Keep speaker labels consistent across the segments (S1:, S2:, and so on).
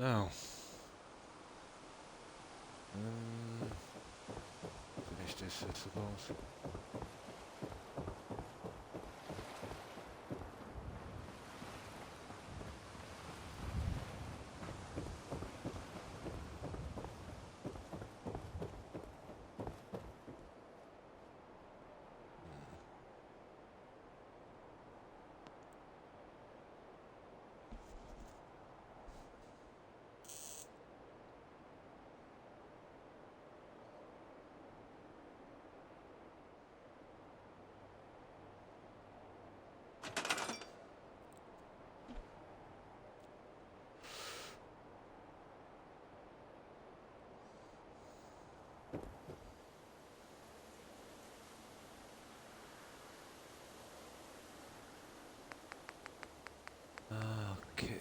S1: Now, um, finish this, I suppose. Okay.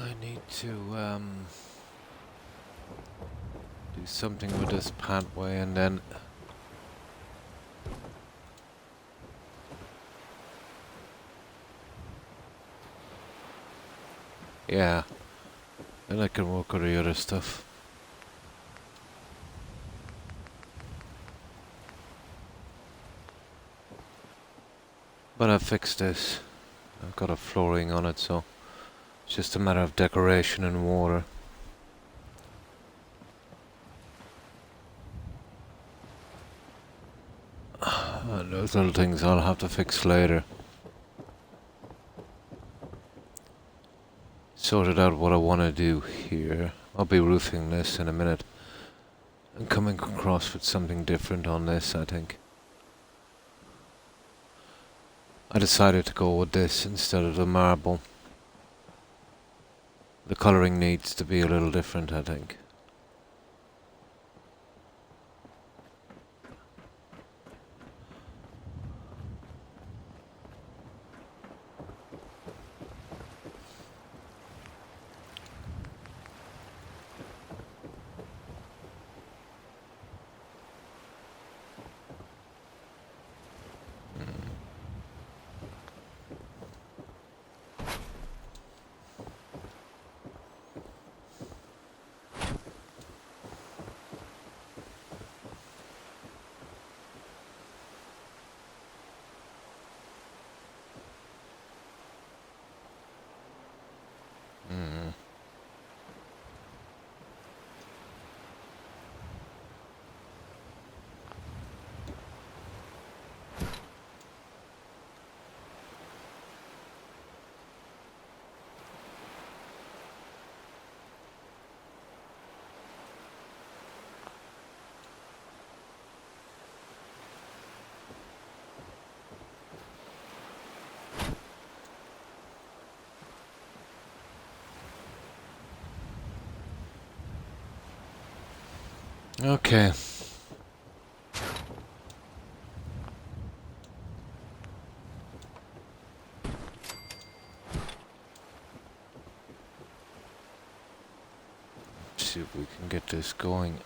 S1: I need to do something with this pathway and then yeah, then I can work with the other stuff. But I fixed this. I've got a flooring on it, so it's just a matter of decoration and water. And those little things I'll have to fix later. Sorted out what I want to do here. I'll be roofing this in a minute. And coming across with something different on this, I think. I decided to go with this instead of the marble. The colouring needs to be a little different, I think. Okay. See if we can get this going.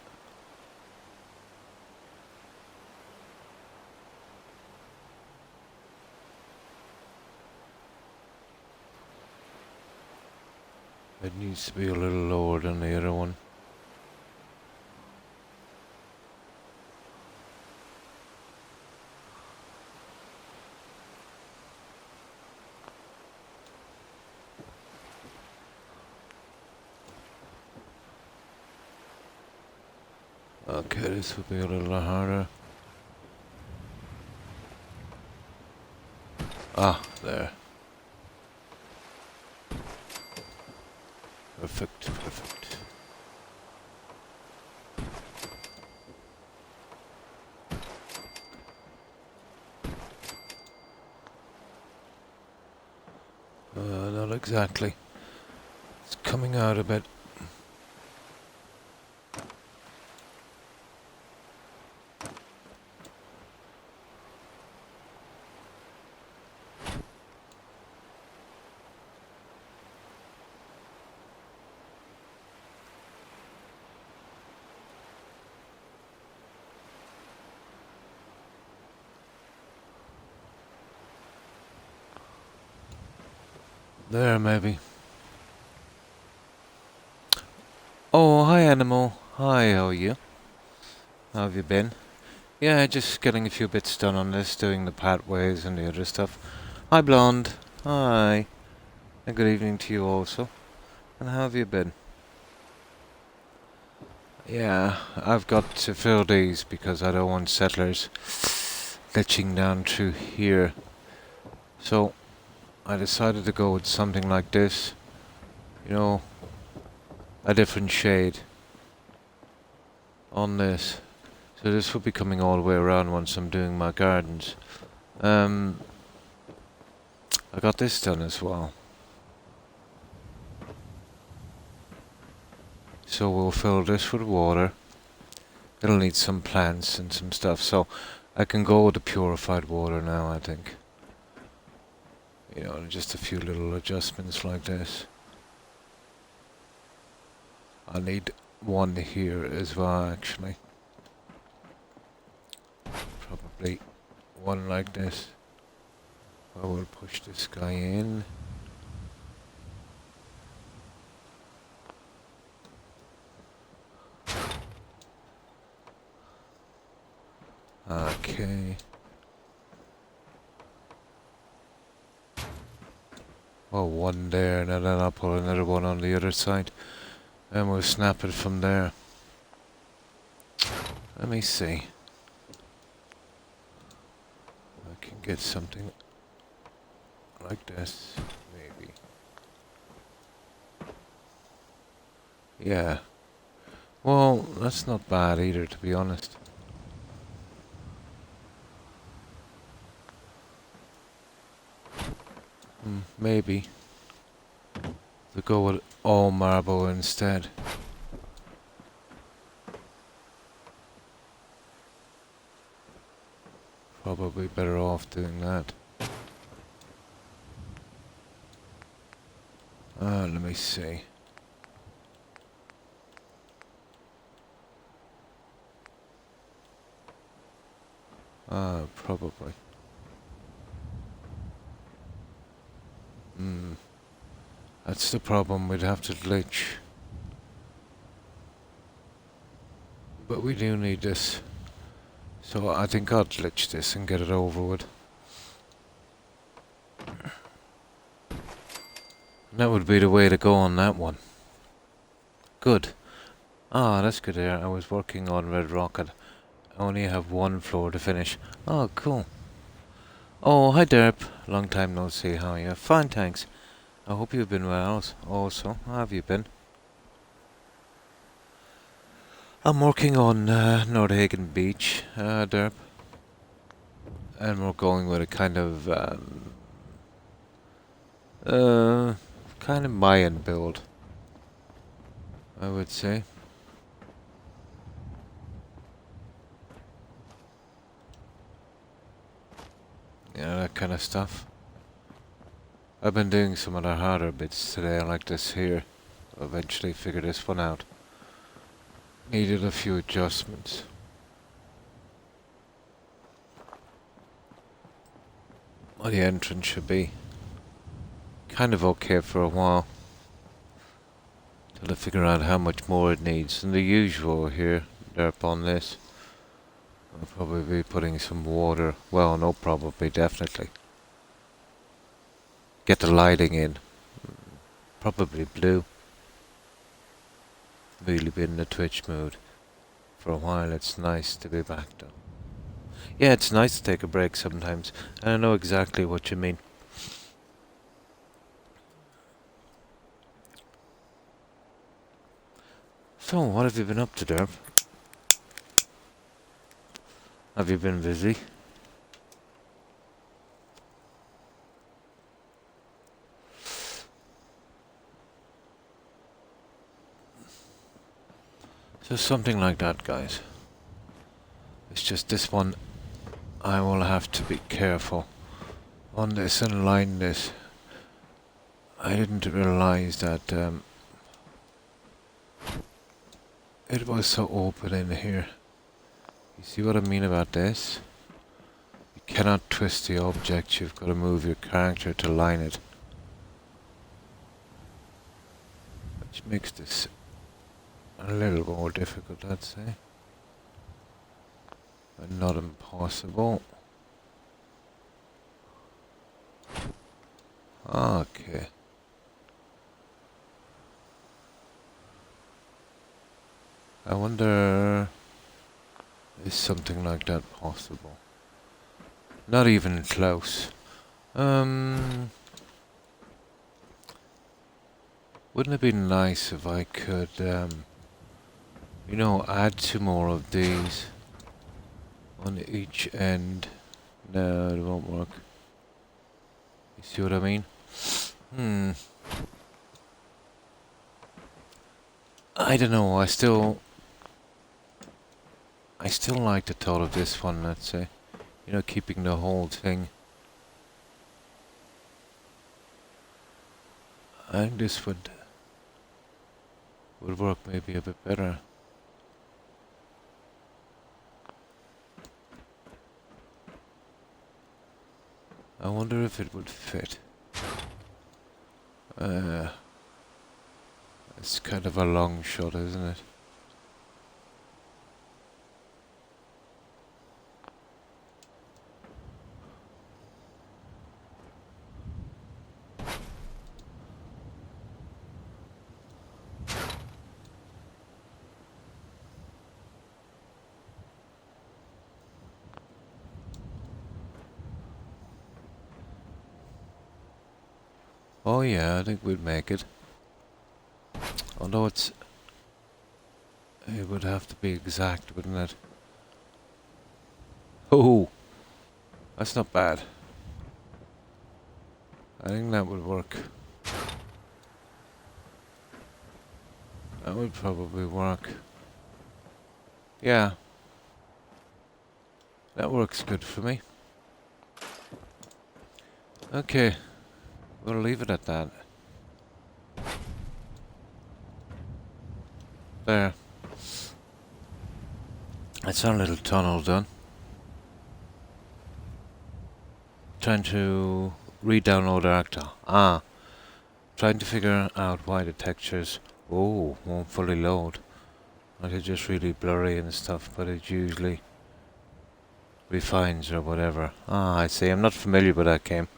S1: It needs to be a little lower than the other one. Okay, this will be a little harder. Ah, there. Perfect, perfect. Not exactly. It's coming out a bit. There, maybe. Oh, hi, animal. Hi, how are you? How have you been? Yeah, just getting a few bits done on this, doing the pathways and the other stuff. Hi, Blonde. Hi. And good evening to you also. And how have you been? Yeah, I've got to fill these because I don't want settlers glitching down through here. So, I decided to go with something like this. You know, a different shade on this. So this will be coming all the way around once I'm doing my gardens. I got this done as well. So we'll fill this with water. It'll need some plants and some stuff, so I can go with the purified water now, I think. You know, just a few little adjustments like this. I need one here as well, actually. Probably one like this. I will push this guy in. Okay. Well, one there, and then I'll put another one on the other side. And we'll snap it from there. Let me see. I can get something like this, maybe. Yeah. Well, that's not bad either, to be honest. Maybe. To go with all marble instead. Probably better off doing that. Let me see. Probably. That's the problem, we'd have to glitch. But we do need this. So I think I'll glitch this and get it over with. That would be the way to go on that one. Good. Ah, that's good there. I was working on Red Rocket. I only have one floor to finish. Oh, cool. Oh, hi Derp. Long time no see. How are you? Fine, thanks. I hope you've been well also. How have you been? I'm working on Nordhagen Beach, Derp. And we're going with a kind of Mayan build, I would say. Yeah, that kind of stuff. I've been doing some of the harder bits today, like this here. I'll eventually figure this one out. Needed a few adjustments. Well, the entrance should be kind of okay for a while. Till I figure out how much more it needs than the usual here, derp on this. I'll probably be putting some water. Well, no, probably, definitely. Get the lighting in. Probably blue. Really be in the Twitch mood for a while. It's nice to be back though. Yeah, it's nice to take a break sometimes. And I know exactly what you mean. So, what have you been up to, Derb? Have you been busy? So something like that, guys. It's just this one, I will have to be careful on this and line this. I didn't realize that it was so open in here. You see what I mean about this? You cannot twist the object, you've got to move your character to line it. Which makes this a little more difficult, I'd say. But not impossible. Okay. I wonder, is something like that possible? Not even close. Wouldn't it be nice if I could, you know, add two more of these on each end? No, it won't work. You see what I mean? I don't know, I still like the thought of this one, let's say. You know, keeping the whole thing. I think this would work maybe a bit better. I wonder if it would fit. It's kind of a long shot, isn't it? Oh yeah, I think we'd make it. Although it would have to be exact, wouldn't it? Oh, that's not bad. I think that would work. That would probably work. Yeah. That works good for me. Okay. We'll leave it at that. There. That's our little tunnel done. Trying to re-download Arcta. Trying to figure out why the textures won't fully load. Like it's just really blurry and stuff, but it usually refines or whatever. I see. I'm not familiar with that game.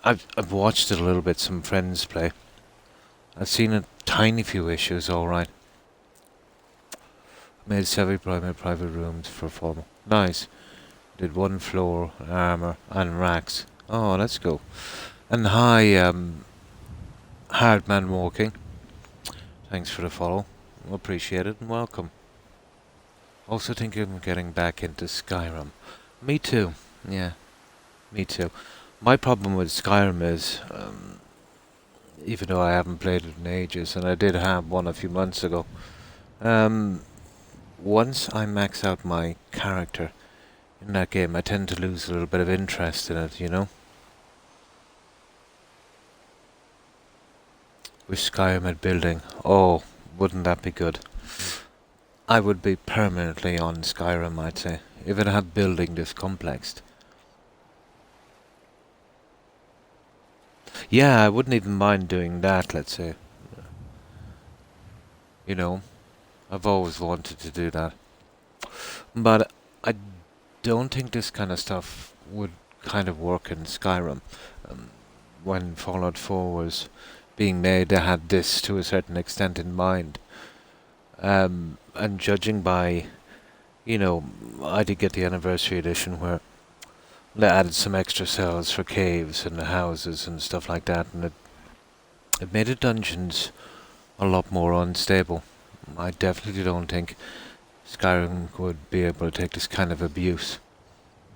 S1: I've watched it a little bit, some friends play. I've seen a tiny few issues, alright. Made private rooms for formal. Nice. Did one floor, armor, and racks. Oh, let's go. And hi, Hard Man Walking. Thanks for the follow. Appreciate it and welcome. Also thinking of getting back into Skyrim. Me too. Yeah, me too. My problem with Skyrim is, even though I haven't played it in ages, and I did have one a few months ago, once I max out my character in that game, I tend to lose a little bit of interest in it, you know? With Skyrim at building, oh, wouldn't that be good? I would be permanently on Skyrim, I'd say, if it had building this complex. Yeah, I wouldn't even mind doing that, let's say. You know, I've always wanted to do that. But I don't think this kind of stuff would kind of work in Skyrim. When Fallout 4 was being made, they had this to a certain extent in mind. And judging by You know, I did get the anniversary edition where they added some extra cells for caves and the houses and stuff like that, and it made the dungeons a lot more unstable. I definitely don't think Skyrim would be able to take this kind of abuse,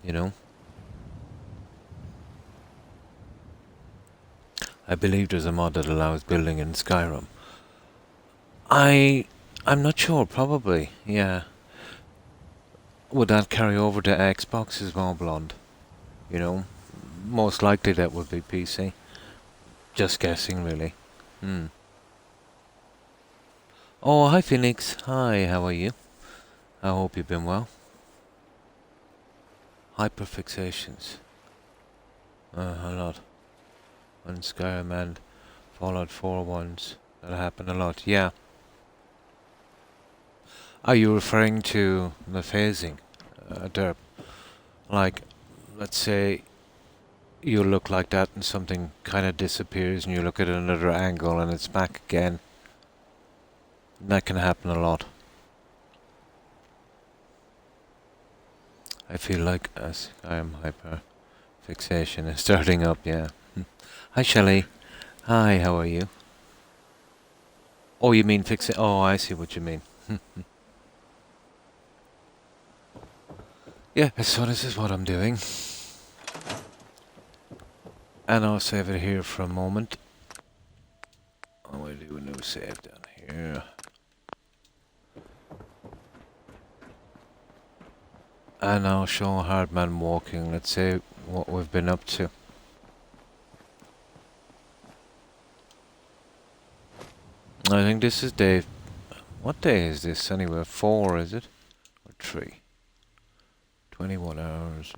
S1: you know? I believe there's a mod that allows building in Skyrim. I... I'm not sure, probably, yeah. Would that carry over to Xbox as well, Blonde? You know? Most likely that would be PC. Just guessing, really. Hmm. Oh, hi Phoenix. Hi, how are you? I hope you've been well. Hyperfixations. A lot. On Skyrim and Fallout 4 ones. That happen a lot, yeah. Are you referring to the phasing, Derp? Like, let's say you look like that and something kind of disappears and you look at another angle and it's back again. That can happen a lot. I feel like a Skyrim hyper fixation is starting up, yeah. Hi Shelley. Hi, how are you? Oh, you mean fixing? Oh, I see what you mean. Yeah, so this is what I'm doing. And I'll save it here for a moment. I will do a new save down here. And I'll show Hardman walking. Let's say what we've been up to. I think this is day... What day is this anyway? 4, is it? Or 3? 21 hours.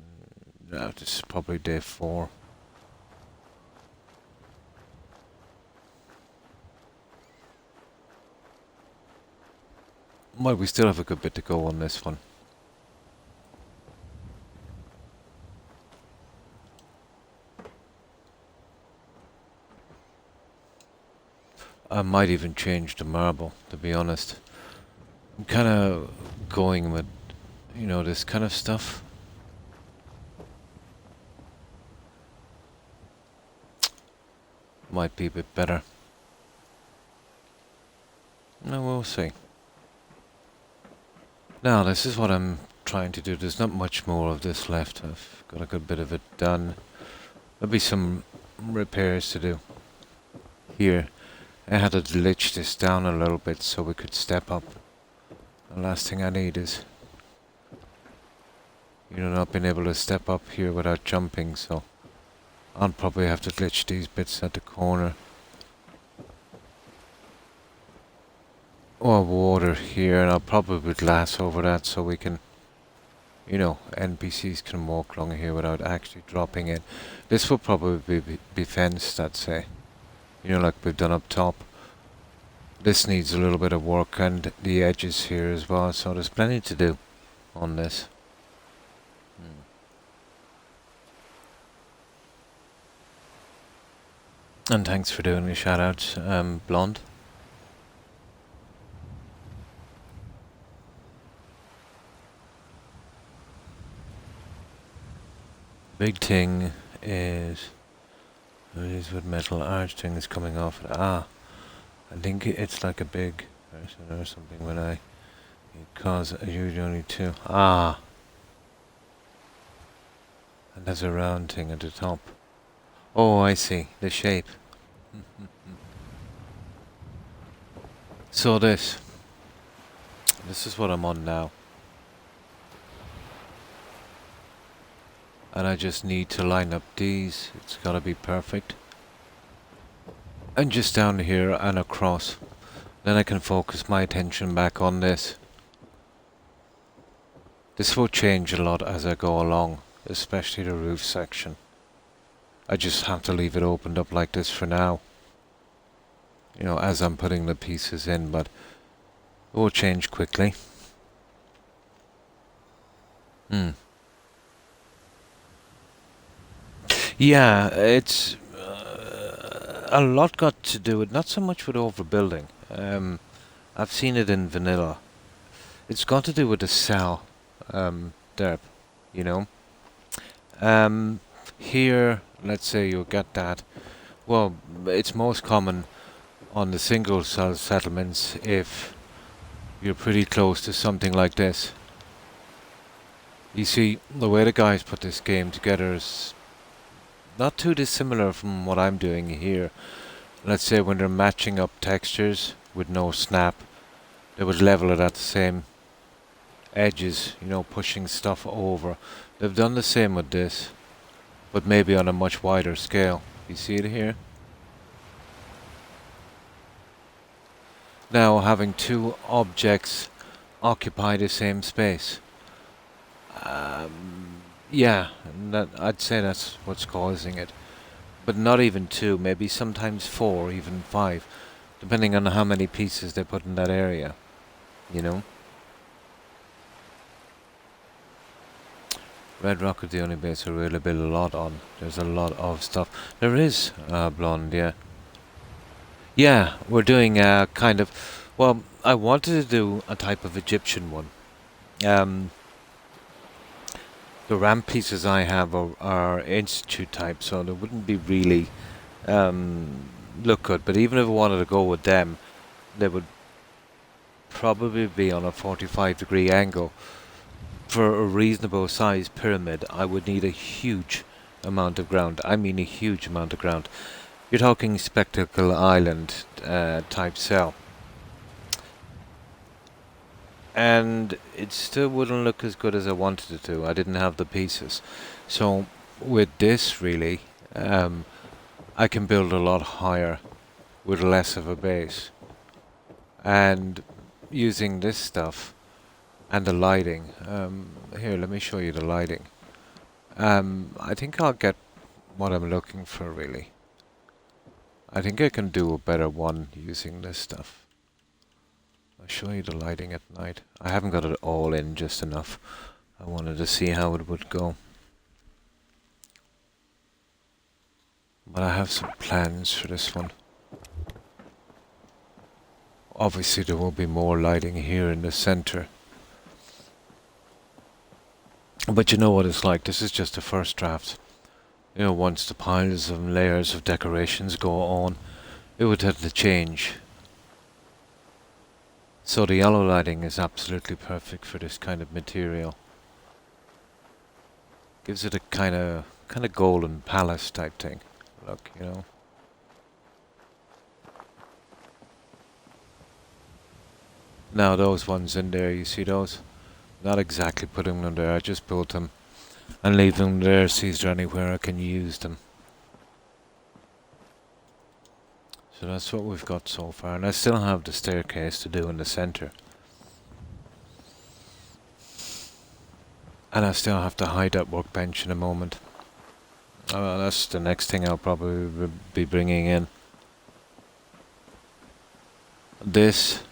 S1: No, this is probably day 4. Well, we still have a good bit to go on this one. I might even change the marble, to be honest. I'm kind of going with, you know, this kind of stuff. Might be a bit better. No, we'll see. Now, this is what I'm trying to do. There's not much more of this left. I've got a good bit of it done. There'll be some repairs to do here. I had to glitch this down a little bit so we could step up. The last thing I need is, you know, not being able to step up here without jumping, so I'll probably have to glitch these bits at the corner. Or water here, and I'll probably glass over that so we can, you know, NPCs can walk along here without actually dropping in. This will probably be fenced, I'd say. You know, like we've done up top. This needs a little bit of work, and the edges here as well, so there's plenty to do on this. And thanks for doing the shout outs, Blonde. Big thing is with metal arch thing is coming off. I think it's like a big person or something when I cause usually only 2. And there's a round thing at the top. Oh, I see. The shape. So this is what I'm on now. And I just need to line up these. It's gotta be perfect. And just down here and across. Then I can focus my attention back on this. This will change a lot as I go along, especially the roof section. I just have to leave it opened up like this for now. You know, as I'm putting the pieces in, but it will change quickly. Yeah, it's a lot got to do with, not so much with overbuilding. I've seen it in vanilla. It's got to do with the cell. derp, you know. Um, Here, let's say you get that. Well, it's most common on the single cell settlements if you're pretty close to something like this. You see, the way the guys put this game together is not too dissimilar from what I'm doing here. Let's say when they're matching up textures with no snap, they would level it at the same edges, you know, pushing stuff over. They've done the same with this, but maybe on a much wider scale. You see it here? Now having two objects occupy the same space. Yeah, I'd say that's what's causing it. But not even two, maybe sometimes four, even five, depending on how many pieces they put in that area, you know? Red Rock is the only base I really build a lot on. There's a lot of stuff. There is blonde, yeah. Yeah, we're doing a kind of... Well, I wanted to do a type of Egyptian one. The ramp pieces I have are institute type, so they wouldn't be really look good. But even if I wanted to go with them, they would probably be on a 45-degree angle. For a reasonable size pyramid, I would need a huge amount of ground. I mean a huge amount of ground. You're talking Spectacle Island type cell. And it still wouldn't look as good as I wanted it to. I didn't have the pieces. So with this really, I can build a lot higher with less of a base. And using this stuff and the lighting, here let me show you the lighting. I think I'll get what I'm looking for really. I think I can do a better one using this stuff. I'll show you the lighting at night. I haven't got it all in just enough. I wanted to see how it would go. But I have some plans for this one. Obviously there will be more lighting here in the center. But you know what it's like, this is just the first draft. You know, once the piles and layers of decorations go on, it would have to change. So the yellow lighting is absolutely perfect for this kind of material. Gives it a kind of golden palace type thing. Look, you know. Now those ones in there, you see those? Not exactly putting them there, I just built them and leave them there, see is there anywhere I can use them. So that's what we've got so far, and I still have the staircase to do in the center. And I still have to hide that workbench in a moment. That's the next thing I'll probably be bringing in. This,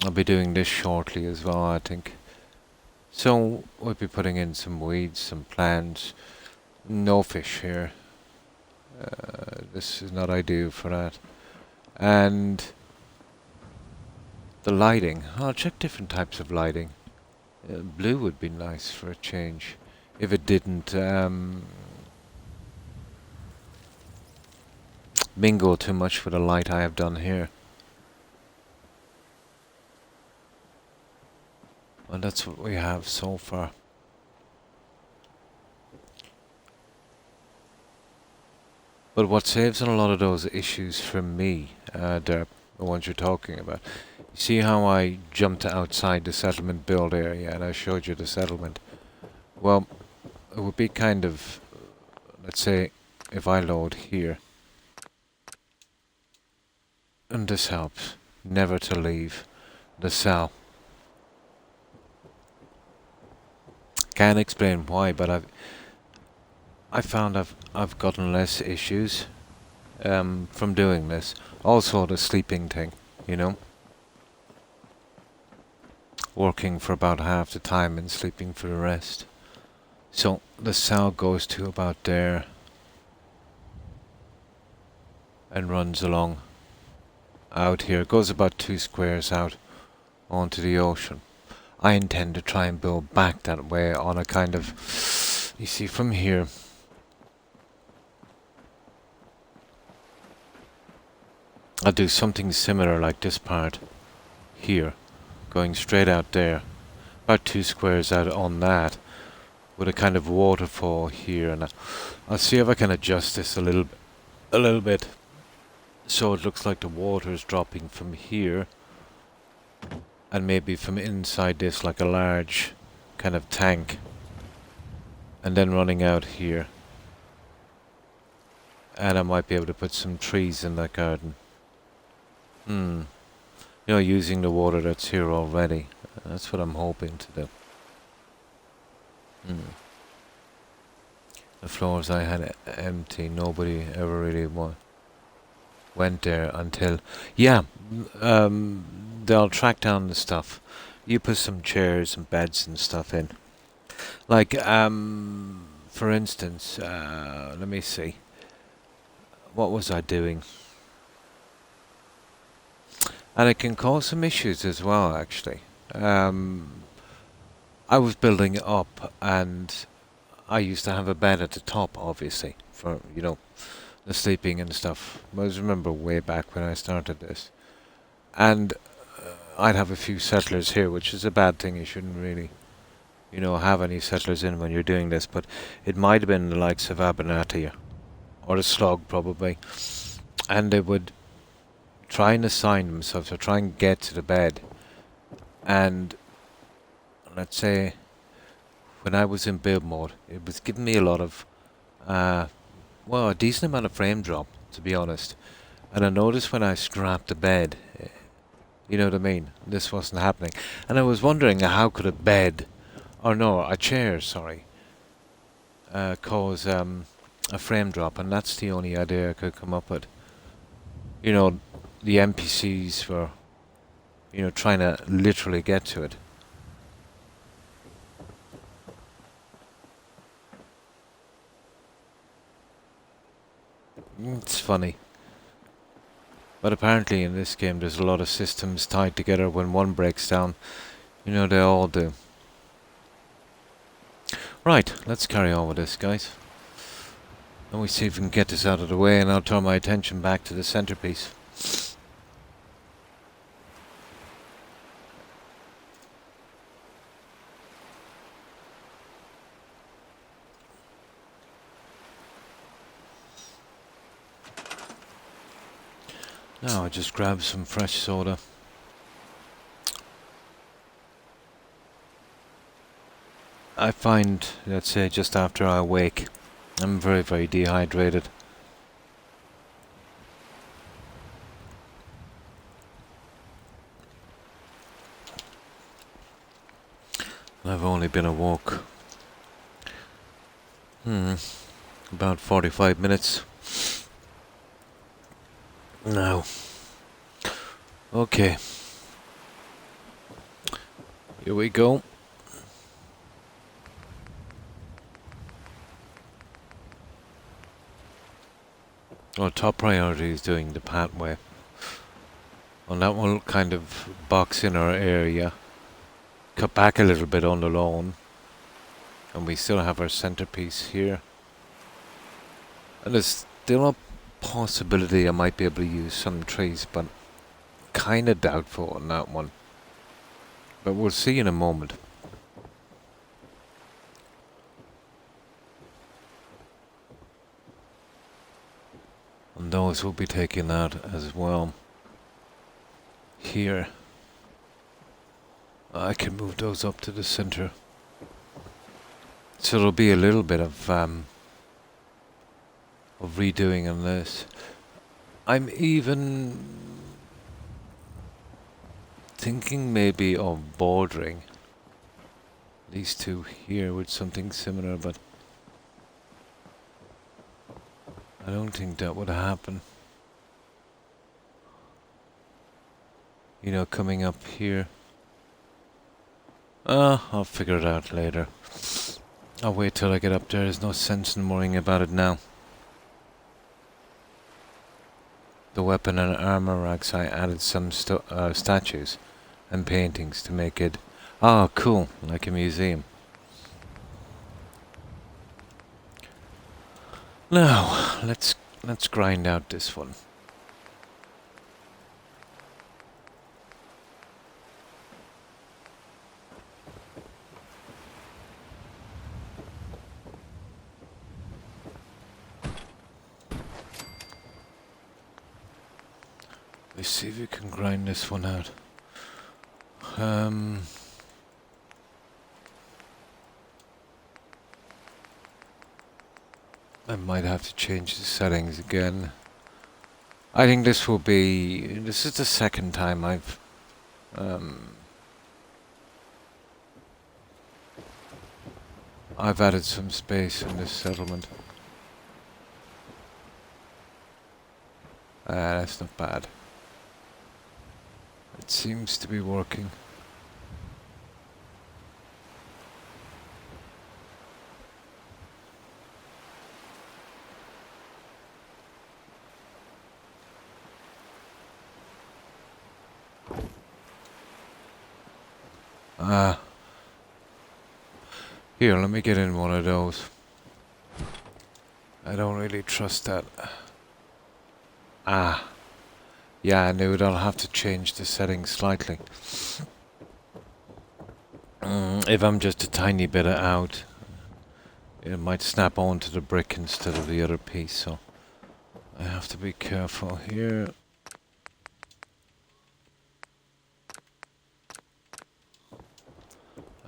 S1: I'll be doing this shortly as well, I think. So we'll be putting in some weeds, some plants. No fish here. This is not ideal for that. And the lighting. I'll check different types of lighting. Blue would be nice for a change. If it didn't mingle too much with the light I have done here. And that's what we have so far. But what saves on a lot of those issues from me, the ones you're talking about, you see how I jumped outside the settlement build area and I showed you the settlement? Well, it would be kind of, let's say, if I load here, and this helps, never to leave the cell. Can't explain why, but I found I've gotten less issues from doing this. Also the sleeping thing, you know. Working for about half the time and sleeping for the rest. So the cell goes to about there and runs along out here. It goes about 2 squares out onto the ocean. I intend to try and build back that way on a kind of, you see from here, I'll do something similar like this part here, going straight out there, about 2 squares out on that, with a kind of waterfall here, and I'll see if I can adjust this a little bit, so it looks like the water is dropping from here, and maybe from inside this like a large kind of tank, and then running out here, and I might be able to put some trees in that garden. You know, using the water that's here already. That's what I'm hoping to do. The floors I had empty, nobody ever really went there until... Yeah, they'll track down the stuff. You put some chairs and beds and stuff in. Like, for instance, let me see. What was I doing? And it can cause some issues as well, actually. I was building it up, and I used to have a bed at the top, obviously, for, you know, the sleeping and stuff. I remember way back when I started this. And I'd have a few settlers here, which is a bad thing. You shouldn't really, you know, have any settlers in when you're doing this. But it might have been the likes of Abernathy, or the Slug, probably. And they would try and assign themselves, or try and get to the bed. And let's say when I was in build mode, it was giving me a lot of, well, a decent amount of frame drop, to be honest. And I noticed when I scrapped the bed, you know what I mean, this wasn't happening. And I was wondering how could a bed, or no, a chair, sorry, cause a frame drop, and that's the only idea I could come up with. You know, the NPCs were, you know, trying to literally get to it. It's funny. But apparently in this game there's a lot of systems tied together. When one breaks down, you know, they all do. Right, let's carry on with this, guys. And we see if we can get this out of the way, and I'll turn my attention back to the centerpiece. Now I just grab some fresh soda. I find, let's say, just after I wake, I'm very, very dehydrated. I've only been awoke about 45 minutes. Now, okay, here we go. Our top priority is doing the pathway. And that will kind of box in our area, cut back a little bit on the lawn, and we still have our centerpiece here. And there's still a possibility I might be able to use some trees, but kind of doubtful on that one. But we'll see in a moment. And those will be taken out as well. Here. I can move those up to the center. So there'll be a little bit of redoing on this. I'm even thinking maybe of bordering these two here with something similar, but I don't think that would happen. You know, coming up here. I'll figure it out later. I'll wait till I get up there. There's no sense in worrying about it now. The weapon and armor racks, I added some statues. and paintings to make it, ah, cool, like a museum. Now, let's grind out this one. Let's see if we can grind this one out. I might have to change the settings again. I think this is the second time I've added some space in this settlement. That's not bad. It seems to be working. Here, let me get in one of those. I don't really trust that. Yeah, I knew it. I'll have to change the settings slightly. If I'm just a tiny bit out, it might snap onto the brick instead of the other piece, so I have to be careful here.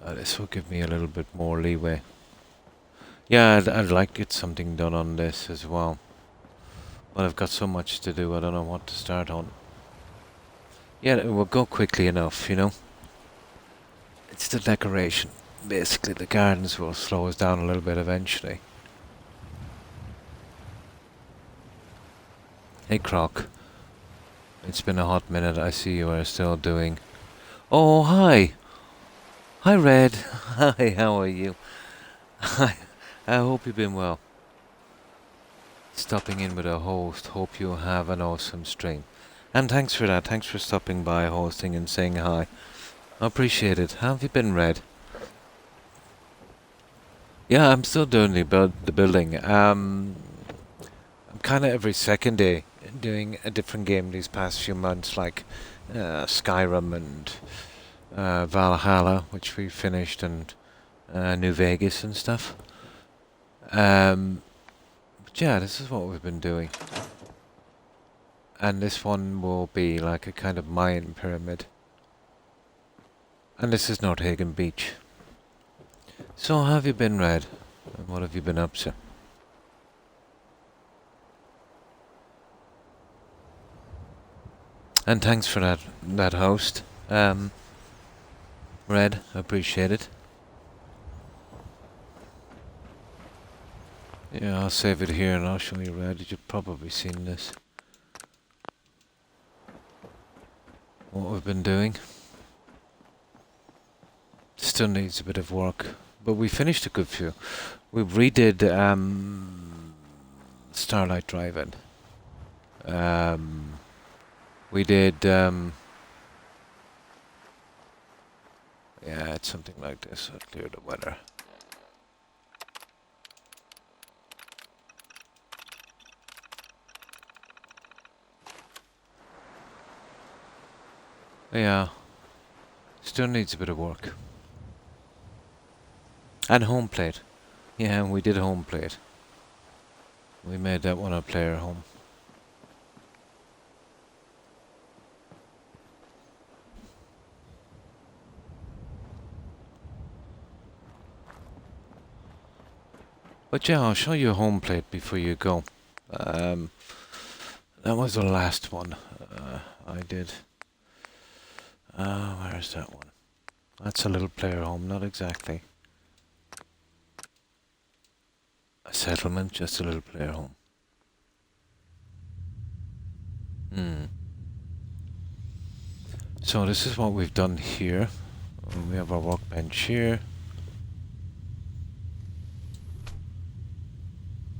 S1: This will give me a little bit more leeway. Yeah, I'd like to get something done on this as well. But I've got so much to do, I don't know what to start on. Yeah, it will go quickly enough, you know. It's the decoration. Basically, the gardens will slow us down a little bit eventually. Hey, Croc. It's been a hot minute. I see you are still doing... Oh, hi! Hi, Red. Hi, how are you? Hi. I hope you've been well. Stopping in with a host. Hope you have an awesome stream. And thanks for that. Thanks for stopping by, hosting and saying hi. I appreciate it. How have you been, Red? Yeah, I'm still doing the building. I'm kind of every second day doing a different game these past few months, like Skyrim and Valhalla, which we finished, and New Vegas and stuff. But yeah, this is what we've been doing. And this one will be like a kind of Mayan pyramid. And this is Northagen Beach. So how have you been, Red? And what have you been up to? And thanks for that host. Red, appreciate it. Yeah, I'll save it here and I'll show you, Red. You've probably seen this. What we've been doing. Still needs a bit of work, but we finished a good few. We redid Starlight Drive-In. We did yeah, it's something like this. I'll clear the weather. Yeah, still needs a bit of work. And home plate. Yeah, we did home plate. We made that one a player home. But yeah, I'll show you a home plate before you go. That was the last one I did. Where's that one? That's a little player home, not exactly a settlement, just a little player home. So this is what we've done here. We have our workbench here.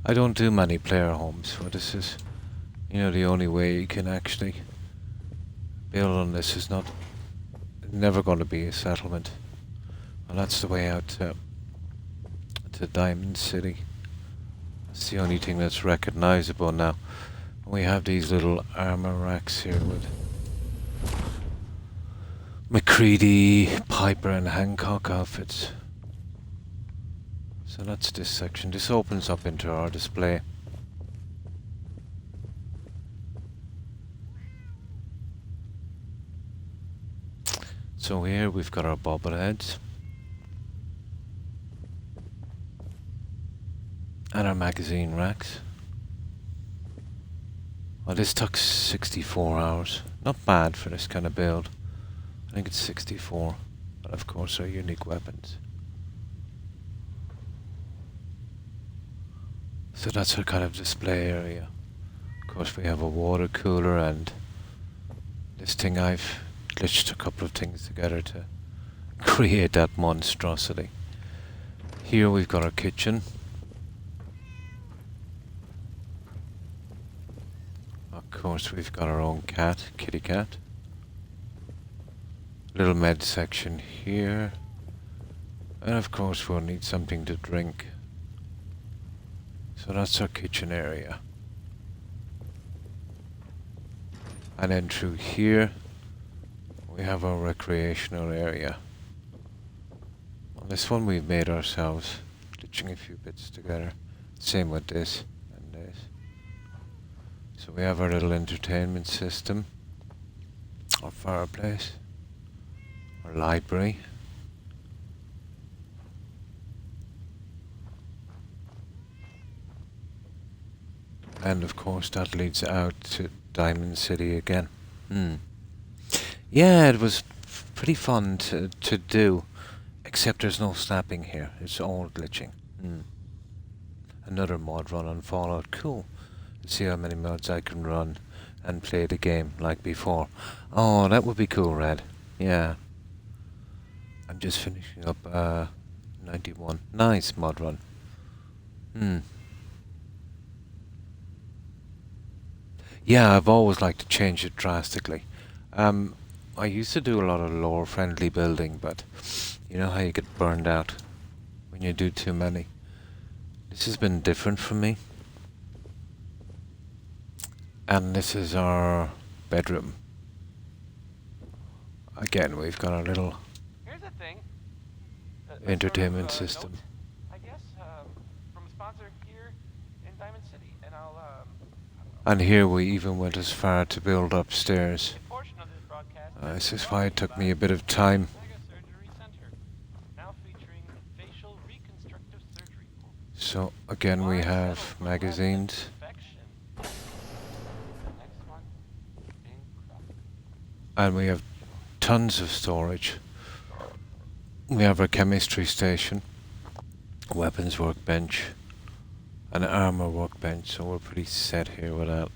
S1: I don't do many player homes, so this is, you know, the only way you can actually build on this is not never going to be a settlement. And that's the way out to Diamond City. It's the only thing that's recognizable now. We have these little armor racks here with McCready, Piper and Hancock outfits. So that's this section. This opens up into our display. So here we've got our bobbleheads. And our magazine racks. Well, this took 64 hours. Not bad for this kind of build. I think it's 64. But of course, our unique weapons. So that's our kind of display area. Of course, we have a water cooler and this thing I've glitched a couple of things together to create that monstrosity. Here we've got our kitchen. Of course, we've got our own cat, kitty cat. Little med section here. And of course, we'll need something to drink. So that's our kitchen area. And then through here, we have our recreational area. On this one we've made ourselves, stitching a few bits together. Same with this and this. So we have our little entertainment system, our fireplace, our library. And of course that leads out to Diamond City again. Yeah, it was pretty fun to do, except there's no snapping here. It's all glitching. Another mod run on Fallout. Cool. Let's see how many mods I can run and play the game like before. Oh, that would be cool, Red. Yeah. I'm just finishing up 91. Nice mod run. Yeah, I've always liked to change it drastically. I used to do a lot of lore-friendly building, but you know how you get burned out when you do too many. This has been different for me. And this is our bedroom. Again, we've got our little entertainment system.
S2: I guess from a sponsor here in Diamond City, and
S1: And here we even went as far to build upstairs.
S2: a portion of this broadcast.
S1: This is why it took me a bit of time.
S2: Mega Surgery Center, now featuring facial reconstructive surgery.
S1: So again we have magazines.
S2: Infection. Next one being Croc.
S1: And we have tons of storage. We have our chemistry station, weapons workbench, an armor workbench, so we're pretty set here with that.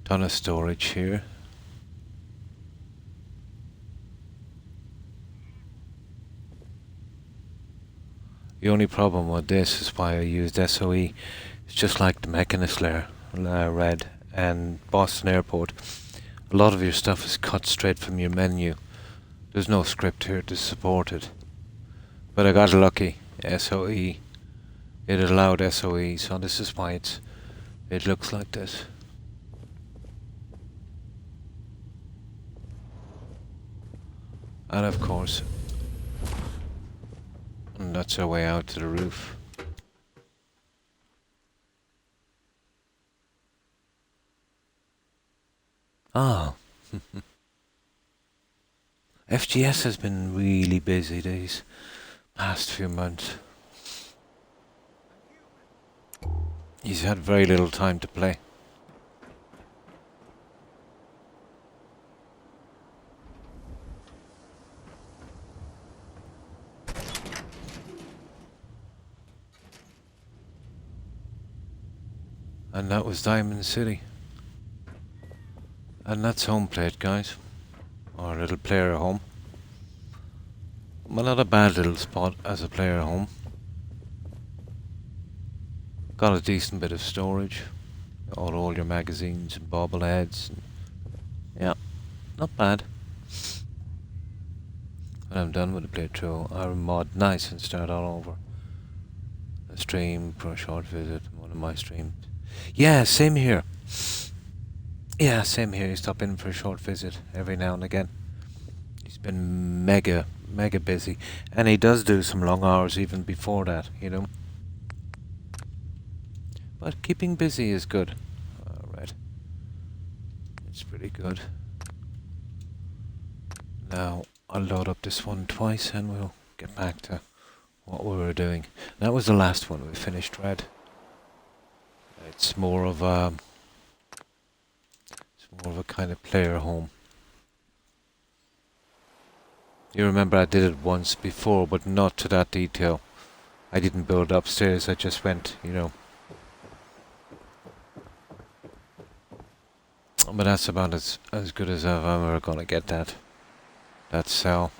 S1: Ton of storage here. The only problem with this is why I used SOE. It's just like the Mechanist layer, Red, and Boston Airport. A lot of your stuff is cut straight from your menu. There's no script here to support it. But I got lucky. SOE. It allowed SOE, so this is why it looks like this. And of course, and that's our way out to the roof. Ah. FGS has been really busy these past few months. He's had very little time to play. And that was Diamond City. And that's home plate, guys. Or a little player home. Well, not a bad little spot as a player home. Got a decent bit of storage. All your magazines and bobbleheads. And yeah, not bad. When I'm done with the playthrough, I'll mod nice and start all over. A stream for a short visit, one of my streams. Yeah, same here. Yeah, same here. You stop in for a short visit every now and again. He's been mega busy. And he does do some long hours even before that, you know. But keeping busy is good. Alright. It's pretty good. Now, I'll load up this one twice and we'll get back to what we were doing. That was the last one we finished, Red. It's more of a kind of player home. You remember I did it once before, but not to that detail. I didn't build upstairs, I just went, you know. But that's about as good as I'm ever gonna get that cell.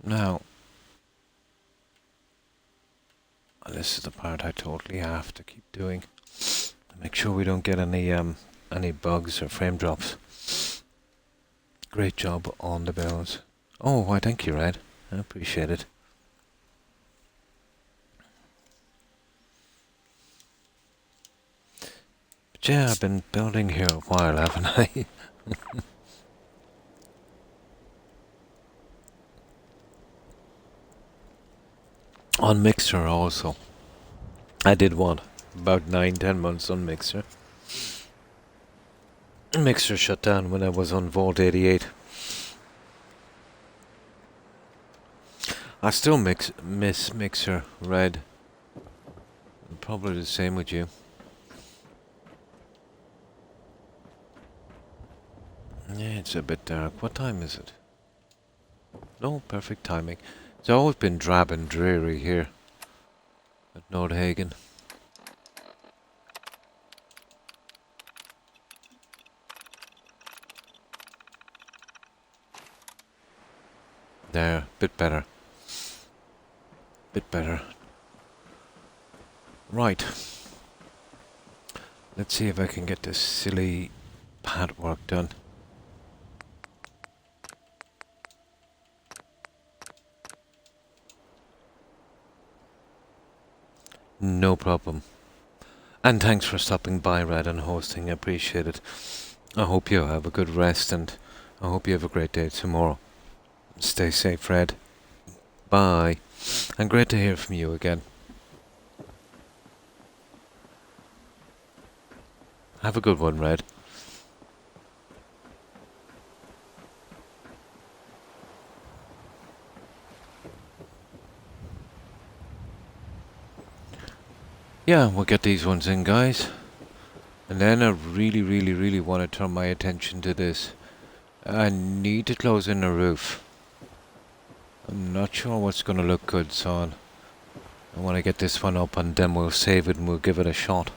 S1: Now, this is the part I totally have to keep doing. Make sure we don't get any bugs or frame drops. Great job on the bells. Oh, why thank you, Red. I appreciate it. But yeah, I've been building here a while, haven't I? On Mixer also. I did one. About 9-10 months on Mixer. Mixer shut down when I was on Vault 88. I still miss Mixer, Red. Probably the same with you. Yeah, it's a bit dark. What time is it? No, perfect timing. It's always been drab and dreary here at Nordhagen. There, bit better. Bit better. Right. Let's see if I can get this silly pad work done. No problem. And thanks for stopping by, Red, and hosting. I appreciate it. I hope you have a good rest, and I hope you have a great day tomorrow. Stay safe, Red. Bye. And great to hear from you again. Have a good one, Red. Yeah, we'll get these ones in, guys. And then I really want to turn my attention to this. I need to close in the roof. I'm not sure what's going to look good, so I want to get this one up and then we'll save it and we'll give it a shot.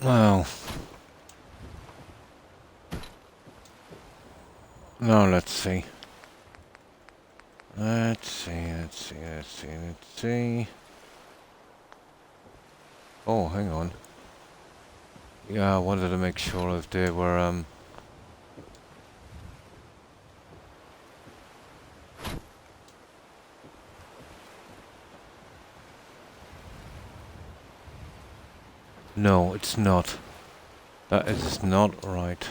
S1: Well, now let's see. Let's see. Oh, hang on. Yeah, I wanted to make sure if they were, No, it's not. That is not right.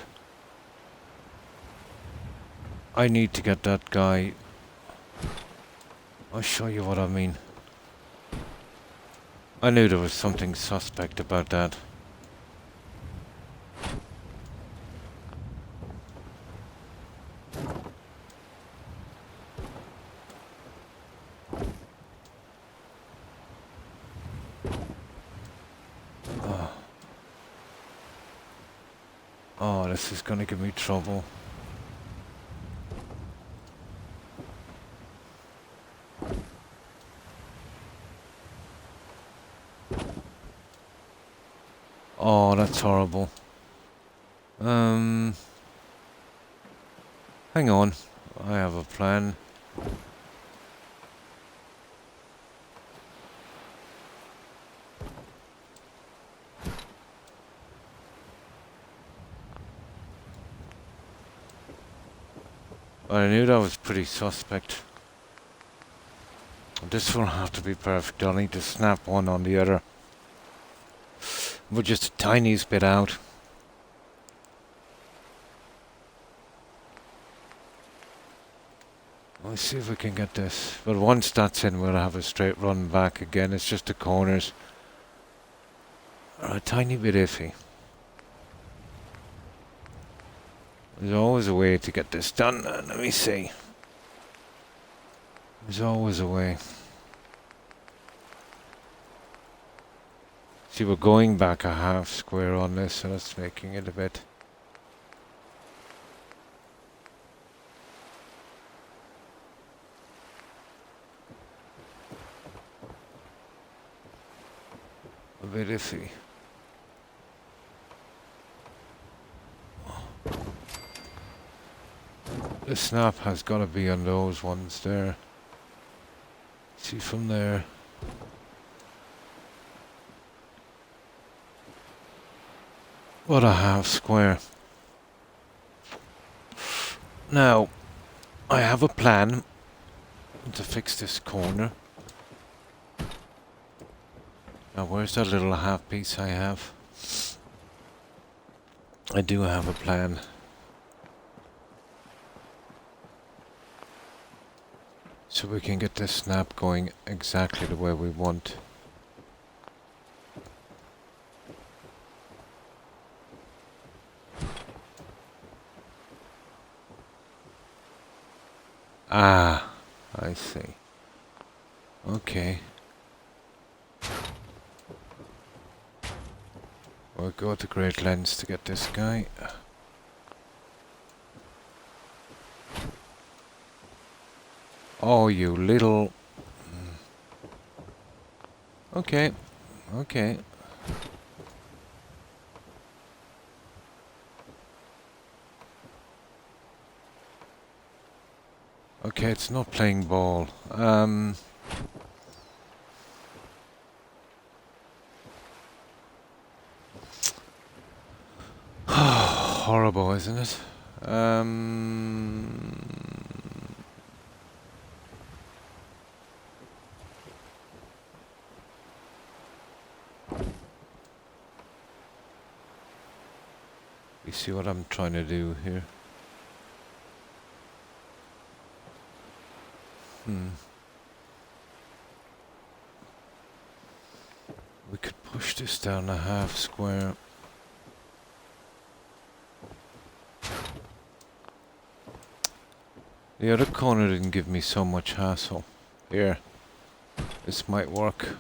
S1: I need to get that guy. I'll show you what I mean. I knew there was something suspect about that. Oh, this is gonna give me trouble. that's horrible. Hang on. I have a plan. I knew that was pretty suspect. This will have to be perfect. I'll need to snap one on the other. We're just a tiniest bit out. Let's see if we can get this. But once that's in, we'll have a straight run back again. It's just the corners are a tiny bit iffy. There's always a way to get this done. Let me see. There's always a way. See, we're going back a half square on this, so that's making it a bit... a bit iffy. The snap has got to be on those ones there. See from there. What a half square. Now, I have a plan to fix this corner. Now, where's that little half piece I have? I do have a plan. So we can get this snap going exactly the way we want. Ah, I see. Okay. We'll go to great lengths to get this guy. Oh, you little... Okay, okay. Okay, it's not playing ball. Horrible, isn't it? You see what I'm trying to do here? We could push this down a half square. The other corner didn't give me so much hassle. Here. This might work.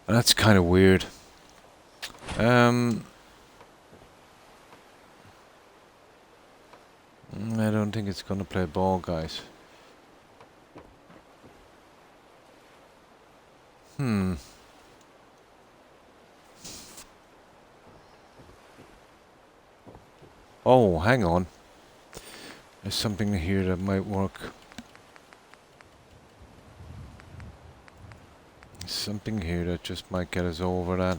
S1: That's kind of weird. I don't think it's gonna play ball, guys. Oh, hang on. There's something here that might work. There's something here that just might get us over that.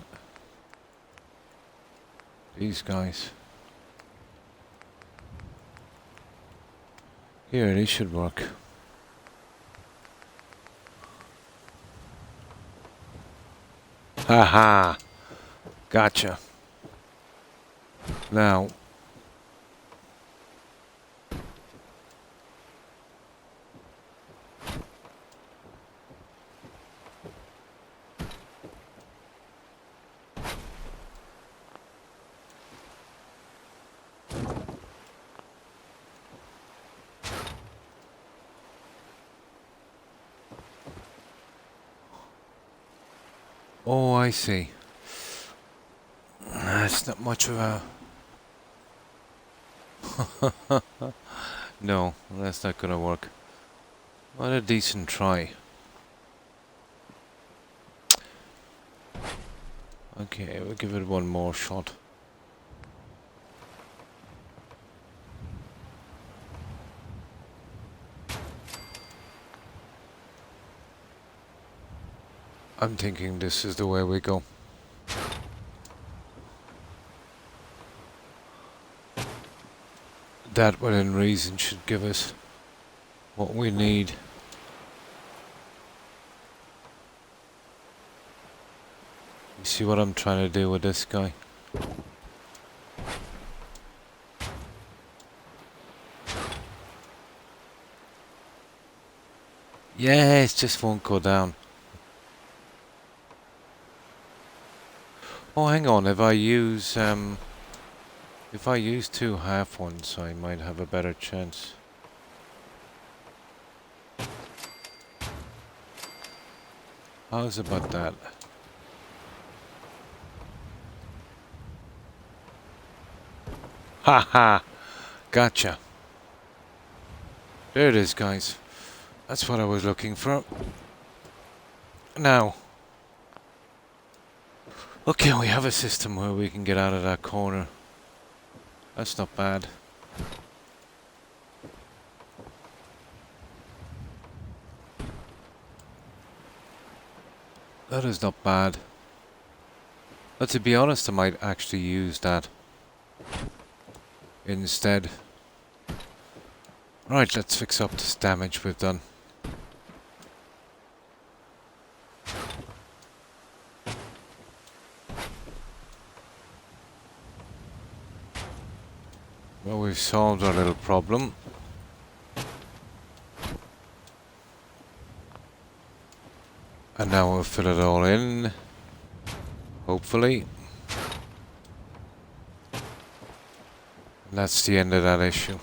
S1: These guys. Here, these should work. Haha! Gotcha. Now... Oh, I see. That's not much of a... No, that's not gonna work. What a decent try. Okay, we'll give it one more shot. I'm thinking this is the way we go. That within reason should give us what we need. You see what I'm trying to do with this guy? Yes, just won't go down. Oh, hang on. If I use two half ones, I might have a better chance. How's about that? Ha ha! Gotcha. There it is, guys. That's what I was looking for. Now. Okay, we have a system where we can get out of that corner. That's not bad. That is not bad. But to be honest, I might actually use that instead. Right, let's fix up this damage we've done. Well, we've solved our little problem. And now we'll fill it all in. Hopefully. And that's the end of that issue.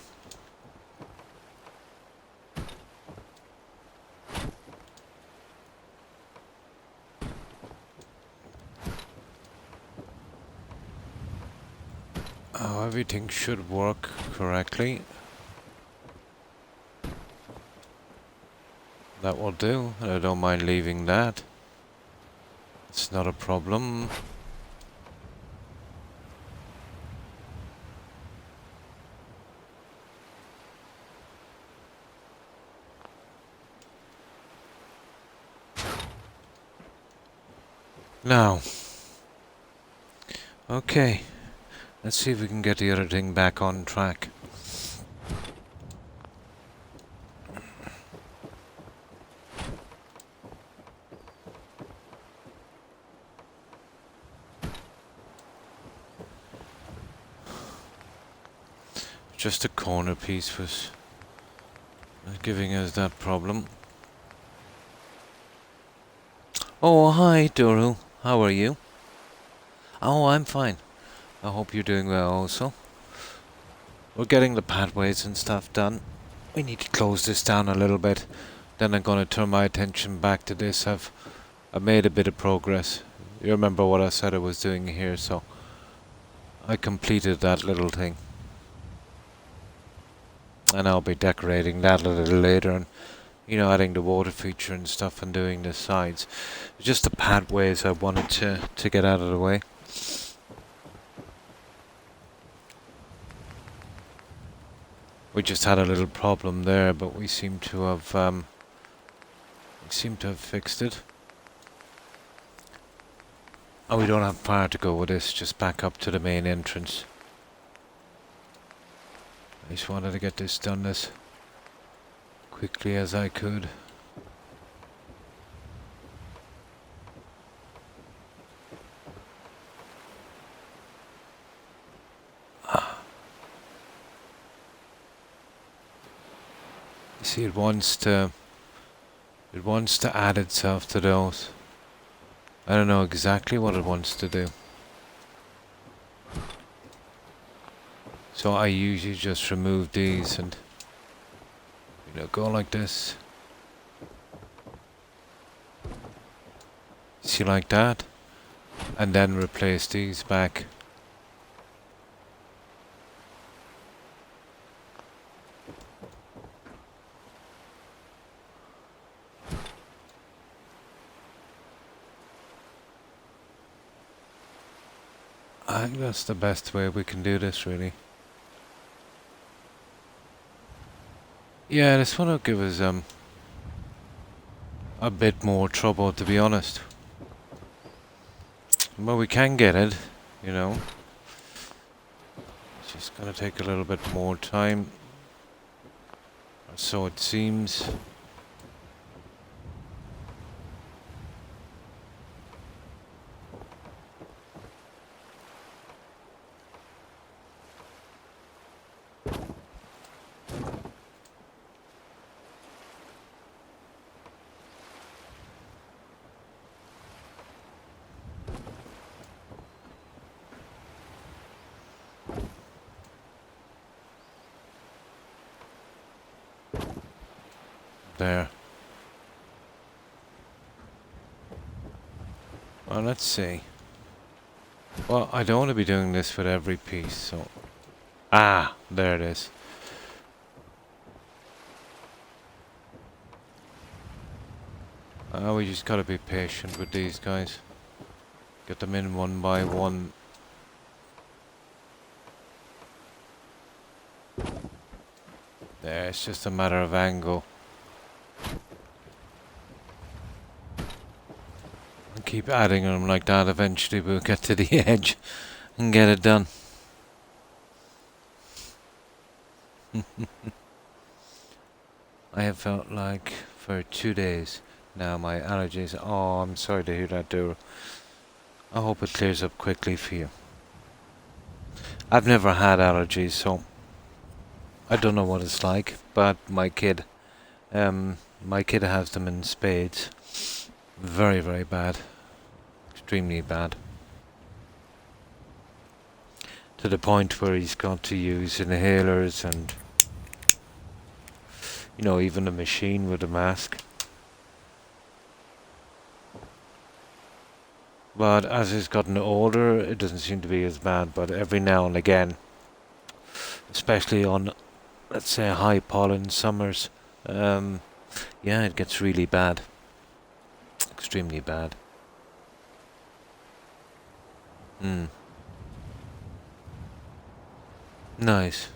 S1: Oh, everything should work correctly. That will do. I don't mind leaving that. It's not a problem. Now. Okay. Let's see if we can get the other thing back on track. Just a corner piece was giving us that problem. Oh, hi, Doru. How are you? Oh, I'm fine. I hope you're doing well also. We're getting the pathways and stuff done. We need to close this down a little bit. Then I'm going to turn my attention back to this. I've made a bit of progress. You remember what I said I was doing here, so I completed that little thing. And I'll be decorating that a little later and, you know, adding the water feature and stuff and doing the sides. Just the pathways I wanted to get out of the way. We just had a little problem there, but we seem to have fixed it. Oh, we don't have far to go with this, just back up to the main entrance. I just wanted to get this done as quickly as I could. You see, it wants to add itself to those. I don't know exactly what it wants to do. So I usually just remove these and, you know, go like this. See, like that. And then replace these back. I think that's the best way we can do this, really. Yeah, this one will give us a bit more trouble, to be honest. But we can get it, you know. It's just gonna take a little bit more time, or so it seems. There. Well, let's see. Well, I don't want to be doing this with every piece, so... Ah, there it is. We just gotta be patient with these guys. Get them in one by one. There, it's just a matter of angle. And keep adding them like that, eventually we'll get to the edge and get it done. I have felt like for 2 days now my allergies... Oh, I'm sorry to hear that, Dora. I hope it clears up quickly for you. I've never had allergies, so I don't know what it's like, but my kid has them in spades. Very, very bad. Extremely bad. To the point where he's got to use inhalers and, you know, even a machine with a mask. But as he's gotten older, it doesn't seem to be as bad, but every now and again, especially on, let's say, high pollen summers, yeah, it gets really bad. Extremely bad. Nice.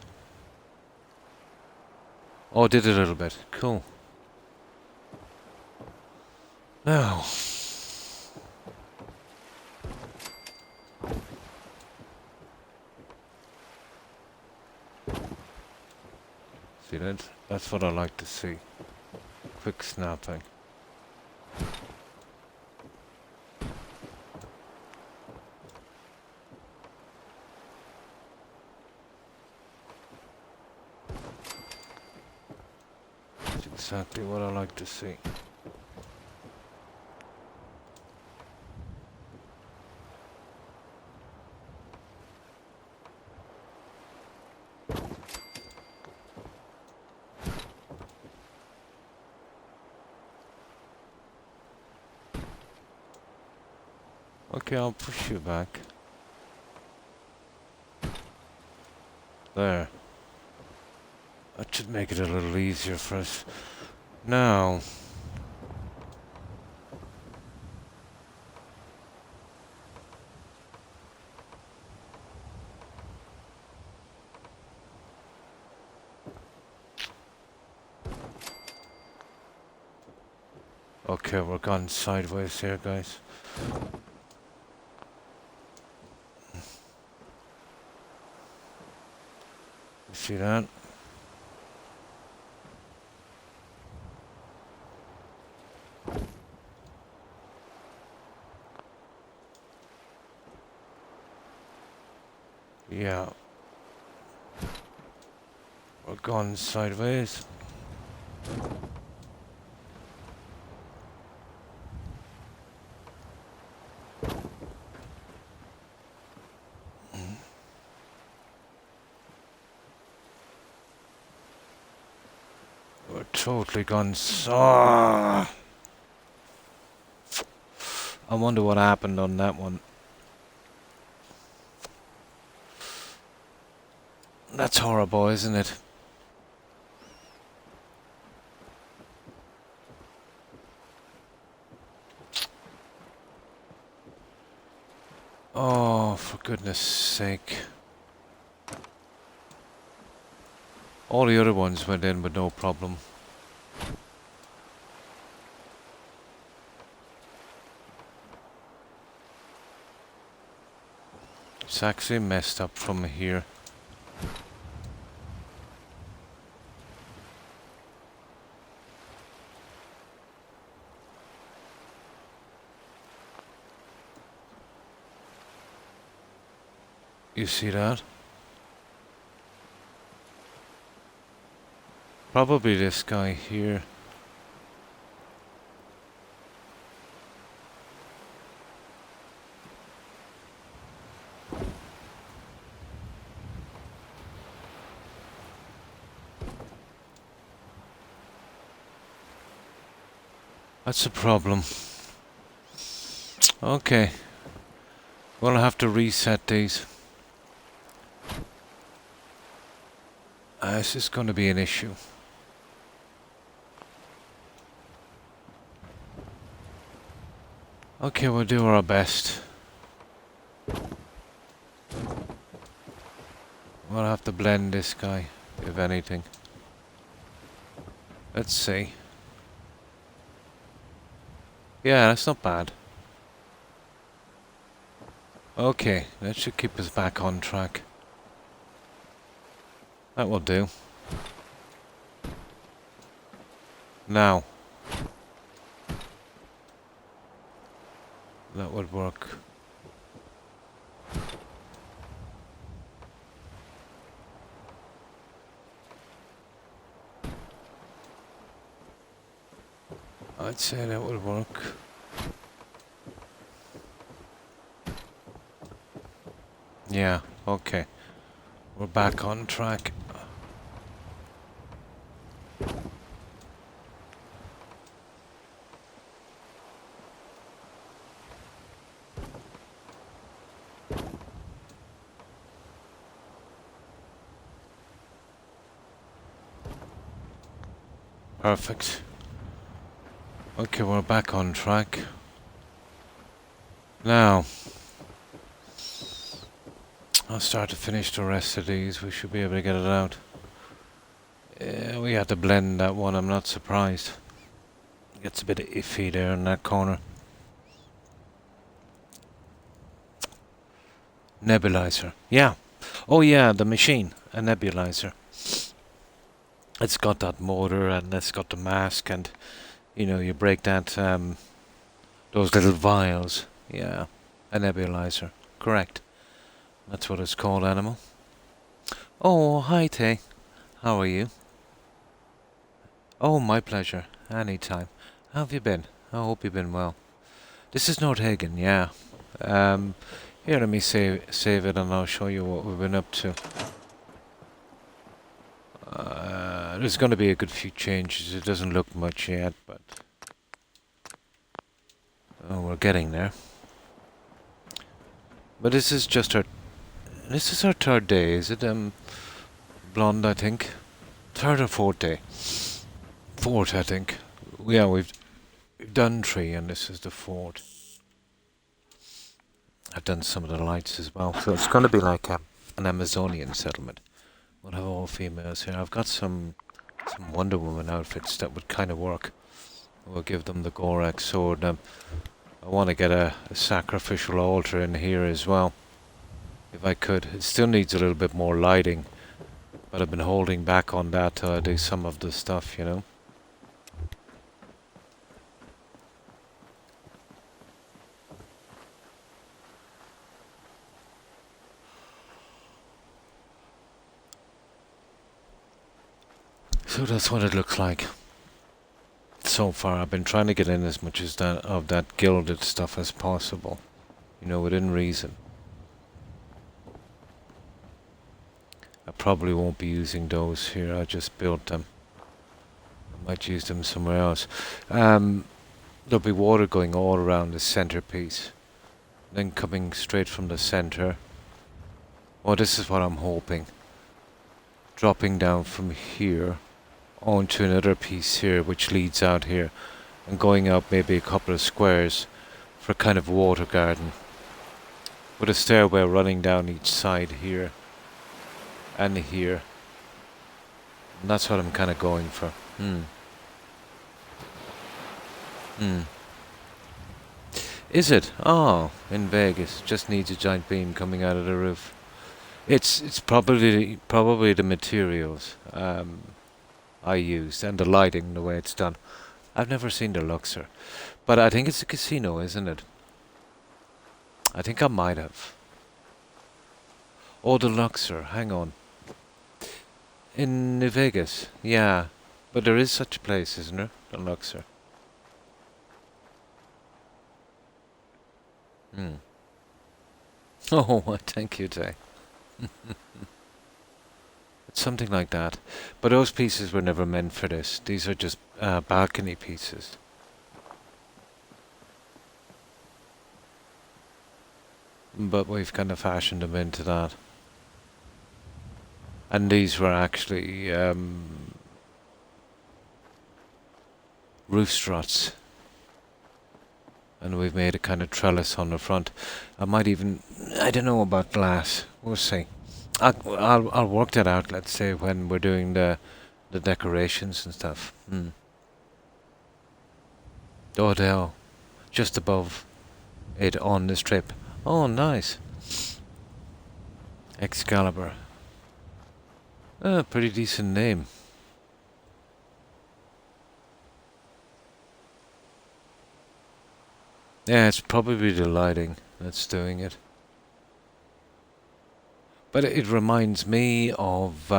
S1: Oh, did a little bit. Cool. Now. See that? That's what I like to see. Quick snapping. That's exactly what I like to see. Okay, I'll push you back. There. That should make it a little easier for us. Now. Okay, we're gone sideways here, guys. You see that? Yeah. We're gone sideways. We're totally gone I wonder what happened on that one. That's horrible, isn't it? Oh, for goodness sake. All the other ones went in with no problem. It's actually messed up from here. You see that? Probably this guy here. That's a problem. Okay. We'll have to reset these. This is going to be an issue. Okay, we'll do our best. We'll have to blend this guy, if anything. Let's see. Yeah, that's not bad. Okay, that should keep us back on track. That will do. Now. That would work. I'd say that would work. Yeah, okay. We're back on track. Perfect. Okay, we're back on track. Now, I'll start to finish the rest of these. We should be able to get it out. Yeah, we had to blend that one, I'm not surprised. It gets a bit iffy there in that corner. Nebulizer. Yeah. Oh yeah, the machine. A nebulizer. It's got that motor and it's got the mask and, you know, you break that, those little vials. Yeah. A nebulizer. Correct. That's what it's called, animal. Oh, hi Tay. How are you? Oh, my pleasure. Anytime. How have you been? I hope you've been well. This is Nordhagen, yeah. Here, let me save it and I'll show you what we've been up to. There's going to be a good few changes. It doesn't look much yet, but... Oh, we're getting there. But this is just our... This is our third day, is it? Blonde, I think. Third or fourth day? Fourth, I think. Yeah, we've done 3 and this is the 4th. I've done some of the lights as well. So it's going to be like an Amazonian settlement. We'll have all females here. I've got some Wonder Woman outfits that would kind of work. We'll give them the Gorak sword. I want to get a sacrificial altar in here as well. If I could. It still needs a little bit more lighting. But I've been holding back on that till I do some of the stuff, you know. So that's what it looks like. So far, I've been trying to get in as much as of that gilded stuff as possible. You know, within reason. I probably won't be using those here. I just built them. I might use them somewhere else. There'll be water going all around the centerpiece. Then coming straight from the center. Oh, this is what I'm hoping. Dropping down from here onto another piece here which leads out here and going out maybe a couple of squares for a kind of water garden with a stairwell running down each side here and here. And that's what I'm kind of going for. Is it? Oh, in Vegas. Just needs a giant beam coming out of the roof. It's probably the materials I used and the lighting, the way it's done. I've never seen the Luxor, but I think it's a casino, isn't it? I think I might have. Oh, the Luxor. Hang on. In Vegas, yeah. But there is such a place, isn't there? The Luxor. Oh, thank you, Tay. It's something like that. But those pieces were never meant for this. These are just balcony pieces. But we've kind of fashioned them into that. And these were actually roof struts. And we've made a kind of trellis on the front. I don't know about glass. We'll see. I'll work that out, let's say, when we're doing the decorations and stuff. Oh, there. Just above it on the strip. Oh, nice. Excalibur. Pretty decent name. Yeah, it's probably the lighting that's doing it. But it reminds me of,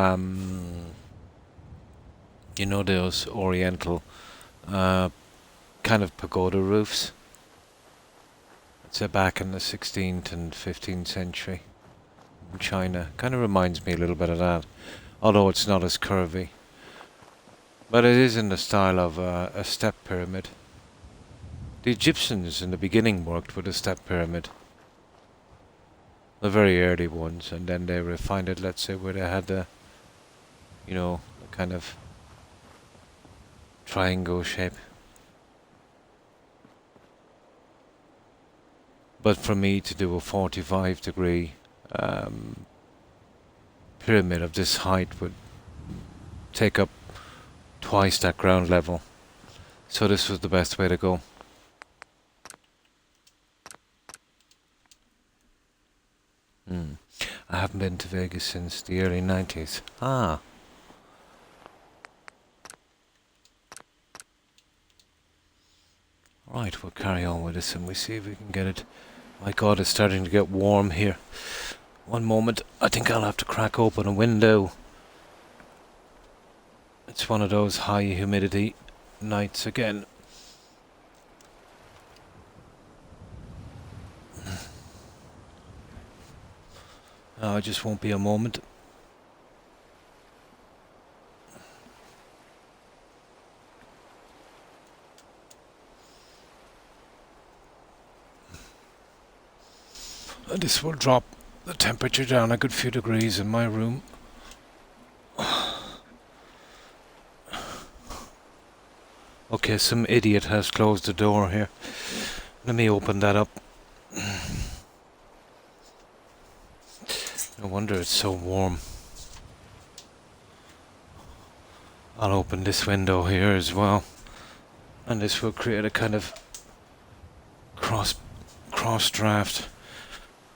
S1: you know, those oriental kind of pagoda roofs. It's back in the 16th and 15th century in China. Kind of reminds me a little bit of that, although it's not as curvy. But it is in the style of a step pyramid. The Egyptians in the beginning worked with a step pyramid. The very early ones, and then they refined it, let's say, where they had the, you know, the kind of triangle shape. But for me to do a 45-degree pyramid of this height would take up twice that ground level. So this was the best way to go. I haven't been to Vegas since the early 90s. Ah. Right, we'll carry on with this and we see if we can get it. My God, it's starting to get warm here. One moment, I think I'll have to crack open a window. It's one of those high humidity nights again. Oh, it just won't be a moment. This will drop the temperature down a good few degrees in my room. Okay, some idiot has closed the door here. Let me open that up. No wonder it's so warm. I'll open this window here as well. And this will create a kind of cross draft.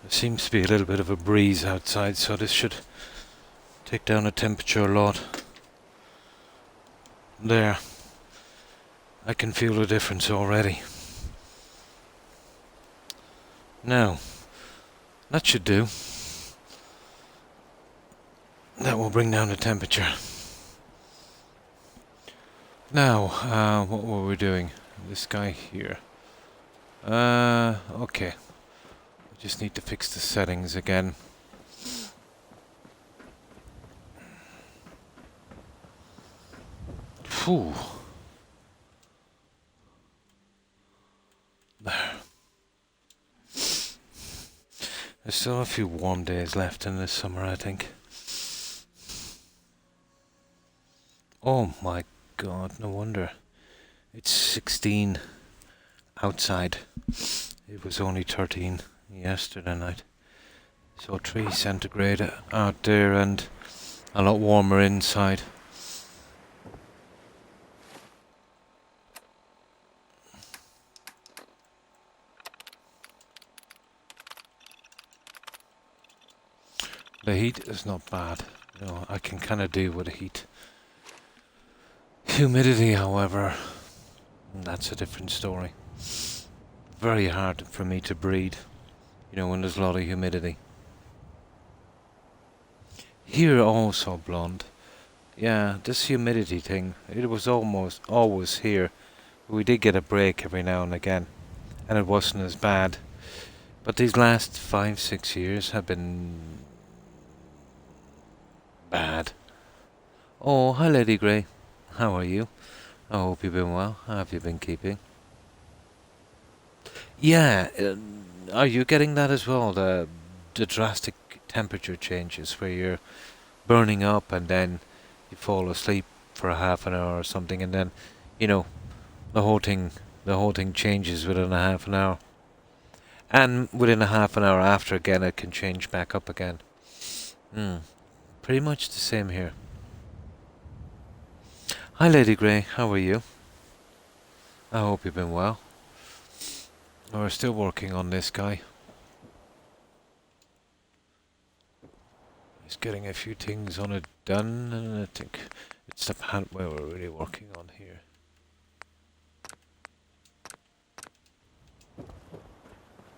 S1: There seems to be a little bit of a breeze outside, so this should take down the temperature a lot. There. I can feel the difference already. Now, that should do. That will bring down the temperature. Now, what were we doing? This guy here. Okay. I just need to fix the settings again. Phew. There. There's still a few warm days left in this summer, I think. Oh my God, no wonder. It's 16 outside. It was only 13 yesterday night. So 3 centigrade out there and a lot warmer inside. The heat is not bad. You know, I can kind of deal with the heat. Humidity, however, that's a different story. Very hard for me to breathe, you know, when there's a lot of humidity. Here also, blonde. Yeah, this humidity thing, it was almost always here. We did get a break every now and again, and it wasn't as bad. But these last 5-6 years have been bad. Oh, hi Lady Grey. How are you? I hope you've been well. How have you been keeping? Yeah, are you getting that as well? The drastic temperature changes where you're burning up and then you fall asleep for a half an hour or something, and then, you know, the whole thing changes within a half an hour, and within a half an hour after again, it can change back up again. Pretty much the same here. Hi, Lady Grey. How are you? I hope you've been well. We're still working on this guy. He's getting a few things on it done, and I think it's the pant where we're really working on here.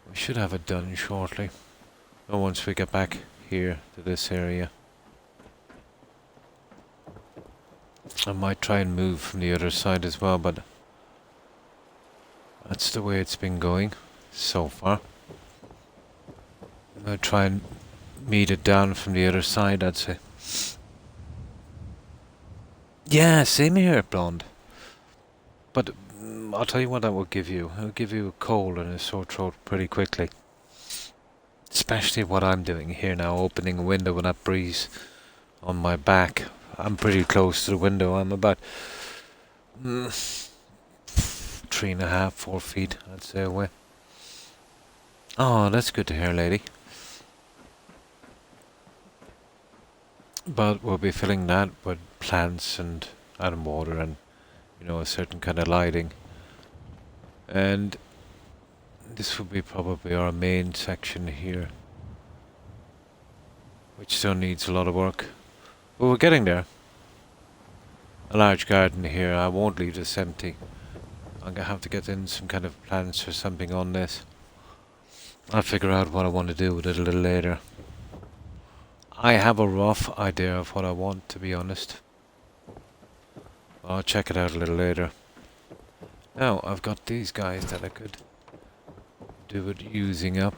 S1: We should have it done shortly. Or once we get back here to this area. I might try and move from the other side as well, but that's the way it's been going so far. I'm gonna try and meet it down from the other side, I'd say. Yeah, same here, blonde. But I'll tell you what that will give you. It'll give you a cold and a sore throat pretty quickly. Especially what I'm doing here now, opening a window with that breeze on my back. I'm pretty close to the window. I'm about 3.5, 4 feet, I'd say, away. Oh, that's good to hear, lady. But we'll be filling that with plants and water and, you know, a certain kind of lighting. And this will be probably our main section here, which still needs a lot of work. But we're getting there. A large garden here. I won't leave this empty. I'm gonna have to get in some kind of plants or something on this. I'll figure out what I want to do with it a little later. I have a rough idea of what I want, to be honest. I'll check it out a little later. Now, I've got these guys that I could do it using up.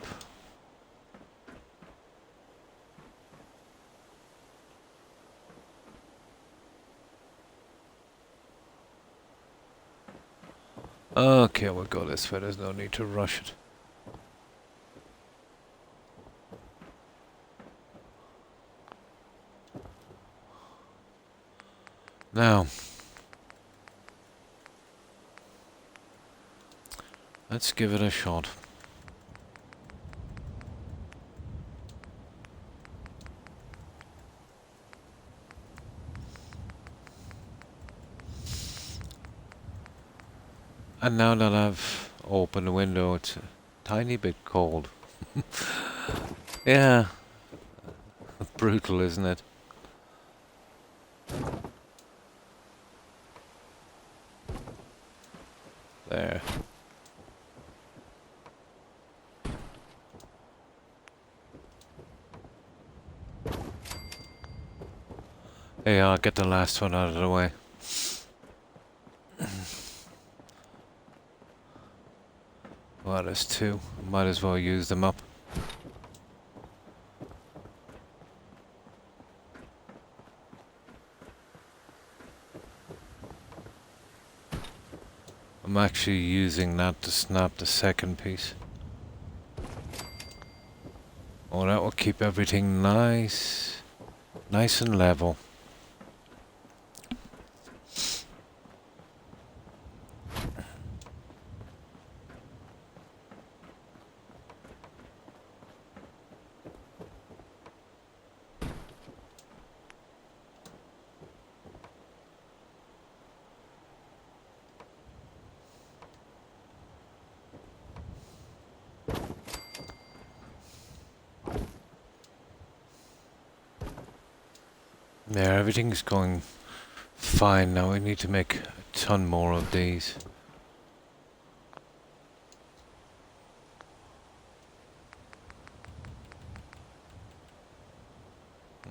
S1: Okay, we'll go this way. There's no need to rush it. Now, let's give it a shot. And now that I've opened the window, it's a tiny bit cold. Yeah. Brutal, isn't it? There. Hey, I'll get the last one out of the way. Well, there's 2. Might as well use them up. I'm actually using that to snap the second piece. Oh, that will keep everything nice and level. Yeah, everything's going fine now. We need to make a ton more of these.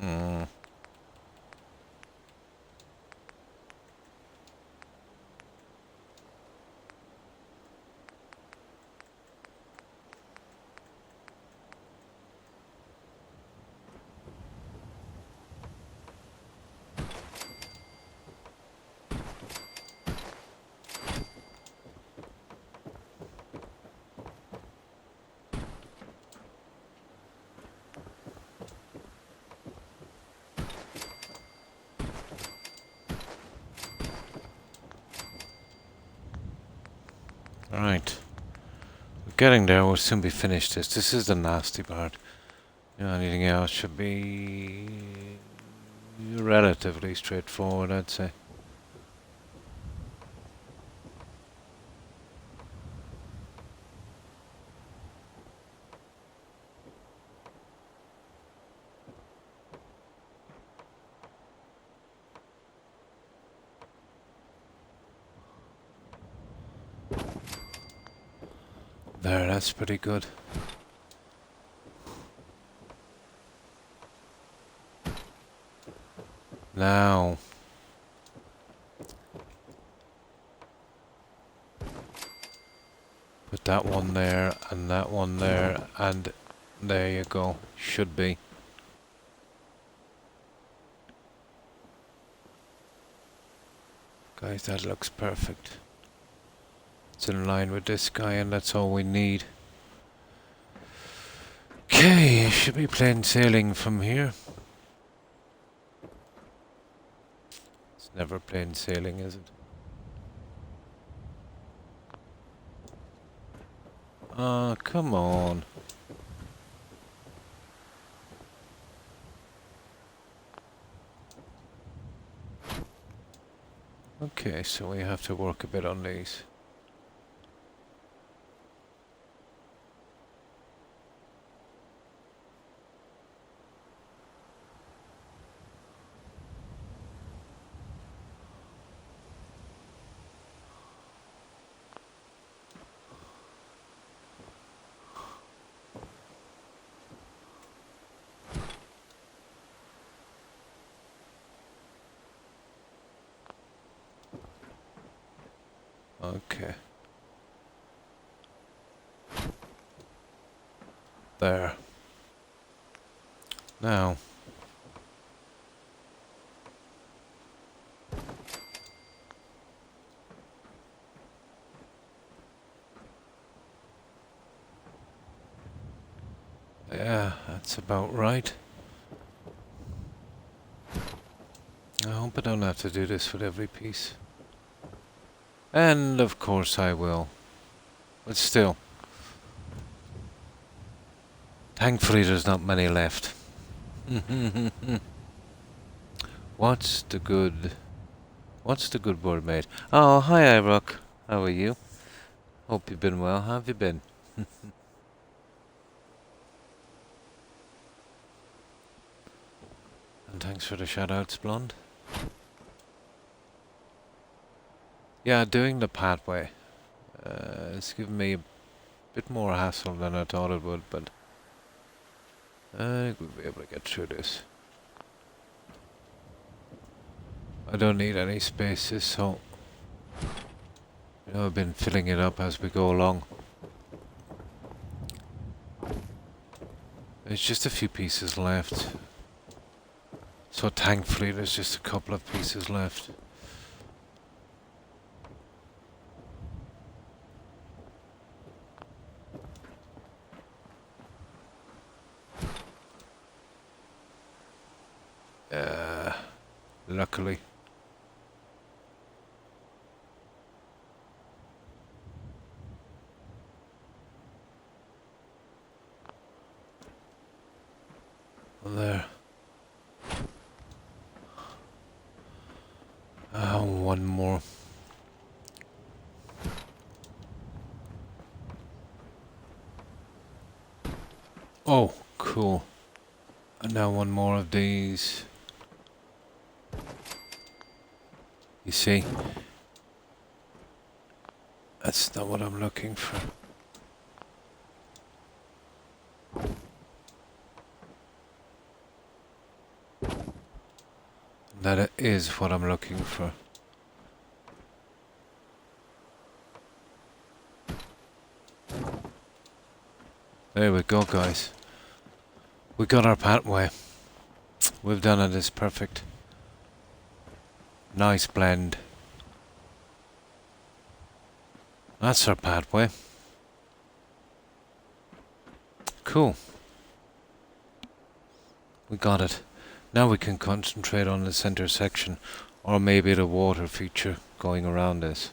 S1: Mm. Right. We're getting there. We'll soon be finished this. This is the nasty part. You know, anything else should be relatively straightforward, I'd say. There, that's pretty good. Now, put that one there, and that one there, and there you go. Should be. Guys, that looks perfect. It's in line with this guy, and that's all we need. Okay, should be plain sailing from here. It's never plain sailing, is it? Oh, come on. Okay, so we have to work a bit on these. Okay. There. Now. Yeah, that's about right. I hope I don't have to do this with every piece. And of course I will. But still. Thankfully there's not many left. What's the good word, mate? Oh, hi, Rock. How are you? Hope you've been well. How have you been? And thanks for the shout-outs, Blonde. Yeah, doing the pathway. It's given me a bit more hassle than I thought it would, but I think we'll be able to get through this. I don't need any spaces, so I've been filling it up as we go along. There's just a few pieces left. So thankfully there's just a couple of pieces left. Luckily. There. One more. Oh, cool. And now one more of these. You see? That's not what I'm looking for. That is what I'm looking for. There we go, guys. We got our pathway. We've done it. It's perfect. Nice blend. That's our pathway. Cool. We got it. Now we can concentrate on the center section, or maybe the water feature going around this.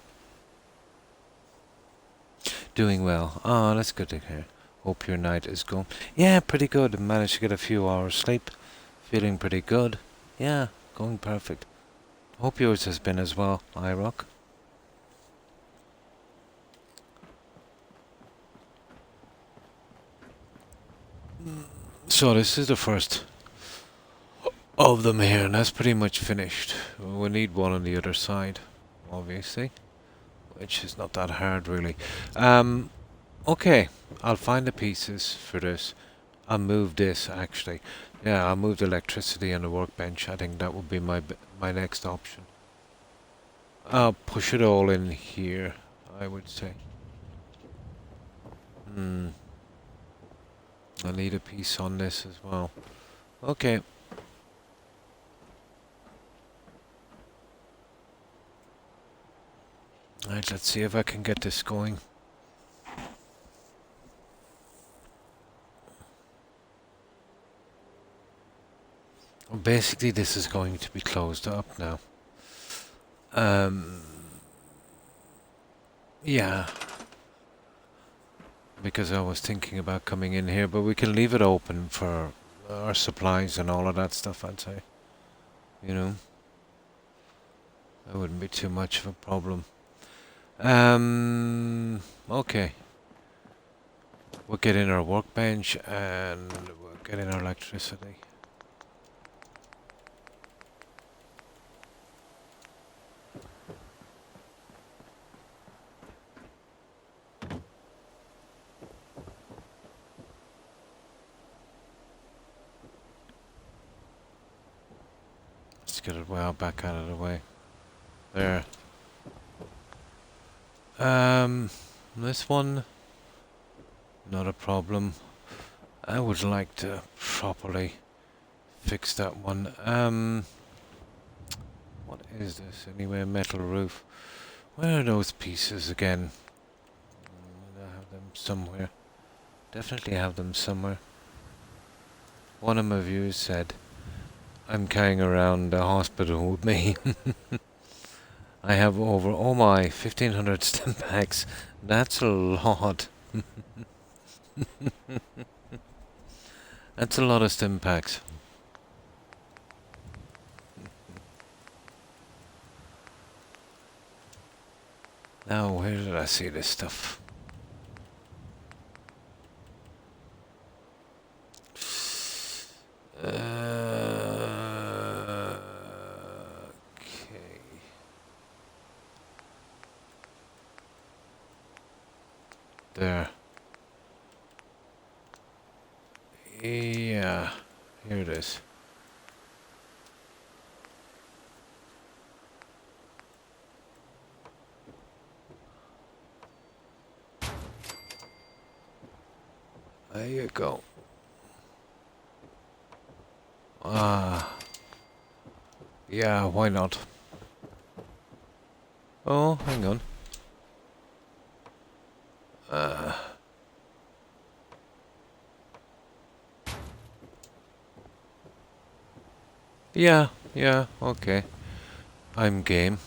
S1: Doing well. Oh, that's good to hear. Hope your night is going. Yeah, pretty good. Managed to get a few hours sleep. Feeling pretty good. Yeah, going perfect. Hope yours has been as well, iRock. So this is the first of them here, and that's pretty much finished. We need one on the other side, obviously, which is not that hard really. Okay, I'll find the pieces for this. I'll move this actually. Yeah, I'll move the electricity and the workbench. I think that would be my next option. I'll push it all in here, I would say. I need a piece on this as well. Okay. Right, let's see if I can get this going. Well, basically, this is going to be closed up now. Yeah. Because I was thinking about coming in here, but we can leave it open for our supplies and all of that stuff, I'd say. You know? That wouldn't be too much of a problem. Okay. We'll get in our workbench and we'll get in our electricity. Let's get it well back out of the way. There. This one, not a problem. I would like to properly fix that one. What is this anyway? Metal roof. Where are those pieces again? I have them somewhere. Definitely have them somewhere. One of my viewers said, I'm carrying around the hospital with me. I have over, oh my, 1500 stim packs. That's a lot. That's a lot of stim packs. Now, where did I see this stuff? Okay. There. Yeah, here it is. There you go. Yeah, why not? Oh, hang on. Yeah, okay. I'm game.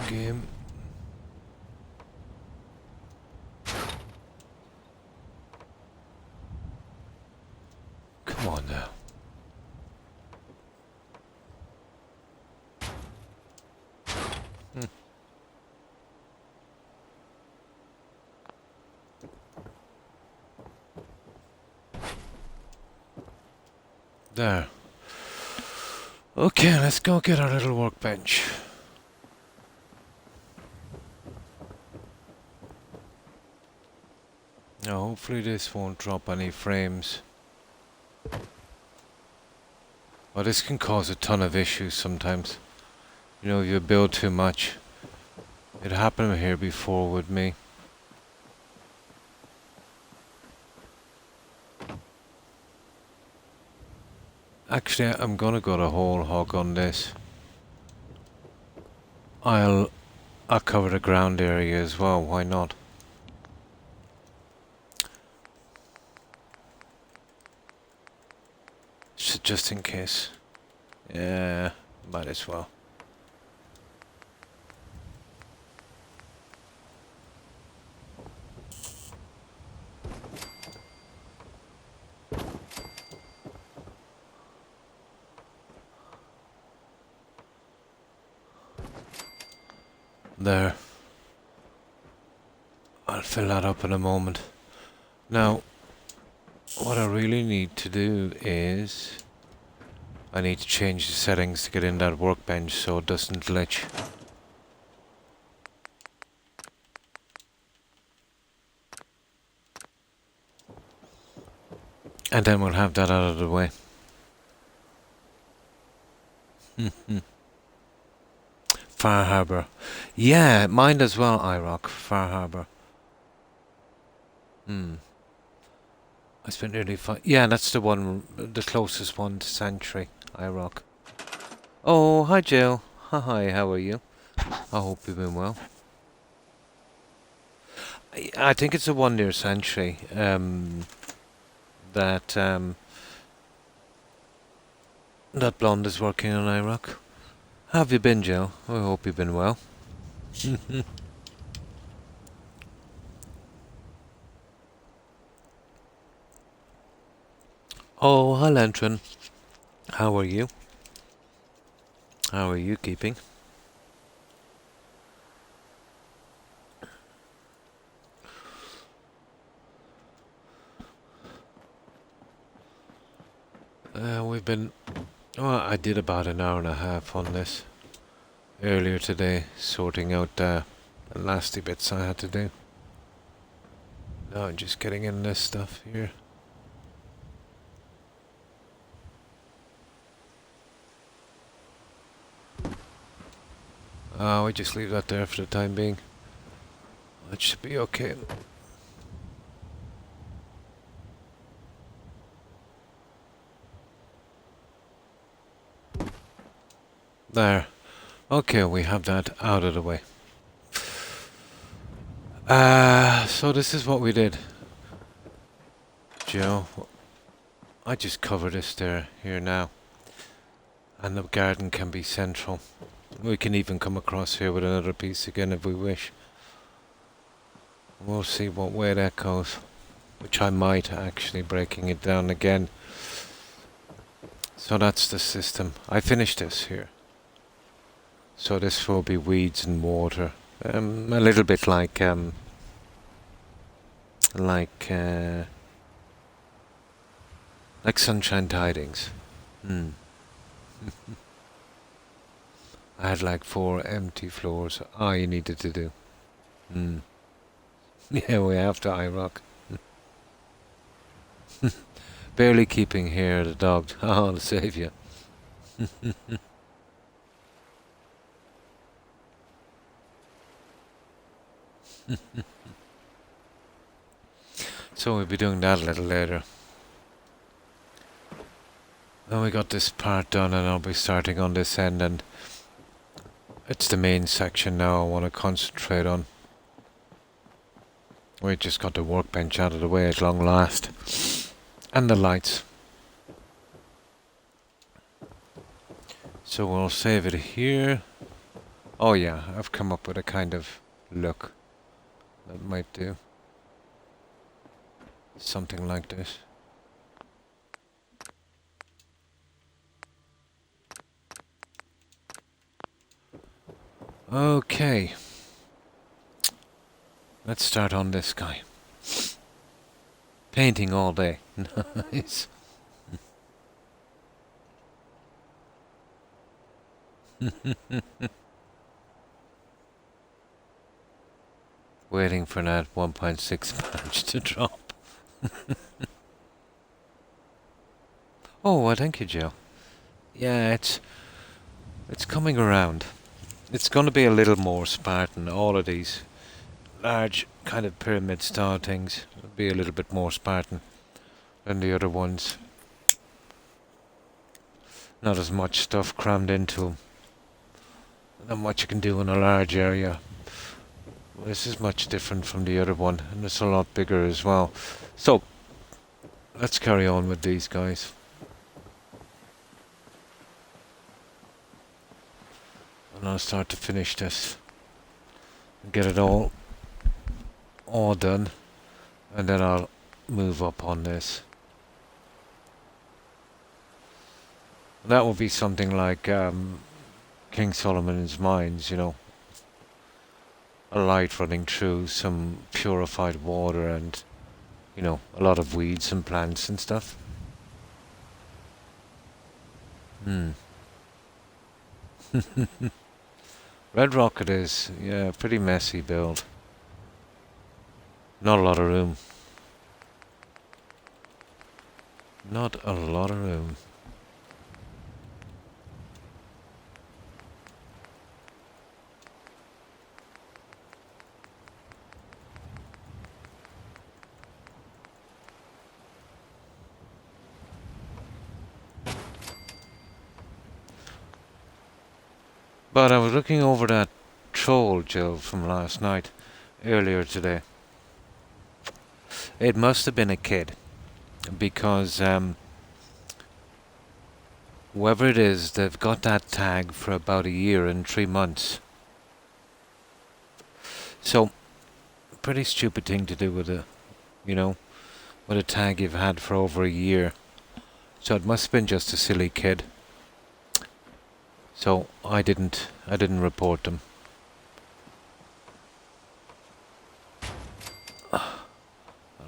S1: Game. Come on now. There. Okay, let's go get our little workbench. Now, hopefully this won't drop any frames. Well, this can cause a ton of issues sometimes. You know, if you build too much. It happened here before with me. Actually, I'm gonna go the whole hog on this. I'll cover the ground area as well, why not? Just in case. Yeah, might as well. There. I'll fill that up in a moment. Now, what I really need to do is I need to change the settings to get in that workbench so it doesn't glitch. And then we'll have that out of the way. Far Harbour. Yeah, mine as well, IROC. Far Harbour. I spent nearly 5... Yeah, that's the one, the closest one to Sanctuary, IROC. Oh, hi Jill. Hi, how are you? I hope you've been well. I think it's the one near Sanctuary, that blonde is working on IROC. How have you been, Jill? I hope you've been well. Oh, hi Lantern. How are you? How are you keeping? We've been... Well, I did about an hour and a half on this earlier today, sorting out the nasty bits I had to do. Now I'm just getting in this stuff here. We just leave that there for the time being. That should be okay. There. Okay, we have that out of the way. So this is what we did. Joe, I just cover this there, here now. And the garden can be central. We can even come across here with another piece again if we wish. We'll see what way that goes. Which I might actually, breaking it down again. So that's the system. I finished this here. So this will be weeds and water. A little bit like Sunshine Tidings. I had like 4 empty floors. All you needed to do. Yeah, we have to IROC. Barely keeping here the dog. Oh, to save you. So we'll be doing that a little later. Then we got this part done and I'll be starting on this end, and it's the main section now I want to concentrate on. We just got the workbench out of the way at long last. And the lights. So we'll save it here. Oh yeah, I've come up with a kind of look that might do. Something like this. Okay. Let's start on this guy. Painting all day. Nice. Waiting for that 1.6 patch to drop. Oh, well, thank you, Joe. Yeah, it's coming around. It's going to be a little more Spartan. All of these large kind of pyramid style things will be a little bit more Spartan than the other ones. Not as much stuff crammed into them. Not much you can do in a large area. This is much different from the other one, and it's a lot bigger as well. So, let's carry on with these guys. And I'll start to finish this. And get it all done. And then I'll move up on this. And that will be something like King Solomon's Mines, you know. A light running through some purified water and, you know, a lot of weeds and plants and stuff. Red Rocket is, yeah, pretty messy build. Not a lot of room. Not a lot of room. But I was looking over that troll, Jill, from last night, earlier today. It must have been a kid, because whoever it is, they've got that tag for about a year and 3 months. So, pretty stupid thing to do with a, you know, with a tag you've had for over a year. So it must have been just a silly kid. So I didn't report them.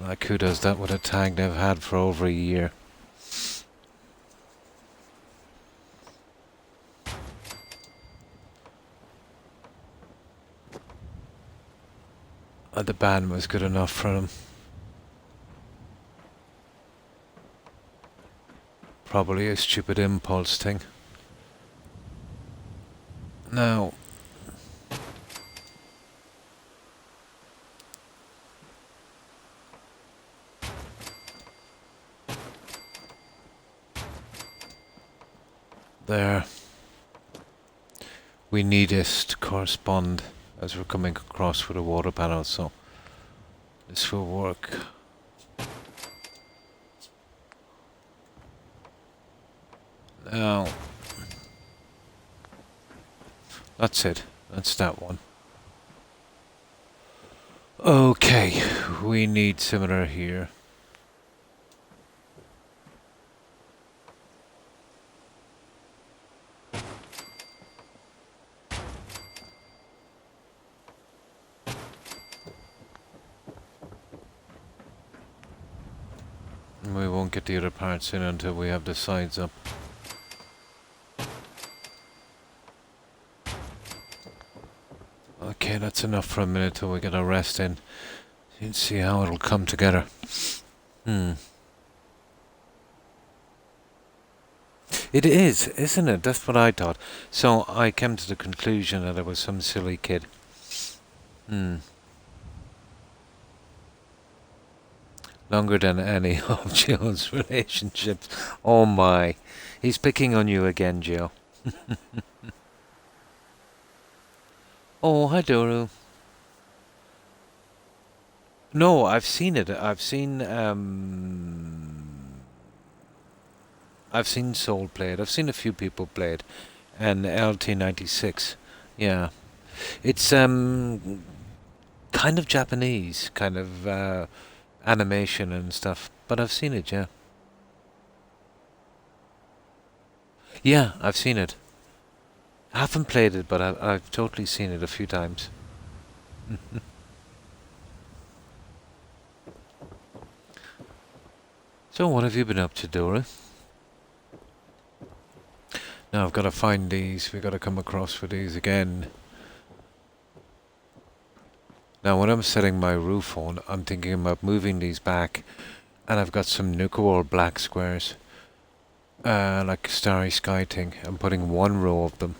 S1: Like, who does that with a tag they've had for over a year? The ban was good enough for them. Probably a stupid impulse thing. Now, there. We need this to correspond as we're coming across with a water panel, so this will work. Now, that's it. That's that one. Okay, we need similar here. We won't get the other parts in until we have the sides up. Okay, that's enough for a minute till we get our rest in. You can see how it'll come together. It is, isn't it? That's what I thought. So I came to the conclusion that it was some silly kid. Longer than any of Joe's relationships. Oh my. He's picking on you again, Joe. Oh, hi, Doru. No, I've seen it. I've seen Soul play it. I've seen a few people play it. And LT96. Yeah. It's kind of Japanese, kind of animation and stuff. But I've seen it, yeah. Yeah, I've seen it. I haven't played it, but I've totally seen it a few times. So what have you been up to, Dora? Now I've got to find these. We've got to come across with these again. Now when I'm setting my roof on, I'm thinking about moving these back. And I've got some nuka black squares. Like a starry sky thing. I'm putting one row of them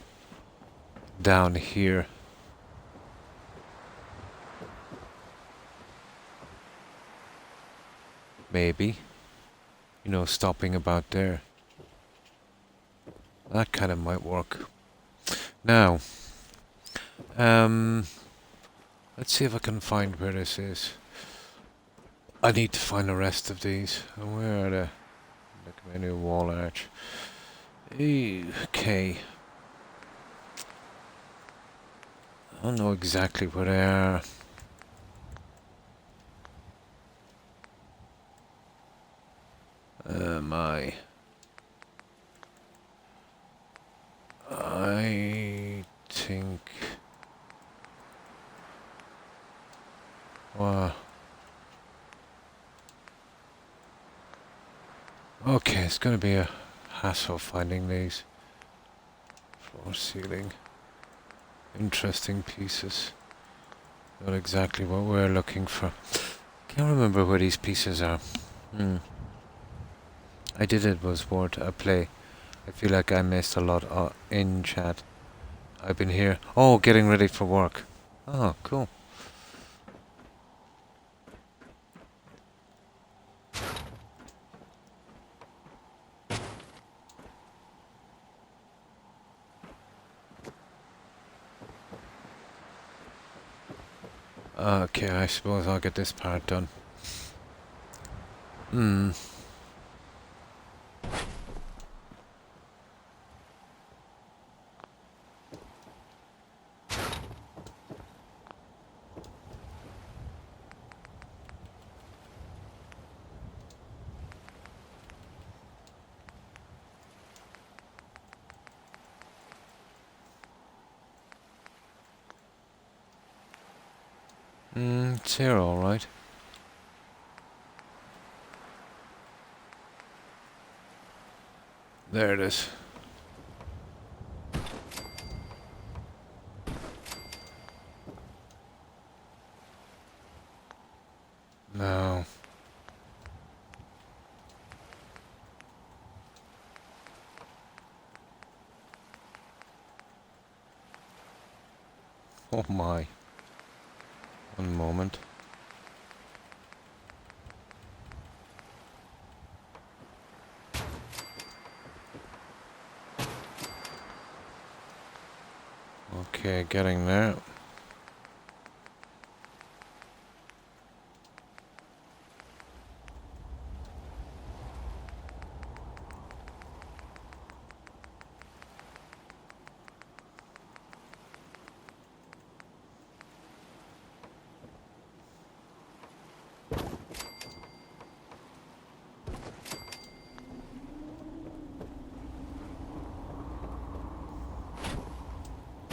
S1: down here. Maybe. You know, stopping about there. That kind of might work. Now, let's see if I can find where this is. I need to find the rest of these. Where are they? Look at my new wall arch. Okay. I don't know exactly where they are. I think... Wow. Okay, it's going to be a hassle finding these. Floor ceiling. Interesting pieces. Not exactly what we're looking for. Can't remember where these pieces are. I did it was worth a play. I feel like I missed a lot in chat. I've been here. Oh, getting ready for work. Oh, cool. Okay, I suppose I'll get this part done. It's here alright. There it is. Now... Oh my. One moment. Okay, getting there.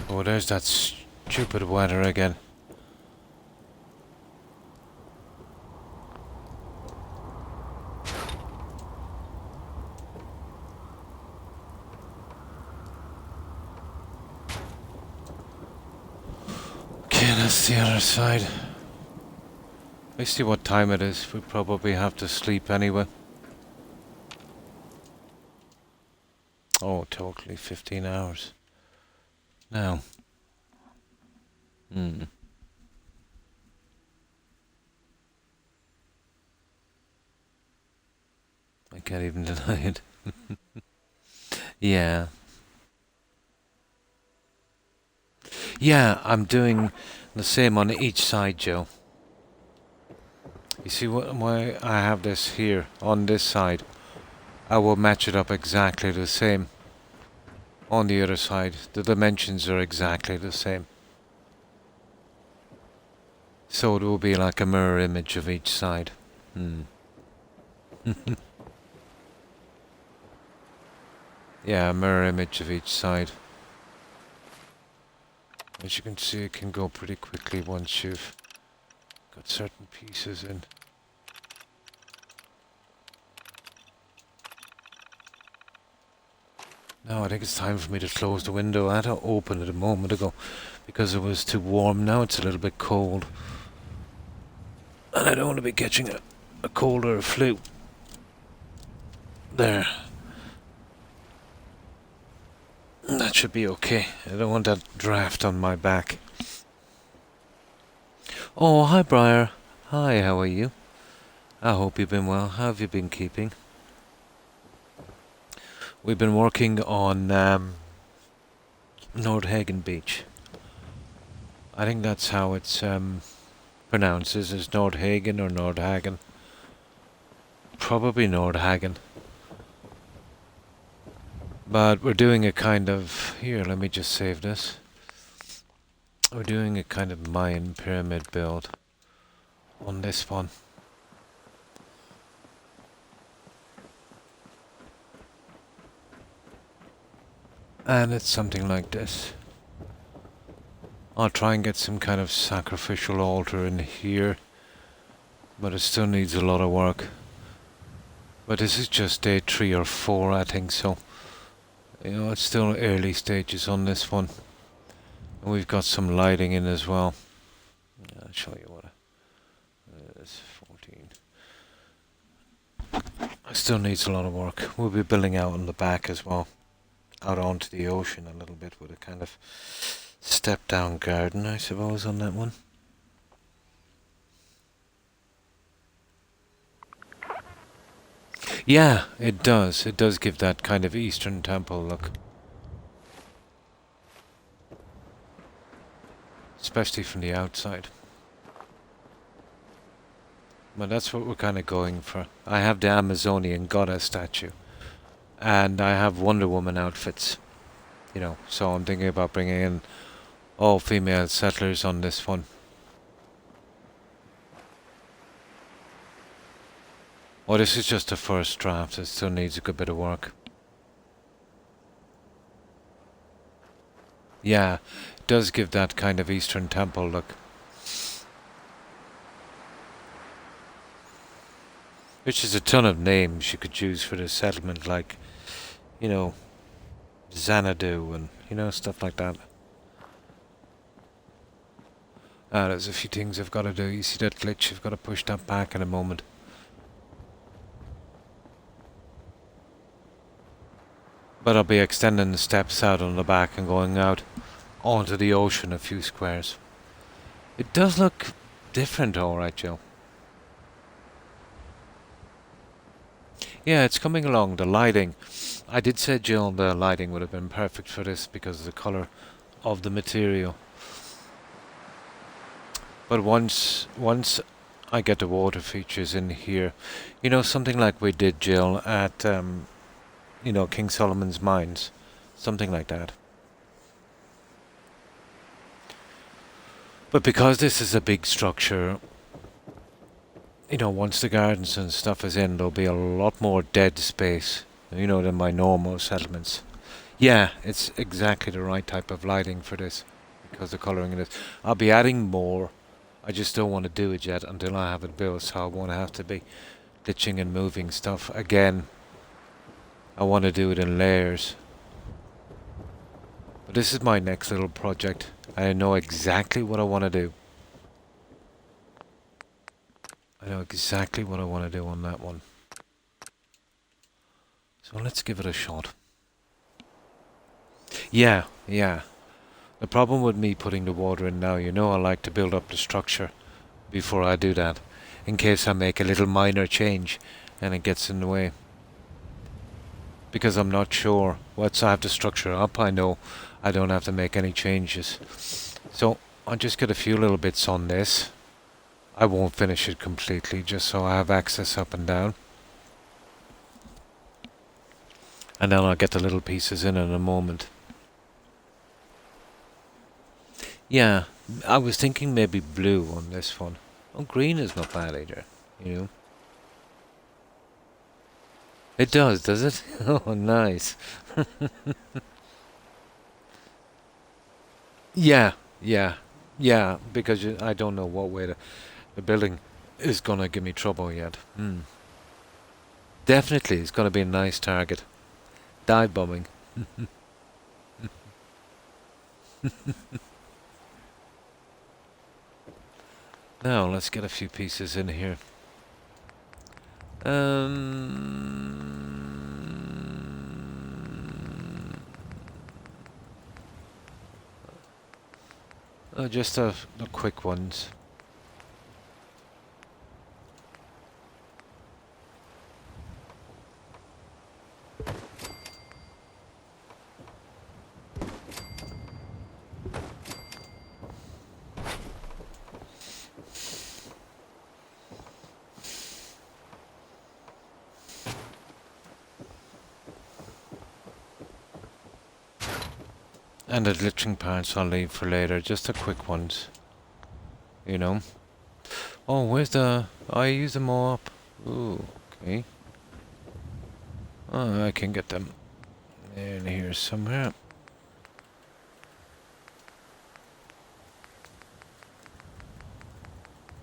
S1: Oh, there's that stupid weather again. Okay, that's the other side. I see what time it is. We probably have to sleep anyway. Oh, totally 15 hours. Now. I can't even deny it. Yeah. Yeah, I'm doing the same on each side, Joe. You see why I have this here on this side? I will match it up exactly the same. On the other side, the dimensions are exactly the same. So it will be like a mirror image of each side. Yeah, a mirror image of each side. As you can see, it can go pretty quickly once you've got certain pieces in. Now I think it's time for me to close the window. I had to open it a moment ago because it was too warm. Now it's a little bit cold. And I don't want to be catching a cold or a flu. There. That should be okay. I don't want that draft on my back. Oh, hi Briar. Hi, how are you? I hope you've been well. How have you been keeping? We've been working on Nordhagen Beach. I think that's how it's pronounced. Is it Nordhagen or Nordhagen? Probably Nordhagen. But we're doing a kind of... Here, let me just save this. We're doing a kind of Mayan pyramid build on this one. And it's something like this. I'll try and get some kind of sacrificial altar in here, but it still needs a lot of work. But this is just day 3 or 4, I think so. You know, it's still early stages on this one. And we've got some lighting in as well. I'll show you what it is. 14. It still needs a lot of work. We'll be building out on the back as well. Out onto the ocean a little bit with a kind of step down garden, I suppose, on that one. Yeah, it does. It does give that kind of Eastern temple look. Especially from the outside. But that's what we're kind of going for. I have the Amazonian goddess statue. And I have Wonder Woman outfits. You know, so I'm thinking about bringing in all female settlers on this one. Oh, this is just a first draft. It still needs a good bit of work. Yeah, it does give that kind of Eastern temple look. Which is a ton of names you could choose for this settlement, like, you know, Xanadu and, you know, stuff like that. There's a few things I've got to do. You see that glitch? I've got to push that back in a moment. But I'll be extending the steps out on the back and going out onto the ocean a few squares. It does look different, alright, Joe. Yeah, it's coming along. The lighting. I did say, Jill, the lighting would have been perfect for this because of the colour of the material. But once I get the water features in here, you know, something like we did, Jill, at, you know, King Solomon's Mines. Something like that. But because this is a big structure, you know, once the gardens and stuff is in, there'll be a lot more dead space, you know, than my normal settlements. Yeah, it's exactly the right type of lighting for this, because the colouring in it. I'll be adding more. I just don't want to do it yet until I have it built, so I won't have to be ditching and moving stuff again. I want to do it in layers. But this is my next little project. I know exactly what I want to do. I know exactly what I want to do on that one. So let's give it a shot. Yeah. The problem with me putting the water in now, you know, I like to build up the structure before I do that, in case I make a little minor change and it gets in the way. Because I'm not sure. Once I have the structure up, I know I don't have to make any changes. So I'll just get a few little bits on this. I won't finish it completely, just so I have access up and down. And then I'll get the little pieces in a moment. Yeah, I was thinking maybe blue on this one. Oh, green is not bad either, you know. It does it? Oh, nice. Yeah, because I don't know what way the building is gonna give me trouble yet. Definitely, it's gonna be a nice target. Dive bombing. Now, let's get a few pieces in here. Just the quick ones. And the glitching parts I'll leave for later, just the quick ones. You know. Oh, where's the... I use them all up. Ooh, okay. Oh, I can get them in here somewhere.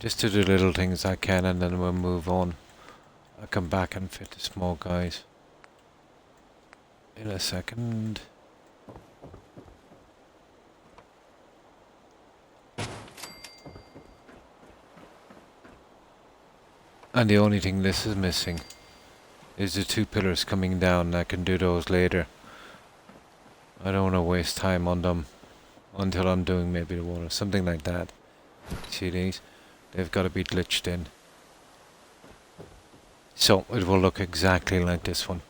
S1: Just do the little things I can and then we'll move on. I'll come back and fit the small guys in a second. And the only thing this is missing is the 2 pillars coming down. I can do those later. I don't want to waste time on them until I'm doing maybe the one or something like that. See these? They've got to be glitched in. So it will look exactly like this one.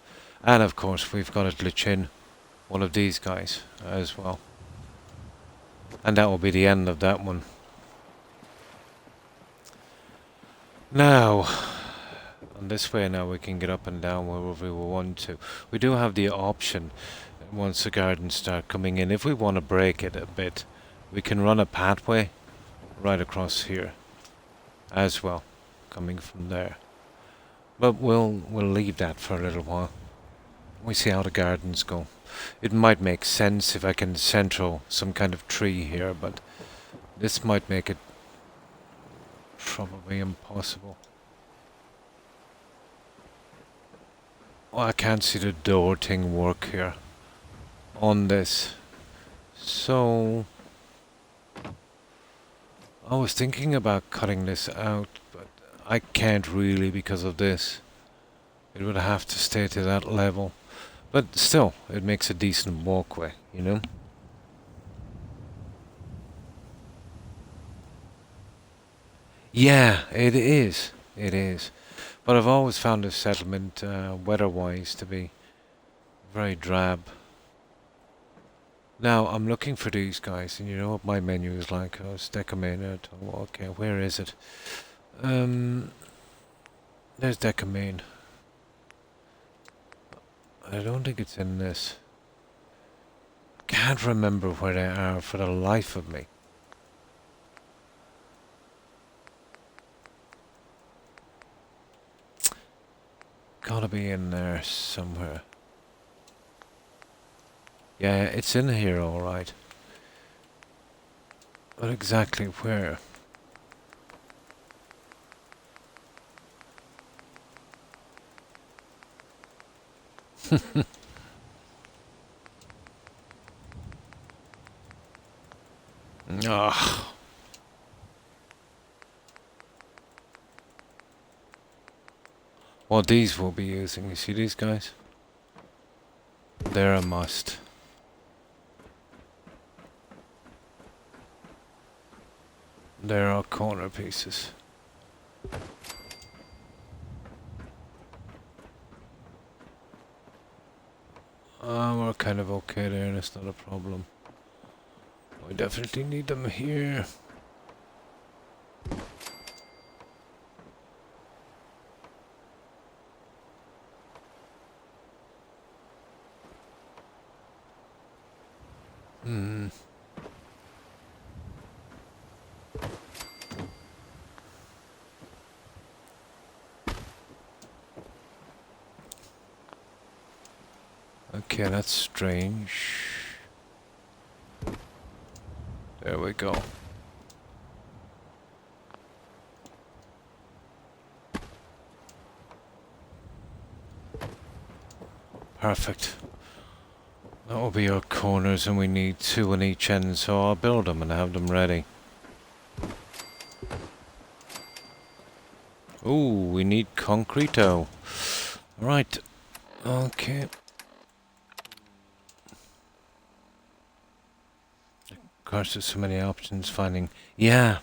S1: And of course we've got to glitch in one of these guys as well. And that will be the end of that one. Now, on this way now we can get up and down wherever we want to. We do have the option, once the gardens start coming in, if we want to break it a bit, we can run a pathway right across here as well, coming from there. But we'll leave that for a little while. We see how the gardens go. It might make sense if I can central some kind of tree here, but this might make it probably impossible. Oh, I can't see the door thing work here on this. So I was thinking about cutting this out, but I can't really because of this. It would have to stay to that level. But still, it makes a decent walkway, you know? Yeah, it is. It is. But I've always found this settlement, weather-wise, to be very drab. Now, I'm looking for these guys, and you know what my menu is like. Oh, it's Decamane. Okay, where is it? There's Decamane. I don't think it's in this. Can't remember where they are for the life of me. Gotta be in there somewhere. Yeah, it's in here alright. But exactly where? Ah. Well, these we'll be using. You see these guys? They're a must. They're our corner pieces. We're kind of okay there, that's not a problem. We definitely need them here. Okay, that's strange. There we go. Perfect. That will be our corners, and we need 2 on each end, so I'll build them and have them ready. Ooh, we need concreto. Right. Okay. Of course, there's so many options finding... Yeah.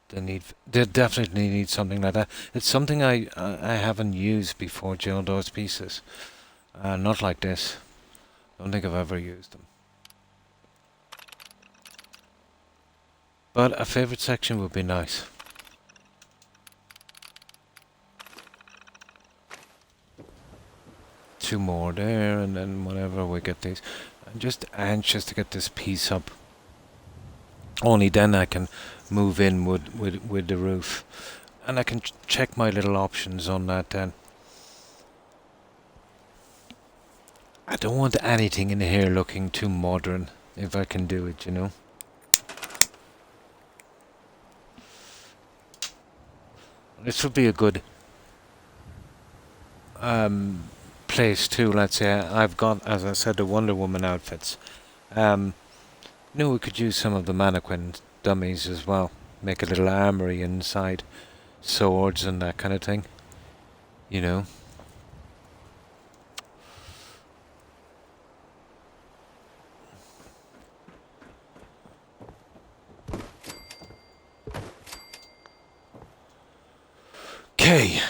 S1: They definitely need something like that. It's something I haven't used before, Jill, those pieces. Not like this. Don't think I've ever used them. But a favorite section would be nice. Two more there, and then whenever we get these. I'm just anxious to get this piece up. Only then I can move in with the roof. And I can check my little options on that then. I don't want anything in here looking too modern, if I can do it, you know. This would be a good place too. Let's say I've got, as I said, the Wonder Woman outfits. We could use some of the mannequin dummies as well. Make a little armory inside, swords and that kind of thing. You know. Okay.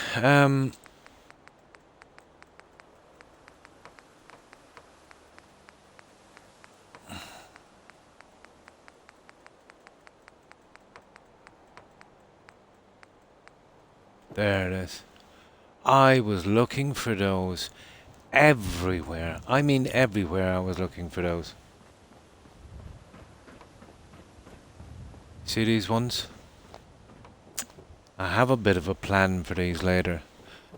S1: There it is. I was looking for those everywhere. I mean everywhere I was looking for those. See these ones? I have a bit of a plan for these later.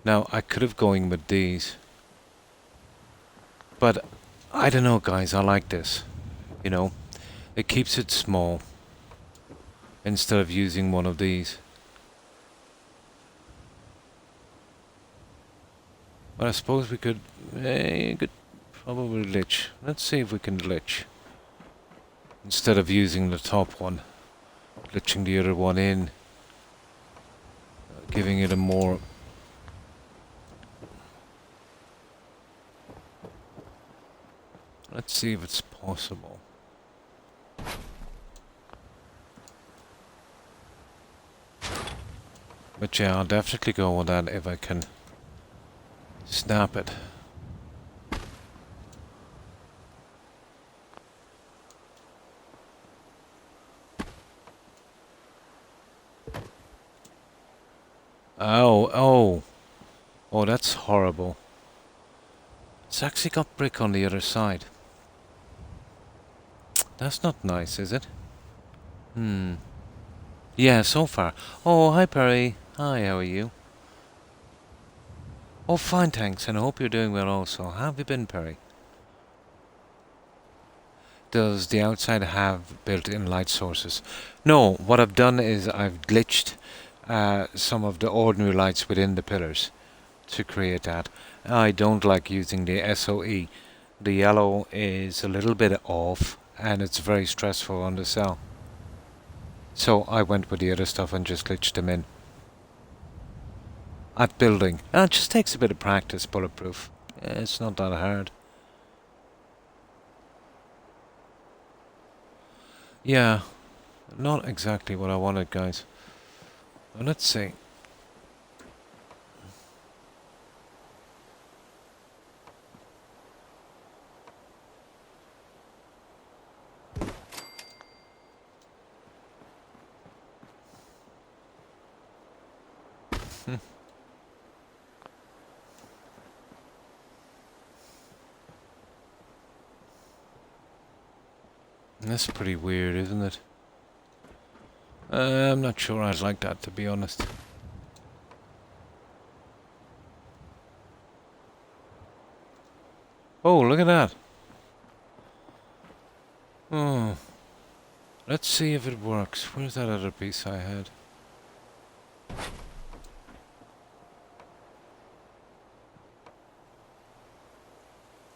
S1: Now, I could have going with these. But, I don't know guys, I like this. You know, it keeps it small. Instead of using one of these. But I suppose we could probably glitch. Let's see if we can glitch. Instead of using the top one. Glitching the other one in. Giving it a more... Let's see if it's possible. But yeah, I'll definitely go with that if I can snap it. Oh, that's horrible. It's actually got brick on the other side. That's not nice, is it? Yeah, so far. Oh, hi Perry. Hi, how are you? Oh, fine, thanks, and I hope you're doing well also. How have you been, Perry? Does the outside have built-in light sources? No, what I've done is I've glitched some of the ordinary lights within the pillars to create that. I don't like using the SOE. The yellow is a little bit off and it's very stressful on the cell. So I went with the other stuff and just glitched them in. At building. It just takes a bit of practice, bulletproof. It's not that hard. Yeah, not exactly what I wanted, guys. Well, let's see. That's pretty weird, isn't it? I'm not sure I'd like that, to be honest. Oh, look at that. Oh. Let's see if it works. Where's that other piece I had?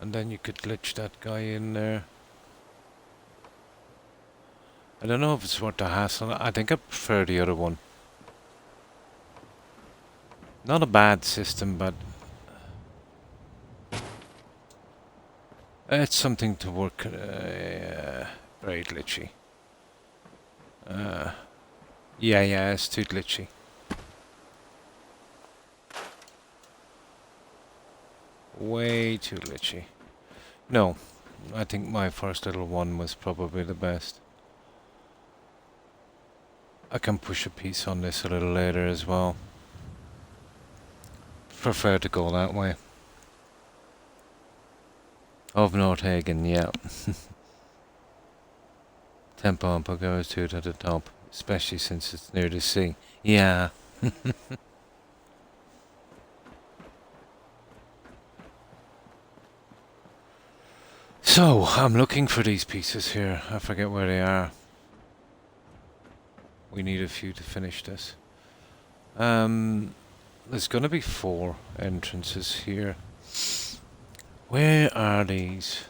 S1: And then you could glitch that guy in there. I don't know if it's worth the hassle. I think I prefer the other one. Not a bad system, but it's something to work. Very glitchy. Yeah, it's too glitchy. Way too glitchy. No, I think my first little one was probably the best. I can push a piece on this a little later as well. Prefer to go that way. Of Nordhagen, yeah. Tempo and Pogo's two at the top, especially since it's near the sea. Yeah. So, I'm looking for these pieces here. I forget where they are. We need a few to finish this. There's gonna be 4 entrances here. Where are these?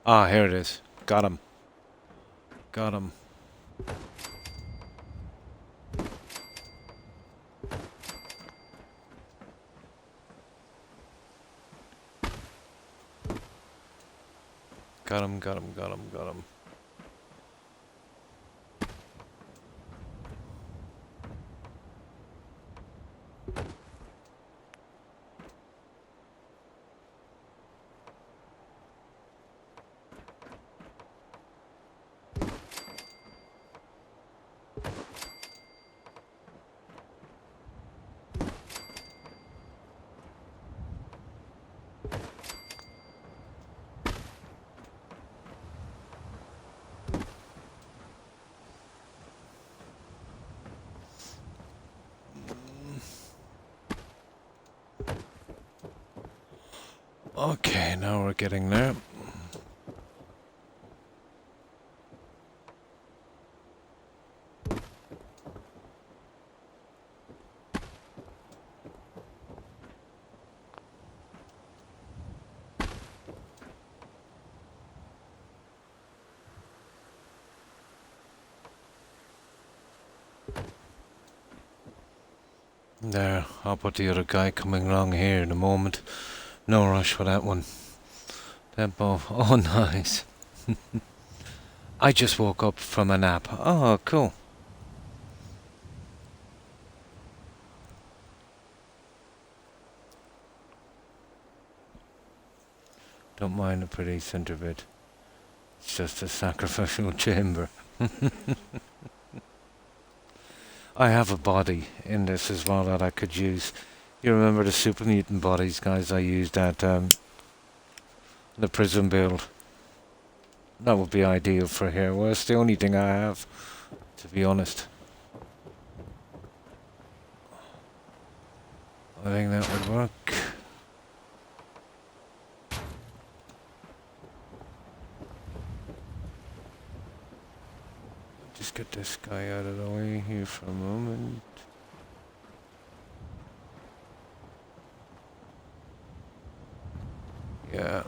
S1: Ah, here it is. Got him. Got him. Got him, got him, got him, got him. Okay, now we're getting there. There, I'll put the other guy coming along here in a moment. No rush for that one. Tempo. Oh, nice. I just woke up from a nap. Oh, cool. Don't mind the pretty center bit. It's just a sacrificial chamber. I have a body in this as well that I could use. You remember the super mutant bodies, guys, I used at the prison build? That would be ideal for here. Well, it's the only thing I have, to be honest. I think that would work. Just get this guy out of the way here for a moment. Yeah.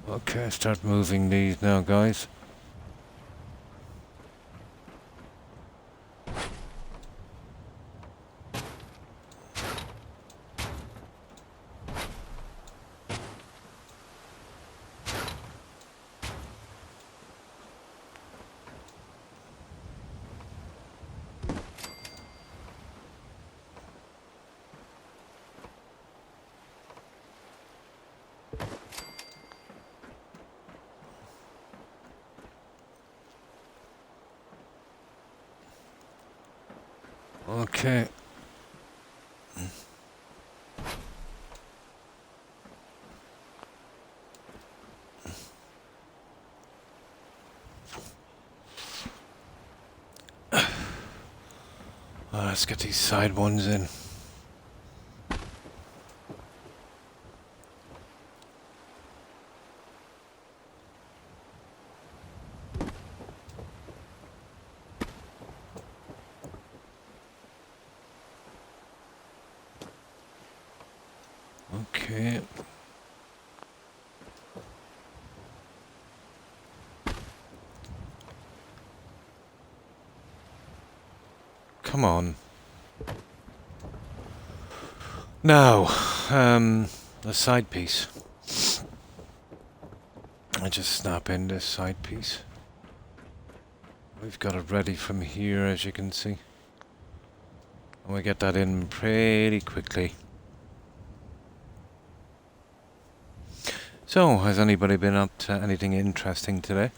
S1: Okay, start moving these now, guys. Okay. Let's get these side ones in. Okay. Come on. Now, the side piece. I just snap in this side piece. We've got it ready from here, as you can see. And we get that in pretty quickly. So, has anybody been up to anything interesting today?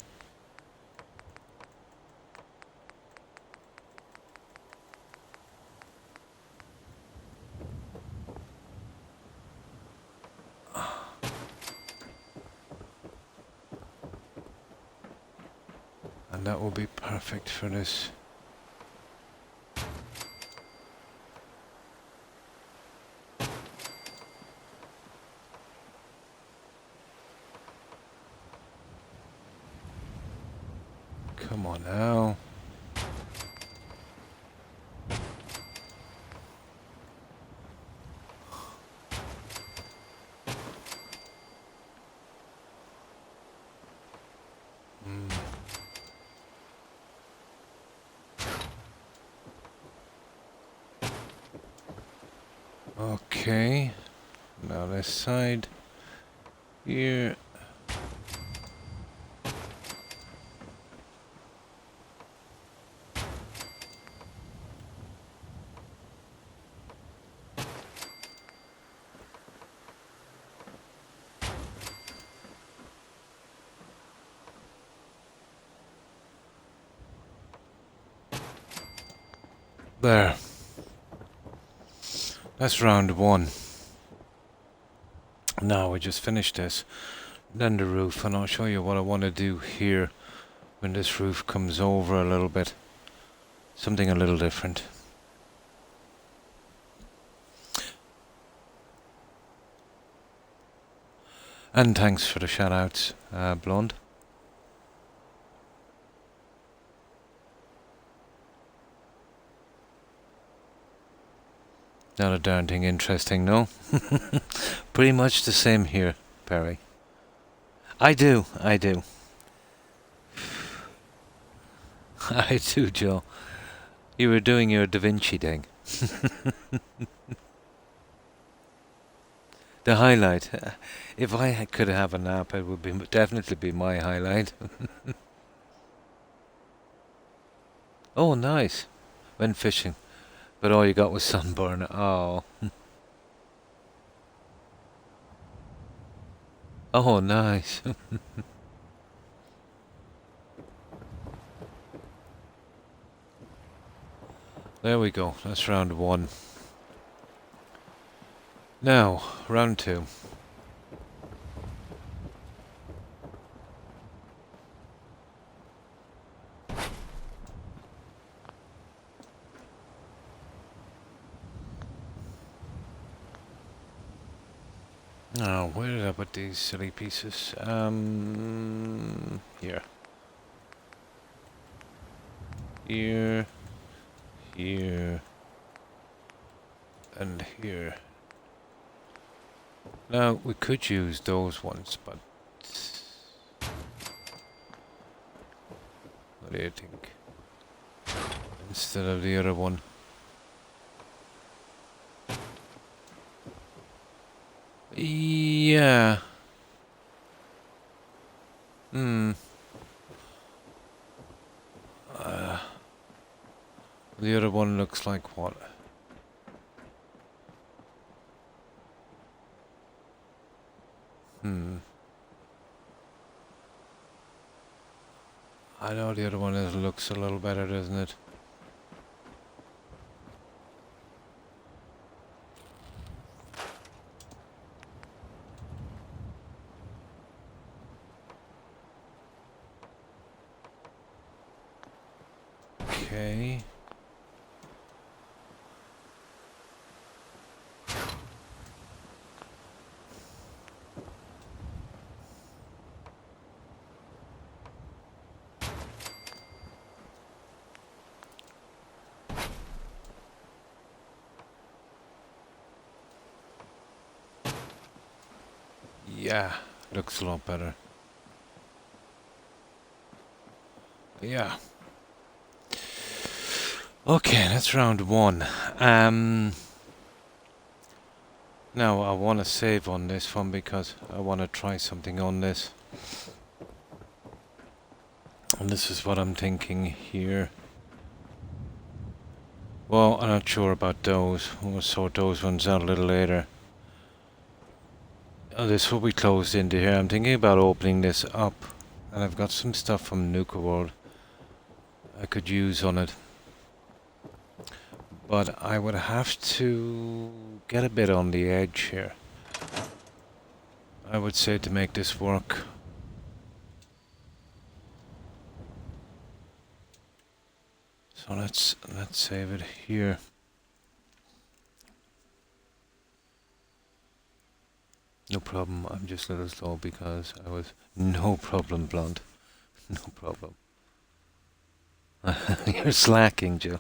S1: And that will be perfect for this. Come on now. Okay. Now this side. Here. There. That's round one. Now we just finished this. Then the roof, and I'll show you what I want to do here when this roof comes over a little bit. Something a little different. And thanks for the shout outs, Blonde. Not a darn thing interesting, no? Pretty much the same here, Perry. I do. I do, Joe. You were doing your Da Vinci thing. The highlight. If I could have a nap, it would definitely be my highlight. Oh, nice. Went fishing. But all you got was sunburn. Oh. Oh, nice. There we go. That's round one. Now, round two. Now, where did I put these silly pieces? Here. Here. Here. And here. Now, we could use those ones, but... what do you think? Instead of the other one. Yeah. The other one looks like what? I know the other one looks a little better, doesn't it? Okay. Yeah, looks a lot better. Yeah. Okay, that's round one. Now I want to save on this one because I want to try something on this. And this is what I'm thinking here. Well, I'm not sure about those. We'll sort those ones out a little later. Oh, this will be closed into here. I'm thinking about opening this up. And I've got some stuff from Nuka World I could use on it. But I would have to get a bit on the edge here. I would say to make this work. So let's save it here. No problem, I'm just a little slow because I was... No problem, Blunt. No problem. You're slacking, Joe.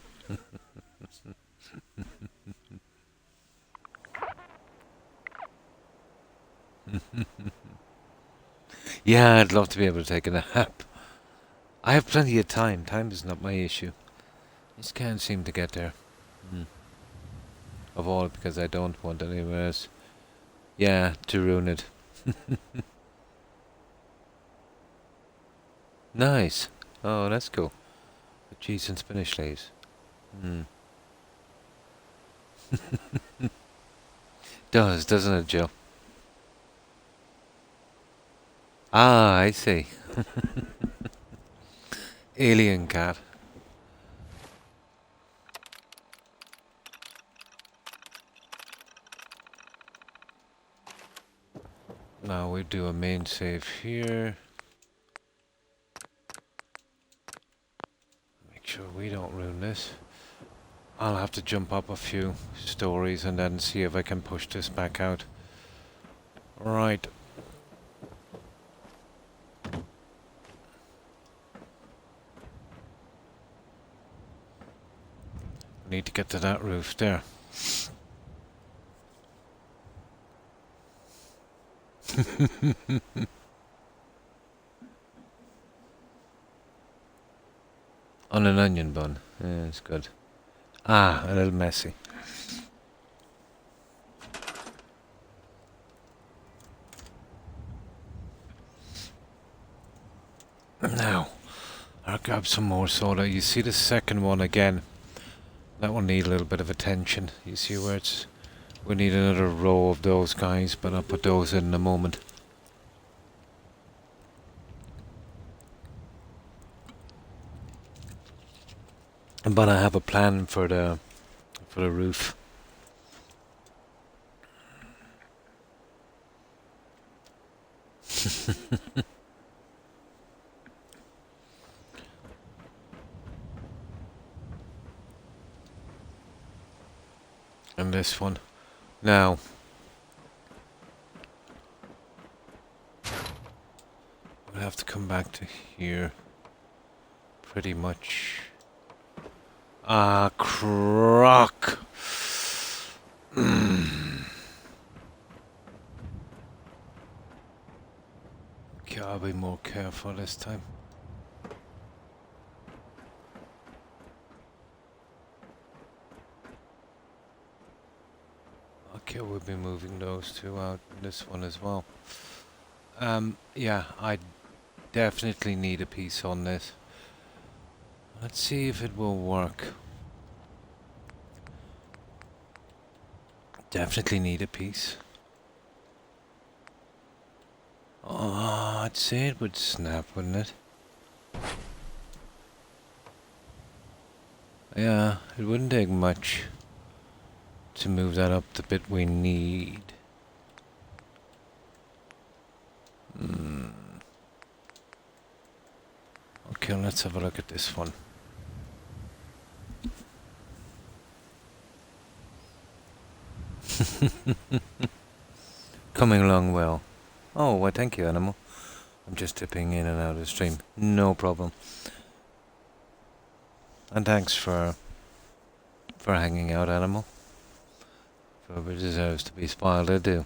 S1: Yeah, I'd love to be able to take a nap. I have plenty of time. Time is not my issue. Just can't seem to get there. Of all because I don't want anywhere else. Yeah, to ruin it. Nice. Oh, that's cool. With cheese and spinach leaves. Does, doesn't it, Joe? Ah, I see. Alien cat. Now we do a main save here. Make sure we don't ruin this. I'll have to jump up a few stories and then see if I can push this back out. Right. Need to get to that roof there. On an onion bun. Yeah, it's good. Ah, a little messy. Now, I'll grab some more soda. You see the second one again. That will need a little bit of attention. You see where it's... We need another row of those guys, but I'll put those in a moment. But I have a plan for the roof. And this one. Now, we'll have to come back to here. Pretty much. Ah, Croc. Okay, I'll be more careful this time. Okay, we'll be moving those two out. This one as well. Yeah, I definitely need a piece on this. Let's see if it will work. Definitely need a piece. Oh, I'd say it would snap, wouldn't it? Yeah, it wouldn't take much to move that up the bit we need. Okay, let's have a look at this one. Coming along well. Oh, why thank you, Animal. I'm just dipping in and out of the stream. No problem. And thanks for hanging out, Animal. Whoever deserves to be spoiled, I do.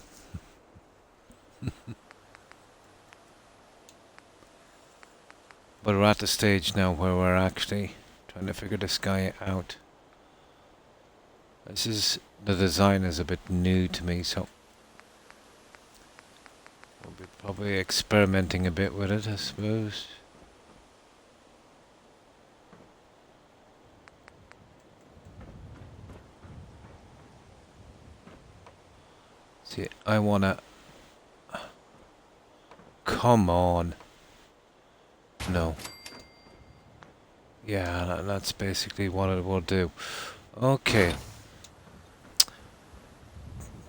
S1: But we're at the stage now where we're actually trying to figure this guy out. The design is a bit new to me, so we'll be probably experimenting a bit with it, I suppose. See, I wanna... Come on. No. Yeah, that's basically what it will do. Okay.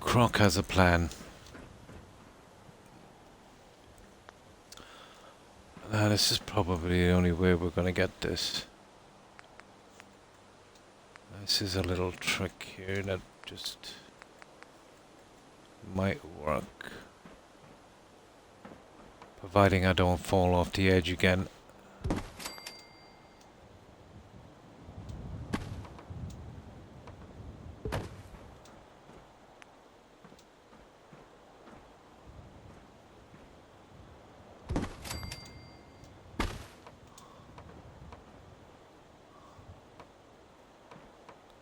S1: Croc has a plan. Now, this is probably the only way we're gonna get this. This is a little trick here that just might work. Providing I don't fall off the edge again.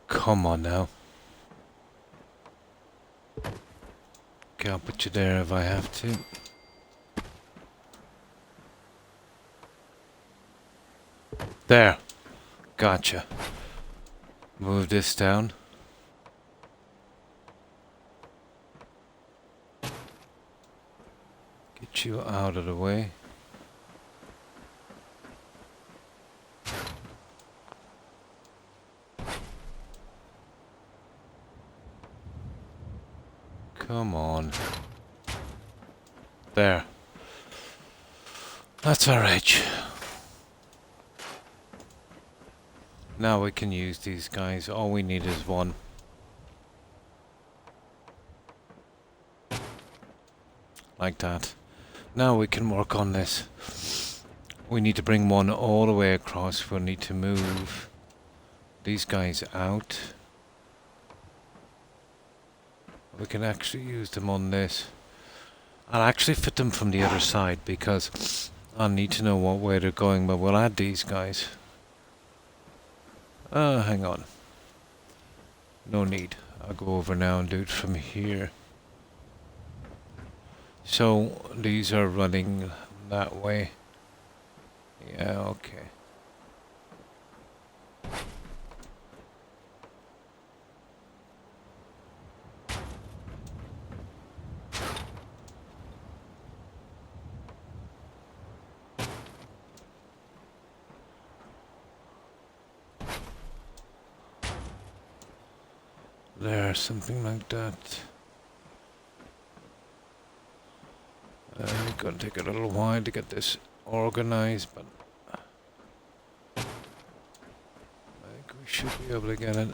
S1: Come on now. Okay, I'll put you there if I have to. There. Gotcha. Move this down. Get you out of the way. Come on. There. That's alright. Now we can use these guys. All we need is one. Like that. Now we can work on this. We need to bring one all the way across. We'll need to move these guys out. We can actually use them on this. I'll actually fit them from the other side because I'll need to know what way they're going, but we'll add these guys. Hang on. No need. I'll go over now and do it from here. So these are running that way. Yeah, okay. There, something like that. It's gonna take a little while to get this organized, but I think we should be able to get it.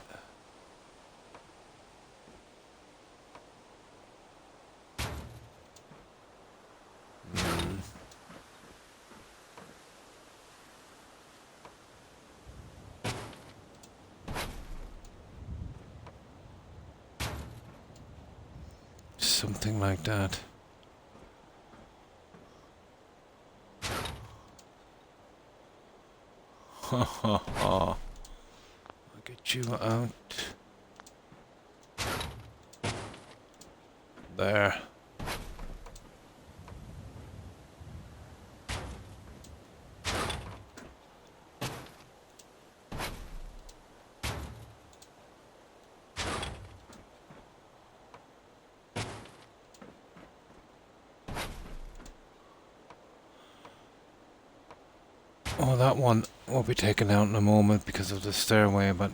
S1: Something like that. Ha ha ha. I'll get you out. There. Oh, that one will be taken out in a moment because of the stairway, but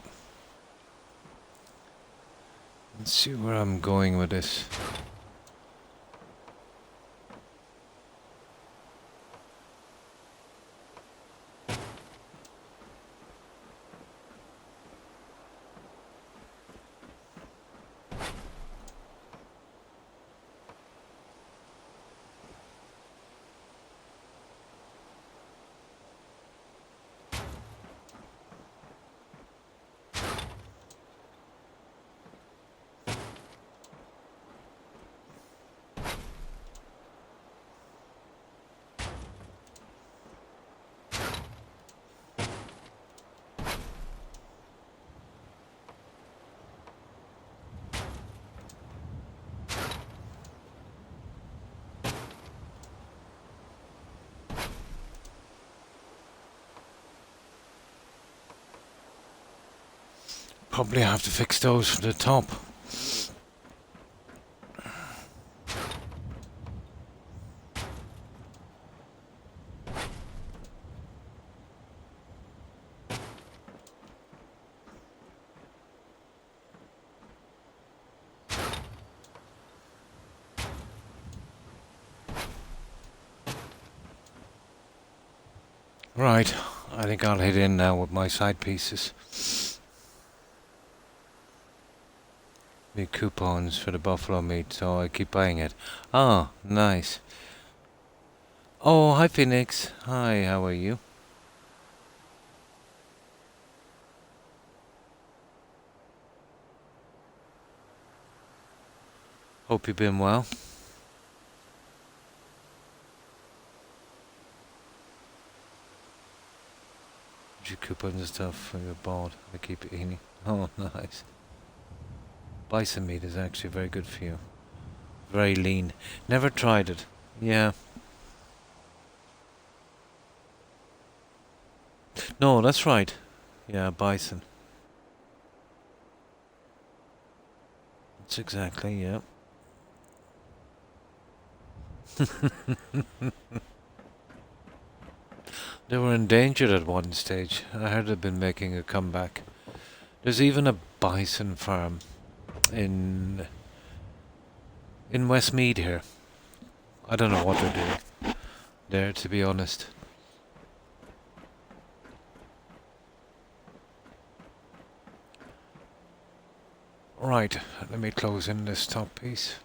S1: let's see where I'm going with this. Probably have to fix those from the top. Right, I think I'll head in now with my side pieces. The coupons for the buffalo meat, so I keep buying it. Ah, nice. Oh, hi Phoenix. Hi, how are you? Hope you've been well. Your coupons and stuff for your bought. I keep eating. Oh, nice. Bison meat is actually very good for you. Very lean. Never tried it. Yeah. No, that's right. Yeah, bison. That's exactly, yeah. They were endangered at one stage. I heard they've been making a comeback. There's even a bison farm in Westmead here. I don't know what they're doing there, to be honest. Right, let me close in this top piece.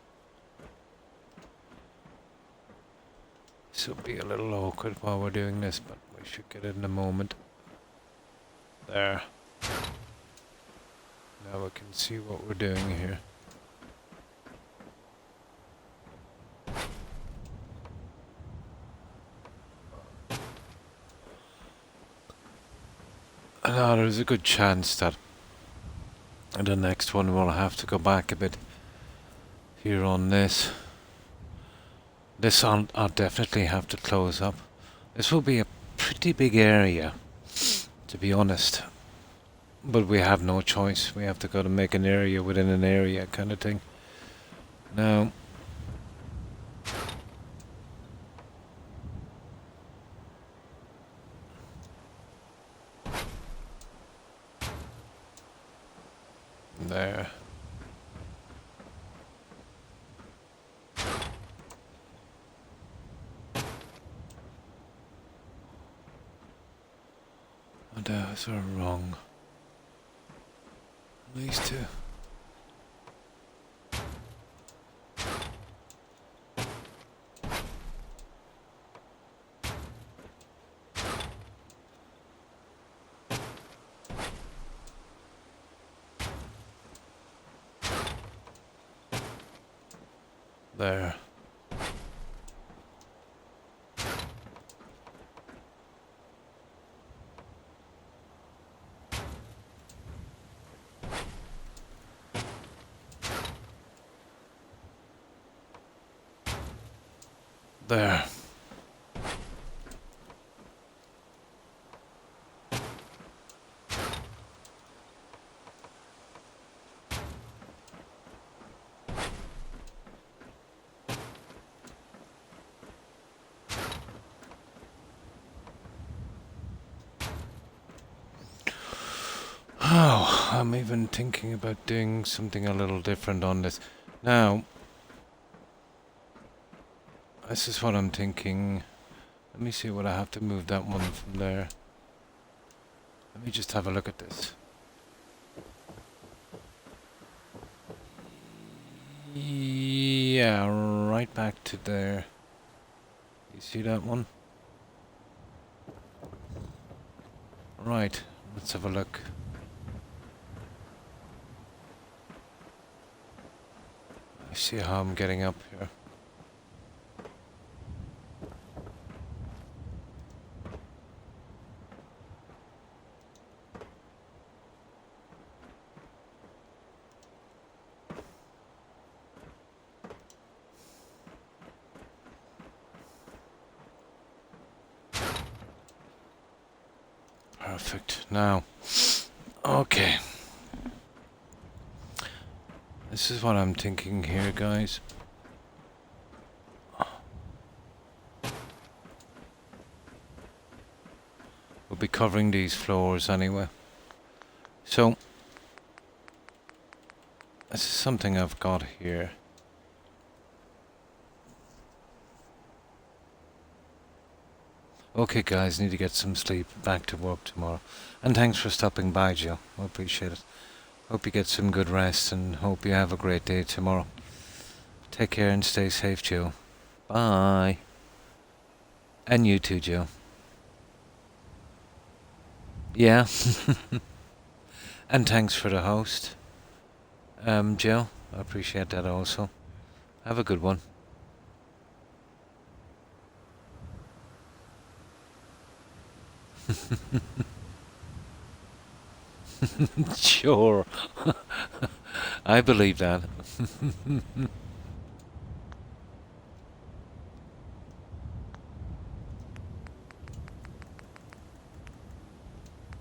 S1: This will be a little awkward while we're doing this, but we should get it in a moment. There. Now we can see what we're doing here. Now there's a good chance that the next one we'll have to go back a bit here on this. This I'll definitely have to close up. This will be a pretty big area, to be honest. But we have no choice. We have to go to make an area within an area kind of thing. Now, there. Oh, those are wrong. These two. There. There. Oh, I'm even thinking about doing something a little different on this. Now, this is what I'm thinking. Let me see what I have to move that one from there. Let me just have a look at this. Yeah, right back to there. You see that one? Right, let's have a look. I see how I'm getting up here. Perfect. Now, okay. This is what I'm thinking here, guys. We'll be covering these floors anyway. So, this is something I've got here. Okay guys, need to get some sleep. Back to work tomorrow. And thanks for stopping by, Joe. I appreciate it. Hope you get some good rest and hope you have a great day tomorrow. Take care and stay safe, Joe. Bye. And you too, Joe. Yeah. And thanks for the host. Joe, I appreciate that also. Have a good one. Sure. I believe that.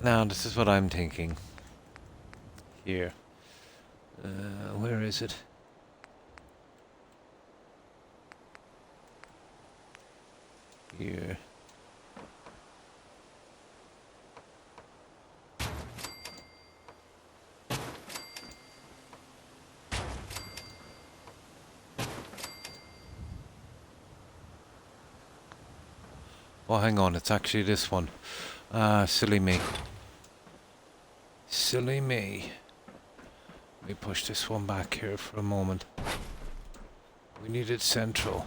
S1: Now, this is what I'm thinking. Here. Where is it? Here. Oh, hang on, it's actually this one. Ah, silly me. Silly me. Let me push this one back here for a moment. We need it central.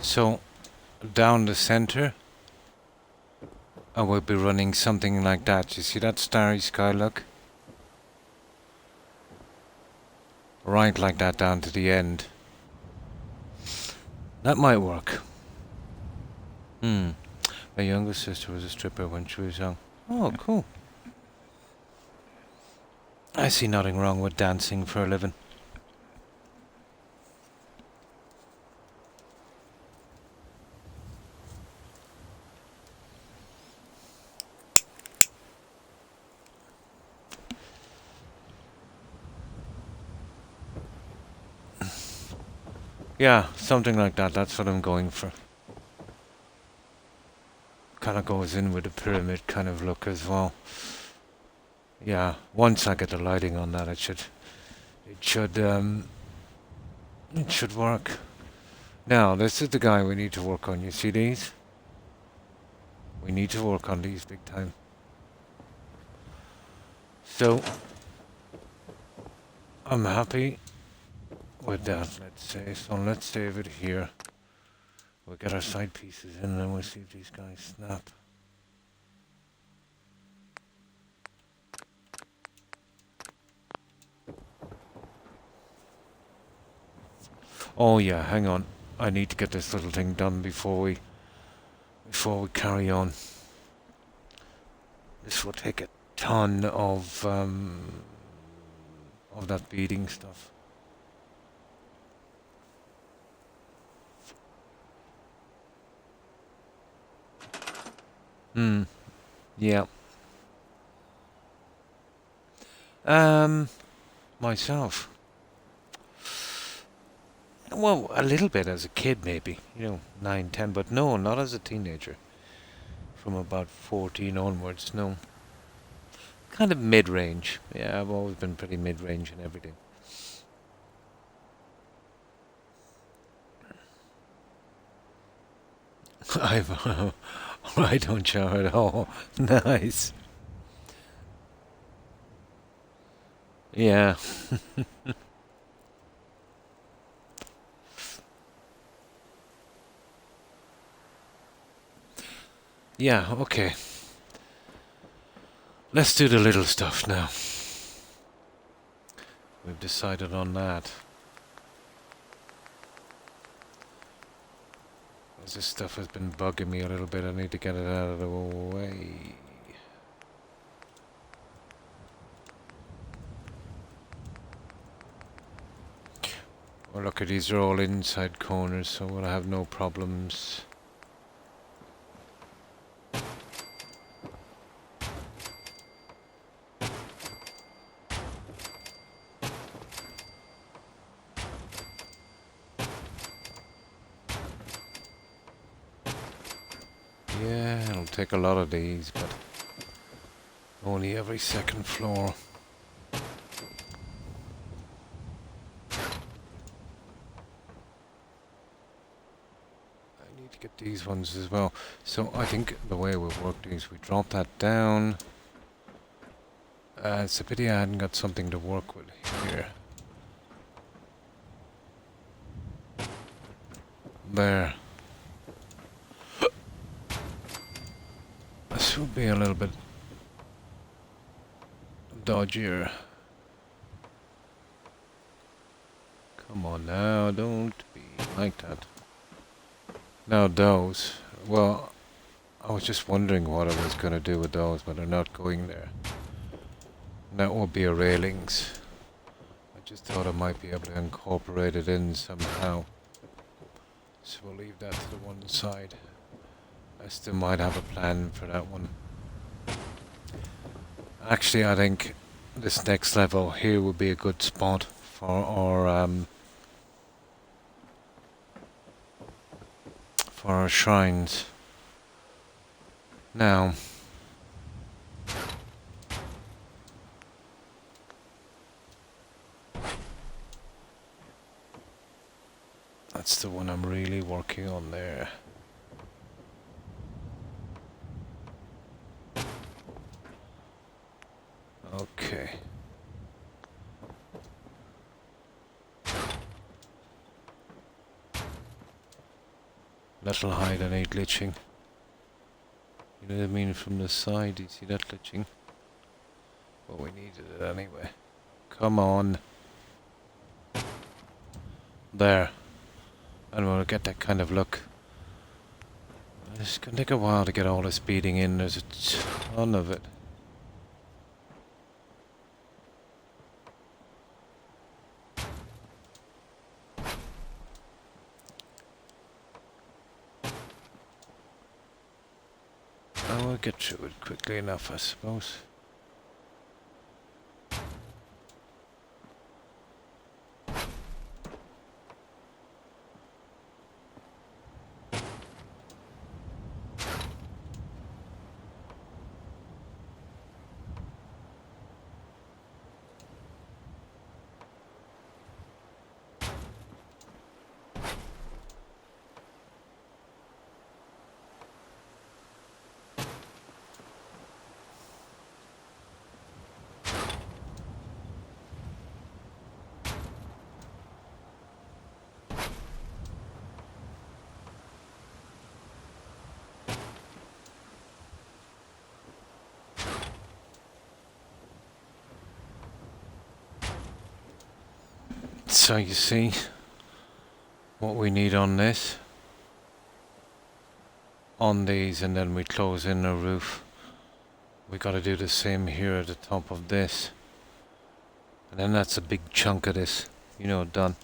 S1: So, down the center, I will be running something like that. You see that starry sky look? Right like that down to the end. That might work. My younger sister was a stripper when she was young. Oh, cool. I see nothing wrong with dancing for a living. Yeah, something like that. That's what I'm going for. Kind of goes in with the pyramid kind of look as well. Yeah, once I get the lighting on that, it should work. Now, this is the guy we need to work on. You see these? We need to work on these big time. So, I'm happy with that, let's say. So let's save it here. We'll get our side pieces in and then we'll see if these guys snap. Oh yeah, hang on. I need to get this little thing done before we carry on. This will take a ton of that beading stuff. Yeah. Myself. Well, a little bit as a kid, maybe. 9, 10, but no, not as a teenager. From about 14 onwards, no. Kind of mid-range. Yeah, I've always been pretty mid-range in everything. I don't shower at all. Nice. Yeah. Yeah, okay. Let's do the little stuff now. We've decided on that. This stuff has been bugging me a little bit. I need to get it out of the way. Well, look, these are all inside corners, so we'll have no problems. Yeah, it'll take a lot of these, but only every second floor. I need to get these ones as well. So I think the way we work these, we drop that down. It's a pity I hadn't got something to work with here. There. This would be a little bit dodgier. Come on now, don't be like that. Now those, well, I was just wondering what I was going to do with those, but they're not going there. That will be a railings. I just thought I might be able to incorporate it in somehow. So we'll leave that to the one side. I still might have a plan for that one. Actually, I think this next level here would be a good spot for our shrines. Now, that's the one I'm really working on there. Okay. That'll hide any glitching. You know what I mean? From the side, you see that glitching? Well, we needed it anyway. Come on. There. And we'll get that kind of look. It's gonna take a while to get all this beading in. There's a ton of it. I will get through it quickly enough, I suppose. So you see what we need on this, on these, and then we close in the roof. We got to do the same here at the top of this, and then that's a big chunk of this, you know, done.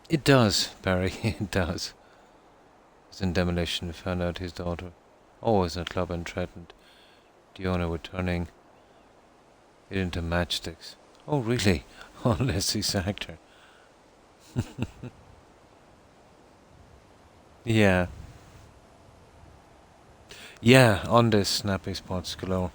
S1: It does, Barry, it does. He's in demolition, found out his daughter, always in a club and threatened the owner with turning it into matchsticks. Oh really? Oh, Leslie's actor. Yeah. Yeah, on this snappy spots galore.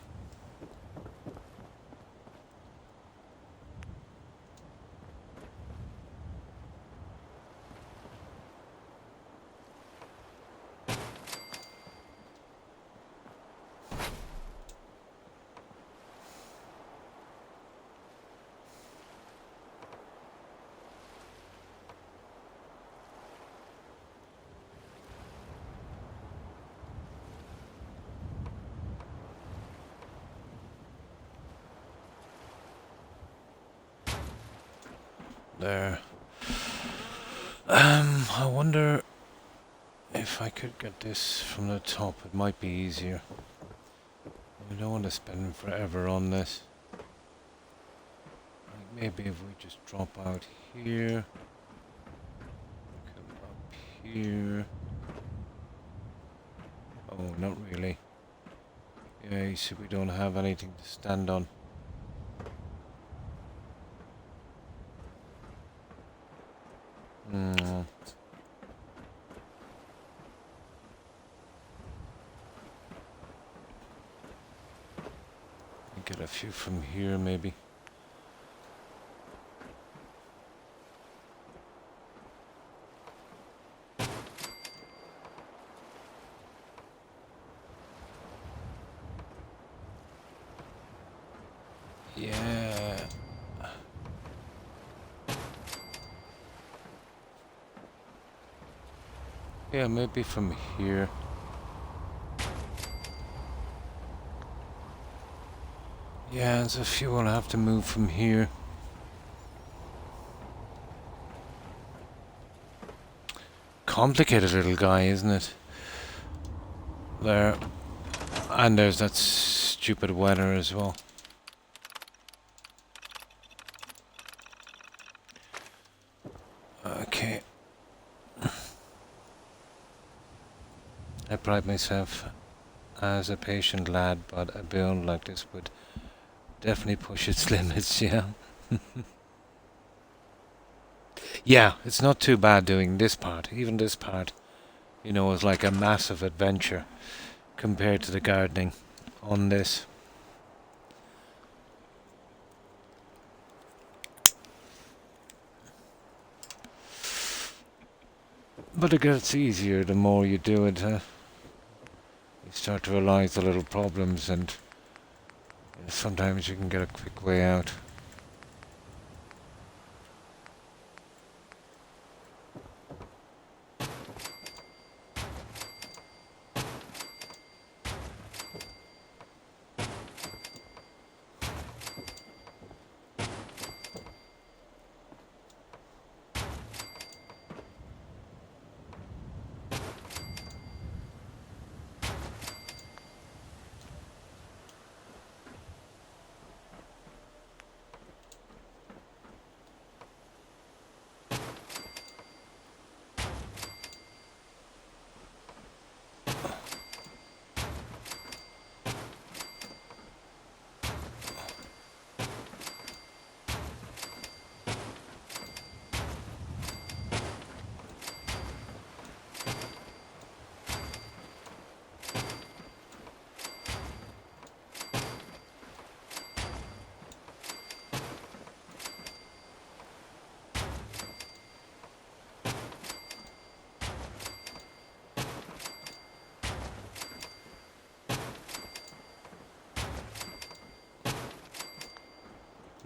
S1: There. I wonder if I could get this from the top. It might be easier. We don't want to spend forever on this. Like maybe if we just drop out here, come up here. Oh, not really. Yeah, you see, we don't have anything to stand on. Hmm. Get a few from here, maybe. Yeah. Yeah, maybe from here. Yeah, there's a few I'll have to move from here. Complicated little guy, isn't it? There. And there's that stupid weather as well. Okay. I pride myself as a patient lad, but a build like this would definitely push its limits, yeah. Yeah, it's not too bad doing this part. Even this part, you know, is like a massive adventure compared to the gardening on this. But it gets easier the more you do it. You start to realize the little problems, and sometimes you can get a quick way out.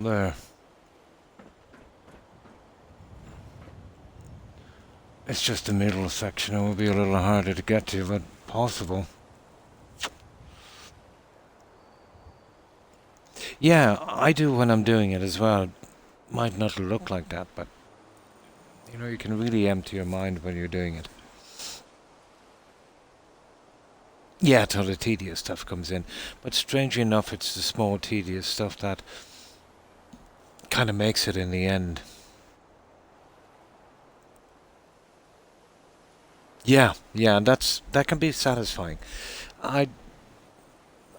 S1: There. It's just the middle section. It will be a little harder to get to, but possible. Yeah, I do when I'm doing it as well. Might not look like that, but you know, you can really empty your mind when you're doing it. Yeah, till the tedious stuff comes in. But strangely enough, it's the small tedious stuff that kind of makes it in the end. Yeah, yeah, that can be satisfying. I'd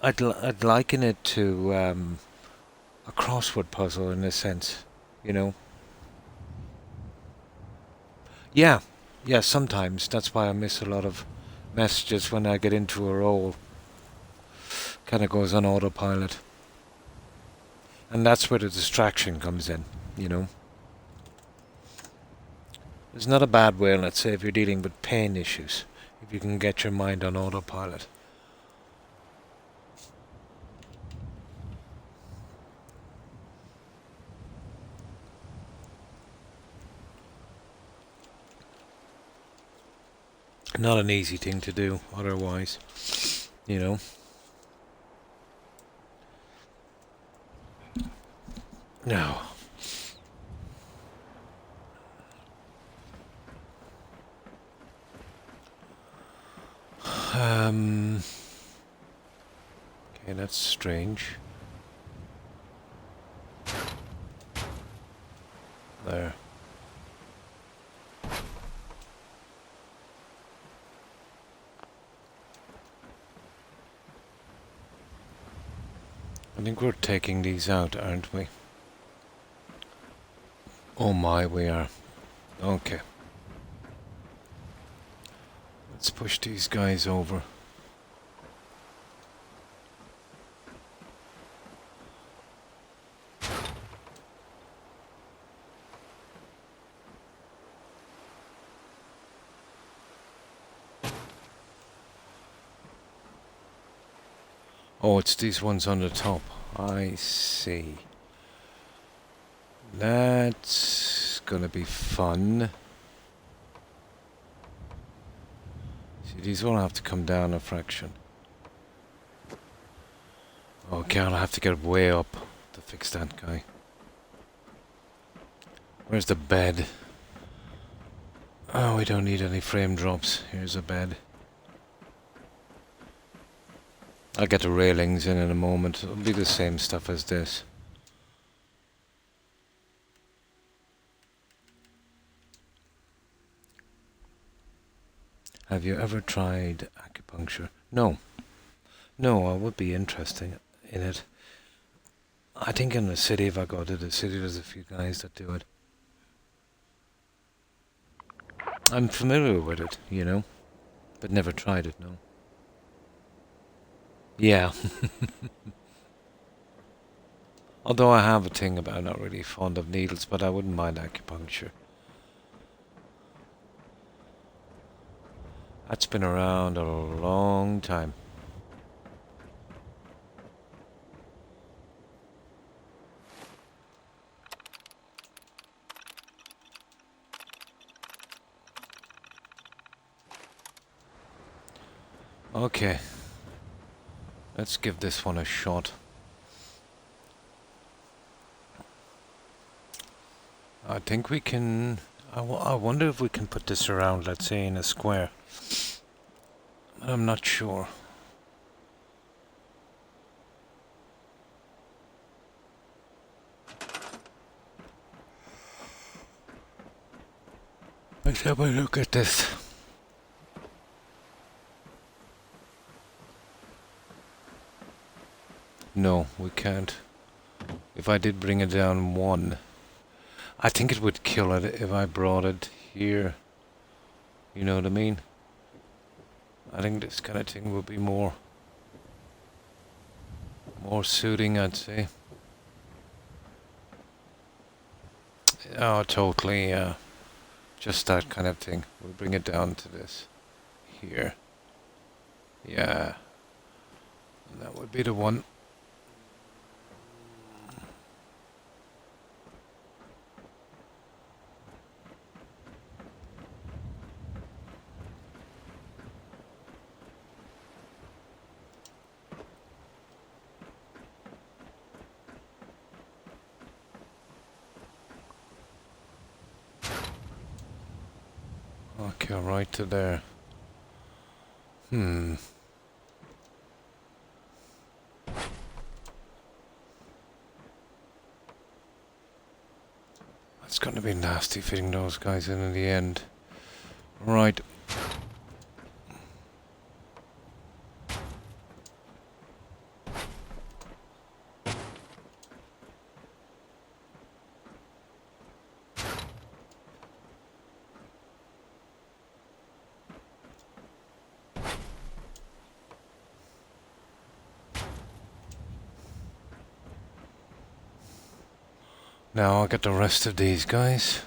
S1: I'd liken it to a crossword puzzle in a sense, you know. Yeah, yeah. Sometimes that's why I miss a lot of messages when I get into a role. Kind of goes on autopilot, and that's where the distraction comes in, you know. It's not a bad way, let's say, if you're dealing with pain issues, if you can get your mind on autopilot. Not an easy thing to do otherwise, you know. No. Okay, that's strange. There. I think we're taking these out, aren't we? Oh my, we are. Okay. Let's push these guys over. Oh, it's these ones on the top. I see. That's gonna be fun. See, these all have to come down a fraction. Okay, I'll have to get way up to fix that guy. Where's the bed? Oh, we don't need any frame drops. Here's a bed. I'll get the railings in a moment. It'll be the same stuff as this. Have you ever tried acupuncture? No. No, I would be interested in it. I think in the city, if I go to the city, there's a few guys that do it. I'm familiar with it, you know, but never tried it, no. Yeah. Although I have a thing about I'm not really fond of needles, but I wouldn't mind acupuncture. That's been around a long time. Okay. Let's give this one a shot. I think we can... I wonder if we can put this around, let's say, in a square. But I'm not sure. Let's have a look at this. No, we can't. If I did bring it down one, I think it would kill it if I brought it here. You know what I mean? I think this kind of thing would be more suiting, I'd say. Oh, totally, just that kind of thing. We'll bring it down to this here. Yeah. And that would be the one. Okay, right to there. It's going to be nasty fitting those guys in the end. Right. Now I'll get the rest of these guys.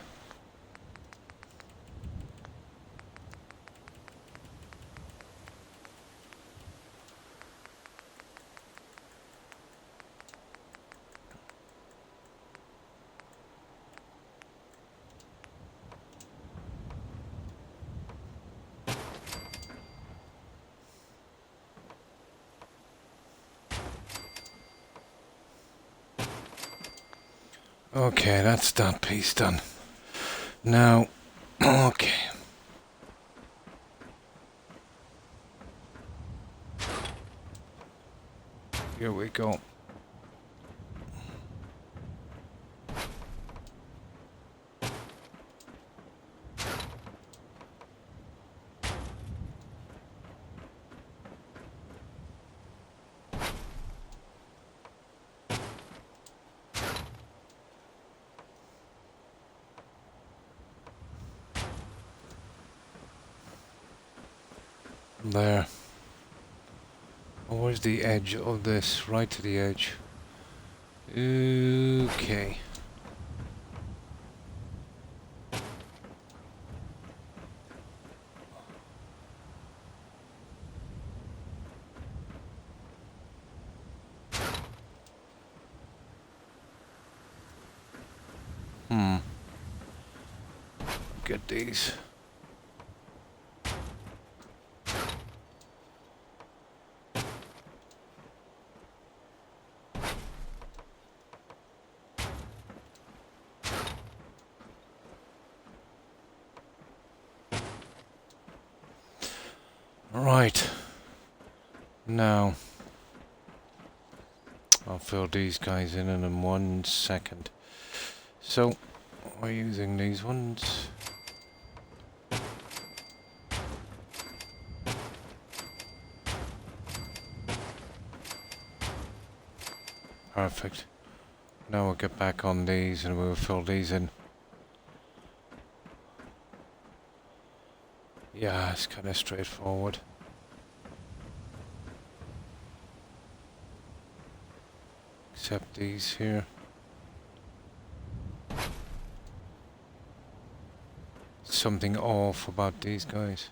S1: Okay, that's that piece done. Now, okay. Here we go. There. Oh, where's the edge of this? Right to the edge. Okay. Get these. Right. Now, I'll fill these guys in 1 second. So, we're using these ones. Perfect. Now we'll get back on these and we'll fill these in. Yeah, it's kind of straightforward. Except these here. Something off about these guys.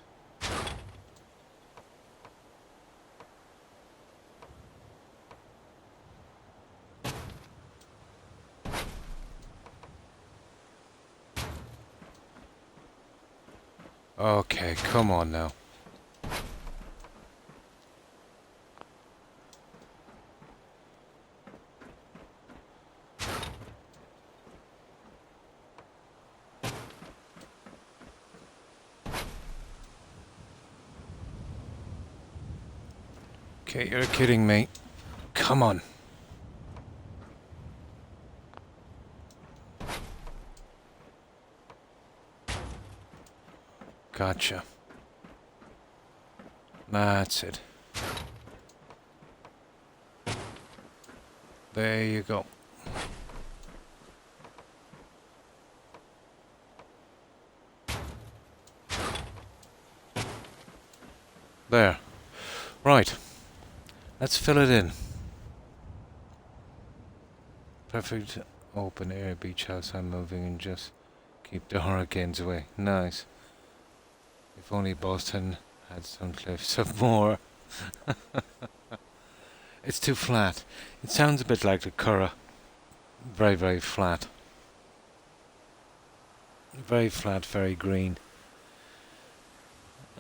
S1: Okay, come on now. Okay, you're kidding me. Come on. Gotcha. That's it. There you go. There. Right. Let's fill it in. Perfect open air beach house. I'm moving and just keep the hurricanes away. Nice. If only Boston had some cliffs of more. It's too flat. It sounds a bit like the Curragh. Very, very flat. Very flat, very green.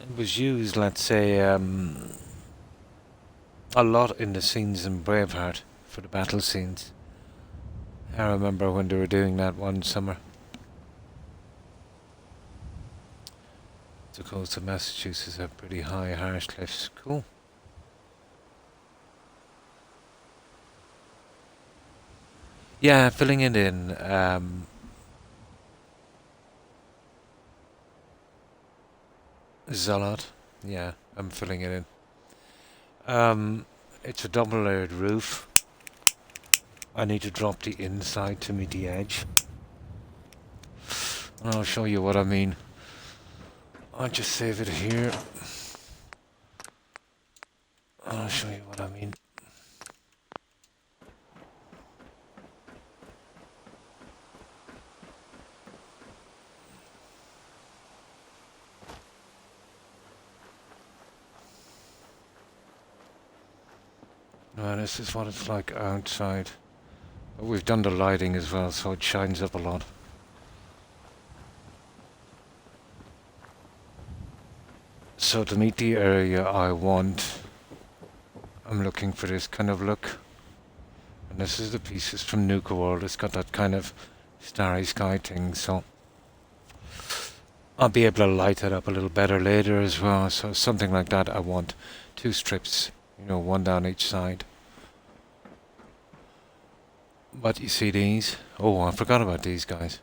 S1: It was used, let's say, a lot in the scenes in Braveheart for the battle scenes. I remember when they were doing that one summer. The coast of Massachusetts have pretty high, harsh cliffs. Cool. Yeah, filling it in. Zalot. Yeah, I'm filling it in. It's a double-layered roof. I need to drop the inside to meet the edge. And I'll show you what I mean. I'll just save it here. I'll show you what I mean. Now this is what it's like outside. But we've done the lighting as well, so it shines up a lot. So to meet the area I want, I'm looking for this kind of look. And this is the pieces from Nuka World. It's got that kind of starry sky thing, so I'll be able to light it up a little better later as well. So something like that I want. 2 strips, you know, 1 down each side. But you see these? Oh, I forgot about these guys.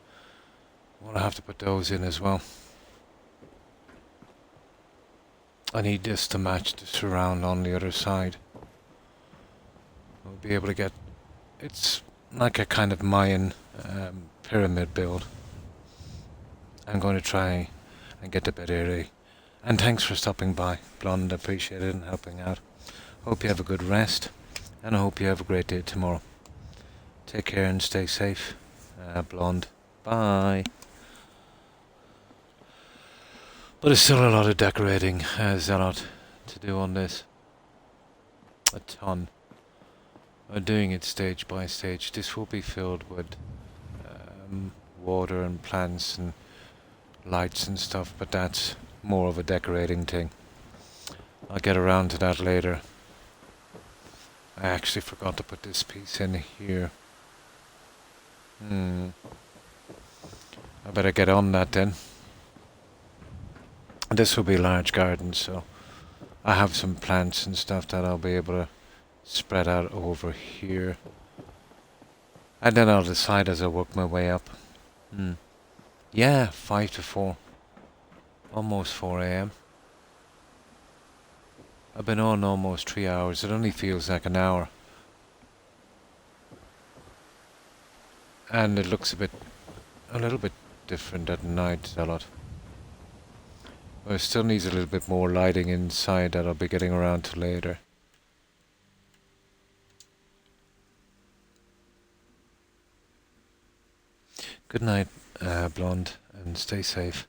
S1: Well, I have to put those in as well. I need this to match the surround on the other side. We'll be able to get... It's like a kind of Mayan pyramid build. I'm going to try and get the bed area. And thanks for stopping by, Blonde. Appreciate it and helping out. Hope you have a good rest. And I hope you have a great day tomorrow. Take care and stay safe. Blonde. Bye. But there's still a lot of decorating. There's a lot to do on this. A ton. I'm doing it stage by stage. This will be filled with water and plants and lights and stuff, but that's more of a decorating thing. I'll get around to that later. I actually forgot to put this piece in here. I better get on that then. This will be a large garden, so I have some plants and stuff that I'll be able to spread out over here. And then I'll decide as I work my way up. Yeah, 5 to 4. Almost 4 a.m. I've been on almost 3 hours. It only feels like an hour. And it looks a little bit different at night, a lot. But it still needs a little bit more lighting inside that I'll be getting around to later. Good night, Blonde, and stay safe.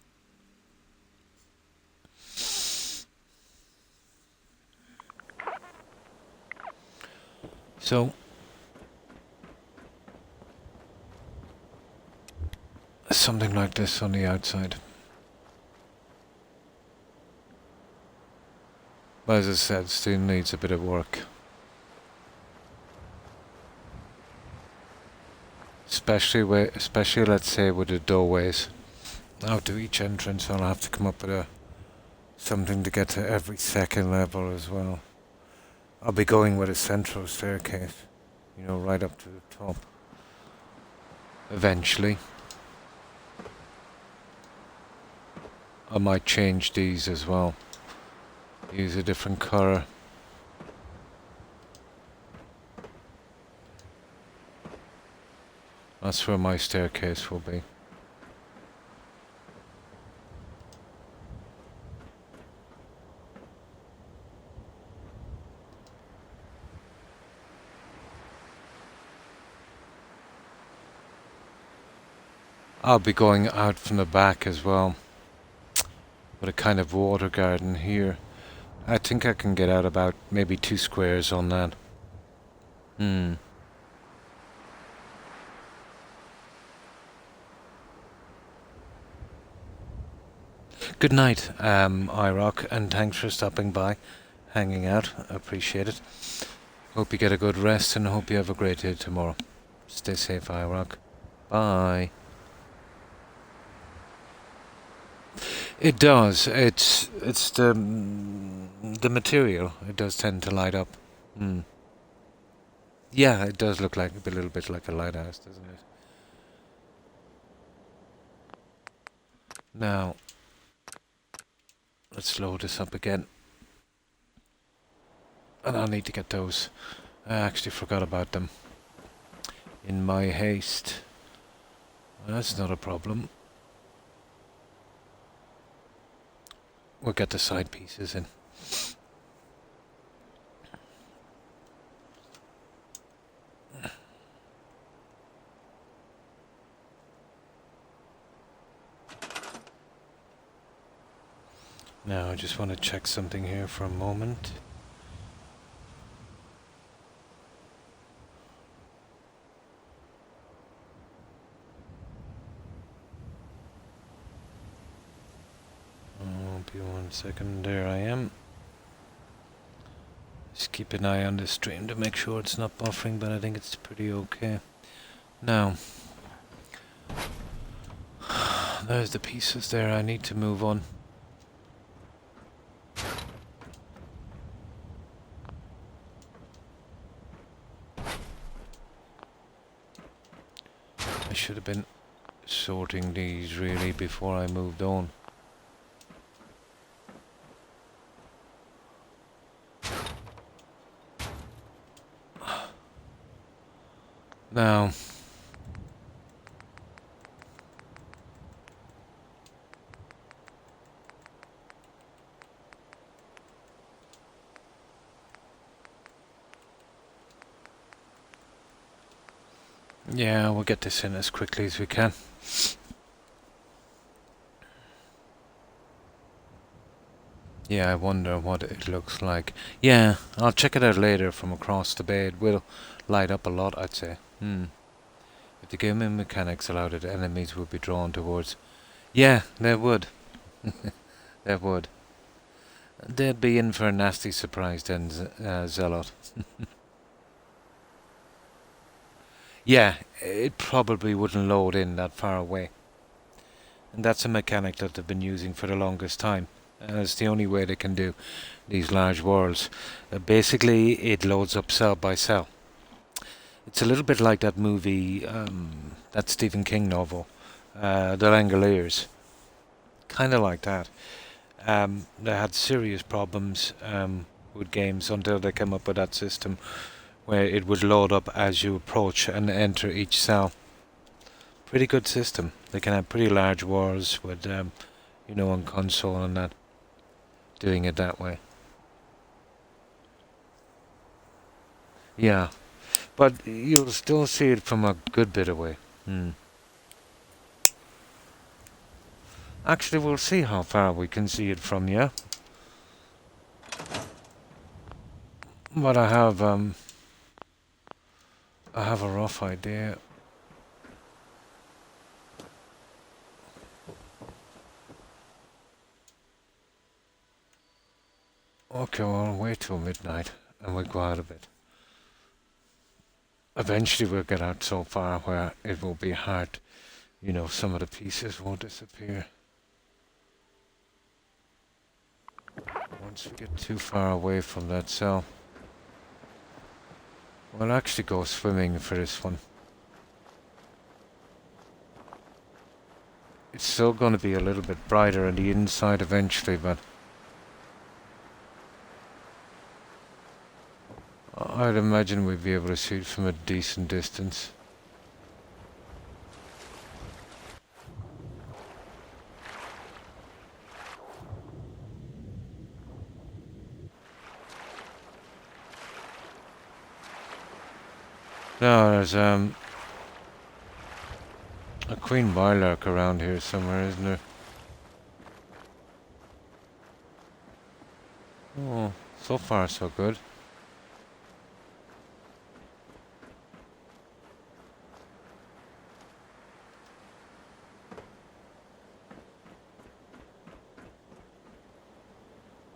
S1: So, something like this on the outside. But as I said, still needs a bit of work. Especially let's say with the doorways. Out to each entrance I'll have to come up with something to get to every second level as well. I'll be going with a central staircase, you know, right up to the top. Eventually. I might change these as well. Use a different colour. That's where my staircase will be. I'll be going out from the back as well. With a kind of water garden here. I think I can get out about maybe 2 squares on that. Good night, iRock, and thanks for stopping by, hanging out. I appreciate it. Hope you get a good rest and hope you have a great day tomorrow. Stay safe, iRock. Bye. It does. It's the material. It does tend to light up. Yeah, it does look like a little bit like a lighthouse, doesn't it? Now, let's load this up again. And I'll need to get those. I actually forgot about them in my haste. Well, that's not a problem. We'll get the side pieces in. Now I just want to check something here for a moment. Be 1 second. There I am. Just keep an eye on the stream to make sure it's not buffering, but I think it's pretty okay. Now, there's the pieces there. I need to move on. I should have been sorting these really before I moved on. Now, yeah, we'll get this in as quickly as we can. Yeah, I wonder what it looks like. Yeah, I'll check it out later from across the bay. It will light up a lot, I'd say. If the gaming mechanics allowed it, enemies would be drawn towards... Yeah, they would. They would. They'd be in for a nasty surprise then, Zealot. Yeah, it probably wouldn't load in that far away. And that's a mechanic that they've been using for the longest time. It's the only way they can do these large worlds. Basically, it loads up cell by cell. It's a little bit like that movie, that Stephen King novel, The Langoliers. Kind of like that. They had serious problems with games until they came up with that system where it would load up as you approach and enter each cell. Pretty good system. They can have pretty large worlds with, on console and that. Doing it that way. Yeah. But you'll still see it from a good bit away. Actually, we'll see how far we can see it from, yeah? But I have a rough idea. Okay, well, wait till midnight and we'll go out a bit. Eventually we'll get out so far where it will be hard, some of the pieces will disappear. Once we get too far away from that cell, we'll actually go swimming for this one. It's still going to be a little bit brighter on the inside eventually, but I'd imagine we'd be able to see it from a decent distance. No, there's a queen mylark around here somewhere, isn't there? Oh, so far so good.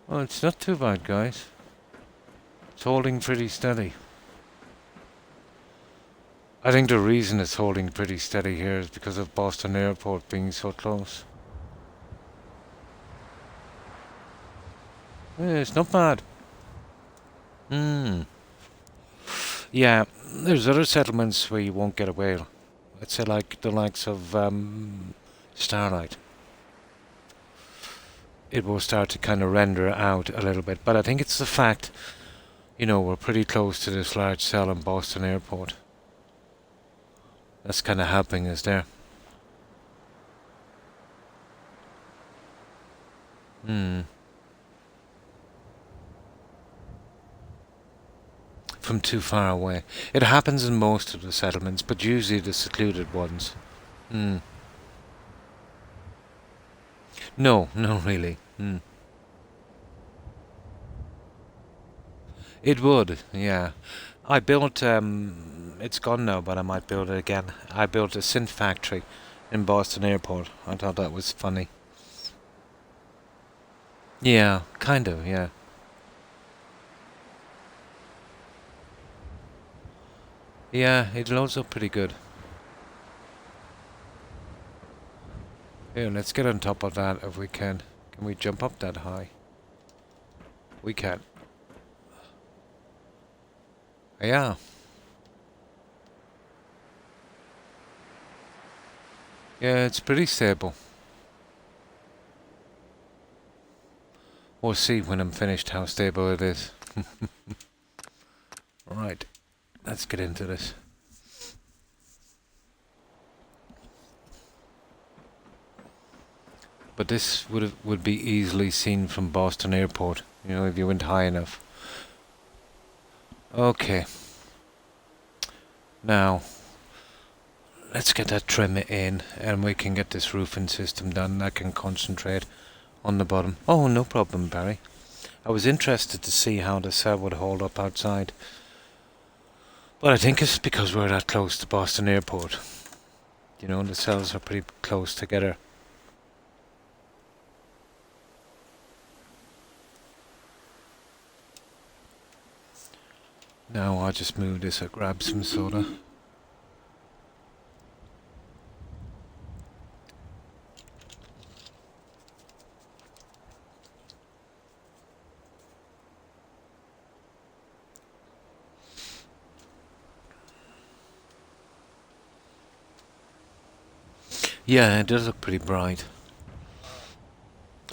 S1: Well, it's not too bad, guys. It's holding pretty steady. I think the reason it's holding pretty steady here is because of Boston Airport being so close. Yeah, it's not bad. Yeah, there's other settlements where you won't get a whale. I'd say like the likes of Starlight. It will start to kind of render out a little bit. But I think it's the fact, we're pretty close to this large cell in Boston Airport. That's kind of helping us there. From too far away. It happens in most of the settlements, but usually the secluded ones. No, no, really. It would, yeah. I built, it's gone now, but I might build it again. I built a synth factory in Boston Airport. I thought that was funny. Yeah, kind of, yeah. Yeah, it loads up pretty good. Here, let's get on top of that if we can. Can we jump up that high? We can. Yeah. Yeah, it's pretty stable. We'll see when I'm finished how stable it is. Right, let's get into this. But this would be easily seen from Boston Airport, you know, if you went high enough. Okay. Now, let's get that trim in, and we can get this roofing system done. I can concentrate on the bottom. Oh, no problem, Barry. I was interested to see how the cell would hold up outside. But I think it's because we're that close to Boston Airport. You know, the cells are pretty close together. Now I'll just move this and grab some soda. Yeah, it does look pretty bright.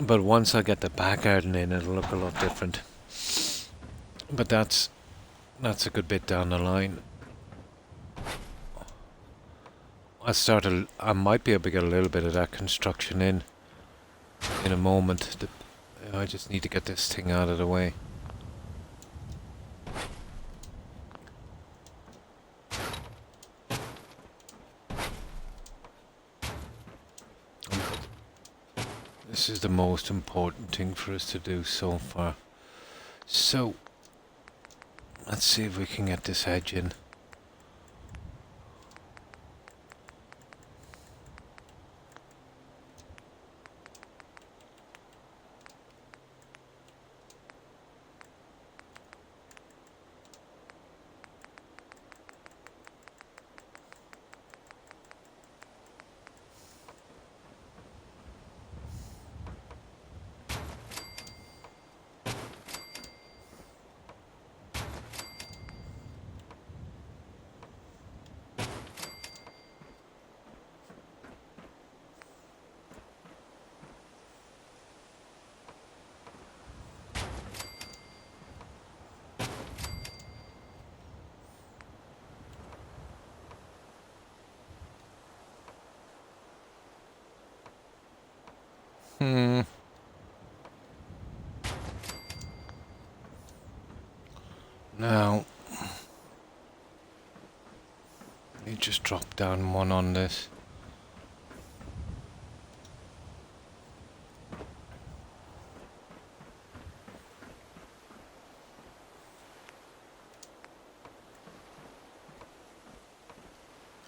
S1: But once I get the back garden in, it'll look a lot different. But that's a good bit down the line. I might be able to get a little bit of that construction in a moment. I just need to get this thing out of the way. This is the most important thing for us to do so far. So, let's see if we can get this edge in. Now, you just drop down one on this.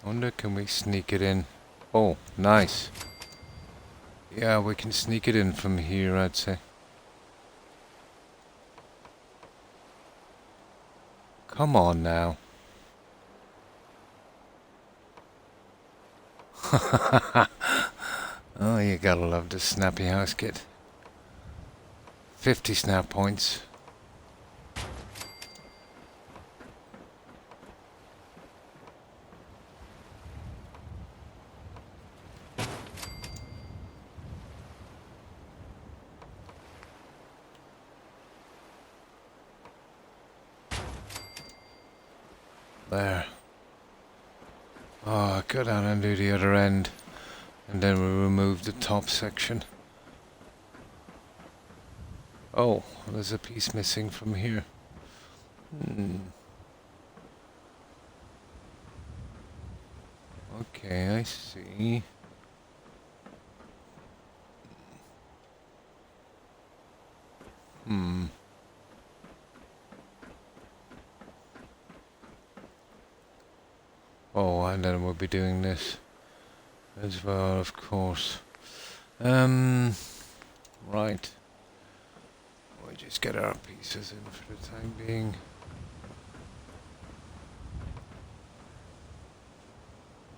S1: I wonder, can we sneak it in? Oh, nice. Yeah, we can sneak it in from here, I'd say. Come on now. Oh, you gotta love the snappy house kit. 50 snap points. There. Oh, go down and do the other end. And then we remove the top section. Oh, there's a piece missing from here. Okay, I see. Oh, and then we'll be doing this as well, of course. Right. We just get our pieces in for the time being.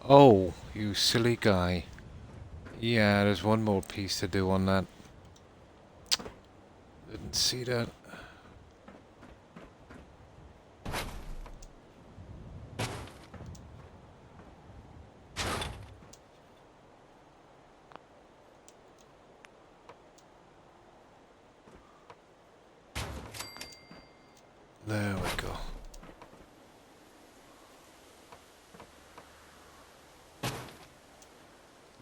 S1: Oh, you silly guy. Yeah, there's one more piece to do on that. Didn't see that. There we go.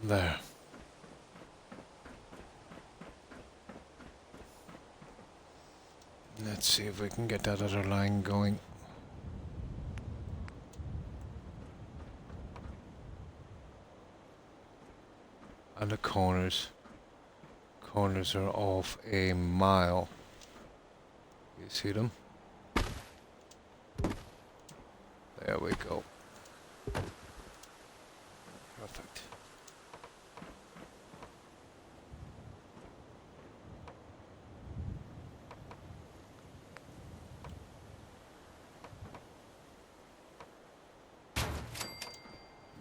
S1: There. Let's see if we can get that other line going. And the corners. Corners are off a mile. You see them? There we go. Perfect.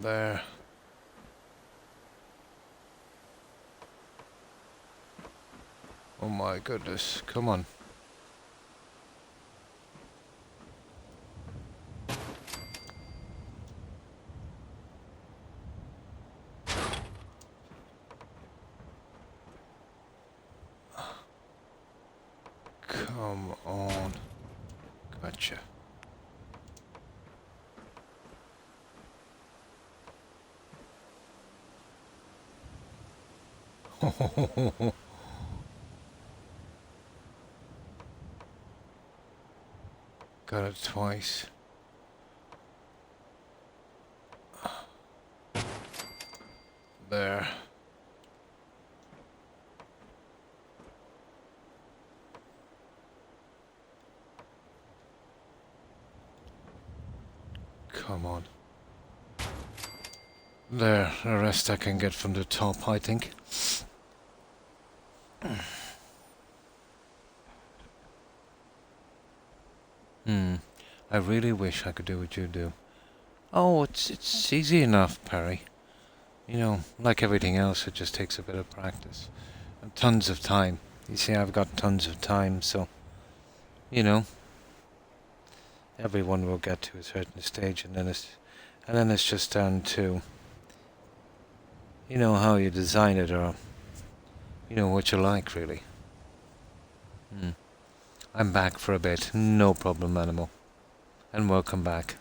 S1: There. Oh my goodness, come on. Come on. Gotcha. Got it twice. There. Come on. There, the rest I can get from the top, I think. I really wish I could do what you do. Oh, it's easy enough, Perry. You know, like everything else, it just takes a bit of practice. And tons of time. You see, I've got tons of time, so, you know, everyone will get to a certain stage, and then it's just down to, you know, how you design it, or, you know, what you like, really. I'm back for a bit, no problem, animal. And welcome back.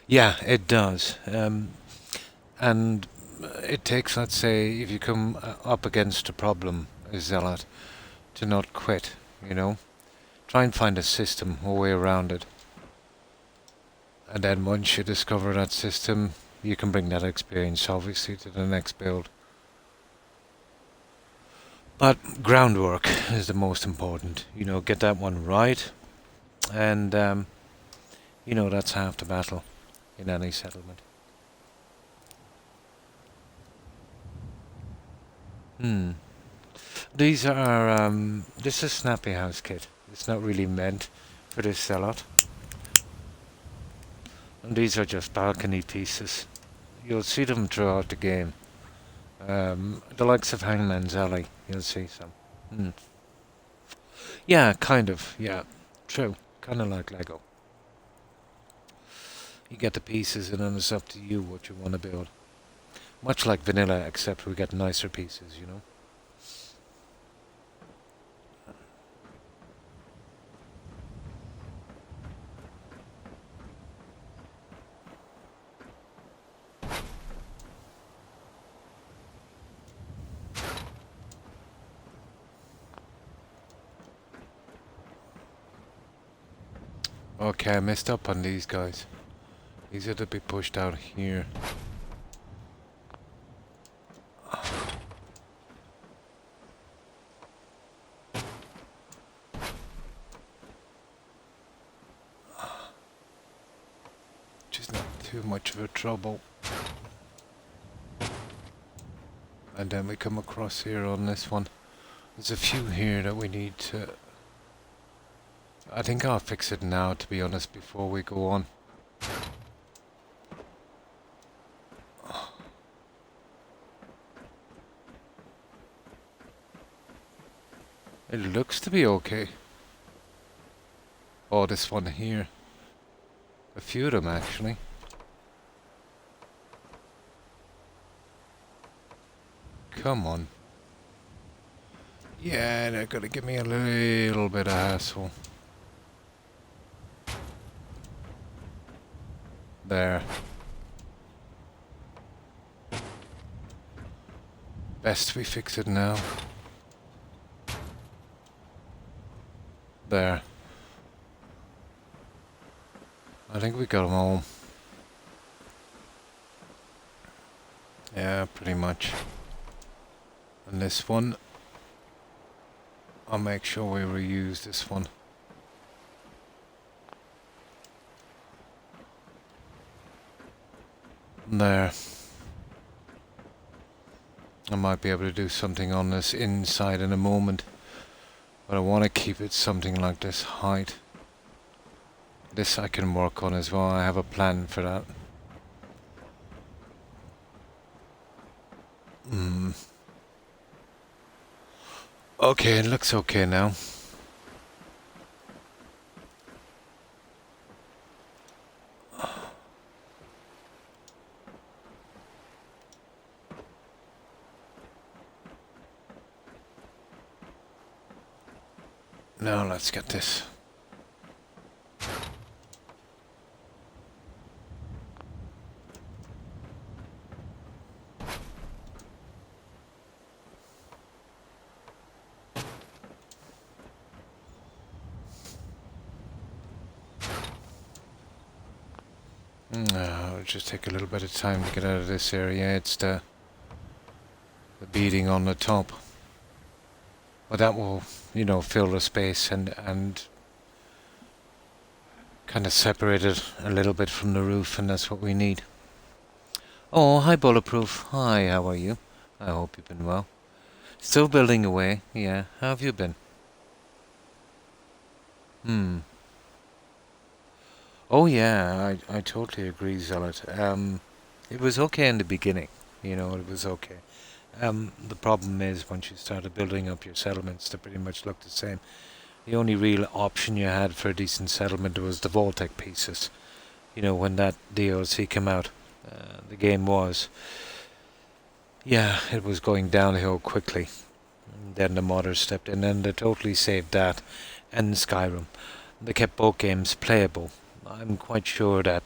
S1: Yeah, it does. And it takes, let's say, if you come up against a problem, a zealot, to not quit, you know? Try and find a system, a way around it. And then once you discover that system, you can bring that experience, obviously, to the next build. But groundwork is the most important. You know, get that one right, and, you know, that's half the battle in any settlement. These are, this is Snappy House kit. It's not really meant for this zealot. And these are just balcony pieces. You'll see them throughout the game. The likes of Hangman's Alley, you'll see some. Yeah, kind of, yeah. True. Kind of like Lego. You get the pieces and then it's up to you what you want to build. Much like vanilla, except we get nicer pieces, you know? Okay, I messed up on these guys. These are to be pushed out here. Just not too much of a trouble. And then we come across here on this one. There's a few here that we need to... I think I'll fix it now, to be honest, before we go on. It looks to be okay. Oh, this one here. A few of them, actually. Come on. Yeah, they're gonna give me a little bit of hassle. There. Best we fix it now. There. I think we got them all. Yeah, pretty much. And this one, I'll make sure we reuse this one. There. I might be able to do something on this inside in a moment, but I want to keep it something like this height. This I can work on as well. I have a plan for that. Okay, it looks okay now. Now let's get this. It'll just take a little bit of time to get out of this area. It's the beading on the top. But that will, you know, fill the space and kind of separate it a little bit from the roof, and that's what we need. Oh, hi Bulletproof. Hi, how are you? I hope you've been well. Still building away, yeah. How have you been? Oh yeah, I totally agree, Zealot. It was okay in the beginning, you know, it was okay. The problem is once you started building up your settlements, they pretty much look the same. The only real option you had for a decent settlement was the Voltec pieces. You know, when that DLC came out, the game was, yeah, it was going downhill quickly. And then the modders stepped in and they totally saved that and Skyrim. They kept both games playable. I'm quite sure that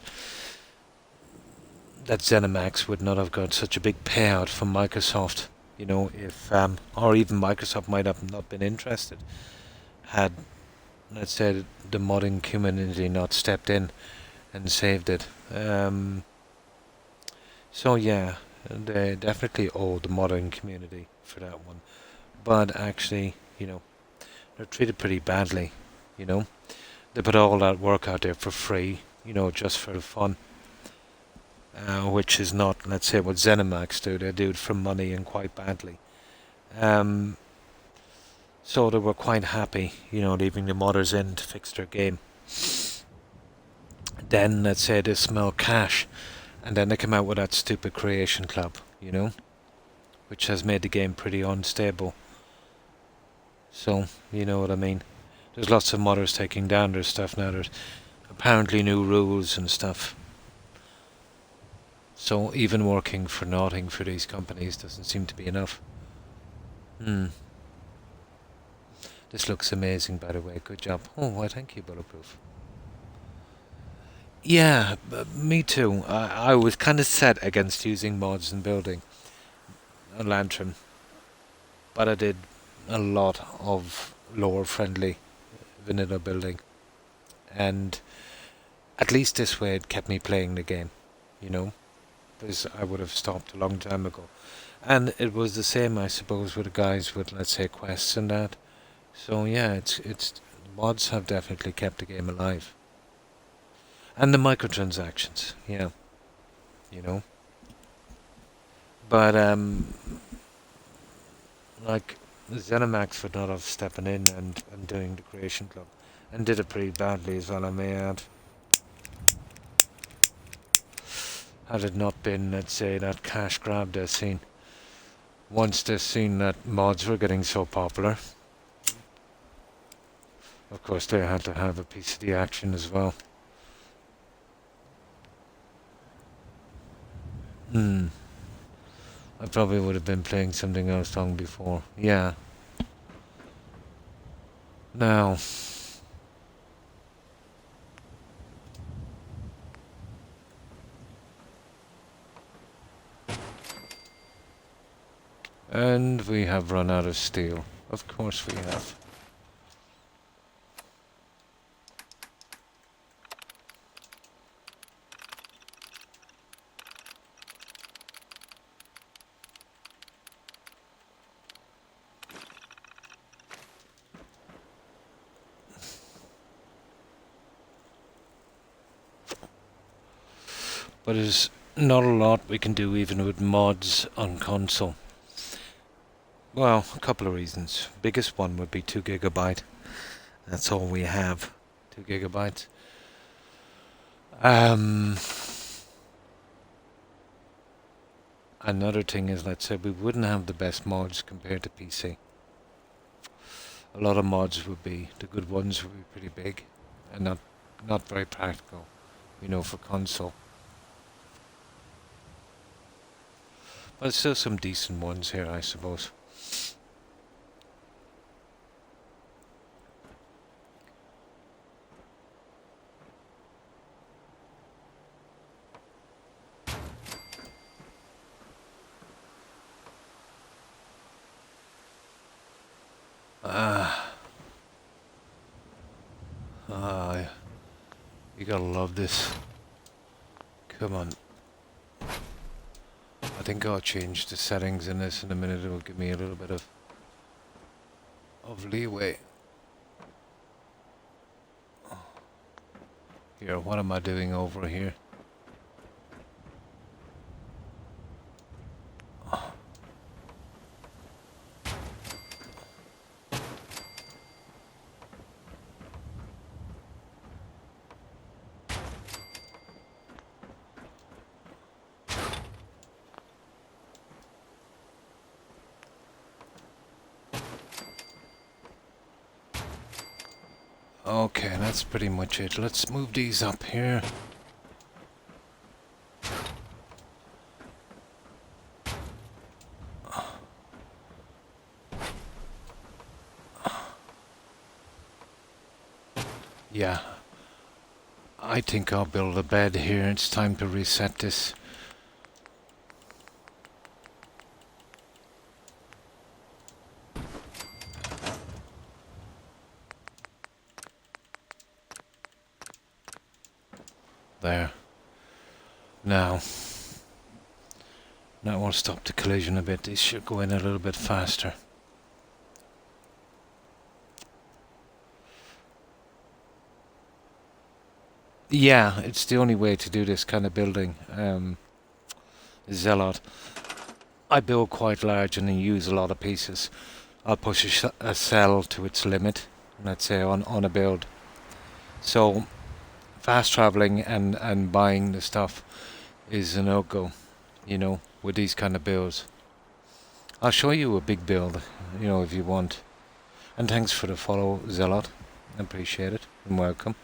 S1: ZeniMax would not have got such a big payout from Microsoft, you know, if or even Microsoft might have not been interested had, let's say, the modding community not stepped in and saved it. So yeah, they definitely owe the modding community for that one. But actually, you know, they're treated pretty badly, you know. They put all that work out there for free, you know, just for the fun. Which is not, let's say, what ZeniMax do. They do it for money and quite badly. So they were quite happy, you know, leaving the modders in to fix their game. Then, let's say, they smell cash, and then they come out with that stupid Creation Club, you know, which has made the game pretty unstable. So, you know what I mean. There's lots of modders taking down their stuff now. There's apparently new rules and stuff. So even working for nothing for these companies doesn't seem to be enough. This looks amazing, by the way. Good job. Oh, why thank you, Bulletproof. Yeah, me too. I was kind of set against using mods in building a lantern, but I did a lot of lower friendly vanilla building, and at least this way it kept me playing the game, you know, because I would have stopped a long time ago. And it was the same, I suppose, with the guys with, let's say, quests and that. So yeah, it's mods have definitely kept the game alive. And the microtransactions, yeah, you know. But like ZeniMax would not have stepping in and doing the Creation Club, and did it pretty badly as well, I may add. Had it not been, let's say, that cash grab they've seen. Once they've seen that mods were getting so popular, of course they had to have a piece of the action as well. I probably would have been playing something else long before. Yeah. Now, and we have run out of steel. Of course we have. But there's not a lot we can do even with mods on console. Well, a couple of reasons. Biggest one would be 2 gigabyte. That's all we have. 2 gigabytes. Another thing is, let's say we wouldn't have the best mods compared to PC. A lot of mods would be, the good ones would be pretty big and not very practical, for console. But still some decent ones here, I suppose. You gotta love this. Come on. I think I'll change the settings in this in a minute. It will give me a little bit of leeway. Here, what am I doing over here? Okay, that's pretty much it. Let's move these up here. Yeah. I think I'll build a bed here. It's time to reset this. There. Now we'll stop the collision a bit. These should go in a little bit faster. Yeah, it's the only way to do this kind of building. Zealot. I build quite large and I use a lot of pieces. I'll push a cell to its limit, let's say on a build. So fast traveling and buying the stuff is a no-go, with these kind of builds. I'll show you a big build, if you want. And thanks for the follow, Zealot. I appreciate it and welcome.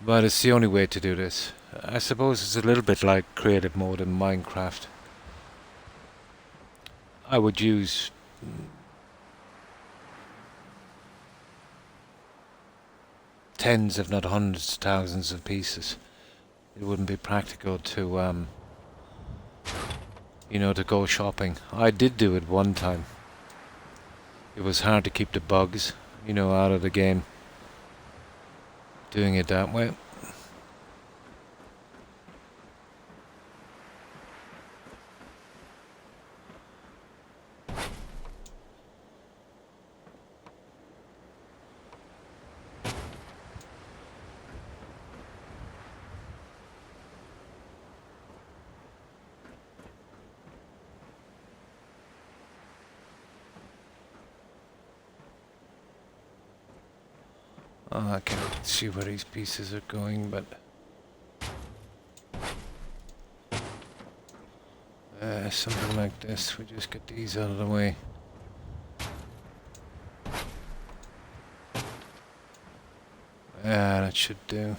S1: But it's the only way to do this. I suppose it's a little bit like creative mode in Minecraft. I would use tens, if not hundreds, thousands of pieces. It wouldn't be practical to, to go shopping. I did do it one time. It was hard to keep the bugs, out of the game. Doing it that way. I can't see where these pieces are going, but something like this. We just get these out of the way. Yeah, that should do.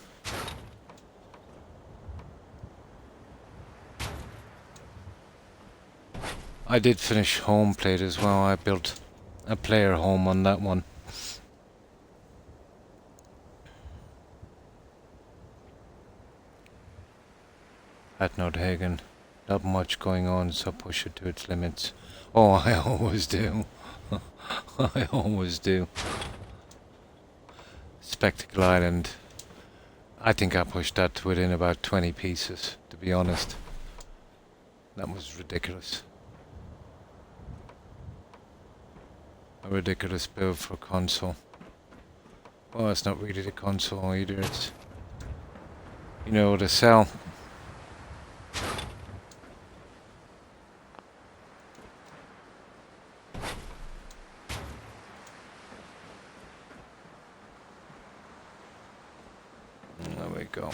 S1: I did finish home plate as well. I built a player home on that one. at Nordhagen. Not much going on, so push it to its limits. Oh, I always do. I always do. Spectacle Island. I think I pushed that to within about 20 pieces, to be honest. That was ridiculous. A ridiculous build for console. Well, it's not really the console either, it's, you know, the cell. There we go.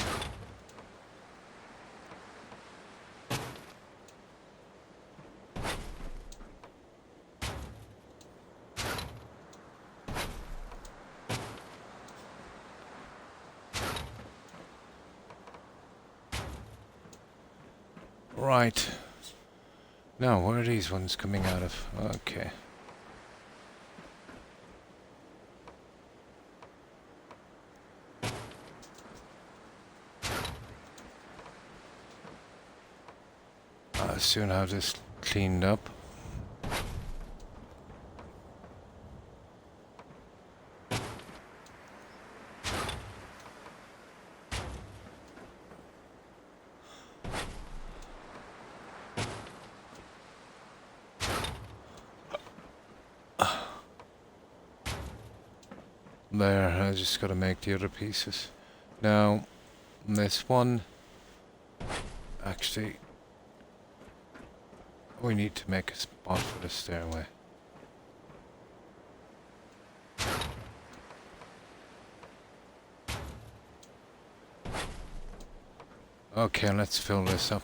S1: Right. Now, where are these ones coming out of? Okay. I'll soon have this cleaned up. There, I just gotta make the other pieces. Now, this one, actually, we need to make a spot for the stairway. Okay, let's fill this up.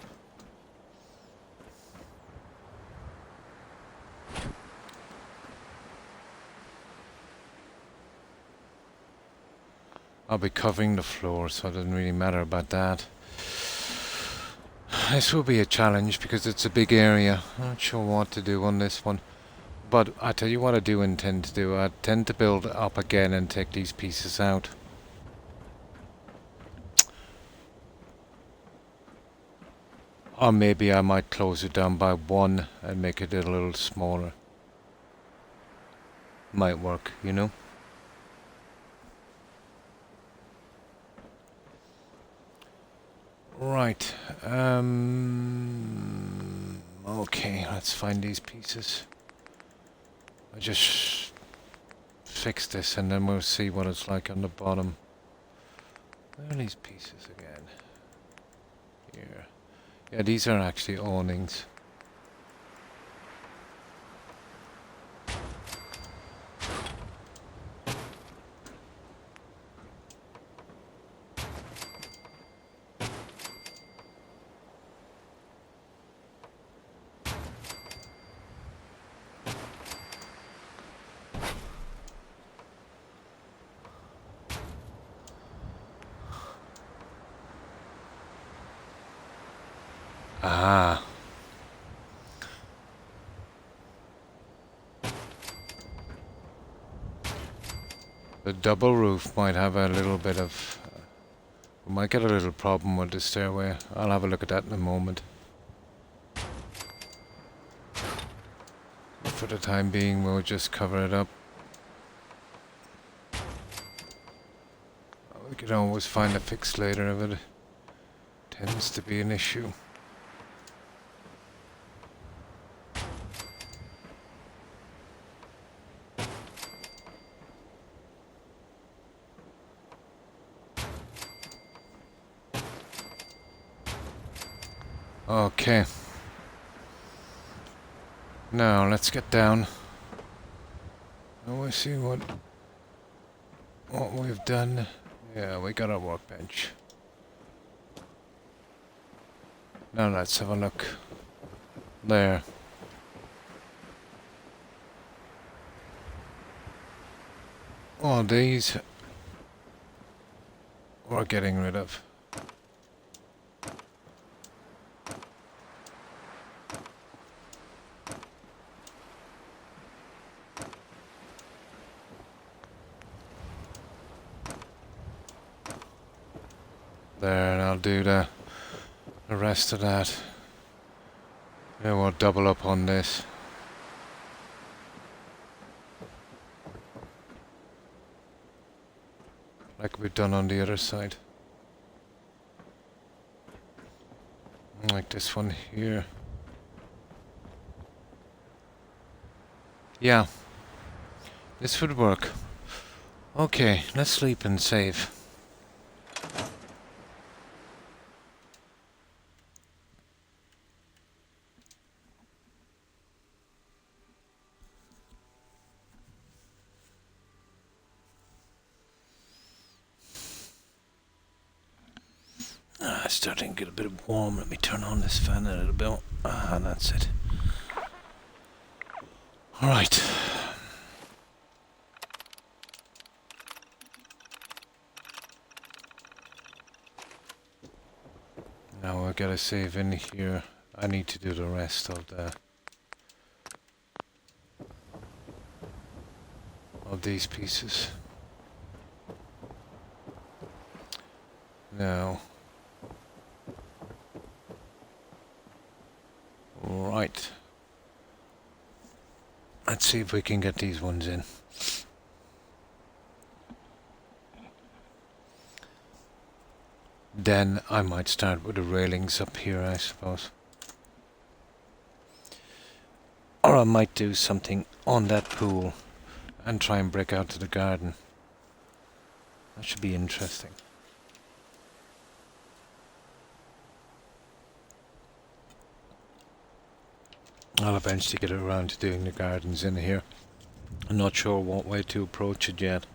S1: I'll be covering the floor, so it doesn't really matter about that. This will be a challenge because it's a big area. I'm not sure what to do on this one. But I tell you what I do intend to do. I tend to build up again and take these pieces out. Or maybe I might close it down by one and make it a little smaller. Might work, you know? Right. Okay, let's find these pieces. I just fix this and then we'll see what it's like on the bottom. Where are these pieces again? Here. Yeah, these are actually awnings. Ah. The double roof might have a little bit of... we might get a little problem with the stairway. I'll have a look at that in a moment. But for the time being, we'll just cover it up. We can always find a fix later if it tends to be an issue. Okay. Now let's get down. Now we see what we've done. Yeah, we got our workbench. Now let's have a look. There. All these we're getting rid of. There, and I'll do the the rest of that. Yeah, we'll double up on this. Like we've done on the other side. Like this one here. Yeah. This would work. Okay, let's sleep and save. It's starting to get a bit warm. Let me turn on this fan a little bit. Ah, that's it. Alright. Now I gotta save in here. I need to do the rest of these pieces. Now. Right. Let's see if we can get these ones in. Then I might start with the railings up here, I suppose. Or I might do something on that pool and try and break out to the garden. That should be interesting. I'll eventually get around to doing the gardens in here. I'm not sure what way to approach it yet.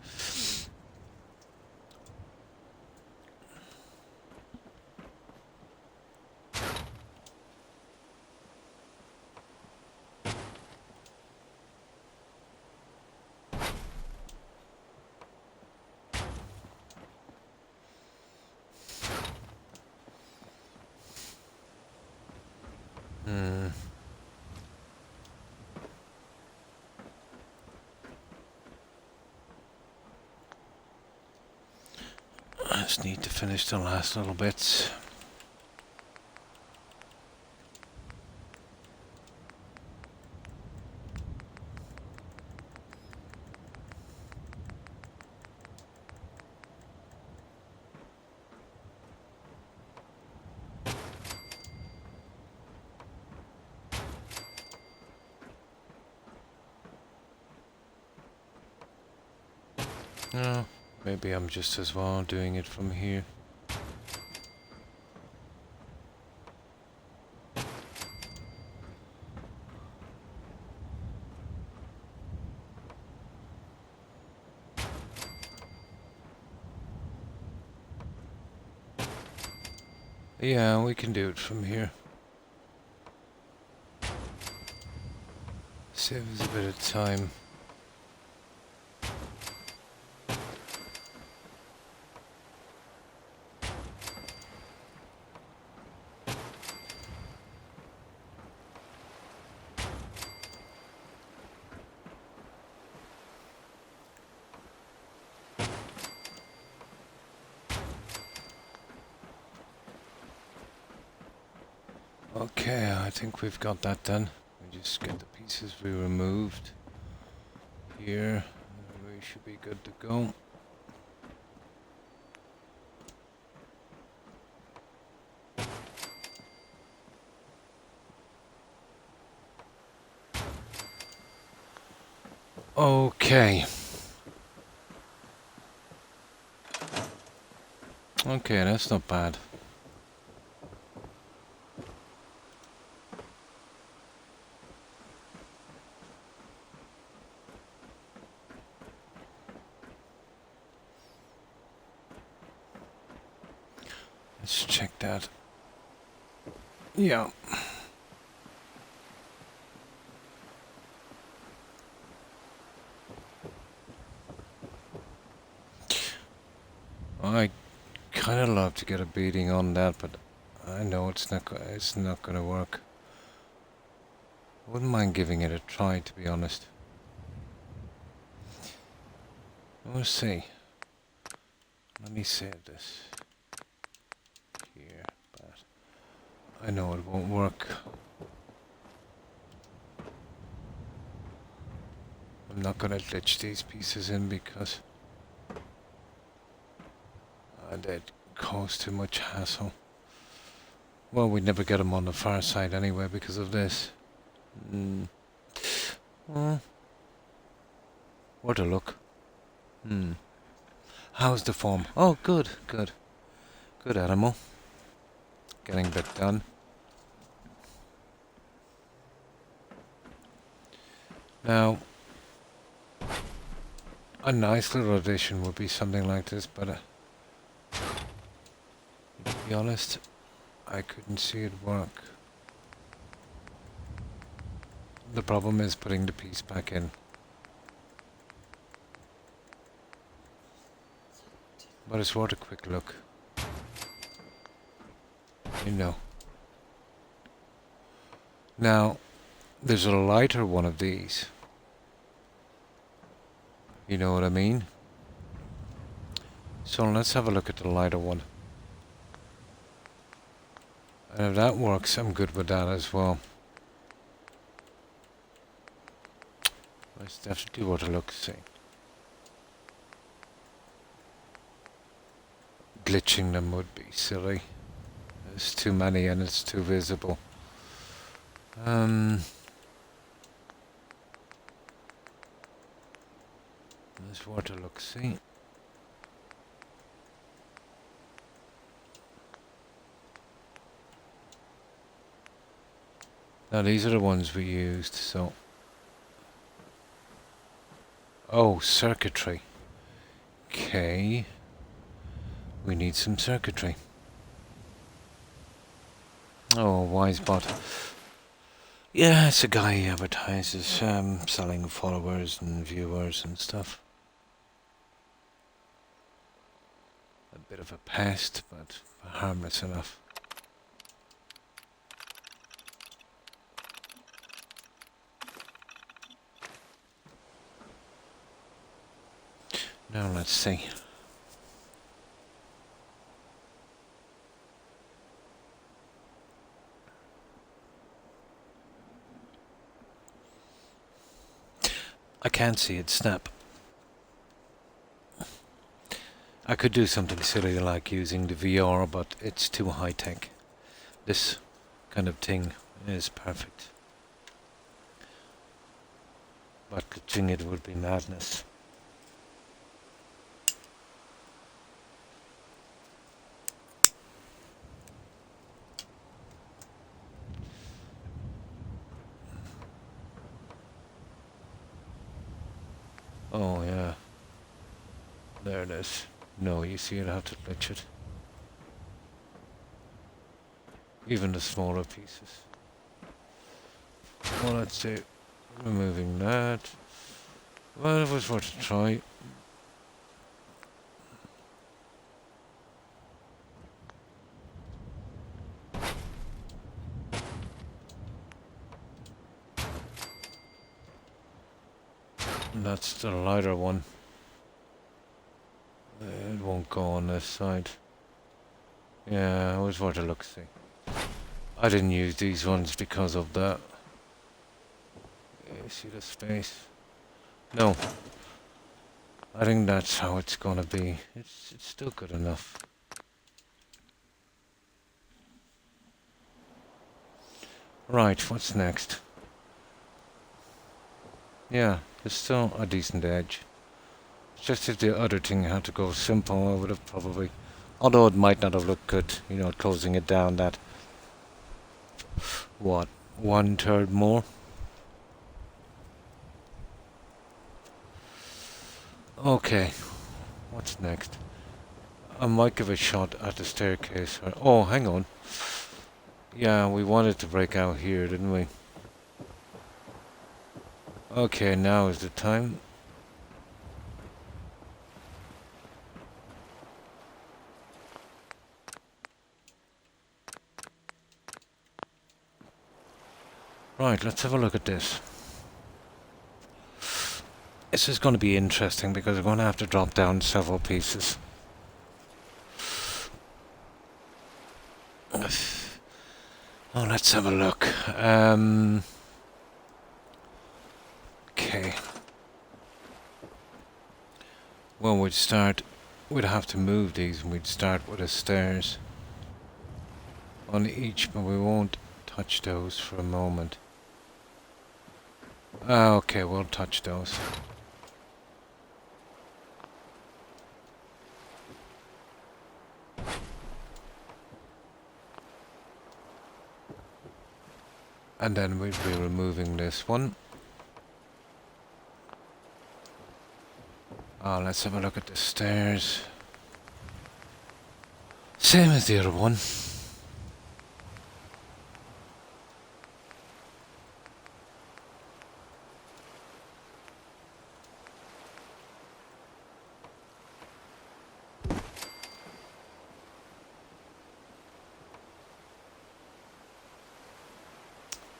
S1: I just need to finish the last little bits. No, maybe I'm just as well doing it from here. Yeah, we can do it from here. Saves a bit of time. Okay, I think we've got that done. We just get the pieces we removed here. We should be good to go. Okay. Okay, that's not bad. Let's check that. Yeah. I kind of love to get a beating on that, but I know it's not going to work. I wouldn't mind giving it a try, to be honest. We'll see. Let me save this here. But I know it won't work. I'm not gonna glitch these pieces in because they'd cause too much hassle. Well, we'd never get them on the far side anyway because of this. Well, where to look? How's the form? Oh, good, good. Good animal. Getting a bit done. Now, a nice little addition would be something like this, but to be honest, I couldn't see it work. The problem is putting the piece back in. But it's worth a quick look. You know. Now, there's a lighter one of these. You know what I mean? So let's have a look at the lighter one. And if that works, I'm good with that as well. Let's definitely worth a look, see. Glitching them would be silly. There's too many and it's too visible. Let's worth a look, see. Now these are the ones we used, so... Oh, circuitry. Okay. We need some circuitry. Oh, Wisebot. Yeah, it's a guy who advertises selling followers and viewers and stuff. A bit of a pest, but harmless enough. Now let's see. I can't see it snap. I could do something silly like using the VR, but it's too high-tech. This kind of thing is perfect. But glitching it would be madness. Oh yeah. There it is. No, you see, you'd have to glitch it. Even the smaller pieces. Well, let's see. Removing that. Well, it was worth a try. And that's the lighter one. It won't go on this side. Yeah, it was worth a look, see. I didn't use these ones because of that. You see the space? No. I think that's how it's gonna be. It's still good enough. Right, what's next? Yeah, there's still a decent edge. It's just if the other thing had to go simple, I would have probably... Although it might not have looked good, you know, closing it down that... What? 1/3 more? Okay, what's next? I might give a shot at the staircase. Oh, hang on. Yeah, we wanted to break out here, didn't we? Okay, now is the time. Right, let's have a look at this. This is going to be interesting because we're going to have to drop down several pieces. Oh, let's have a look. Okay. Well, we'd have to move these and we'd start with the stairs on each, but we won't touch those for a moment. Okay, we'll touch those. And then we'd be removing this one. Let's have a look at the stairs. Same as the other one.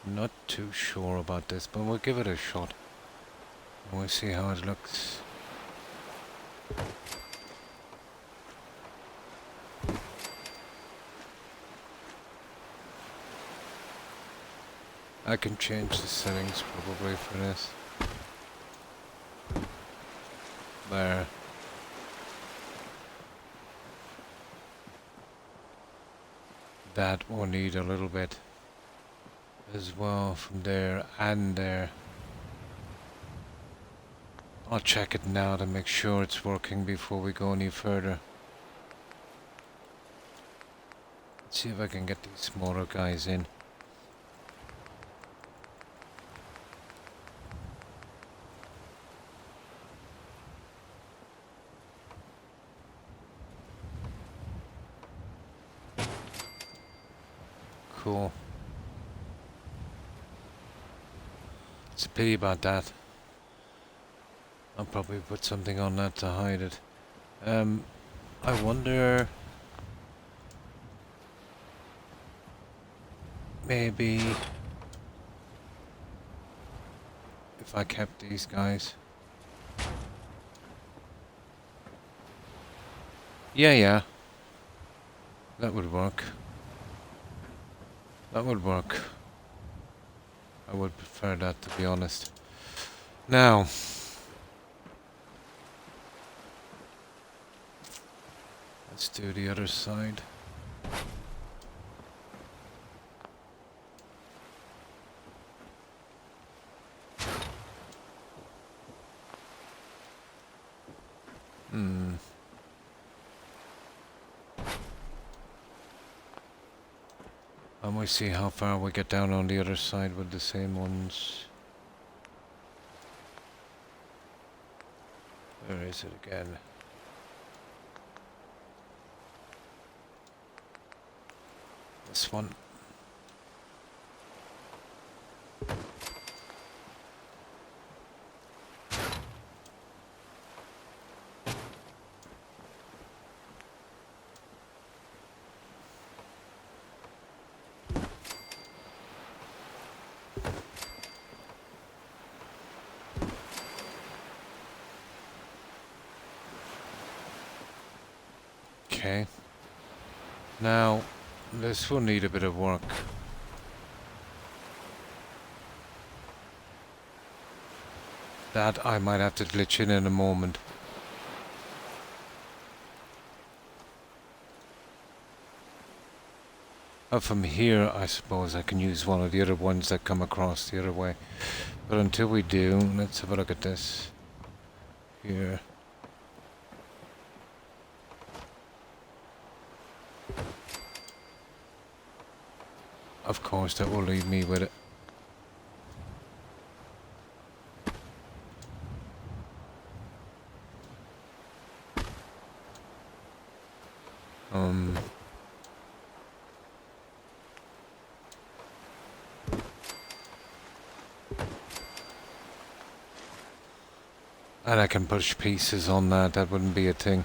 S1: Not too sure about this, but we'll give it a shot. And we'll see how it looks. I can change the settings probably for this. There. That will need a little bit as well from there and there. I'll check it now to make sure it's working before we go any further. Let's see if I can get these smaller guys in. Cool. It's a pity about that. I'll probably put something on that to hide it. I wonder... maybe... if I kept these guys. Yeah. That would work. That would work. I would prefer that, to be honest. Now... let's do the other side. And we see how far we get down on the other side with the same ones. Where is it again? This one. Okay. Now, this will need a bit of work. That I might have to glitch in a moment. From here, I suppose I can use one of the other ones that come across the other way. But until we do, let's have a look at this. Here. Of course, that will leave me with it. And I can push pieces on that, that wouldn't be a thing.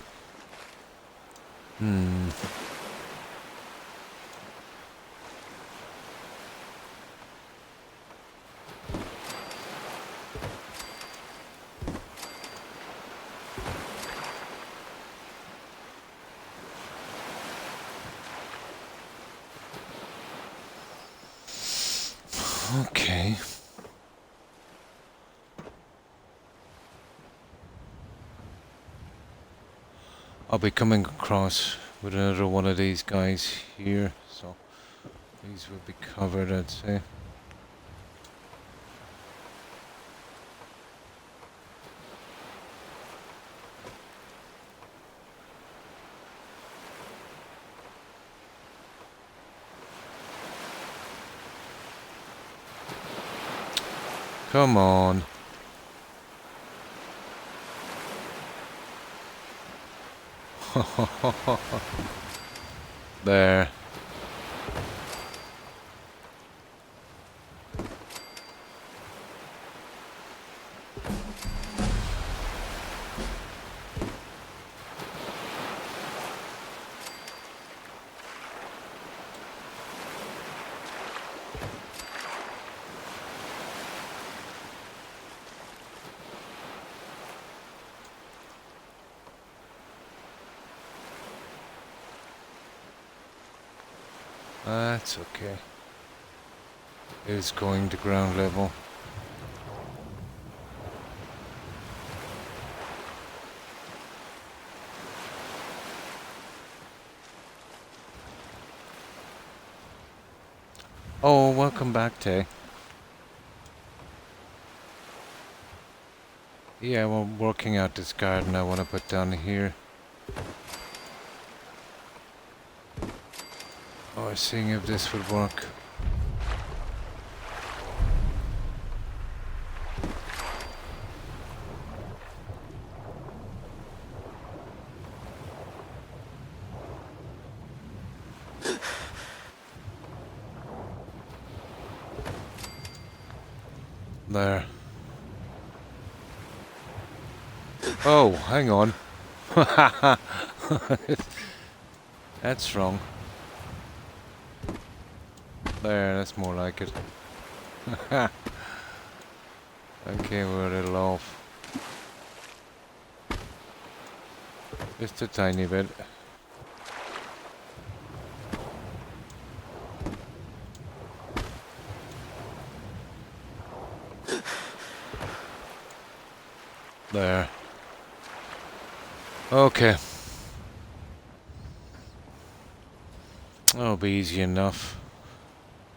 S1: I'll be coming across with another one of these guys here, so these will be covered, I'd say. Come on. There. That's okay. It's going to ground level. Oh, welcome back, Tay. Yeah, we're working out this garden I want to put down here. Oh, seeing if this would work. There. Oh, hang on. That's wrong. There, that's more like it. Okay, we're a little off. Just a tiny bit. There. Okay. That'll be easy enough.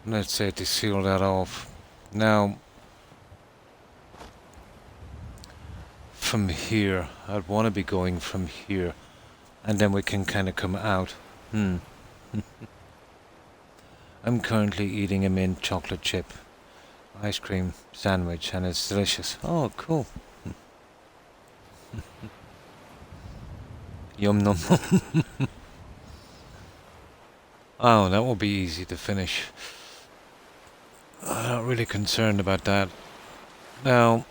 S1: Let's say to seal that off. Now, from here, I'd want to be going from here. And then we can kind of come out. I'm currently eating a mint chocolate chip ice cream sandwich and it's delicious. Oh, cool. Yum num. Oh, that will be easy to finish. I'm not really concerned about that. Now,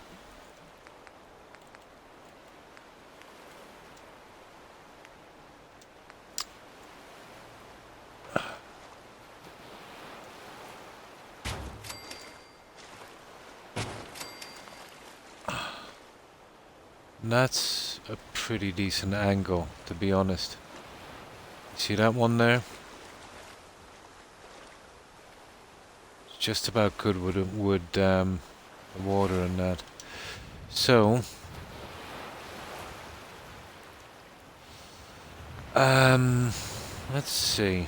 S1: that's a pretty decent angle, to be honest. See that one there? It's just about good with the water and that. So, let's see.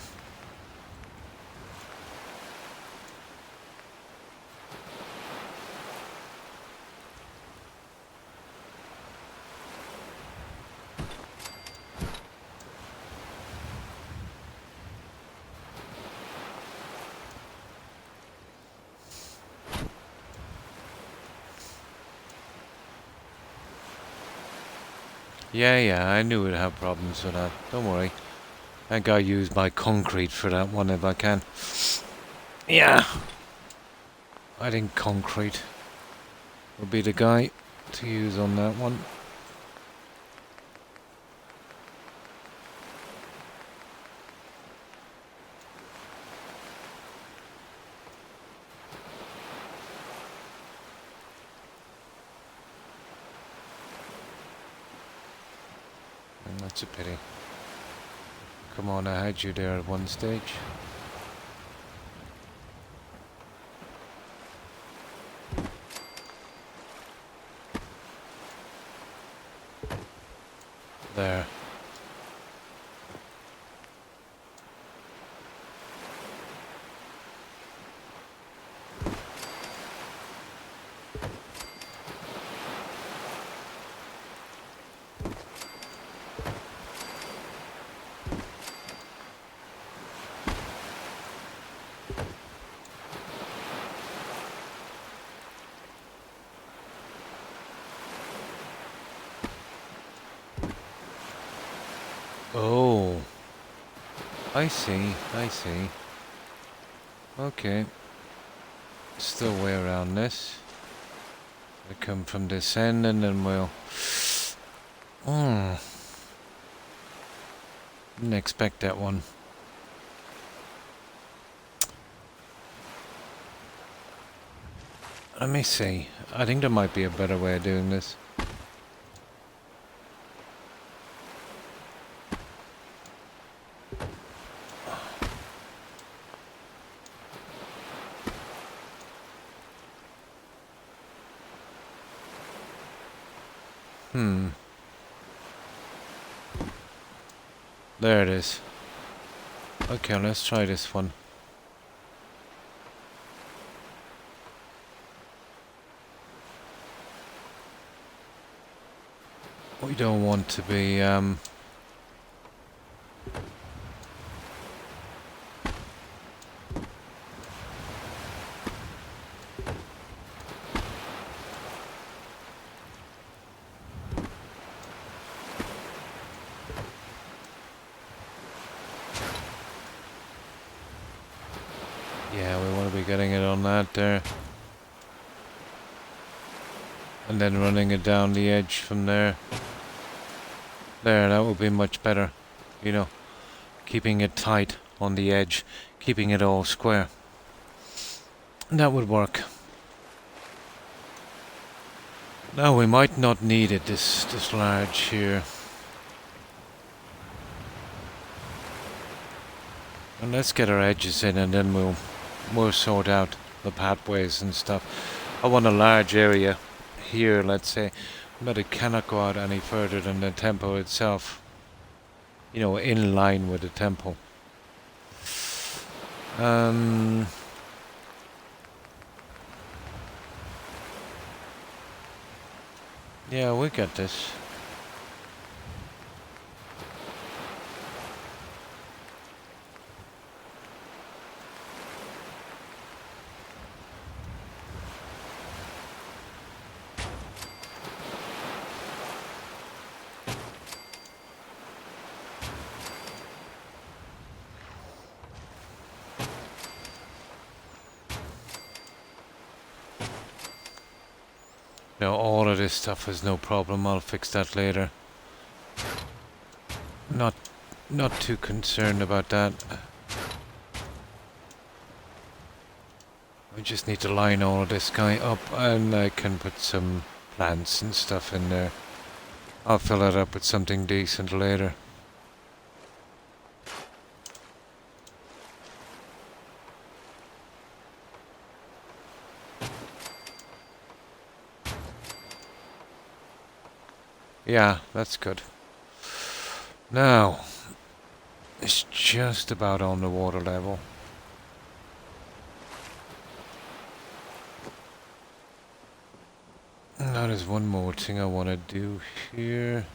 S1: Yeah, I knew we'd have problems with that. Don't worry. I think I'll use my concrete for that one if I can. Yeah. I think concrete will be the guy to use on that one. And that's a pity. Come on, I had you there at one stage. There. Oh, I see, I see. Okay, still way around this. I come from this end and then we'll... Hmm. Didn't expect that one. Let me see. I think there might be a better way of doing this. There it is. Okay, let's try this one. We don't want to be, yeah, we want to be getting it on that there. And then running it down the edge from there. There, that would be much better. You know, keeping it tight on the edge, keeping it all square. That would work. Now we might not need it this large here. And let's get our edges in and then we'll sort out the pathways and stuff. I want a large area here, let's say, but it cannot go out any further than the temple itself. You know, in line with the temple. Yeah, we got this. Now all of this stuff is no problem. I'll fix that later. Not too concerned about that. We just need to line all of this guy up and I can put some plants and stuff in there. I'll fill it up with something decent later. Yeah, that's good. Now, it's just about on the water level. Now there's one more thing I want to do here.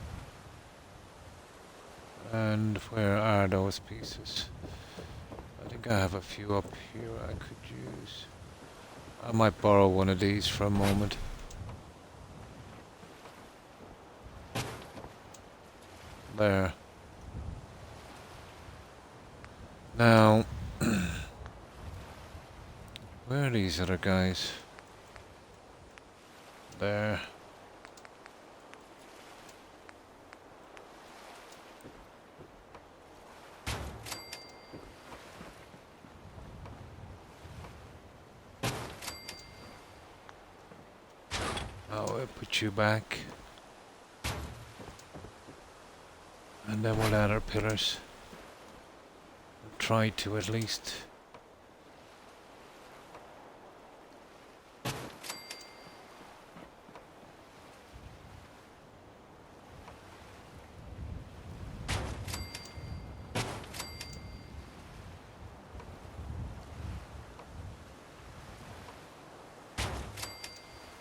S1: And where are those pieces? I think I have a few up here I could use. I might borrow one of these for a moment. There. Now, where are these other guys? There. I'll put you back. And then we'll add our pillars. Try to at least.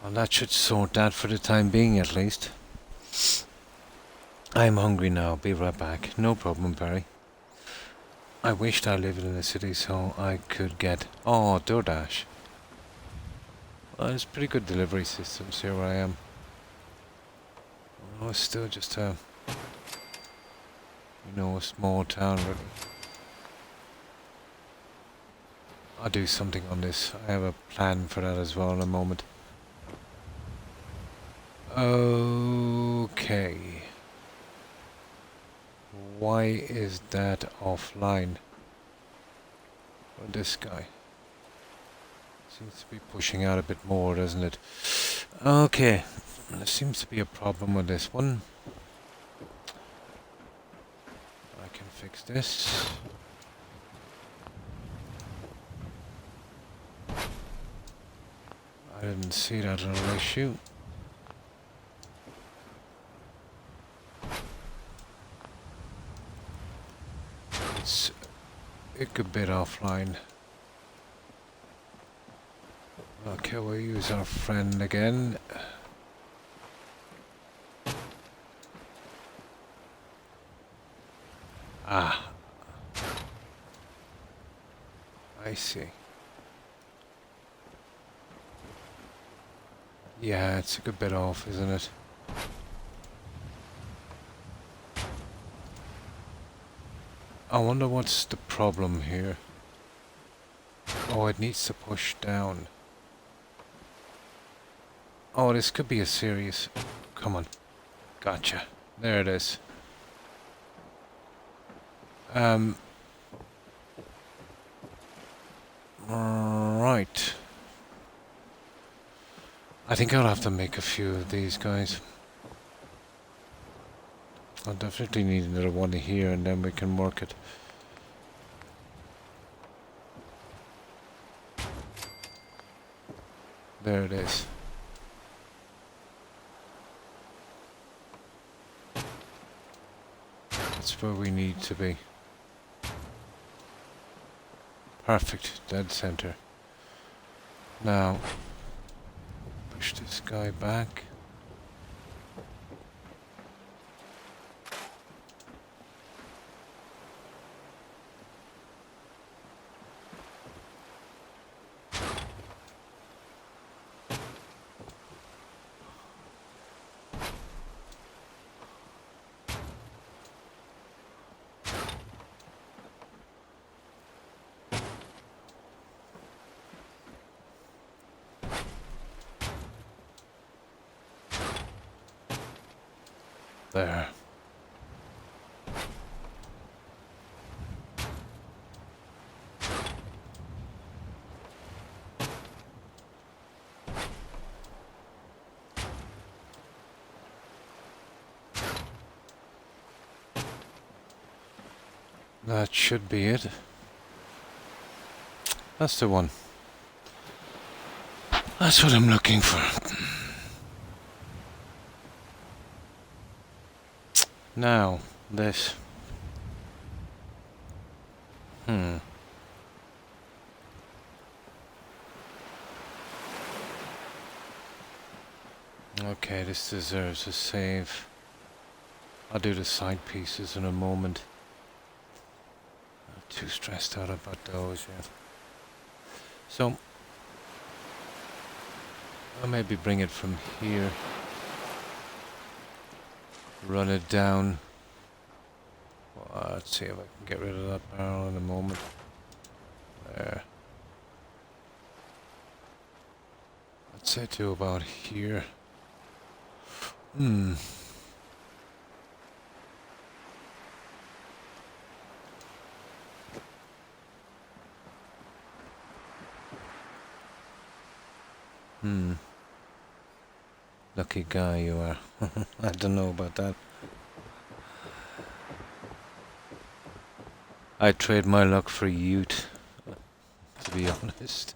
S1: Well, that should sort that for the time being at least. I'm hungry now. Be right back. No problem, Barry. I wished I lived in a city so I could get... Oh, DoorDash. Well, there's pretty good delivery systems here where I am. Oh, it's still just a... No small town, really. I'll do something on this. I have a plan for that as well in a moment. Okay. Why is that offline? Or this guy? Seems to be pushing out a bit more, doesn't it? Okay. There seems to be a problem with this one. I can fix this. I didn't see that little issue. It's a bit offline. Okay, we'll use our friend again. Ah, I see. Yeah, it's a good bit off, isn't it? I wonder what's the problem here. Oh, it needs to push down. Oh, this could be a serious... Come on. Gotcha. There it is. Right. I think I'll have to make a few of these guys. I'll definitely need another one here and then we can work it. There it is. That's where we need to be. Perfect. Dead center. Now, push this guy back. There. That should be it. That's the one. That's what I'm looking for. Now, this. Okay, this deserves a save. I'll do the side pieces in a moment. I'm too stressed out about those yet. So, I'll maybe bring it from here. Run it down. Well, let's see if I can get rid of that barrel in a moment. There. Let's say to about here. Lucky guy you are. I don't know about that. I trade my luck for youth, to be honest.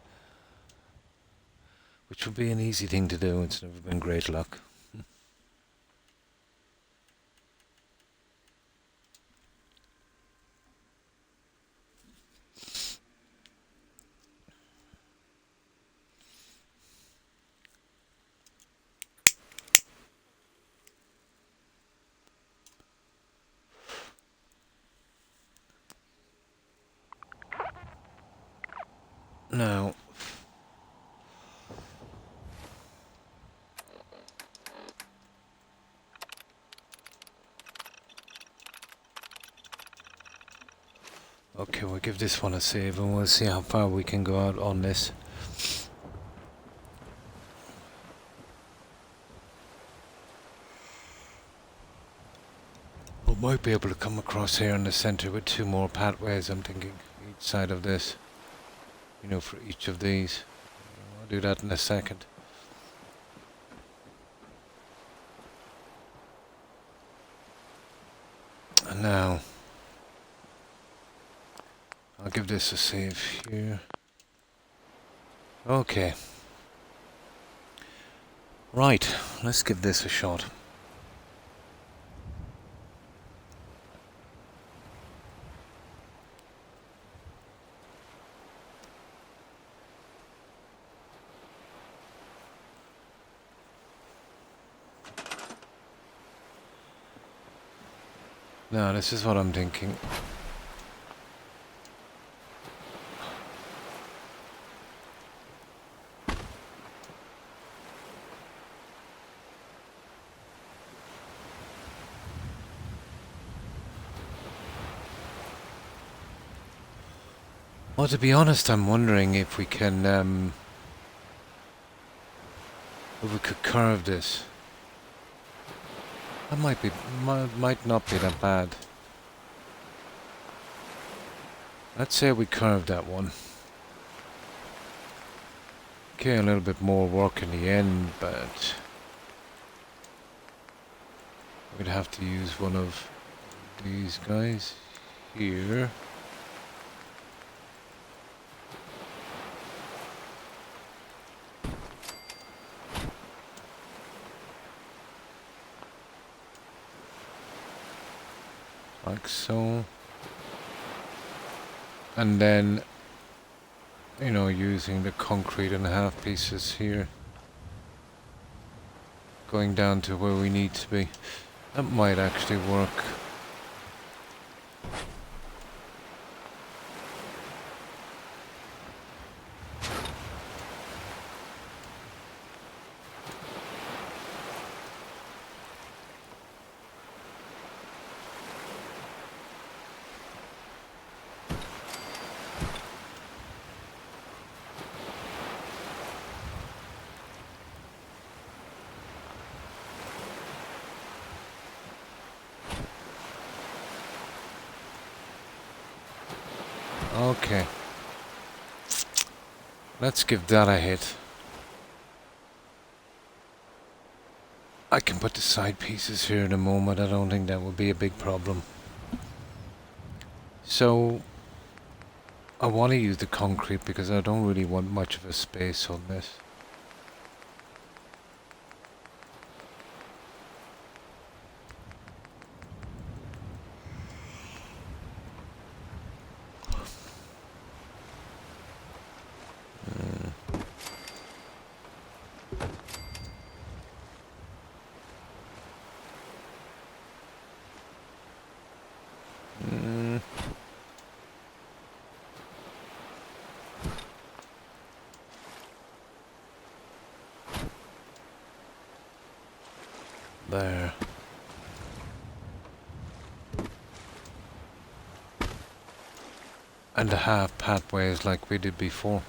S1: Which would be an easy thing to do, it's never been great luck. Now, Okay, we'll give this one a save and we'll see how far we can go out on this. We might be able to come across here in the center with 2 more pathways, I'm thinking, each side of this. You know, for each of these. I'll do that in a second. And now, I'll give this a save here. Okay. Right, let's give this a shot. Now, this is what I'm thinking. Well, to be honest, I'm wondering if we can, if we could curve this. That might not be that bad. Let's say we curve that one. Okay, a little bit more work in the end, but we'd have to use one of these guys here. Like so. And then, you know, using the concrete and half pieces here. Going down to where we need to be. That might actually work. Okay. Let's give that a hit. I can put the side pieces here in a moment. I don't think that would be a big problem. So, I want to use the concrete because I don't really want much of a space on this. There. And the half pathways like we did before.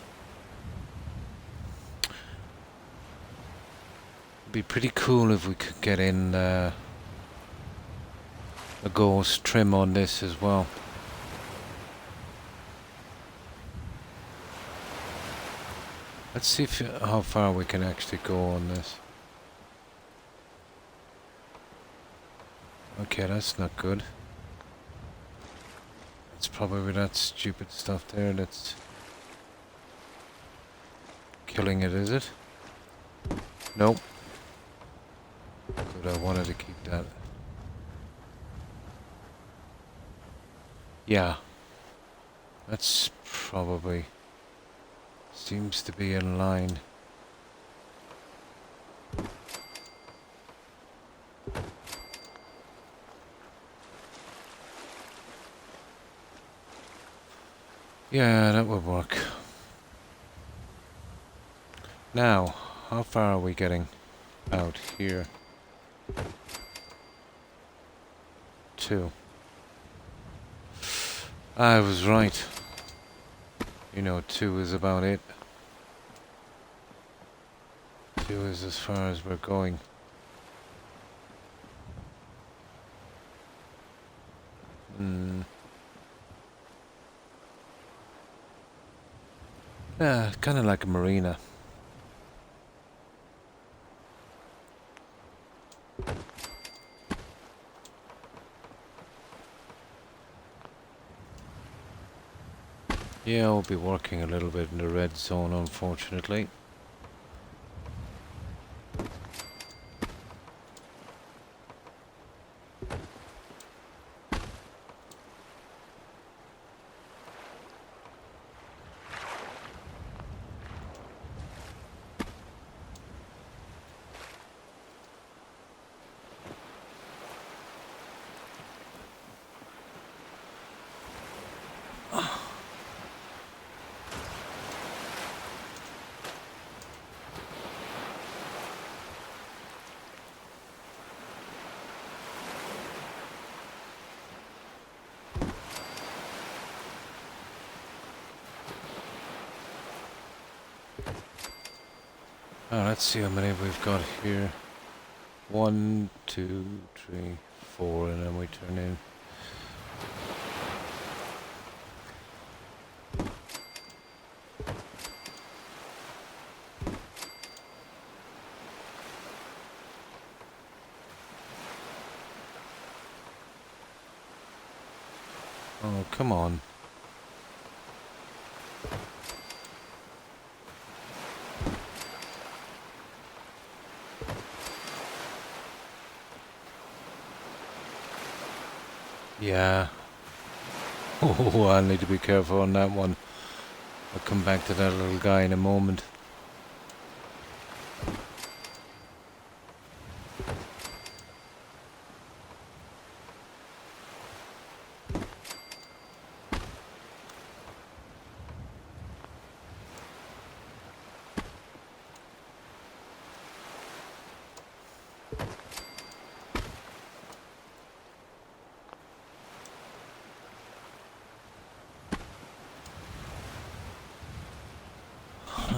S1: Be pretty cool if we could get in a ghost trim on this as well. Let's see how far we can actually go on this. Okay, that's not good. It's probably that stupid stuff there that's killing it, is it? Nope. Good, I wanted to keep that. Yeah. That's probably... seems to be in line. Yeah, that would work. Now, how far are we getting out here? 2. I was right. You know, 2 is about it. 2 is as far as we're going. Yeah, kind of like a marina. Yeah, I'll be working a little bit in the red zone, unfortunately. Let's see how many we've got here. 1, 2, 3, 4, and then we turn in. Oh, come on. Yeah. Oh, I need to be careful on that one. I'll come back to that little guy in a moment.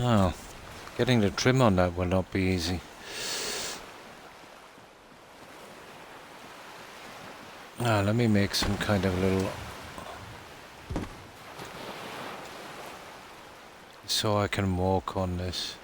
S1: Oh, getting the trim on that will not be easy. Let me make some kind of little... so I can walk on this.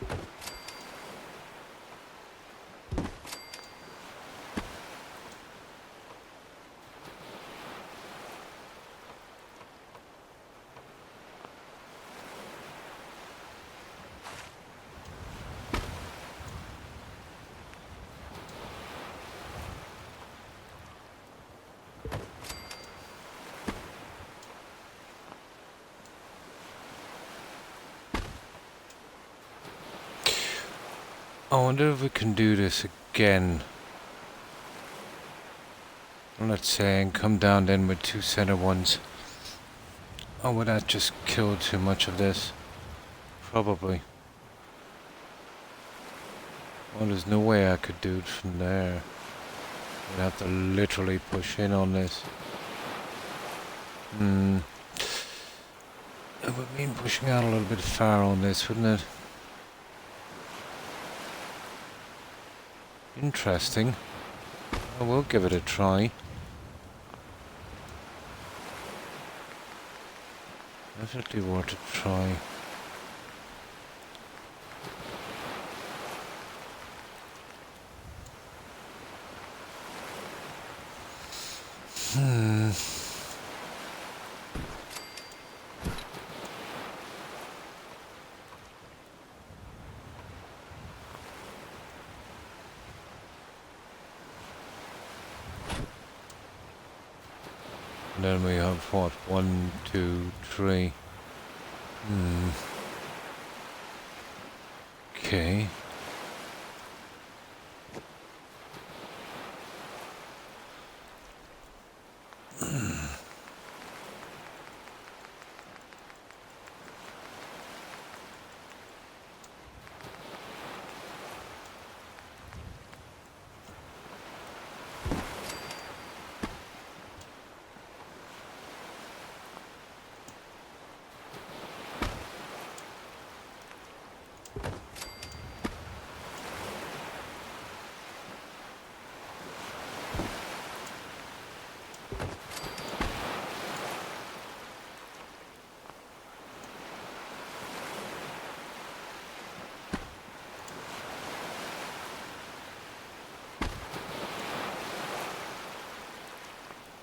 S1: I wonder if we can do this again. Let's say, and come down then with 2 center ones. Oh, would that just kill too much of this? Probably. Well, there's no way I could do it from there. I'd have to literally push in on this. It would mean pushing out a little bit far on this, wouldn't it? Interesting. I will give it a try. Definitely worth a try. And then we have what? 1, 2, 3. Okay.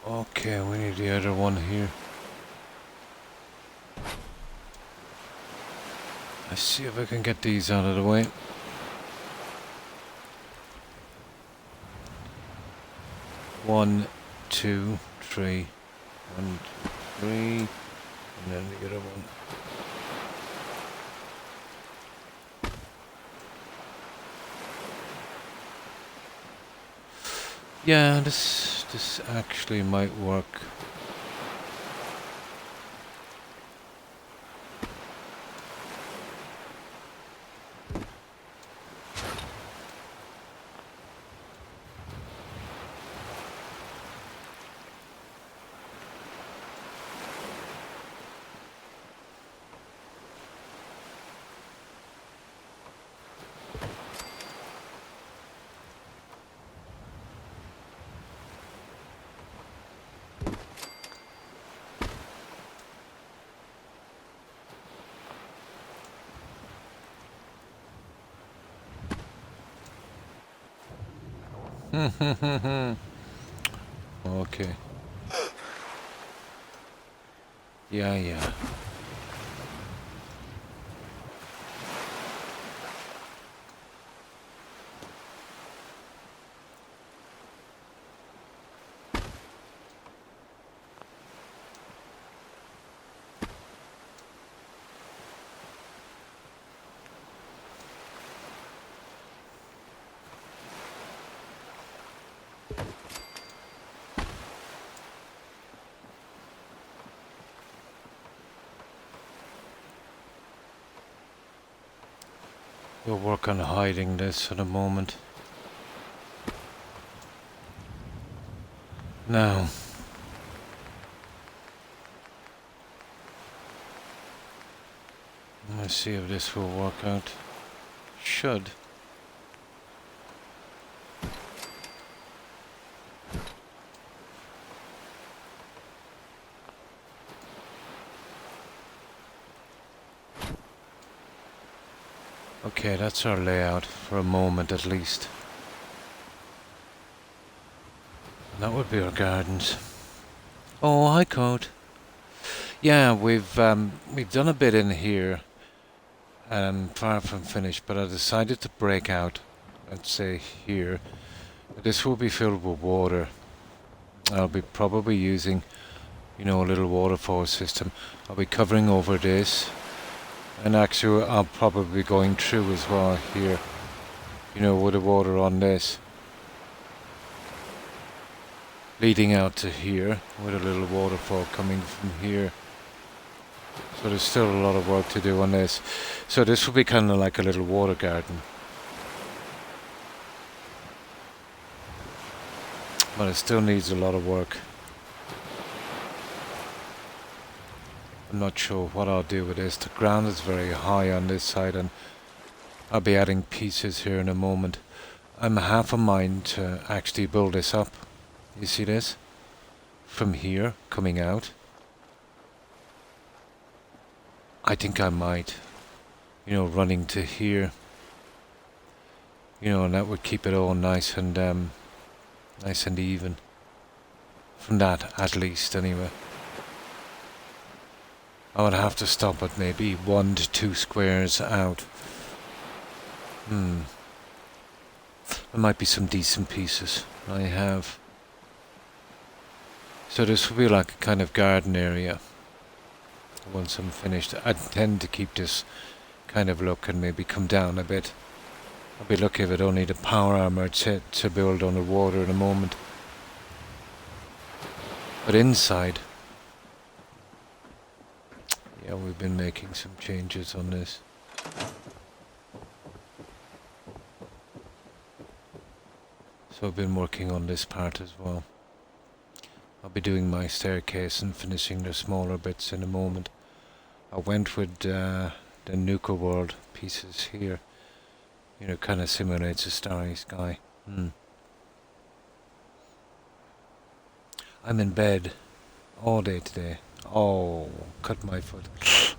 S1: Okay, we need the other one here. Let's see if I can get these out of the way. One, two, three. 1, 2, 3. And then the other one. Yeah, this actually might work. Okay. Yeah. We'll work on hiding this for the moment. Now, let's see if this will work out. Should. Okay, that's our layout for a moment at least. And that would be our gardens. Oh, hi, Code. Yeah, we've done a bit in here, far from finished. But I decided to break out. Let's say here. This will be filled with water. I'll be probably using, a little waterfall system. I'll be covering over this. And actually, I'll probably be going through as well here, with the water on this. Leading out to here, with a little waterfall coming from here. So there's still a lot of work to do on this. So this will be kind of like a little water garden. But it still needs a lot of work. I'm not sure what I'll do with this. The ground is very high on this side, and I'll be adding pieces here in a moment. I'm half a mind to actually build this up. You see this? From here, coming out. I think I might, running to here. And that would keep it all nice and even. From that, at least, anyway. I would have to stop at maybe 1 to 2 squares out. There might be some decent pieces I have. So this will be like a kind of garden area. Once I'm finished, I tend to keep this kind of look and maybe come down a bit. I'll be lucky if I don't need a power armor to build underwater in a moment. But inside, yeah, we've been making some changes on this. So I've been working on this part as well. I'll be doing my staircase and finishing the smaller bits in a moment. I went with the Nuka World pieces here. Kind of simulates a starry sky. I'm in bed all day today. Oh, cut my foot.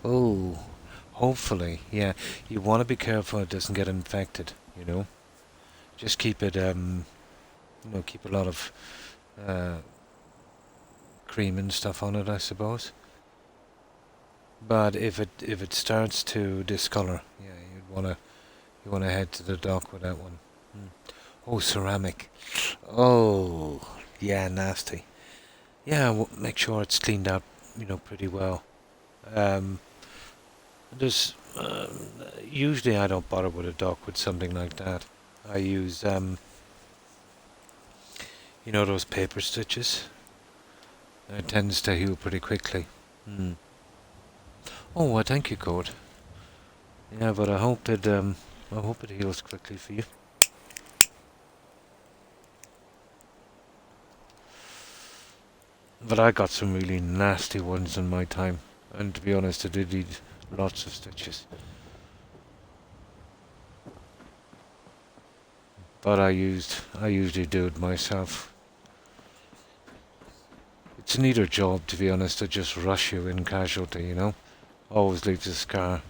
S1: Oh, hopefully, yeah. You want to be careful it doesn't get infected, Just keep it, keep a lot of cream and stuff on it, I suppose. But if it starts to discolor, yeah, you wanna head to the dock with that one. Oh, ceramic. Oh, yeah, nasty. Yeah, make sure it's cleaned out, pretty well. Um, there's usually I don't bother with a dock with something like that. I use those paper stitches. It tends to heal pretty quickly. Oh, well, thank you, Code. Yeah, but I hope it heals quickly for you. But I got some really nasty ones in my time, and to be honest, I did need lots of stitches. But I usually do it myself. It's neither job, to be honest, to just rush you in casualty, Always leaves a scar.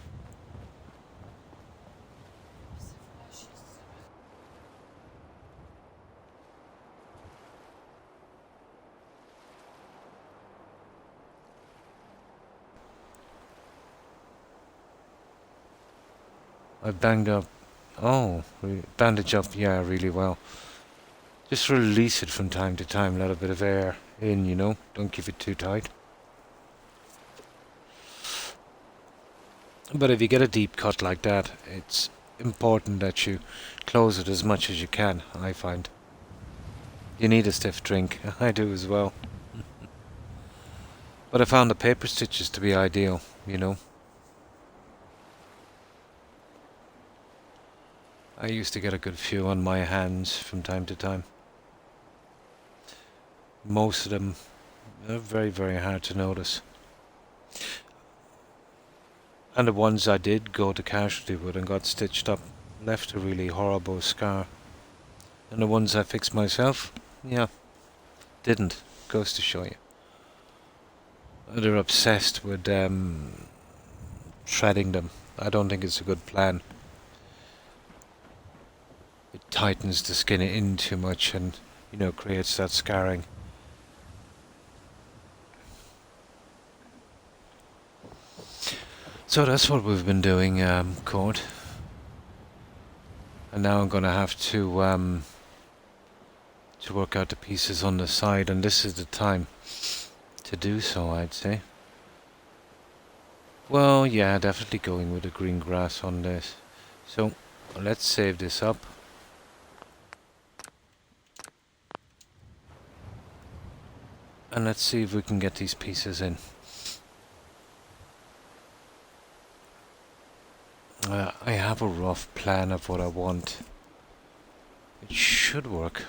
S1: I banged up. Oh, bandage up, yeah, really well. Just release it from time to time, let a bit of air in, Don't keep it too tight. But if you get a deep cut like that, it's important that you close it as much as you can, I find. You need a stiff drink. I do as well. But I found the paper stitches to be ideal. I used to get a good few on my hands from time to time. Most of them are very, very hard to notice. And the ones I did go to casualty with and got stitched up left a really horrible scar. And the ones I fixed myself, yeah, didn't. Goes to show you. They're obsessed with shredding them. I don't think it's a good plan. It tightens the skin in too much and, creates that scarring. So that's what we've been doing, Cord. And now I'm gonna have to work out the pieces on the side, and this is the time to do so, I'd say. Well, yeah, definitely going with the green grass on this. So, let's save this up. And let's see if we can get these pieces in. I have a rough plan of what I want. It should work.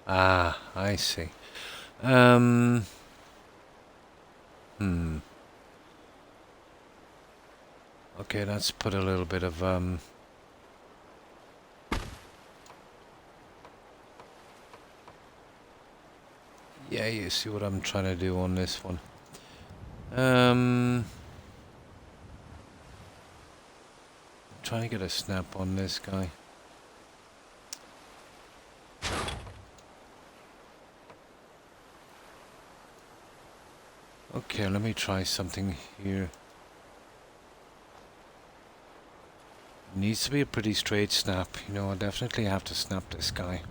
S1: Ah, I see. Okay, let's put a little bit of, yeah, you see what I'm trying to do on this one. Trying to get a snap on this guy. Okay, let me try something here. Needs to be a pretty straight snap. I definitely have to snap this guy.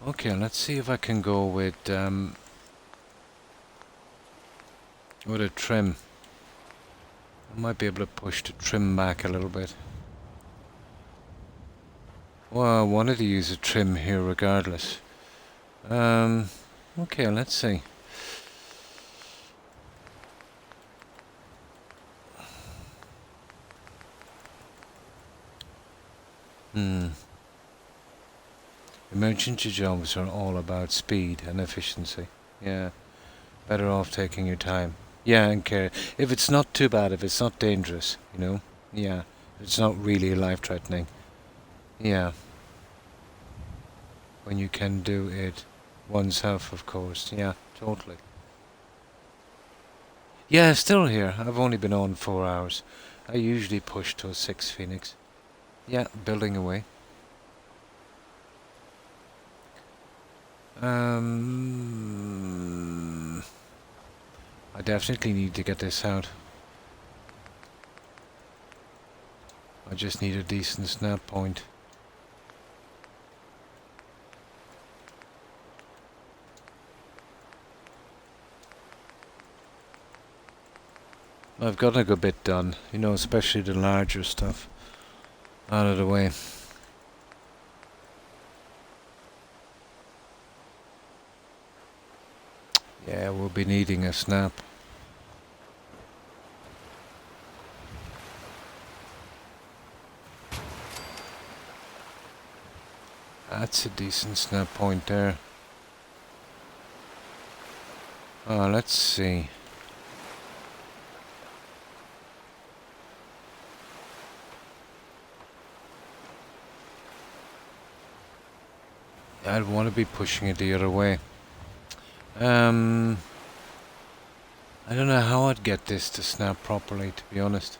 S1: Okay, let's see if I can go with a trim. I might be able to push the trim back a little bit. Well, I wanted to use a trim here regardless. Okay, let's see. Emergency jobs are all about speed and efficiency. Yeah, better off taking your time. Yeah, and care. If it's not too bad, if it's not dangerous, you know? Yeah, it's not really life-threatening. Yeah, when you can do it oneself, of course. Yeah, totally. Yeah, still here. I've only been on 4 hours. I usually push till 6, Phoenix. Yeah, building away. I definitely need to get this out. I just need a decent snap point. I've got a good bit done, you know, especially the larger stuff out of the way. Yeah, we'll be needing a snap. That's a decent snap point there. Oh, let's see. I'd want to be pushing it the other way. I don't know how I'd get this to snap properly, to be honest.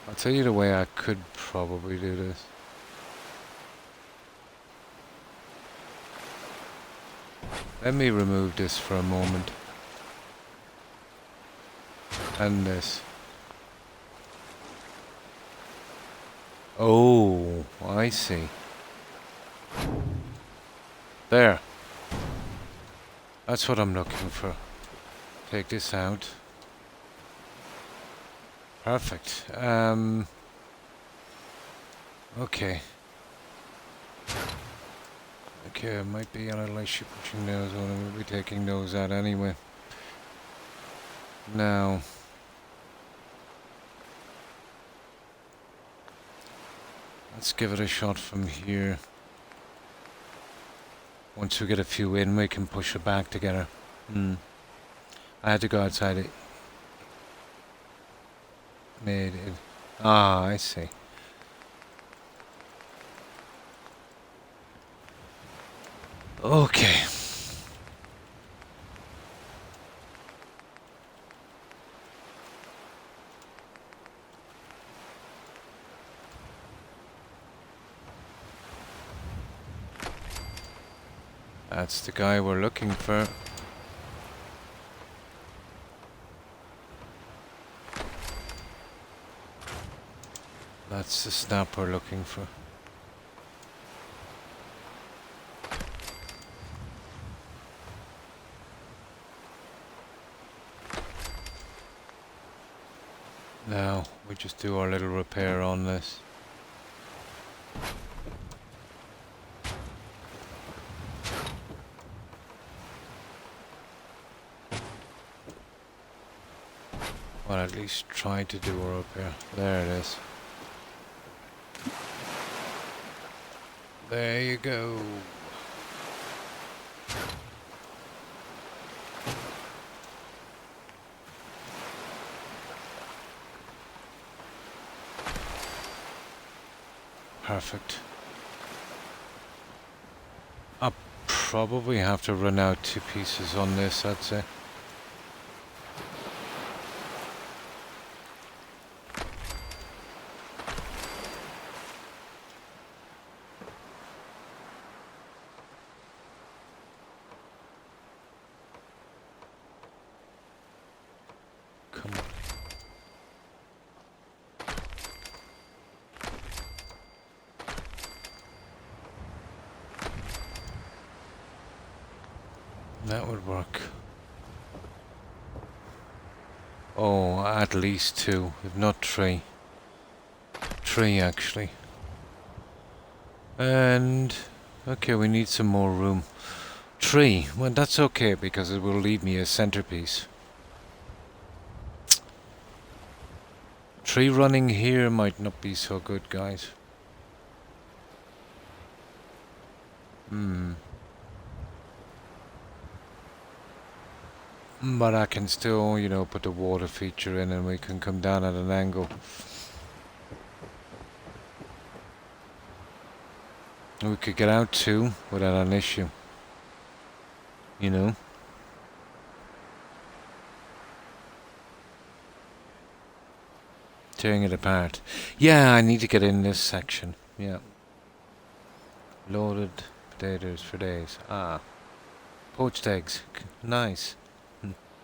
S1: I'll tell you the way I could probably do this. Let me remove this for a moment. And this. Oh, I see. There. That's what I'm looking for. Take this out. Perfect. Okay. Okay, it might be a little issue pushing those on, and we'll be taking those out anyway. Now, let's give it a shot from here. Once we get a few in, we can push it back together. I had to go outside it. Made it. Ah, I see. Okay. That's the guy we're looking for. That's the snap we're looking for. Now, we just do our little repair on this. Well, at least try to do a repair. There it is. There you go. Perfect. I'll probably have to run out 2 pieces on this, I'd say. Come on. That would work. Oh, at least 2, if not 3. 3 actually. And okay, we need some more room. 3, well that's okay because it will leave me a centerpiece. 3 running here might not be so good, guys. Hmm. But I can still, you know, put the water feature in and we can come down at an angle. We could get out too without an issue. You know? Tearing it apart. Yeah, I need to get in this section. Yeah. Loaded potatoes for days. Ah. Poached eggs. Nice.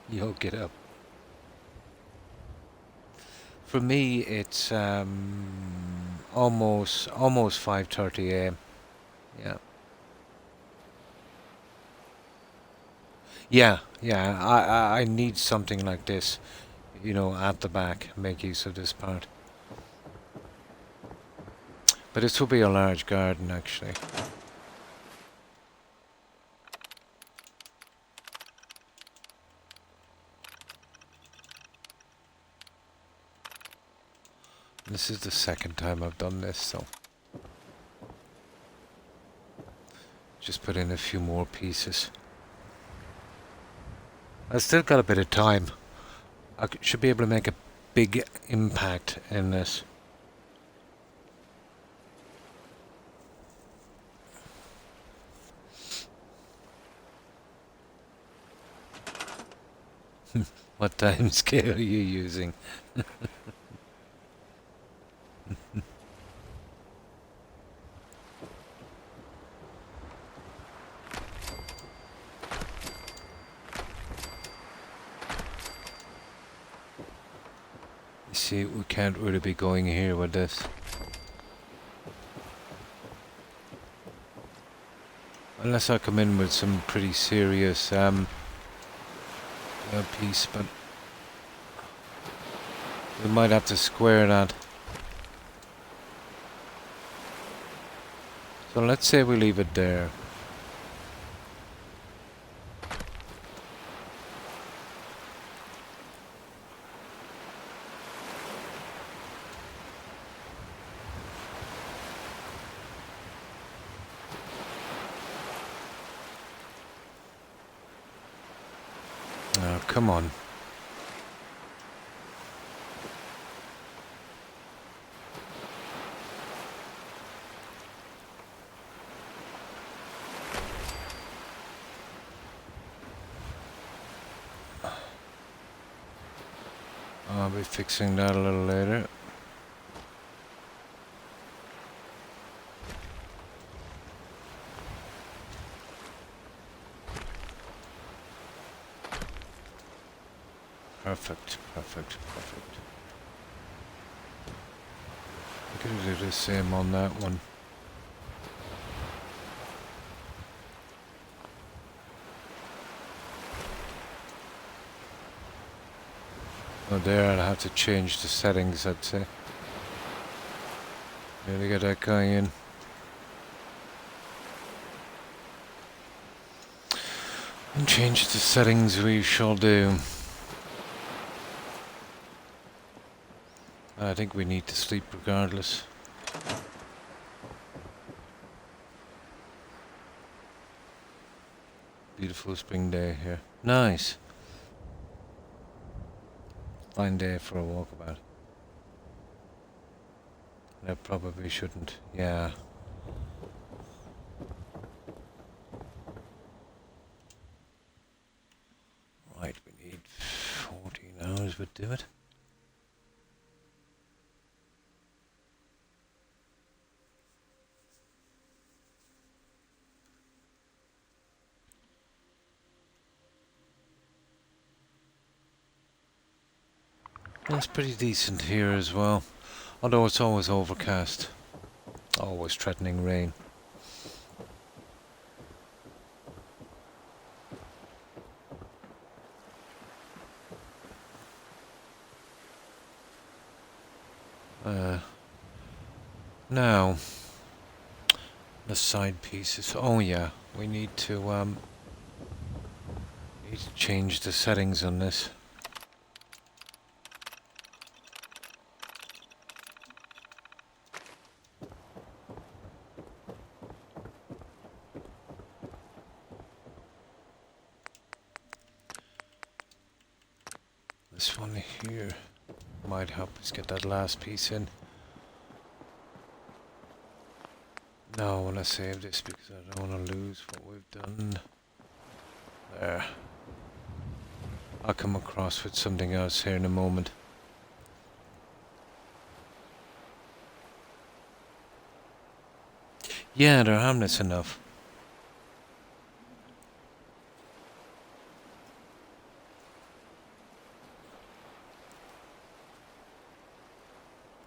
S1: Yo, get up. For me, it's almost 5:30 a.m. Yeah. Yeah. I need something like this, you know, at the back. Make use of this part. But this will be a large garden, actually. This is the second time I've done this, so just put in a few more pieces. I've still got a bit of time. I should be able to make a big impact in this. What time scale are you using? You see, we can't really be going here with this. Unless I come in with some pretty serious piece, but we might have to square that. So let's say we leave it there. Oh, come on. I'll be fixing that a little later. Perfect. I'm gonna do the same on that one. Oh, there I'll have to change the settings, I'd say. Nearly get that guy in. And change the settings we shall do. I think we need to sleep regardless. Beautiful spring day here. Nice. Fine day for a walkabout. I probably shouldn't. Yeah. Right, we need 14 hours, but do it. It's pretty decent here as well. Although it's always overcast. Always threatening rain. Now, the side pieces. Oh yeah, we need to change the settings on this. This one here might help us get that last piece in. No, I want to save this because I don't want to lose what we've done. There. I'll come across with something else here in a moment. Yeah, they're harmless enough.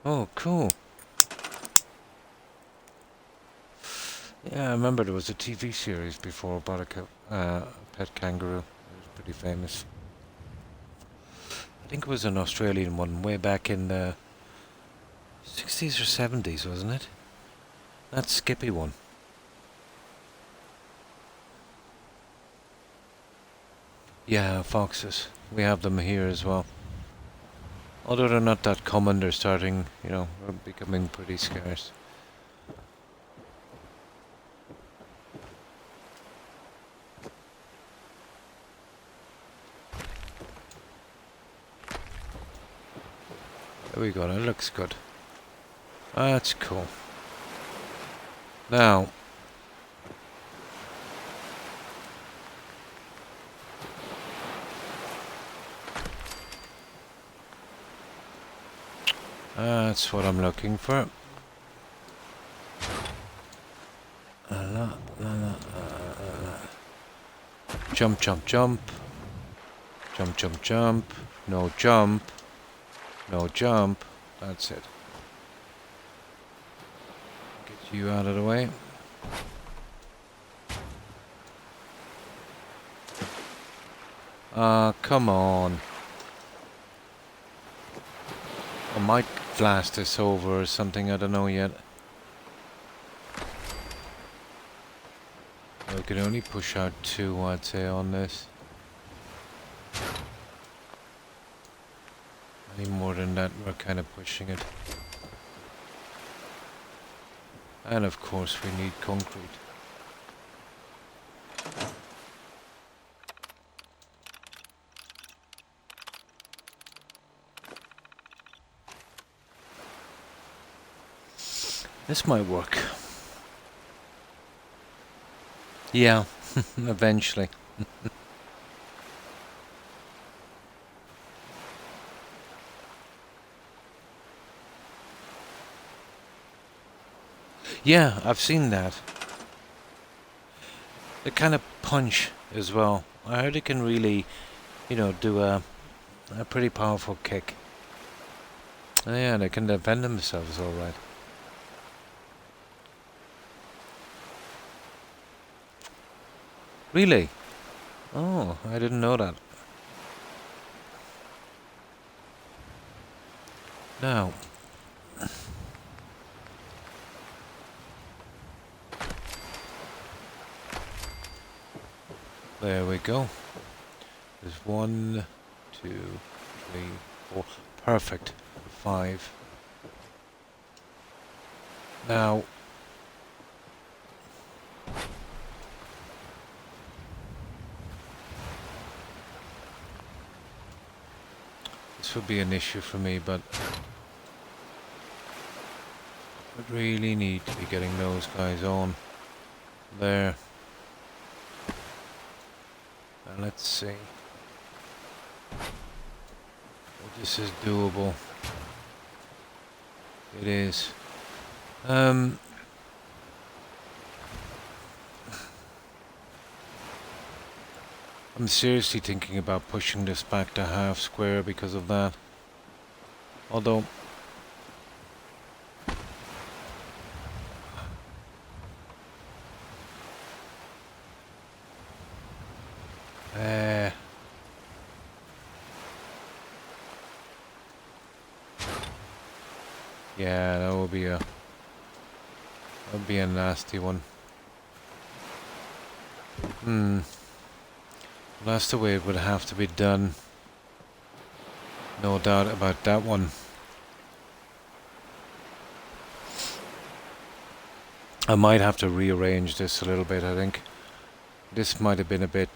S1: Oh, cool. Yeah, I remember there was a TV series before about a pet kangaroo. It was pretty famous. I think it was an Australian one way back in the 60s or 70s, wasn't it? That Skippy one. Yeah, foxes. We have them here as well. Although they're not that common, they're starting, they're becoming pretty scarce. There we go, that looks good. That's cool. Now, that's what I'm looking for. Jump, jump, jump. Jump, jump, jump. No jump. No jump. That's it. Get you out of the way. Come on. I might blast this over or something, I don't know yet. I can only push out 2, I'd say, on this. Any more than that, we're kind of pushing it. And of course we need concrete. This might work. Yeah, eventually. Yeah, I've seen that. They kind of punch as well. I heard it can really, do a pretty powerful kick. Oh, yeah, they can defend themselves all right. Really? Oh, I didn't know that. Now, there we go. There's 1, 2, 3, 4. Perfect. 5. Now, this would be an issue for me, but I really need to be getting those guys on there. And let's see. This is doable. It is. I'm seriously thinking about pushing this back to half square because of that. Although yeah, that would be a nasty one. That's the way it would have to be done. No doubt about that one. I might have to rearrange this a little bit, I think. This might have been a bit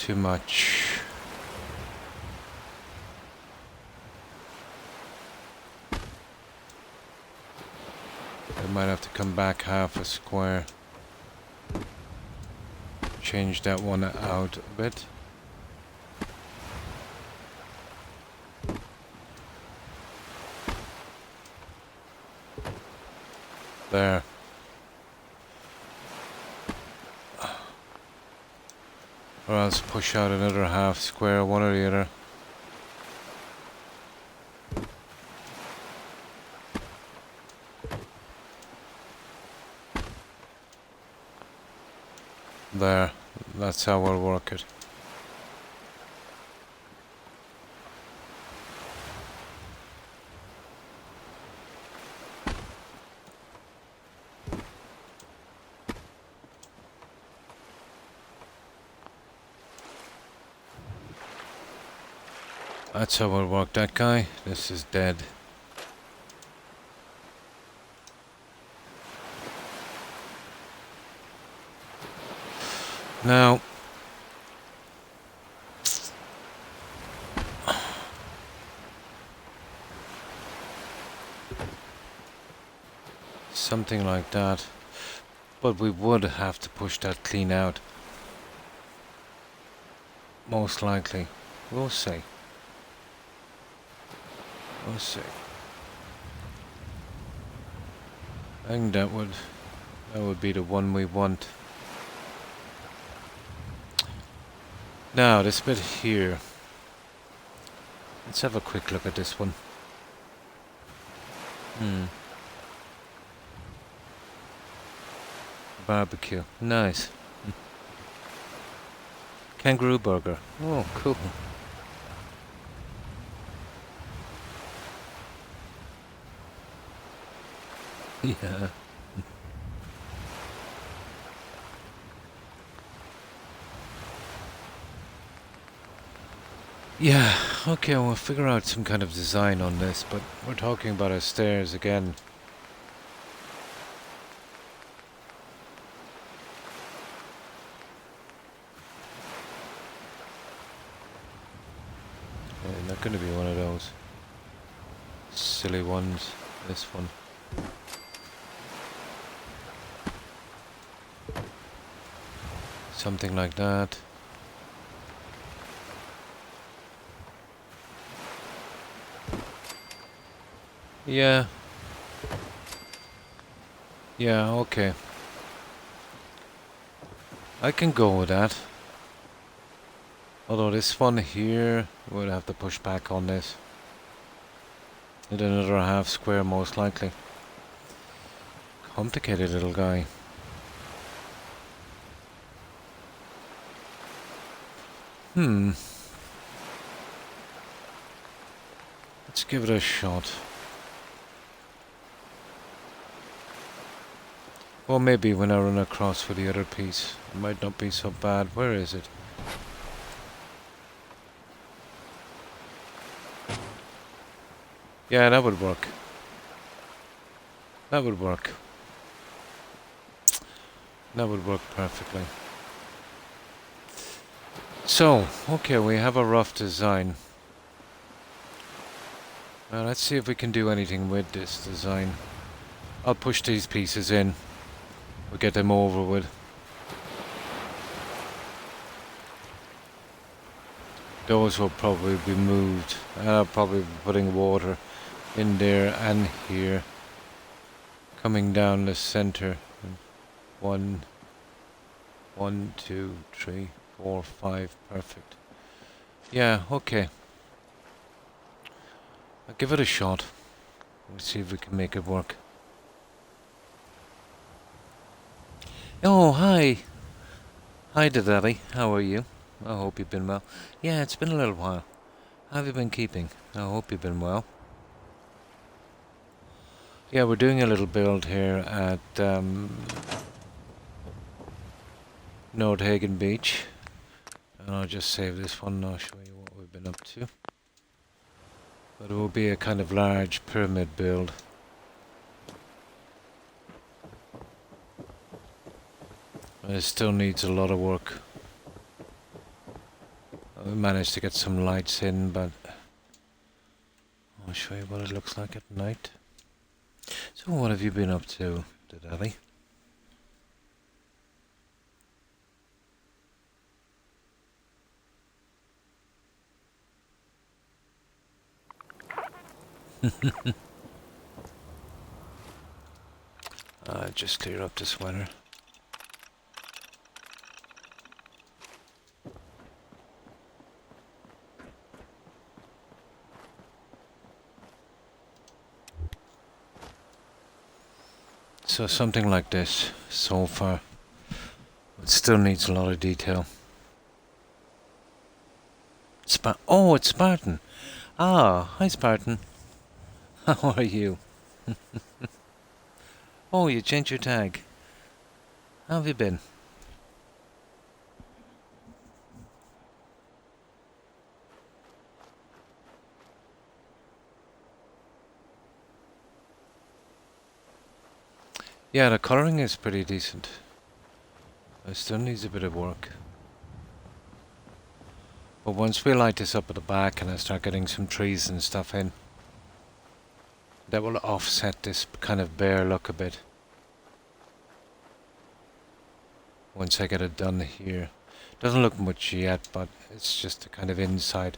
S1: too much. I might have to come back half a square. Change that one out a bit. There. Or else push out another half square, one or the other. There. That's how we'll work it. That's how we'll work that guy. This is dead. Now, something like that. But we would have to push that clean out. Most likely. We'll see. We'll see. I think that would be the one we want. Now, this bit here. Let's have a quick look at this one. Barbecue. Nice. Kangaroo burger. Oh, cool. Yeah. Yeah, okay, we'll figure out some kind of design on this, but we're talking about our stairs again. Not going to be one of those silly ones. This one. Something like that. Yeah. Yeah, okay. I can go with that. Although this one here, we'll have to push back on this. Need another half square most likely. Complicated little guy. Let's give it a shot. Or maybe when I run across for the other piece, it might not be so bad. Where is it? Yeah, that would work. That would work. That would work perfectly. So, okay, we have a rough design. Now let's see if we can do anything with this design. I'll push these pieces in. We'll get them over with. Those will probably be moved. I'll probably be putting water in there and here. Coming down the center. 1, 2, 3, 4, 5. Perfect. Yeah, okay. I'll give it a shot. Let's see if we can make it work. Oh, hi. Hi, Daddy. How are you? I hope you've been well. Yeah, it's been a little while. How have you been keeping? I hope you've been well. Yeah, we're doing a little build here at Nordhagen Beach. And I'll just save this one and I'll show you what we've been up to. But it will be a kind of large pyramid build. But it still needs a lot of work. We managed to get some lights in, but I'll show you what it looks like at night. So what have you been up to, Daddy? Just clear up this weather. So something like this so far. It still needs a lot of detail. Oh, it's Spartan. Ah, hi Spartan. How are you? Oh, you changed your tag. How have you been? Yeah, the colouring is pretty decent. It still needs a bit of work. But once we light this up at the back and I start getting some trees and stuff in, that will offset this kind of bare look a bit. Once I get it done here. Doesn't look much yet, but it's just the kind of inside.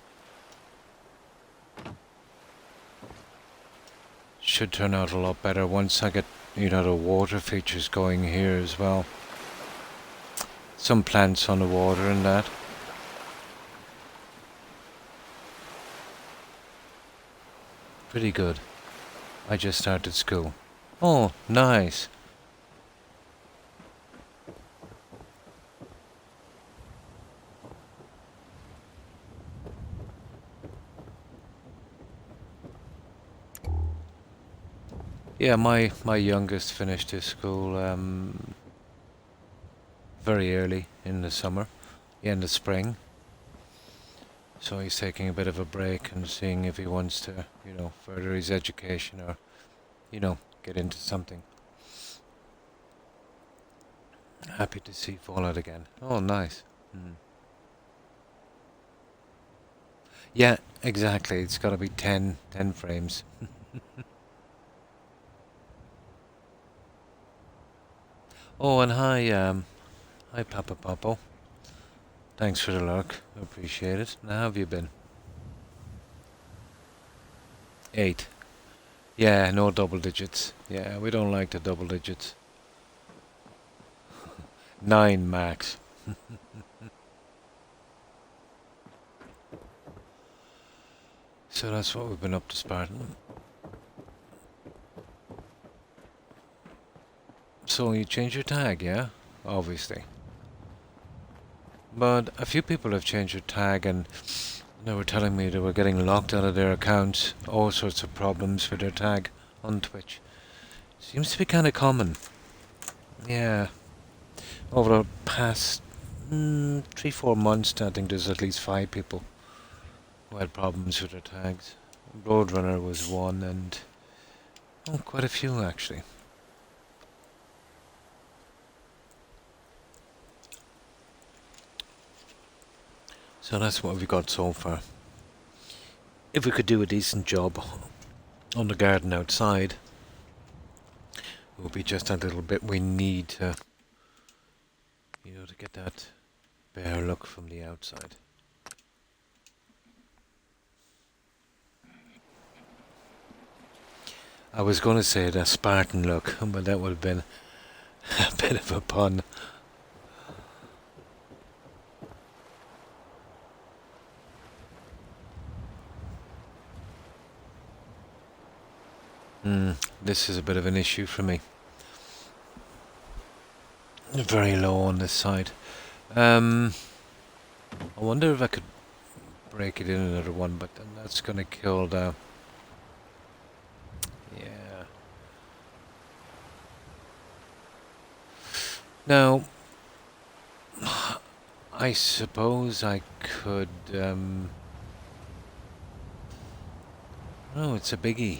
S1: Should turn out a lot better once I get, you know, the water features going here as well. Some plants on the water and that. Pretty good. I just started school. Oh, nice. Yeah, my youngest finished his school very early in the summer, the end of spring. So he's taking a bit of a break and seeing if he wants to, you know, further his education or, you know, get into something. Happy to see Fallout again. Oh, nice. Yeah, exactly. It's got to be 10 frames. Oh, and hi Papa Popo. Thanks for the lurk. I appreciate it. Now, how have you been? 8. Yeah, no double digits. Yeah, we don't like the double digits. 9 max. So that's what we've been up to, Spartan. So you changed your tag, yeah? Obviously. But a few people have changed their tag and they were telling me they were getting locked out of their accounts, all sorts of problems with their tag on Twitch. Seems to be kind of common. Yeah. Over the past 3-4 months, I think there's at least 5 people who had problems with their tags. Roadrunner was one and quite a few actually. So that's what we've got so far. If we could do a decent job on the garden outside, it would be just a little bit we need to, you know, to get that bare look from the outside. I was going to say the Spartan look, but that would have been a bit of a pun. This is a bit of an issue for me. Very low on this side. I wonder if I could break it in another one, but then that's going to kill the... Yeah. Now, I suppose I could... Oh, it's a biggie.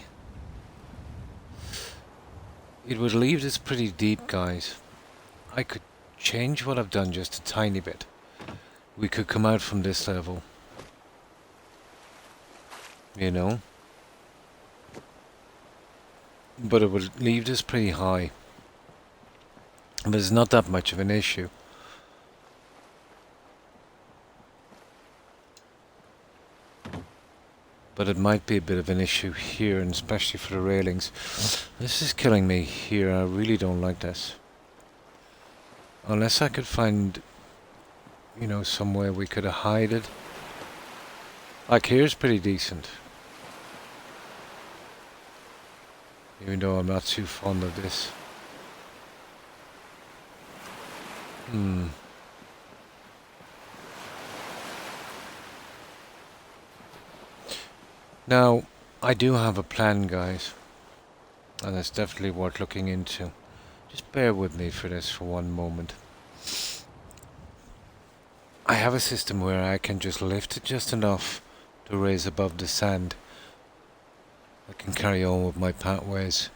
S1: It would leave this pretty deep, guys. I could change what I've done just a tiny bit. We could come out from this level you know. But it would leave this pretty high. But it's not that much of an issue. But it might be a bit of an issue here, and especially for the railings. This is killing me here. I really don't like this. Unless I could find, you know, somewhere we could hide it. Like here's pretty decent. Even though I'm not too fond of this. Now, I do have a plan, guys. And it's definitely worth looking into. Just bear with me for this for one moment. I have a system where I can just lift it just enough to raise above the sand. I can carry on with my pathways.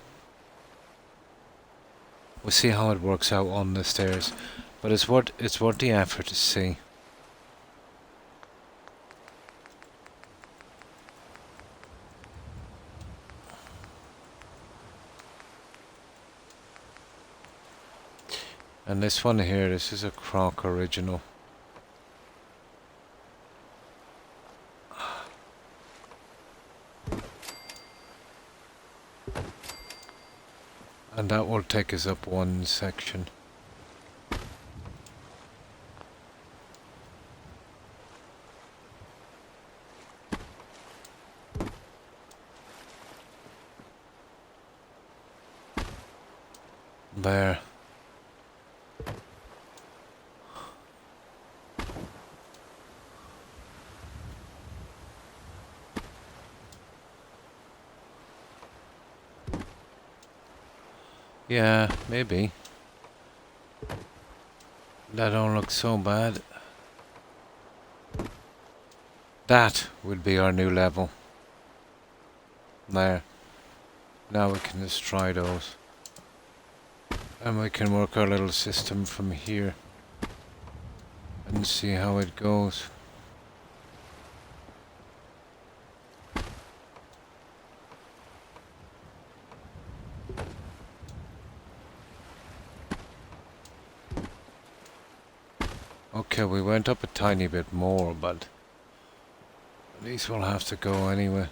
S1: We'll see how it works out on the stairs, but it's worth the effort to see. And this one here, this is a Croc original. And that will take us up one section. There. Yeah, maybe. That don't look so bad. That would be our new level. There. Now we can destroy those. And we can work our little system from here. And see how it goes. Okay, we went up a tiny bit more, but at least we'll have to go anyway.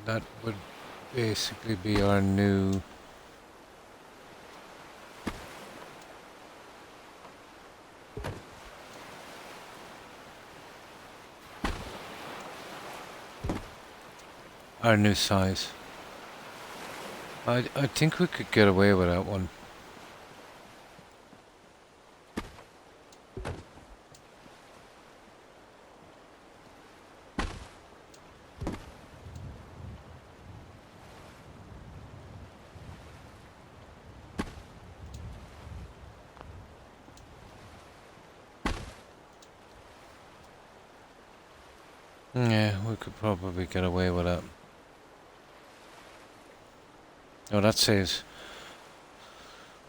S1: That would basically be our new... our new size. I think we could get away with that one. Yeah, we could probably get away with that. Oh, that saves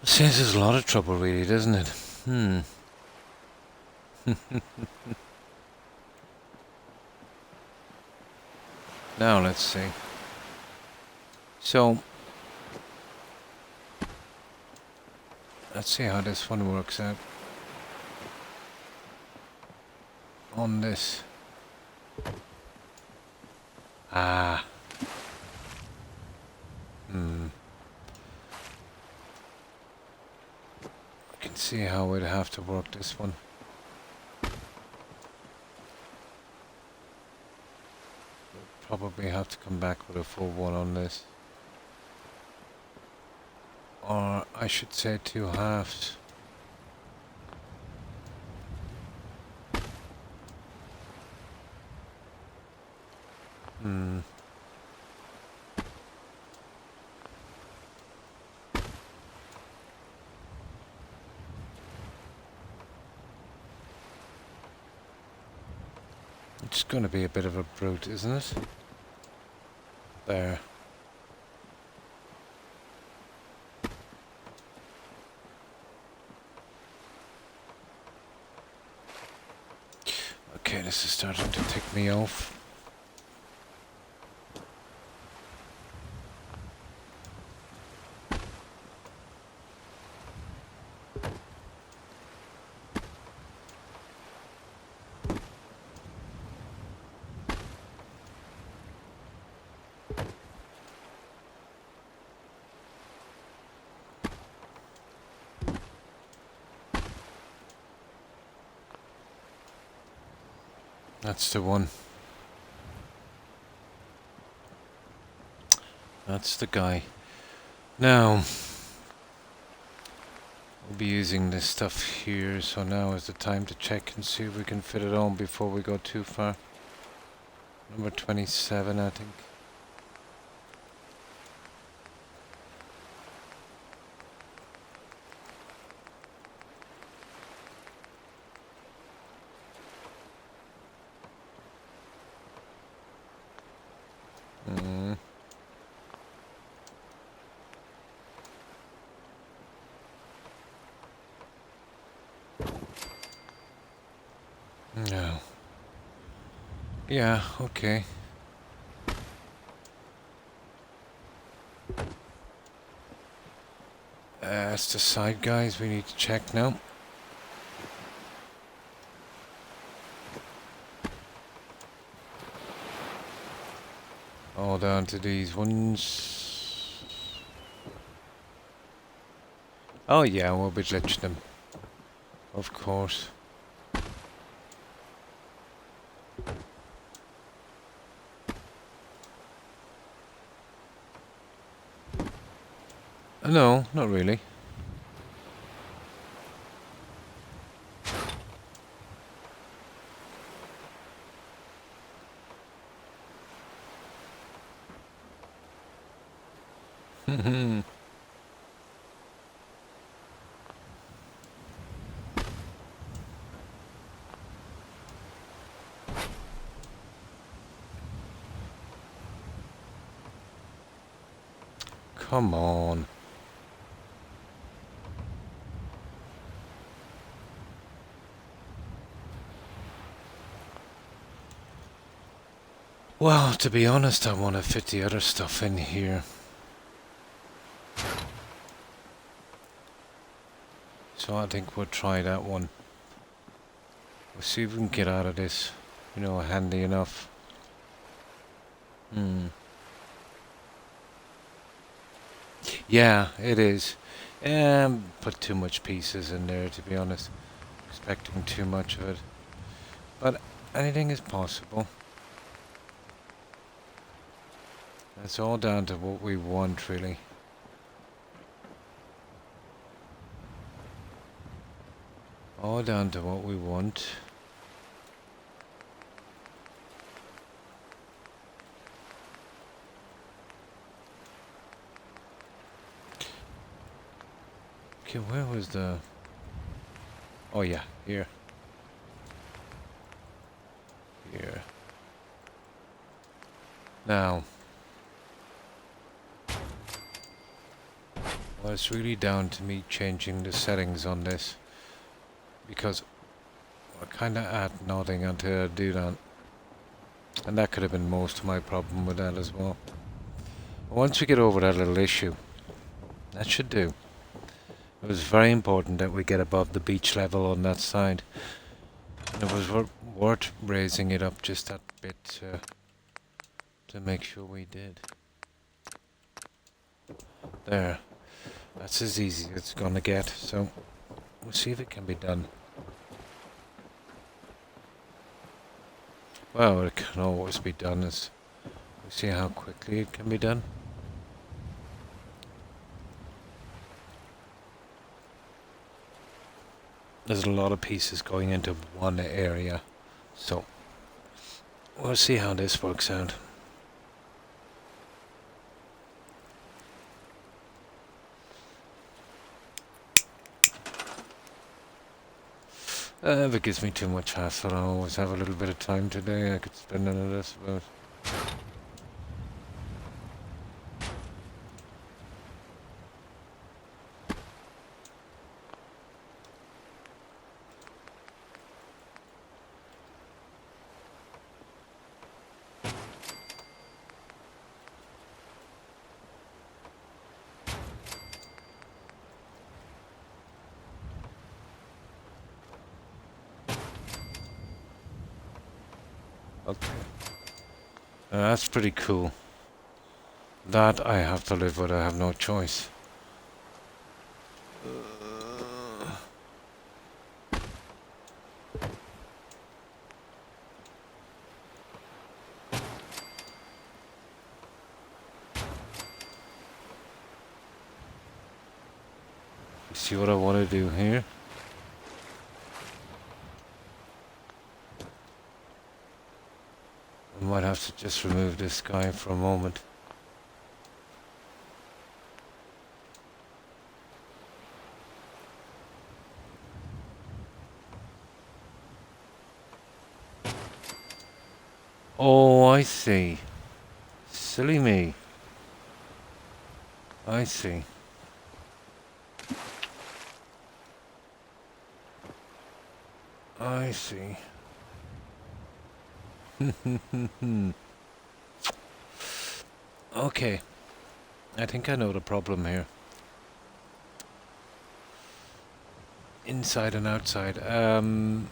S1: us a lot of trouble, really, doesn't it? Now, let's see. So, let's see how this one works out. On this. Ah. I can see how we'd have to work this one. Probably have to come back with a full one on this. Or I should say 2 halves. It's going to be a bit of a brute, isn't it? There. This is starting to tick me off. That's the one. That's the guy. Now, we'll be using this stuff here, so now is the time to check and see if we can fit it on before we go too far. Number 27, I think. No. Yeah, okay. That's the side guys we need to check now. All down to these ones. Oh yeah, we'll be glitching them. Of course. No, not really. Come on. Well, to be honest, I want to fit the other stuff in here. So I think we'll try that one. We'll see if we can get out of this, you know, handy enough. Yeah, it is. Put too much pieces in there, to be honest. Expecting too much of it. But anything is possible. It's all down to what we want, really. All down to what we want. Okay, where was the... Oh yeah, here. Here. Now. Well, it's really down to me changing the settings on this. Because we're kinda at nodding until I do that. And that could have been most of my problem with that as well. Once we get over that little issue, that should do. It was very important that we get above the beach level on that side. And it was worth raising it up just that bit to make sure we did. There. That's as easy as it's gonna get, so we'll see if it can be done. Well, it can always be done. We'll see how quickly it can be done. There's a lot of pieces going into one area, so we'll see how this works out. If it gives me too much hassle, I always have a little bit of time today. I could spend on this about. Okay. That's pretty cool. That I have to live with, I have no choice. See what I want to do here? I might have to just remove this guy for a moment. Oh, I see. Silly me. I see. I see. Okay. I think I know the problem here. Inside and outside. Okay,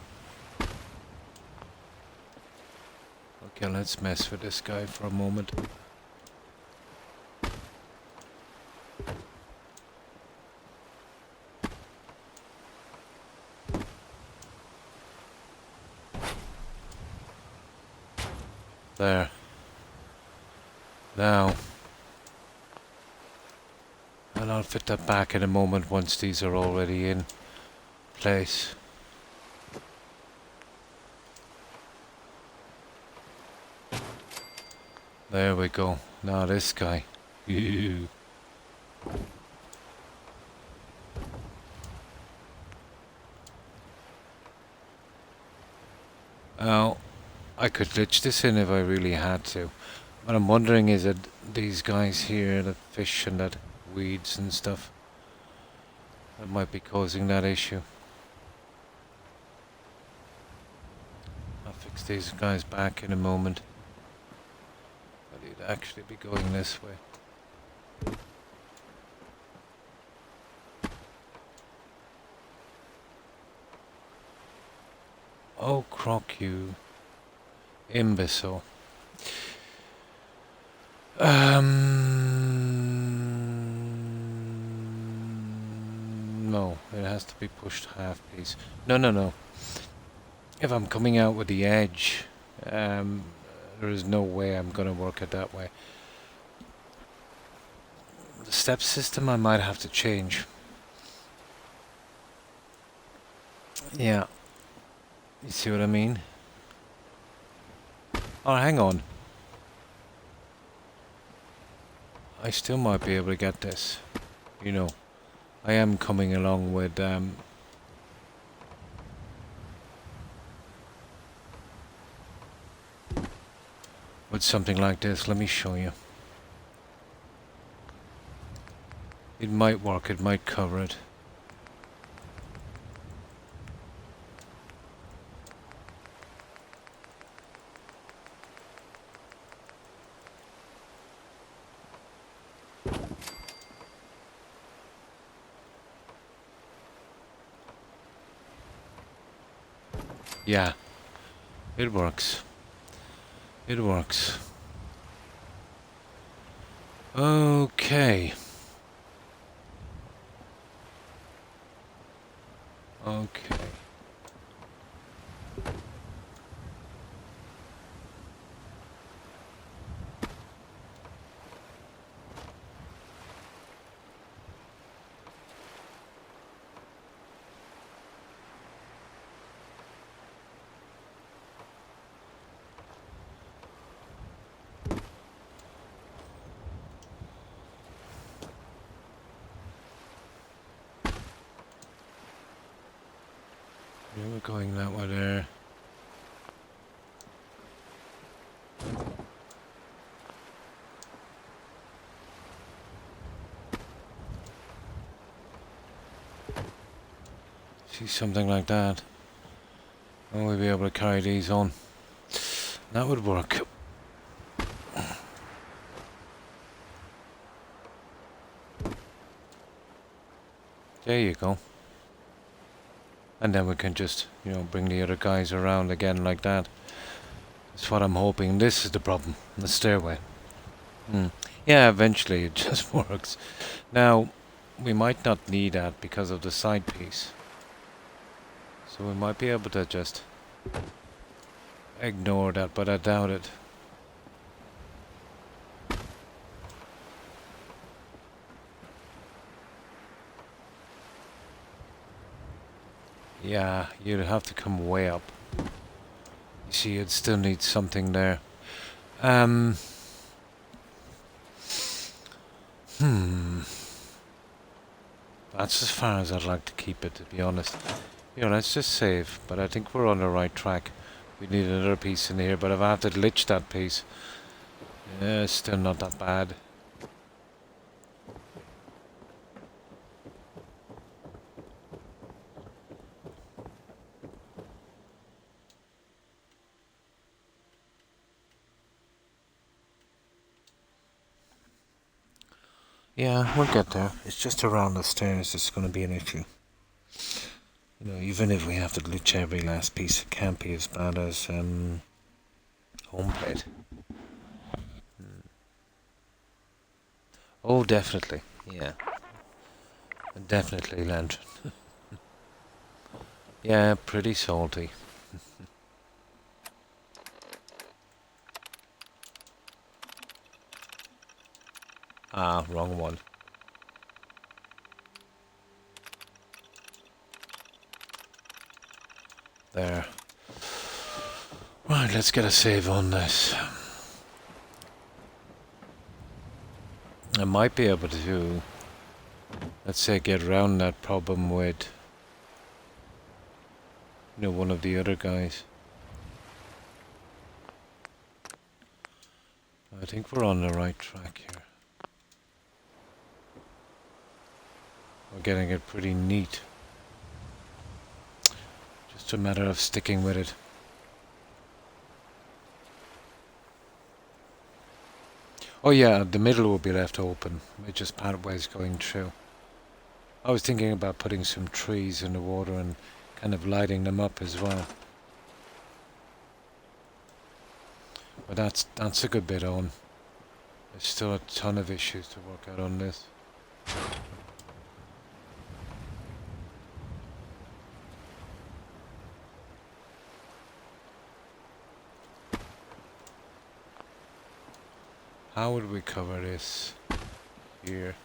S1: let's mess with this guy for a moment. There. Now. And I'll fit that back in a moment once these are already in place. There we go. Now this guy. Ew. Now, I could glitch this in if I really had to. What I'm wondering is that these guys here, the fish and that weeds and stuff, that might be causing that issue. I'll fix these guys back in a moment. But he'd actually be going this way. Oh, Croc, you imbecile. No, it has to be pushed half, please. No. If I'm coming out with the edge, there is no way I'm gonna work it that way. The step system I might have to change. Yeah. You see what I mean? Oh, hang on. I still might be able to get this. You know, I am coming along with something like this. Let me show you. It might work, it might cover it. Yeah, it works. It works. Okay. Okay. Yeah, we're going that way there. See something like that. And we'll be able to carry these on. That would work. There you go. And then we can just, you know, bring the other guys around again like that. That's what I'm hoping. This is the problem. The stairway. Yeah, eventually it just works. Now, we might not need that because of the side piece. So we might be able to just ignore that, but I doubt it. Yeah, you'd have to come way up. You see, you'd still need something there. That's as far as I'd like to keep it, to be honest. Let's just save, but I think we're on the right track. We need another piece in here, but if I have to glitch that piece, yeah, it's still not that bad. Yeah, we'll get there. It's just around the stairs that's going to be an issue. Even if we have to glitch every last piece, it can't be as bad as home plate. Oh, definitely. Yeah. Definitely lantern. Yeah, pretty salty. Ah, wrong one. There. Right, let's get a save on this. I might be able to, let's say, get around that problem with, one of the other guys. I think we're on the right track here. We're getting it pretty neat. Just a matter of sticking with it. Oh yeah, the middle will be left open. It's just pathways going through. I was thinking about putting some trees in the water and kind of lighting them up as well. But that's a good bit on. There's still a ton of issues to work out on this. How would we cover this here?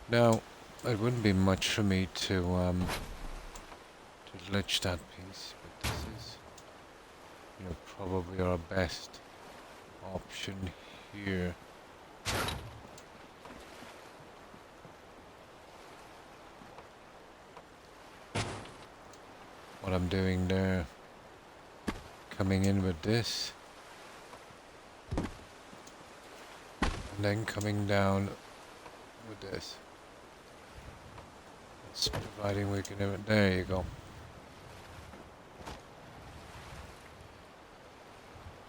S1: Now, it wouldn't be much for me to glitch that piece, but this is, probably our best option here. What I'm doing there, coming in with this, and then coming down with this. It's providing we can, there you go.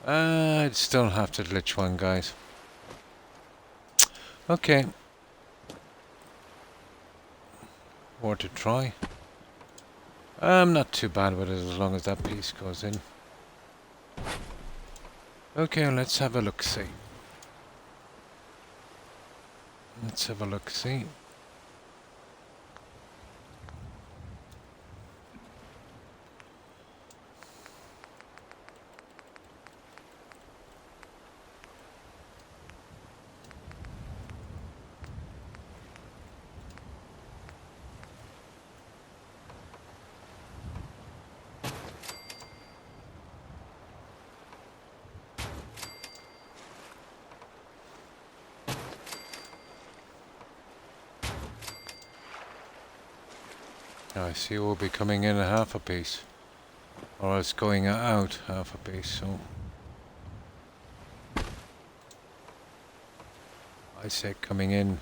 S1: I'd still have to glitch one, guys. Okay. Or to try. I'm not too bad with it as long as that piece goes in. Okay, let's have a look-see. Let's have a look-see. I see we'll be coming in a half a piece. Or it's going out half a piece, so... I say coming in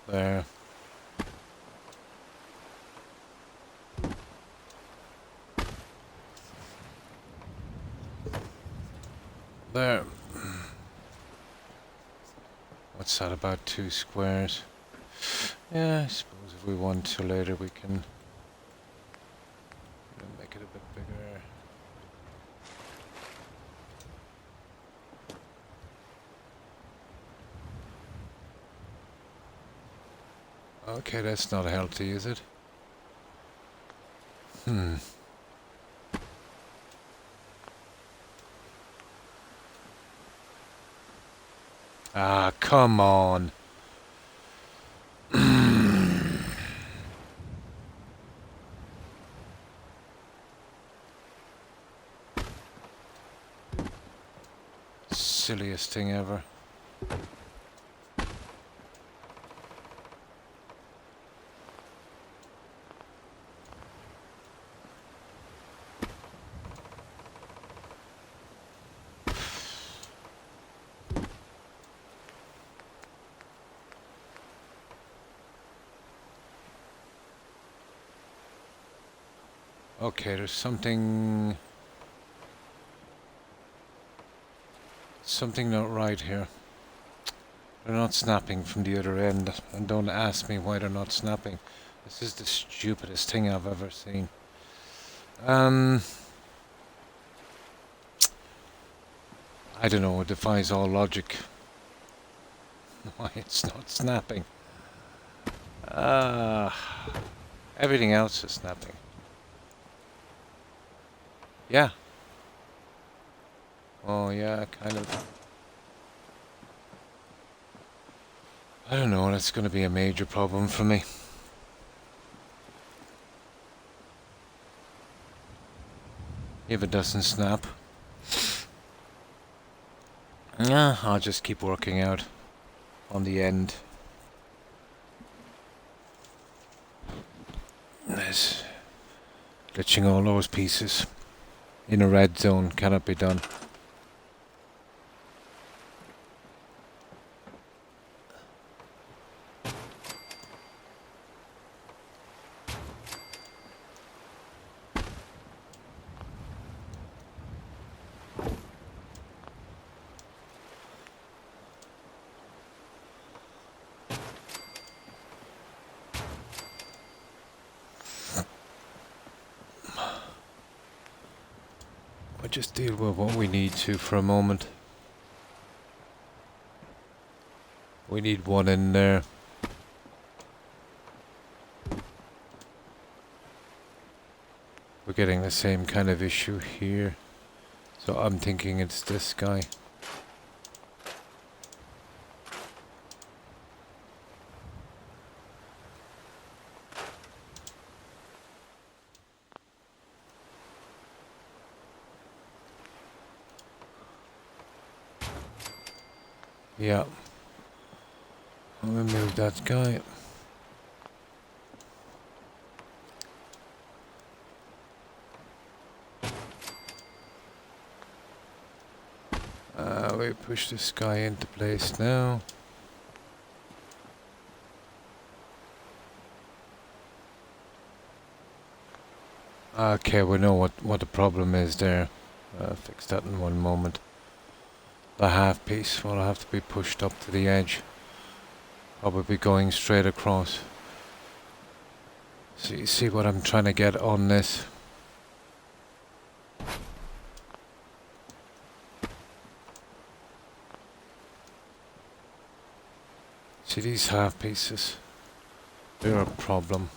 S1: there. There. What's that, about 2 squares? Yeah, I suppose if we want to later we can make it a bit bigger. Okay, that's not healthy, is it? Ah, come on. Silliest thing ever. Okay, there's something not right here. They're not snapping from the other end, and don't ask me why they're not snapping. This is the stupidest thing I've ever seen. I don't know, it defies all logic. Why it's not snapping. Everything else is snapping. Yeah. Oh yeah, kind of. I don't know, that's going to be a major problem for me. If it doesn't snap. Yeah, I'll just keep working out on the end. There's glitching all those pieces in a red zone cannot be done. We'll just deal with what we need to for a moment. We need one in there. We're getting the same kind of issue here. So I'm thinking it's this guy. Yeah. I'll remove that guy. We push this guy into place now. Okay, we know what the problem is there. Fix that in one moment. The half piece will have to be pushed up to the edge. Probably going straight across. So you see what I'm trying to get on this? See these half pieces? They're a problem.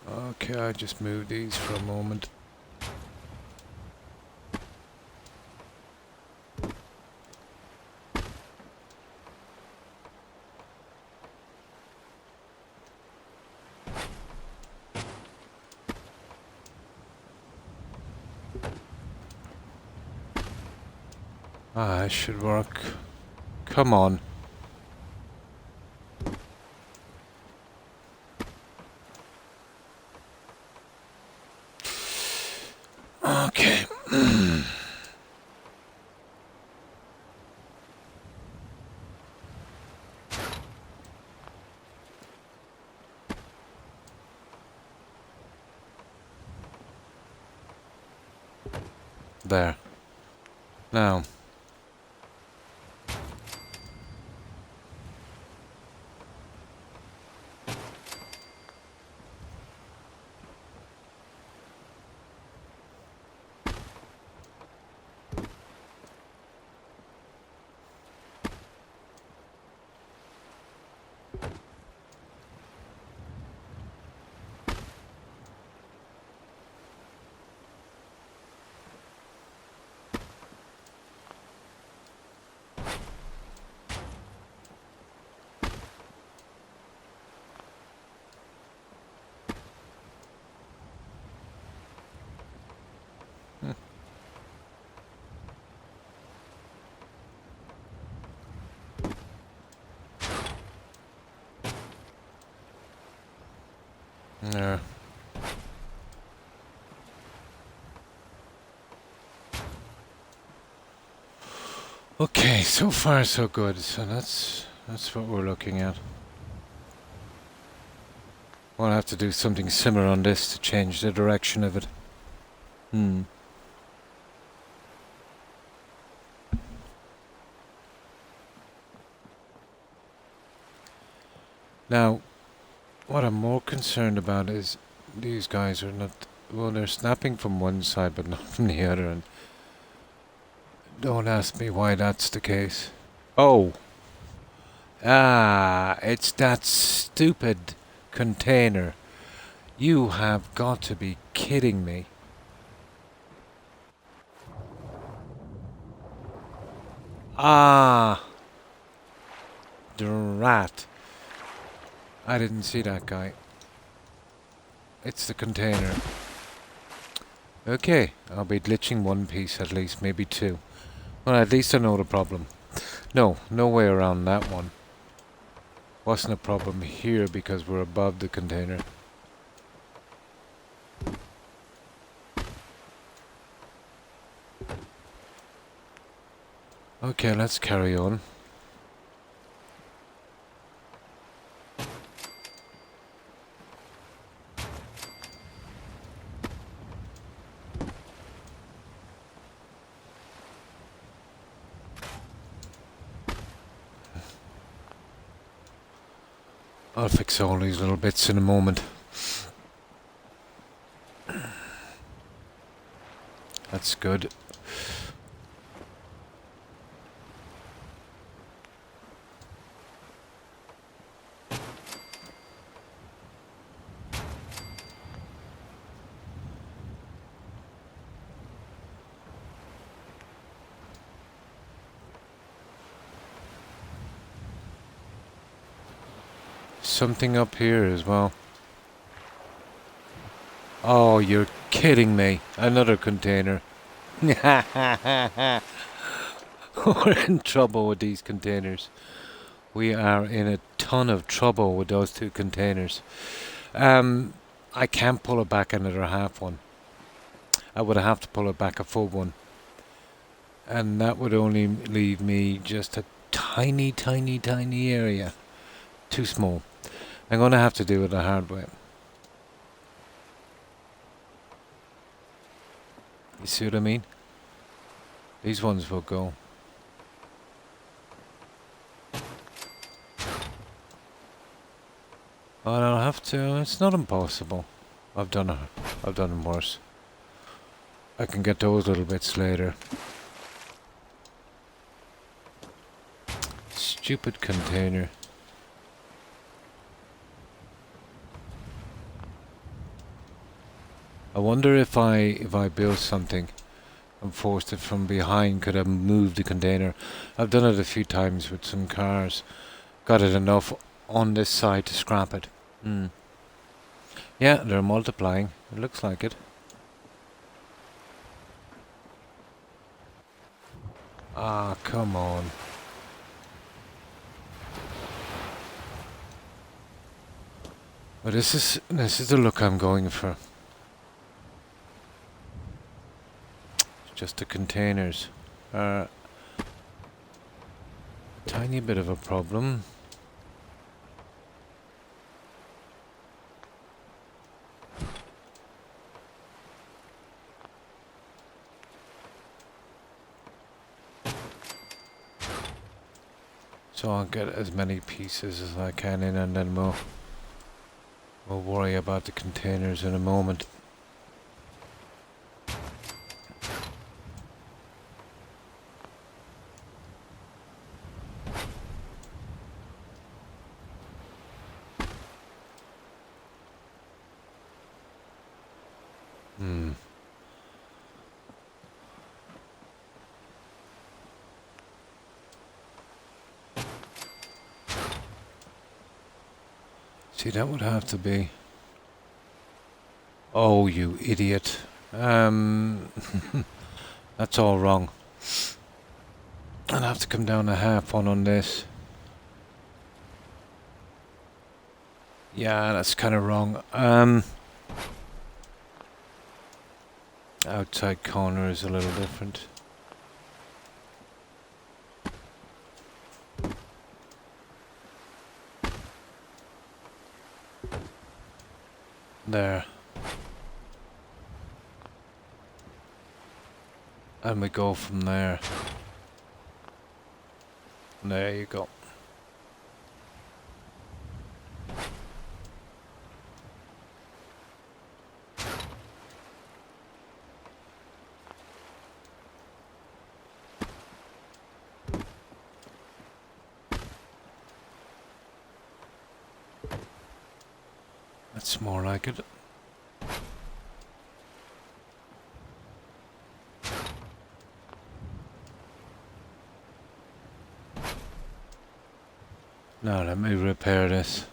S1: Okay, I just move these for a moment. It should work. Come on. Okay. There. Now. Yeah. Okay, so far so good. So that's what we're looking at. We'll have to do something similar on this to change the direction of it. Now, what I'm more concerned about is these guys are not... Well, they're snapping from one side but not from the other, and don't ask me why that's the case. Oh! Ah, it's that stupid container. You have got to be kidding me. Ah! Drat. I didn't see that guy. It's the container. Okay, I'll be glitching one piece at least, maybe two. Well, at least I know the problem. No way around that one. Wasn't a problem here because we're above the container. Okay, let's carry on. I'll fix all these little bits in a moment. That's good. Something up here as well. Oh, you're kidding me. Another container. We're in trouble with these containers. We are in a ton of trouble with those two containers. I can't pull it back another half one. I would have to pull it back a full one. And that would only leave me just a tiny area. Too small. I'm going to have to do it the hard way. You see what I mean? These ones will go. Oh, I'll have to. It's not impossible. I've done them worse. I can get those little bits later. Stupid container. I wonder if I build something and forced it from behind, could I move the container? I've done it a few times with some cars. Got it enough on this side to scrap it. Yeah, they're multiplying. It looks like it. Ah, come on. But this is the look I'm going for. Just the containers are a tiny bit of a problem. So I'll get as many pieces as I can in, and then we'll worry about the containers in a moment. See, that would have to be... Oh, you idiot. That's all wrong. I'll have to come down a half one on this. Yeah, that's kind of wrong. Outside corner is a little different. There. And we go from there. There you go. That's more like it. Now let me repair this.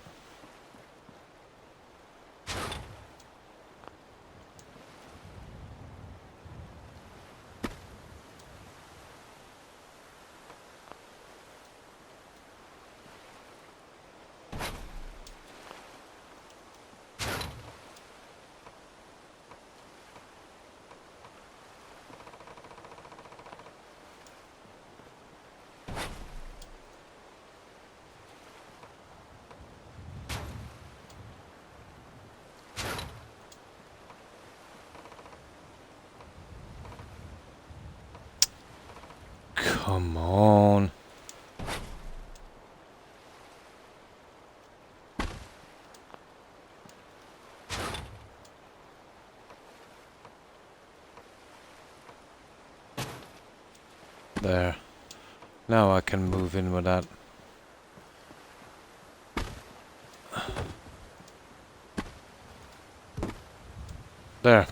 S1: Come on. There. Now I can move in with that. There.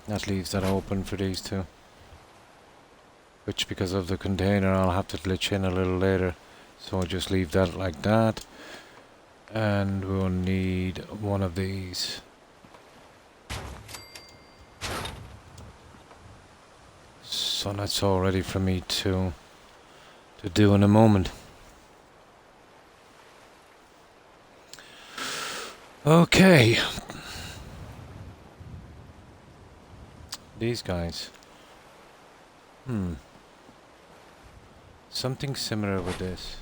S1: That leaves that open for these two. Which, because of the container, I'll have to glitch in a little later. So I'll just leave that like that. And we'll need one of these. So that's all ready for me to do in a moment. Okay. These guys. Something similar with this.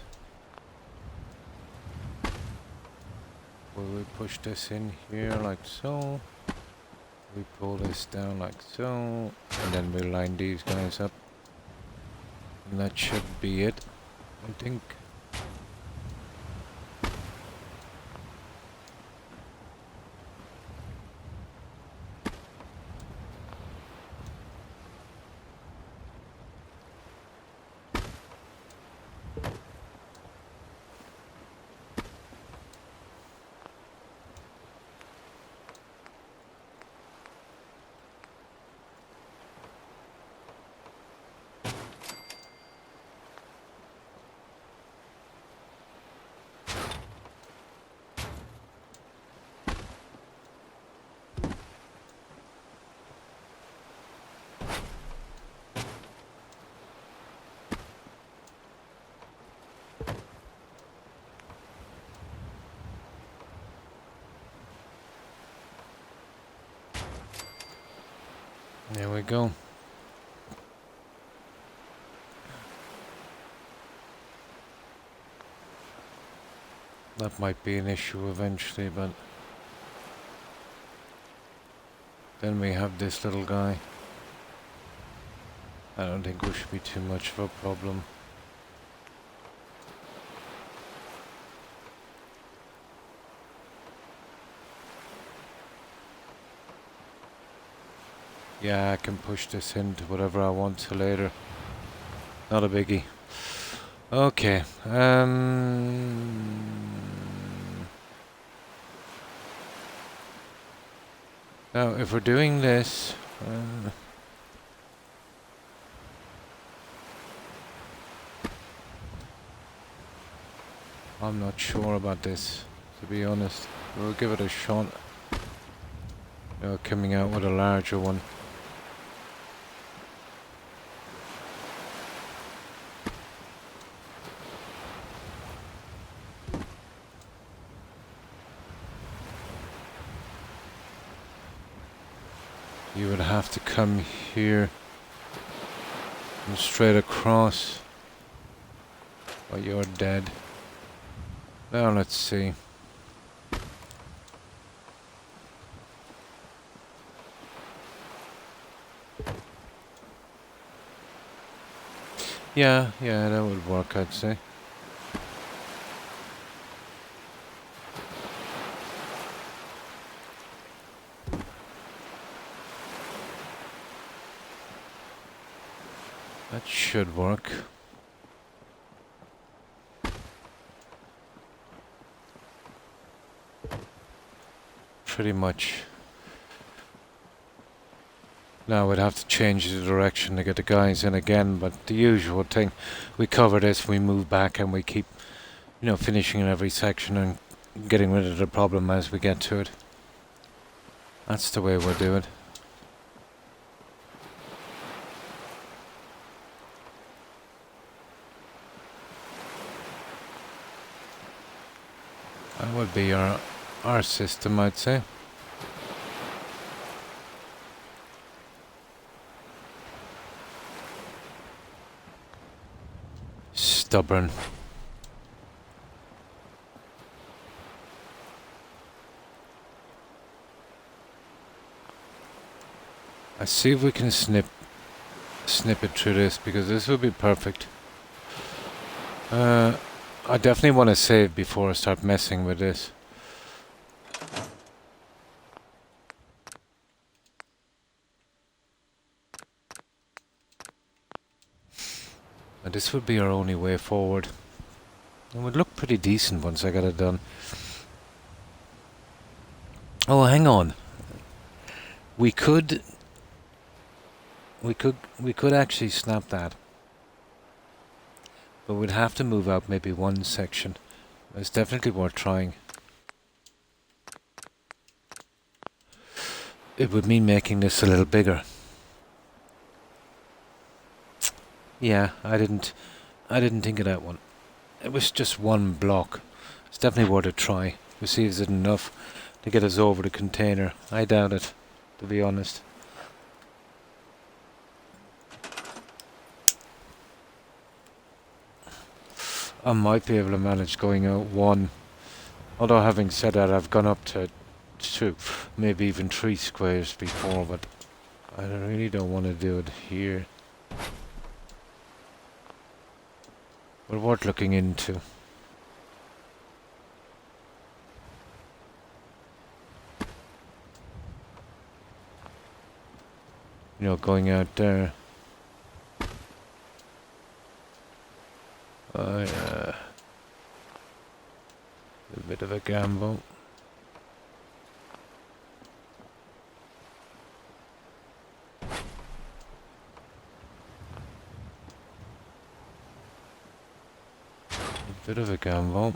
S1: Will we push this in here like so? We pull this down like so. And then we line these guys up. And that should be it, I think. There we go. That might be an issue eventually, but then we have this little guy. I don't think we should be too much of a problem. Yeah, I can push this into whatever I want to later. Not a biggie. Okay. Now, if we're doing this, I'm not sure about this, to be honest. We'll give it a shot. Coming out with a larger one. You would have to come here and straight across. Or you're dead. Now let's see. Yeah, that would work, I'd say. That should work. Pretty much. Now we'd have to change the direction to get the guys in again, but the usual thing. We cover this, we move back, and we keep, finishing in every section and getting rid of the problem as we get to it. That's the way we'll do it. That would be our system, I'd say. Stubborn. Let's see if we can snip it through this, because this would be perfect. I definitely want to save before I start messing with this. And this would be our only way forward. It would look pretty decent once I got it done. Oh, hang on. We could actually snap that. But we'd have to move out maybe one section. It's definitely worth trying. It would mean making this a little bigger. Yeah, I didn't think of that one. It was just one block. It's definitely worth a try. We'll see if it's enough to get us over the container. I doubt it, to be honest. I might be able to manage going out one. Although having said that, I've gone up to 2, maybe even 3 squares before, but I really don't want to do it here. But worth looking into. Going out there. A bit of a gamble. Bit of a gamble.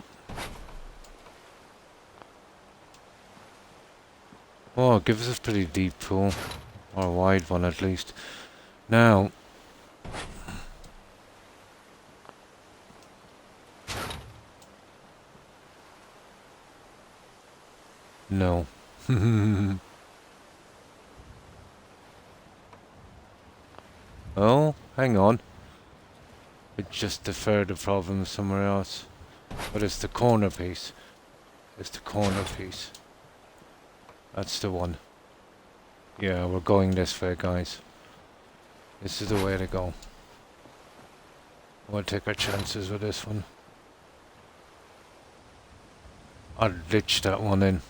S1: Oh, it gives us a pretty deep pool. Or a wide one at least. Now... No. Oh, hang on. It just deferred the problem somewhere else. But it's the corner piece. It's the corner piece. That's the one. Yeah, we're going this way, guys. This is the way to go. We'll take our chances with this one. I'll glitch that one in.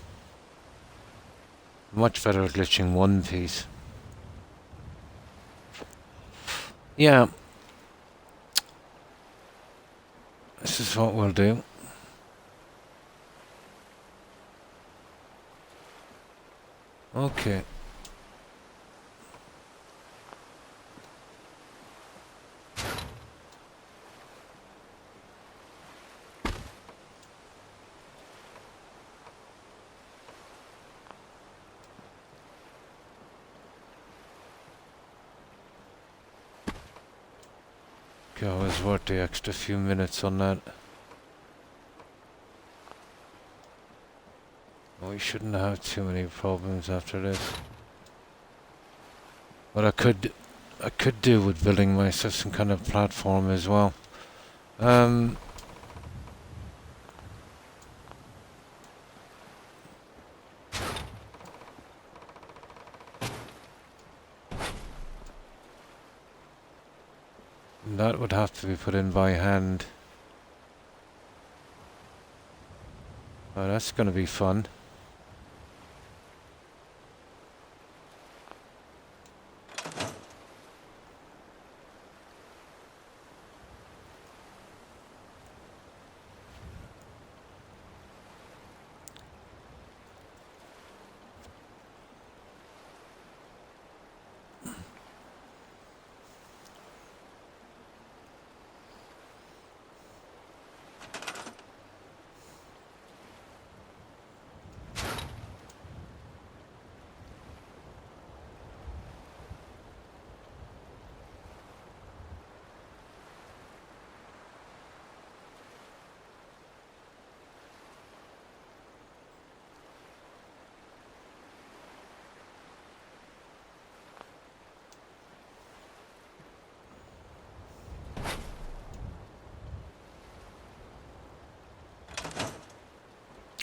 S1: Much better at glitching one piece. Yeah. This is what we'll do. Okay. Okay, I was worth the extra few minutes on that. We shouldn't have too many problems after this. But I could do with building myself some kind of platform as well. Um, that would have to be put in by hand. Oh, that's going to be fun.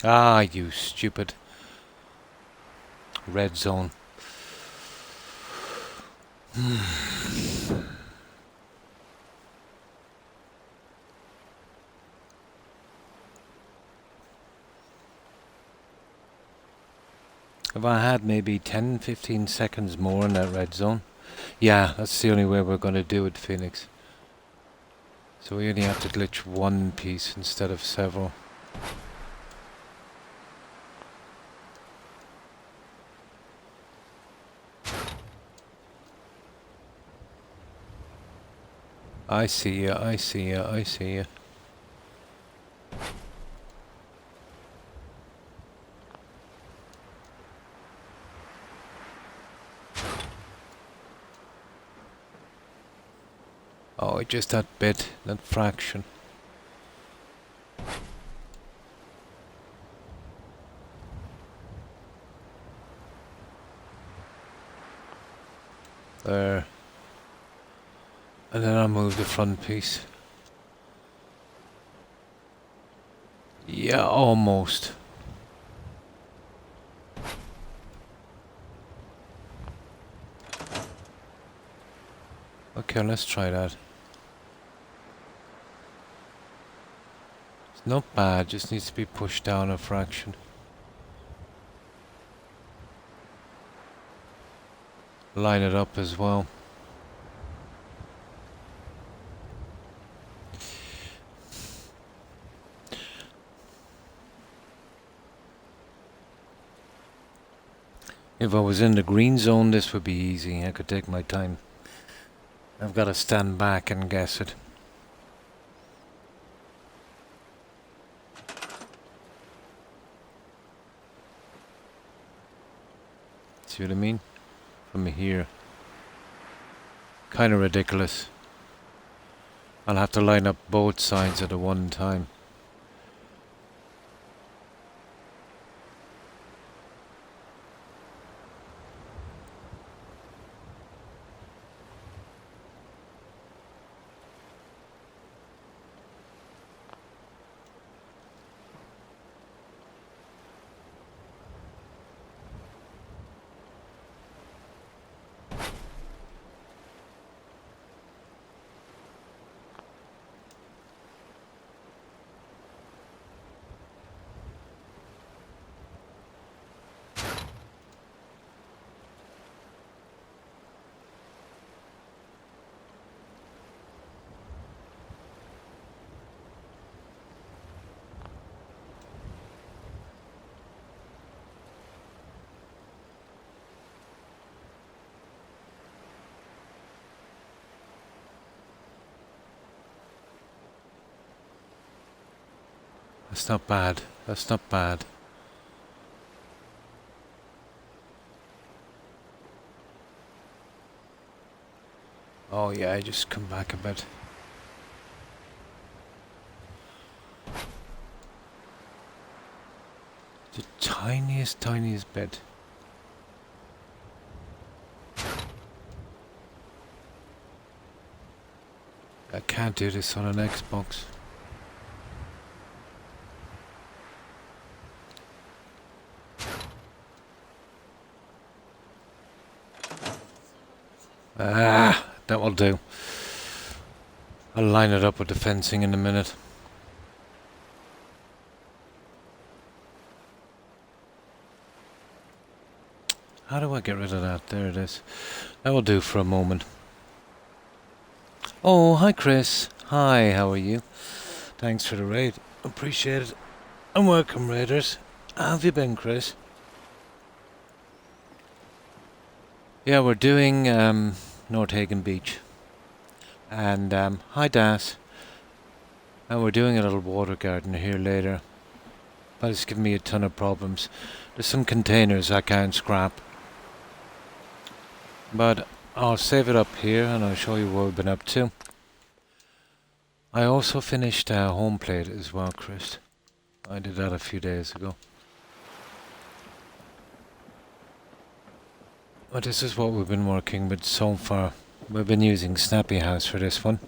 S1: Ah, you stupid red zone. If I had maybe 10-15 seconds more in that red zone. Yeah, that's the only way we're going to do it, Phoenix. So we only have to glitch one piece instead of several. I see ya, I see ya, I see ya. Oh, just that bit, that fraction. There. And then I'll move the front piece. Yeah, almost. Okay, let's try that. It's not bad, just needs to be pushed down a fraction. Line it up as well. If I was in the green zone, this would be easy. I could take my time. I've got to stand back and guess it. See what I mean? From here. Kind of ridiculous. I'll have to line up both sides at one time. That's not bad. That's not bad. Oh yeah, I just come back a bit. The tiniest bit. can't do this on an Xbox. Ah, that will do. I'll line it up with the fencing in a minute. How do I get rid of that? There it is. That will do for a moment. Oh, hi Chris. Hi, how are you? Thanks for the raid. Appreciate it. And welcome, raiders. How have you been, Chris? Yeah, we're doing North Hagen Beach. And hi Das. And we're doing a little water garden here later. But it's giving me a ton of problems. There's some containers I can't scrap. But I'll save it up here and I'll show you what we've been up to. I also finished home plate as well, Chris. I did that a few days ago. But this is what we've been working with so far. We've been using Snappy House for this one.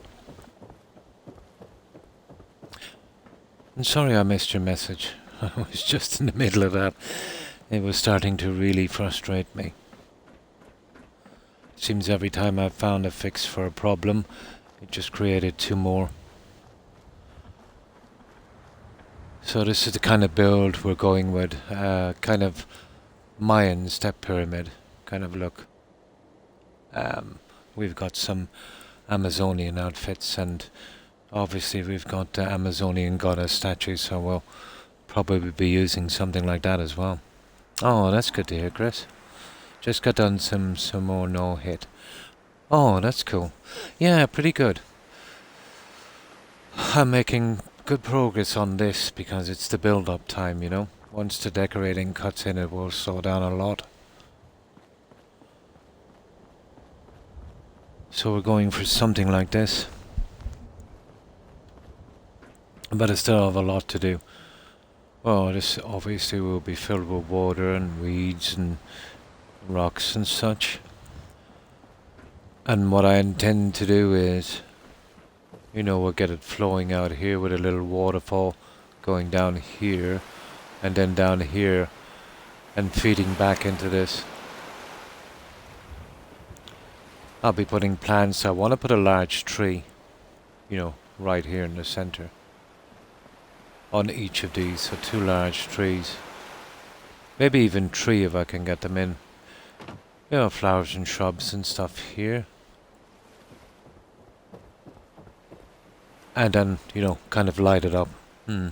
S1: And sorry I missed your message. I was just in the middle of that. It was starting to really frustrate me. Seems every time I've found a fix for a problem, it just created two more. So this is the kind of build we're going with, kind of Mayan step pyramid kind of look. We've got some Amazonian outfits and obviously we've got Amazonian goddess statues, so we'll probably be using something like that as well. Oh, that's good to hear, Chris. Just got done some more no-hit. Oh, that's cool. Yeah, pretty good. I'm making good progress on this because it's the build-up time, you know. Once the decorating cuts in, it will slow down a lot. So we're going for something like this. But I still have a lot to do. Well, this obviously will be filled with water and weeds and rocks and such. And what I intend to do is, you know, we'll get it flowing out here with a little waterfall going down here and then down here and feeding back into this. I'll be putting plants. I want to put a large tree, you know, right here in the center on each of these, so 2 large trees. Maybe even 3 if I can get them in. You know, flowers and shrubs and stuff here. And then, you know, kind of light it up. So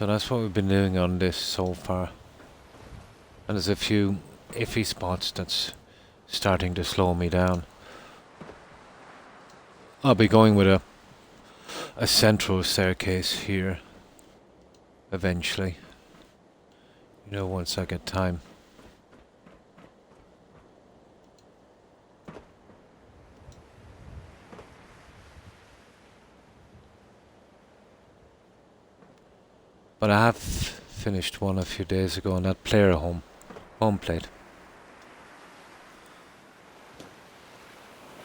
S1: that's what we've been doing on this so far. And there's a few iffy spots that's starting to slow me down. I'll be going with a central staircase here eventually. You know, once I get time. But I have finished one a few days ago on that player home plate.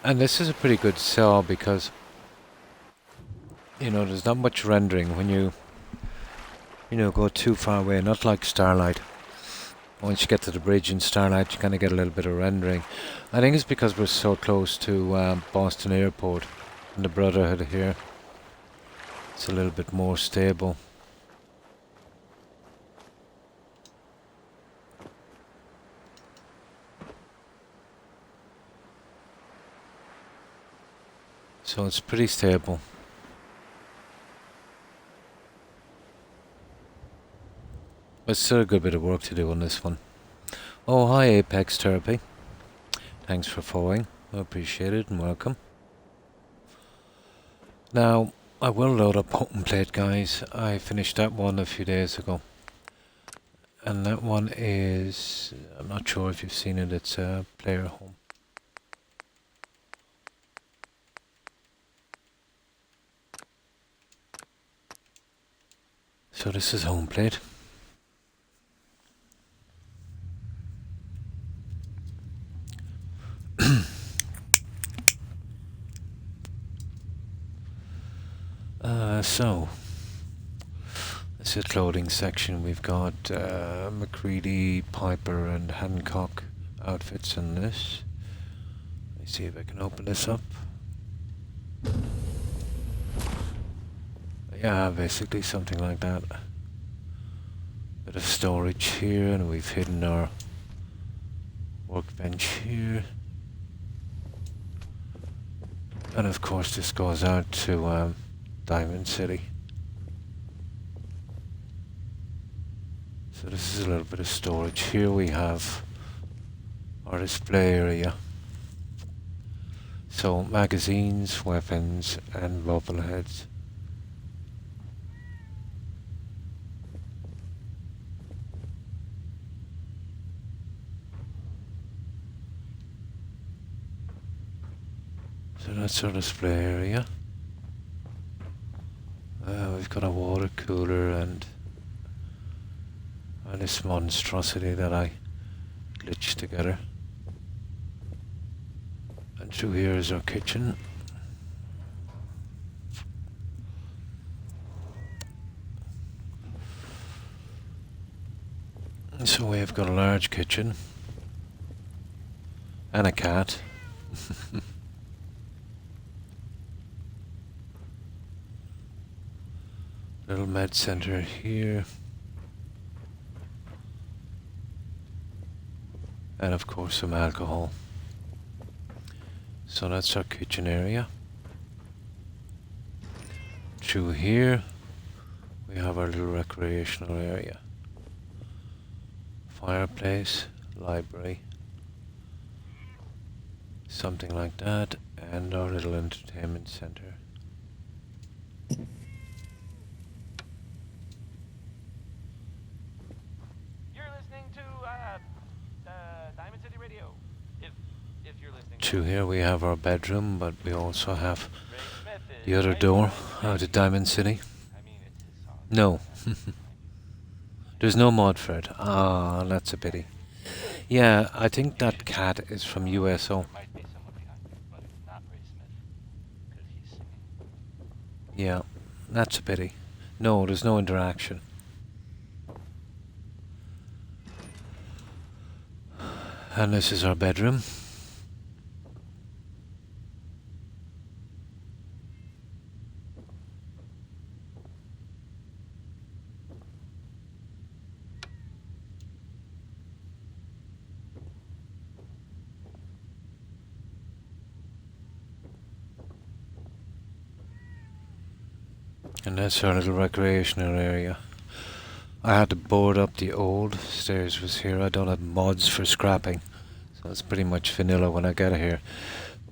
S1: And this is a pretty good sell because, you know, there's not much rendering when you know, go too far away, not like Starlight. Once you get to the bridge in Starlight, you kind of get a little bit of rendering. I think it's because we're so close to Boston Airport and the Brotherhood here. It's a little bit more stable. So it's pretty stable. But still a good bit of work to do on this one. Oh, hi Apex Therapy. Thanks for following. I appreciate it and welcome. Now, I will load up Home Plate, guys. I finished that one a few days ago. And that one is, I'm not sure if you've seen it, it's a player home. So this is Home Plate. So, this is clothing section. We've got McCready, Piper, and Hancock outfits in this. Let me see if I can open this up. Yeah, basically something like that. Bit of storage here, and we've hidden our workbench here. And of course this goes out to Diamond City. So this is a little bit of storage. Here we have our display area. So magazines, weapons, and bobbleheads. So that's our display area. We've got a water cooler and this monstrosity that I glitched together. And through here is our kitchen. And so we've got a large kitchen and a cat. Little med center here. And of course some alcohol. So that's our kitchen area. Through here we have our little recreational area. Fireplace, library, something like that, and our little entertainment center. Through here we have our bedroom, but we also have the other door out to Diamond City. No. There's no mod for it. Ah, that's a pity. Yeah, I think that cat is from USO. Yeah, that's a pity. No, there's no interaction. And this is our bedroom. And that's our little recreational area. I had to board up the old stairs was here. I don't have mods for scrapping, so it's pretty much vanilla when I get here.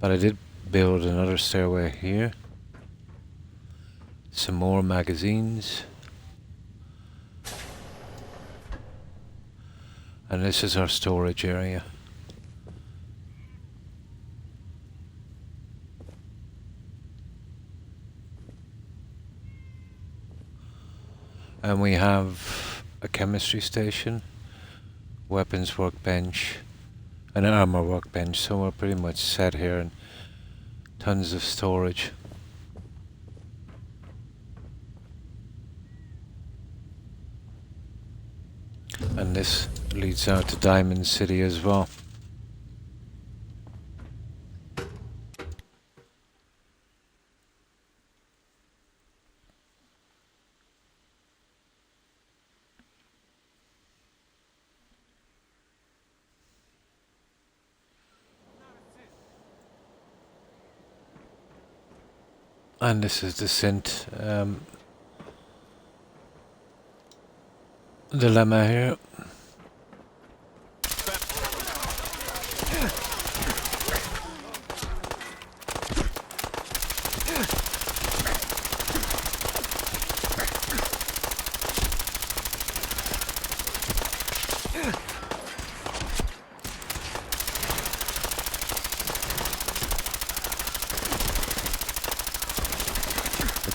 S1: But I did build another stairway here. Some more magazines. And this is our storage area. And we have a chemistry station, weapons workbench, an armor workbench, so we're pretty much set here, and tons of storage. And this leads out to Diamond City as well. And this is the synth dilemma here.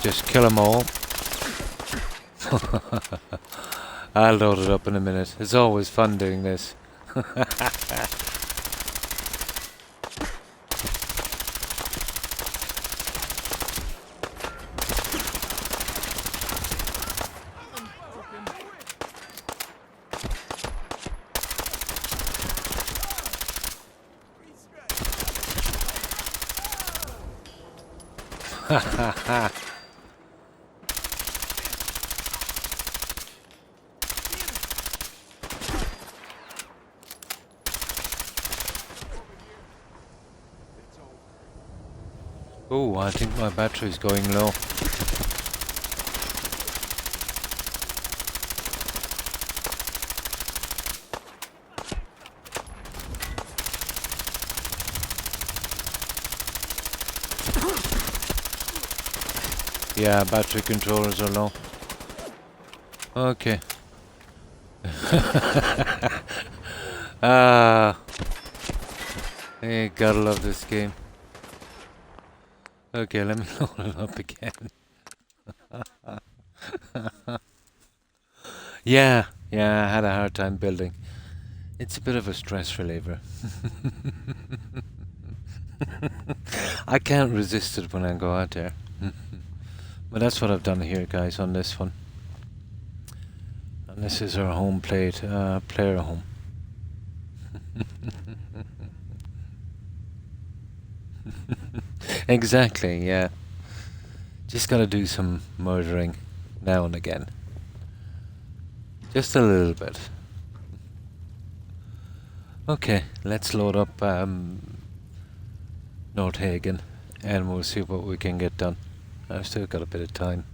S1: Just kill them all. I'll load it up in a minute. It's always fun doing this. Oh, I think my battery's going low. Yeah, battery controllers are low. Okay. Ah, hey, gotta love this game. Okay, let me load it up again. Yeah, I had a hard time building. It's a bit of a stress reliever. I can't resist it when I go out there. But that's what I've done here, guys, on this one. And this is our home plate, player home. Exactly, yeah. Just gotta do some murdering now and again. Just a little bit. Okay, let's load up North Hagen and we'll see what we can get done. I've still got a bit of time.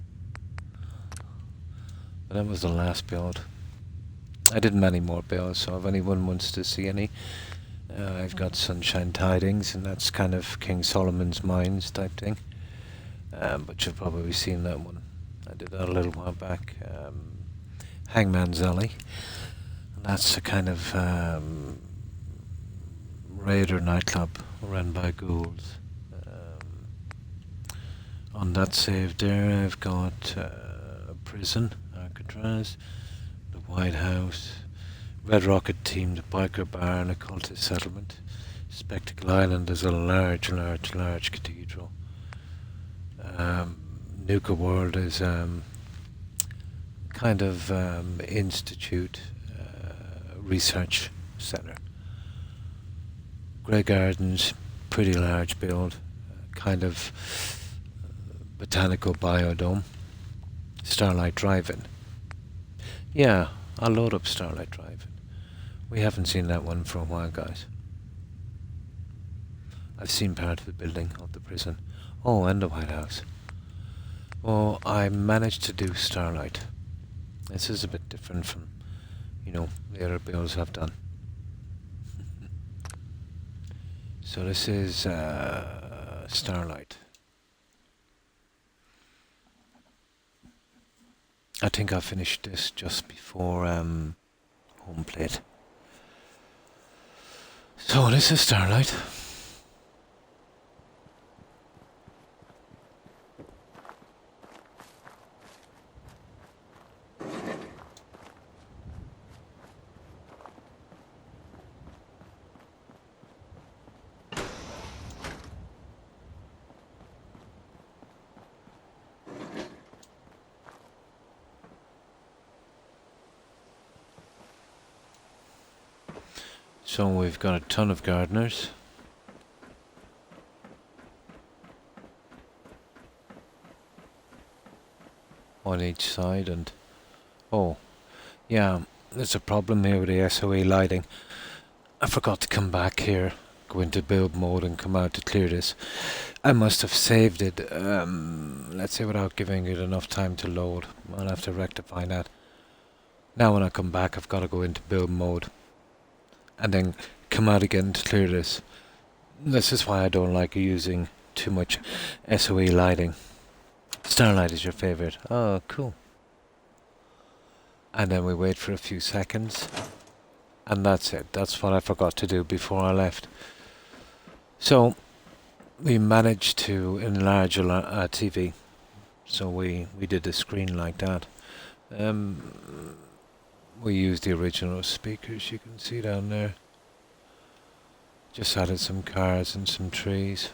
S1: But that was the last build. I did many more builds, so if anyone wants to see any, I've got Sunshine Tidings, and that's kind of King Solomon's Mines type thing. But you've probably seen that one. I did that a little while back. Hangman's Alley. And that's a kind of raider nightclub run by ghouls. On that save there, I've got a prison, Alcatraz, the White House, Red Rocket team, the biker bar, and occultist settlement. Spectacle Island is a large cathedral. Nuka World is kind of institute research center. Grey Gardens, pretty large build, kind of botanical biodome. Starlight Drive-In. Yeah, I'll load up Starlight Drive-In. We haven't seen that one for a while, guys. I've seen part of the building of the prison. Oh, and the White House. Well, I managed to do Starlight. This is a bit different from, the other builds I've done. So this is Starlight. I think I finished this just before home plate. So this is Starlight. So we've got a ton of gardeners. On each side, and oh yeah, there's a problem here with the SOE lighting. I forgot to come back here, go into build mode and come out to clear this. I must have saved it, let's say, without giving it enough time to load. I'll have to rectify that. Now when I come back, I've got to go into build mode and then come out again to clear this. This is why I don't like using too much SOE lighting. Starlight is your favorite. Oh, cool. And then we wait for a few seconds. And that's it. That's what I forgot to do before I left. So, we managed to enlarge a TV. So we did the screen like that. We used the original speakers, you can see down there. Just added some cars and some trees.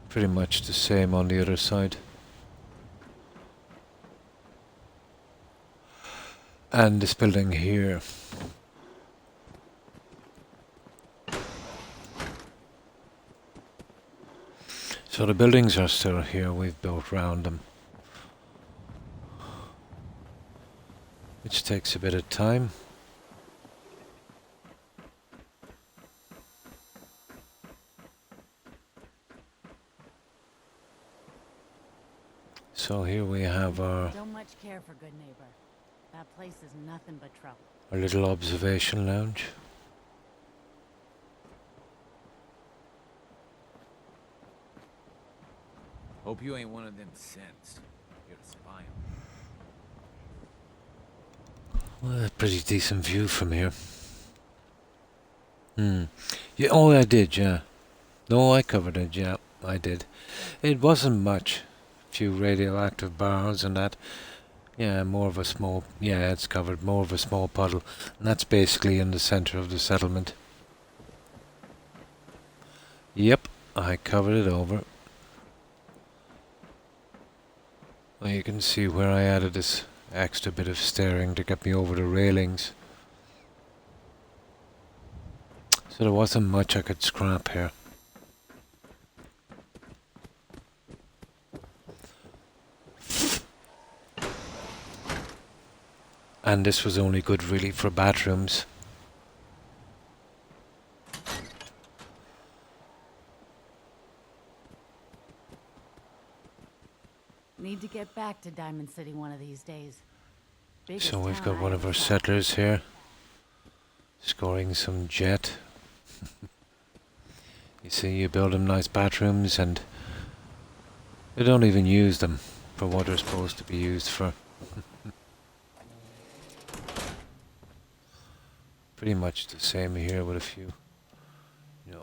S1: Pretty much the same on the other side. And this building here So the buildings are still here, we've built round them. Which takes a bit of time. So here we have our
S3: Don't much care for good neighbor. That place is nothing but trouble.
S1: little observation lounge.
S4: Hope you ain't one of them synths. You're a spy on me.
S1: Well, a pretty decent view from here. Yeah, oh, I did, yeah. No, I covered it, yeah, I did. It wasn't much. A few radioactive bars and that. Yeah, more of a small... Yeah, it's covered. More of a small puddle. And that's basically in the centre of the settlement. Yep, I covered it over. Well, you can see where I added this extra bit of stairing to get me over the railings. So there wasn't much I could scrap here. And this was only good really for bathrooms.
S3: Need to get back to Diamond City one of these days. Biggest
S1: So we've
S3: town
S1: got
S3: I
S1: one of
S3: ever
S1: our
S3: saw.
S1: settlers here. Scoring some jet. You see, you build them nice bathrooms and they don't even use them for what they're supposed to be used for. Pretty much the same here with a few,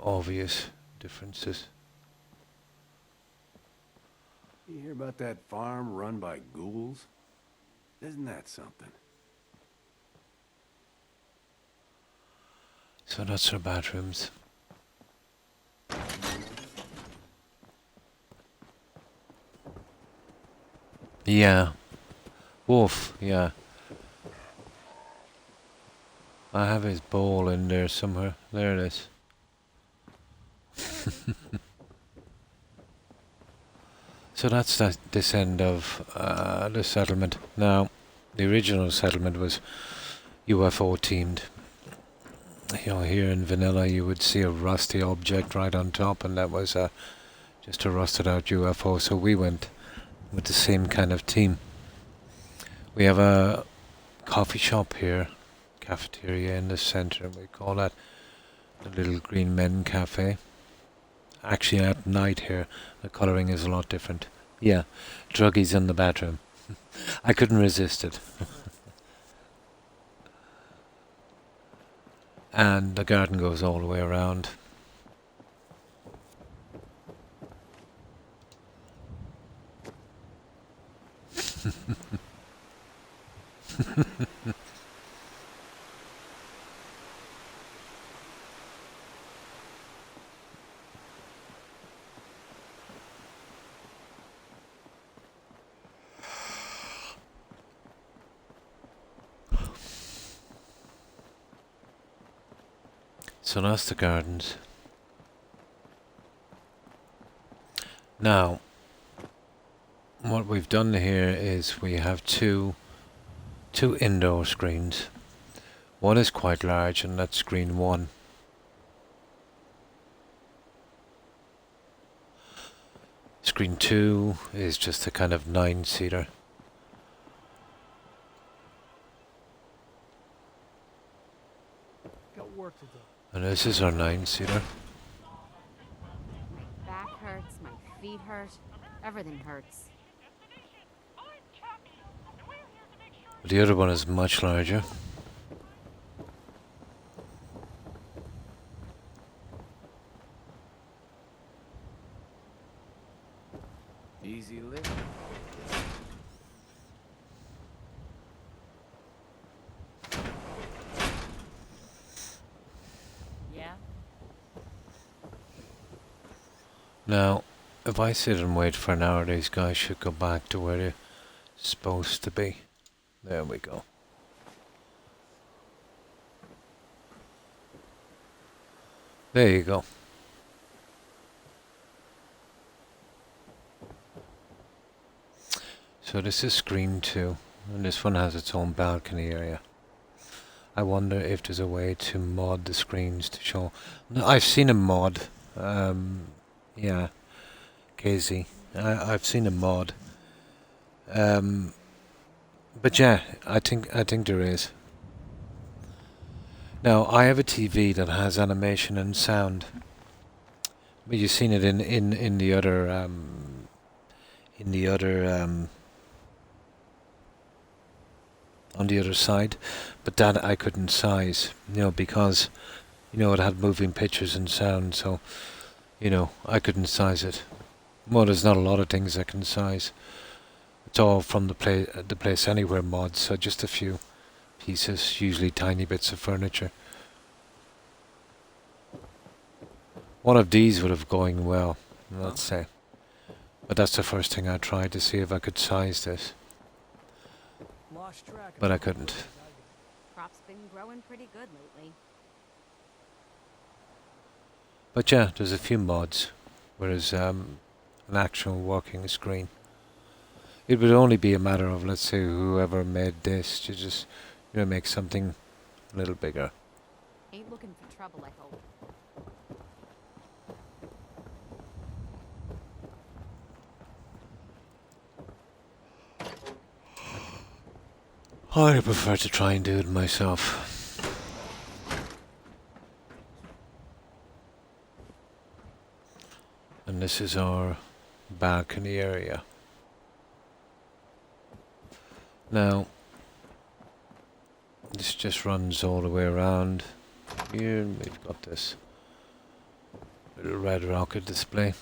S1: obvious differences.
S5: You hear about that farm run by ghouls? Isn't that something?
S1: So that's our bathrooms. Yeah. Wolf, yeah. I have his bowl in there somewhere. There it is. So that's this end of the settlement. Now, the original settlement was UFO themed. Here in vanilla you would see a rusty object right on top, and that was just a rusted out UFO. So we went with the same kind of theme. We have a coffee shop here, cafeteria in the centre, and we call that the Little Green Men Cafe. Actually, at night here, the colouring is a lot different. Yeah, druggies in the bathroom. I couldn't resist it. And the garden goes all the way around. So that's the gardens. Now, what we've done here is we have two indoor screens. One is quite large, and that's screen 1. Screen 2 is just a kind of 9-seater.
S6: Got work to do.
S1: And this is our 9-seater.
S3: My back hurts, my feet hurt, everything hurts.
S2: I'm Cappy, and we're here to make sure
S1: The other one is much larger.
S4: Easy lift.
S3: Yeah?
S1: Now, if I sit and wait for an hour, these guys should go back to where they're supposed to be. There we go. There you go. So this is screen 2, and this one has its own balcony area. I wonder if there's a way to mod the screens to show... No, I've seen a mod. Yeah, KZ. I've seen a mod. But yeah, I think there is. Now, I have a TV that has animation and sound. But you've seen it in the other on the other side, but that I couldn't size, because it had moving pictures and sound, so I couldn't size it. Well, there's not a lot of things I can size. It's all from the Place Anywhere mods, so just a few pieces, usually tiny bits of furniture. One of these would have going well, let's say. But that's the first thing I tried to see if I could size this. But I couldn't.
S6: Crop's been growing pretty good lately.
S1: But yeah, there's a few mods, whereas an actual working screen. It would only be a matter of, let's say, whoever made this to just, make something a little bigger.
S6: Ain't looking for trouble, I hope.
S1: I prefer to try and do it myself. And this is our balcony area. Now, this just runs all the way around. Here we've got this little red rocket display.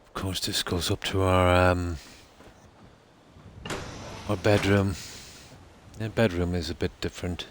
S1: Of course, this goes up to our bedroom. The bedroom is a bit different.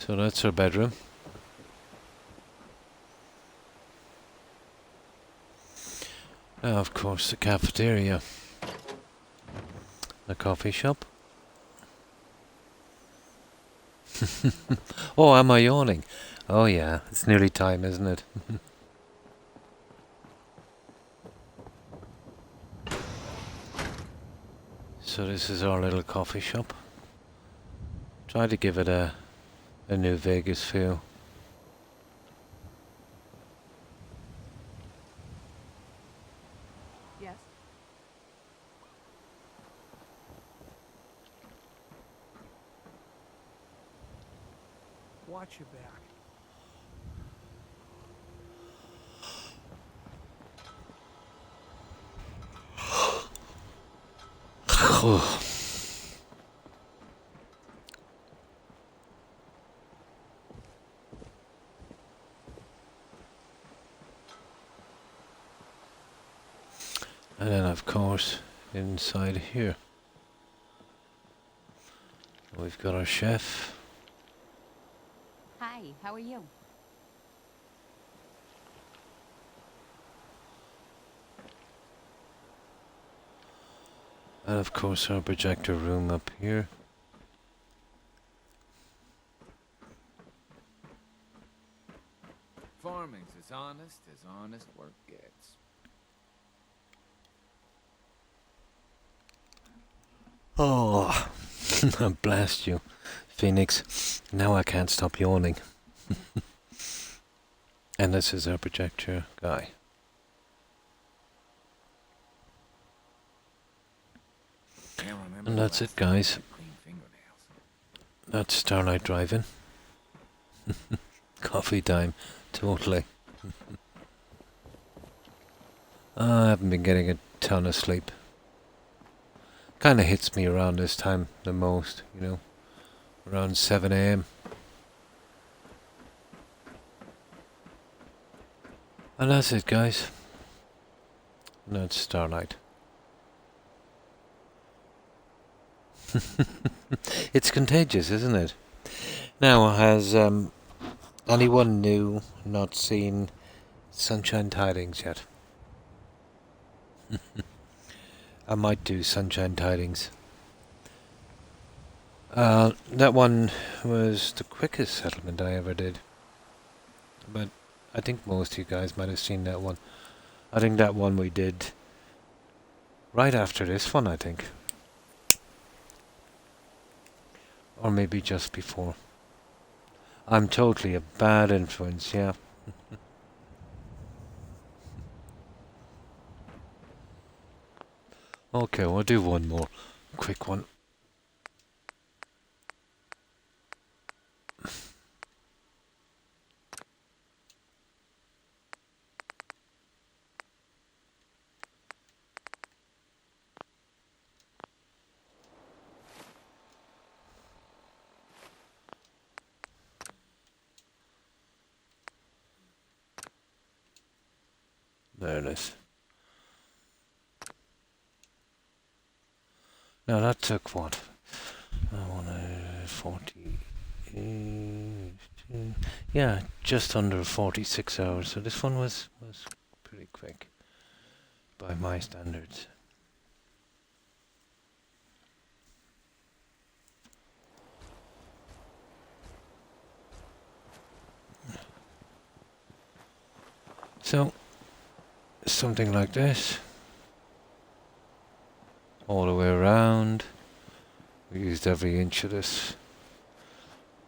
S1: So that's our bedroom. Now, of course, the cafeteria. The coffee shop. Oh, am I yawning? Oh yeah, it's nearly time, isn't it? So this is our little coffee shop. Try to give it a New Vegas feel.
S6: Yes.
S7: Watch your back.
S1: And then, of course, inside here, we've got our chef.
S6: Hi, how are you?
S1: And of course, our projector room up here.
S4: Farming's as honest work gets.
S1: Oh, blast you, Phoenix. Now I can't stop yawning. And this is our projector guy.
S4: Can't remember
S1: And
S4: the
S1: that's
S4: last
S1: it,
S4: time I
S1: guys.
S4: had clean fingernails.
S1: That's Starlight driving. Coffee time, totally. I haven't been getting a ton of sleep. Kinda hits me around this time the most, you know, around 7 AM. And that's it, guys. That's Starlight. It's contagious, isn't it? Now, has anyone new not seen Sunshine Tidings yet? I might do Sunshine Tidings. That one was the quickest settlement I ever did. But I think most of you guys might have seen that one. I think that one we did right after this one, I think. Or maybe just before. I'm totally a bad influence, yeah. Okay, we'll do one more quick one. There it is. Now that took what? 40. Yeah, just under 46 hours. So this one was pretty quick by my standards. So something like this. All the way around. We used every inch of this.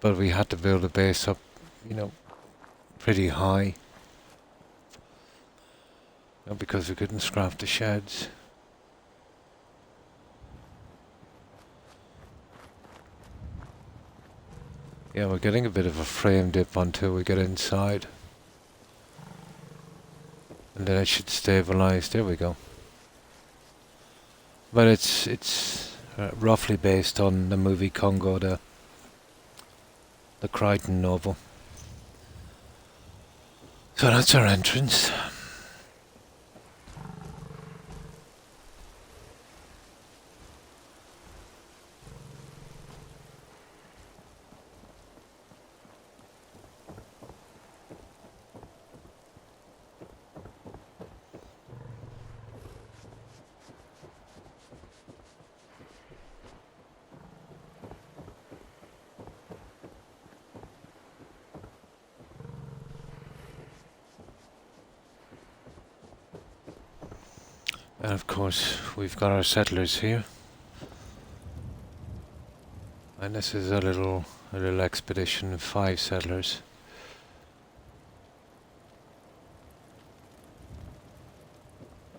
S1: But we had to build the base up, you know, pretty high. Because we couldn't scrap the sheds. Yeah, we're getting a bit of a frame dip until we get inside. And then it should stabilize. There we go. But it's roughly based on the movie Congo, the Crichton novel. So that's our entrance. And of course, we've got our settlers here. And this is a little expedition of 5 settlers.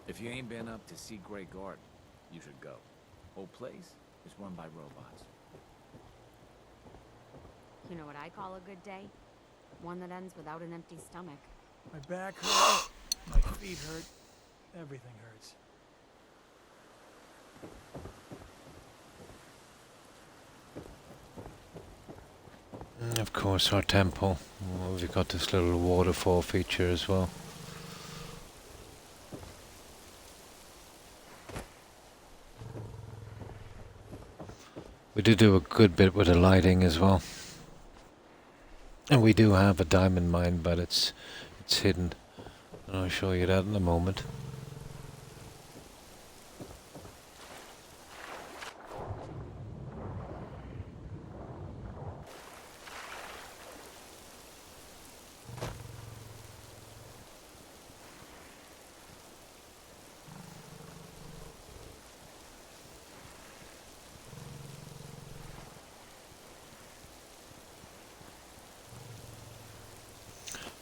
S4: If you ain't been up to see Grey Garden, you should go. Whole place is run by robots.
S6: You know what I call a good day? One that ends without an empty stomach.
S7: My back hurts, my feet hurt, everything hurts.
S1: And of course, our temple. We've got this little waterfall feature as well. We did do a good bit with the lighting as well. And we do have a diamond mine, but it's hidden. And I'll show you that in a moment.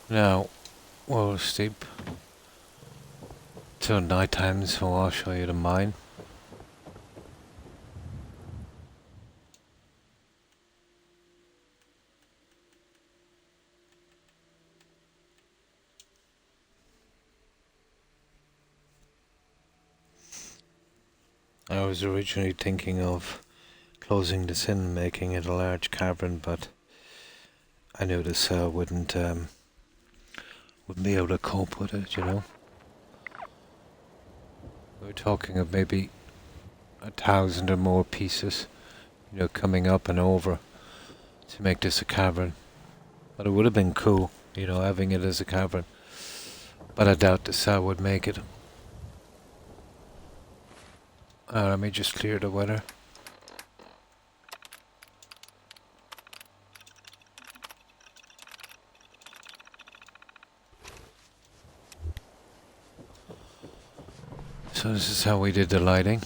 S1: Now, we'll steep till night time, so I'll show you the mine. I was originally thinking of closing this in and making it a large cavern, but I knew the cell wouldn't be able to cope with it, you know. We were talking of maybe 1,000 or more pieces, you know, coming up and over to make this a cavern. But it would have been cool, you know, having it as a cavern. But I doubt the cell would make it. Let me just clear the weather. So this is how we did the lighting.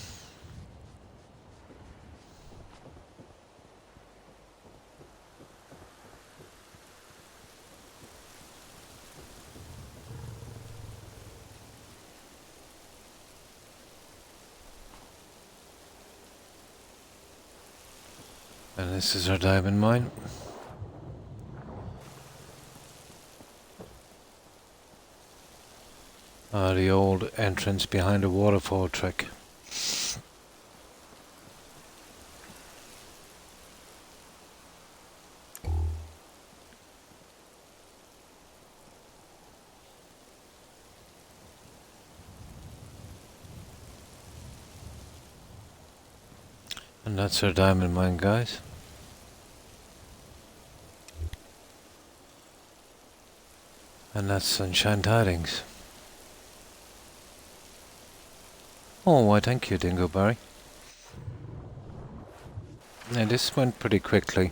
S1: And this is our diamond mine. The old entrance behind the waterfall trick. And that's our diamond mine, guys. And that's Sunshine Tidings. Oh, why thank you, Dingo Barry. Now this went pretty quickly,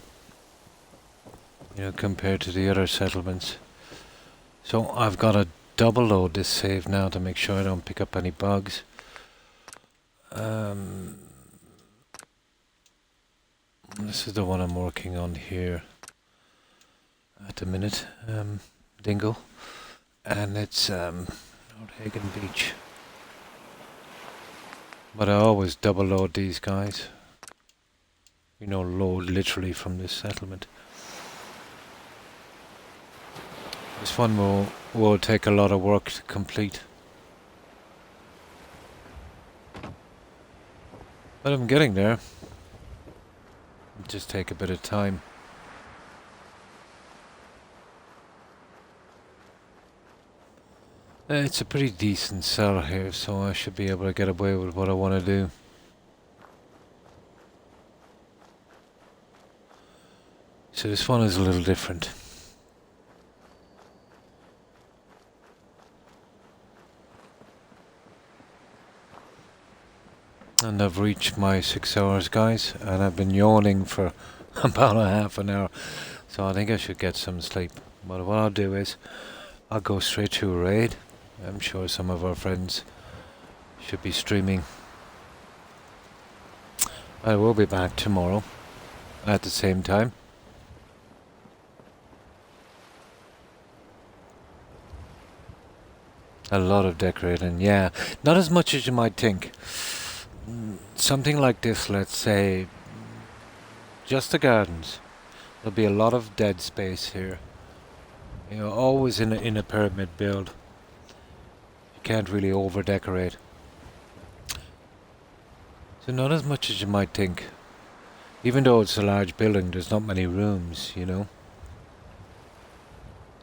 S1: you know, compared to the other settlements. So I've got to double load this save now to make sure I don't pick up any bugs. This is the one I'm working on here at the minute, Dingle, and it's Hagen Beach. But I always double load these guys. You know, load literally from this settlement. This one will take a lot of work to complete. But I'm getting there. It'll just take a bit of time. It's a pretty decent cell here, so I should be able to get away with what I want to do. So this one is a little different. And I've reached my 6 hours, guys, and I've been yawning for about a half an hour, so I think I should get some sleep. But what I'll do is I'll go straight to a raid. I'm sure some of our friends should be streaming. I will be back tomorrow at the same time. A lot of decorating, yeah. Not as much as you might think. Something like this, let's say, just the gardens. There'll be a lot of dead space here. You know, always in a pyramid build. You can't really over decorate. So not as much as you might think. Even though it's a large building, there's not many rooms, you know.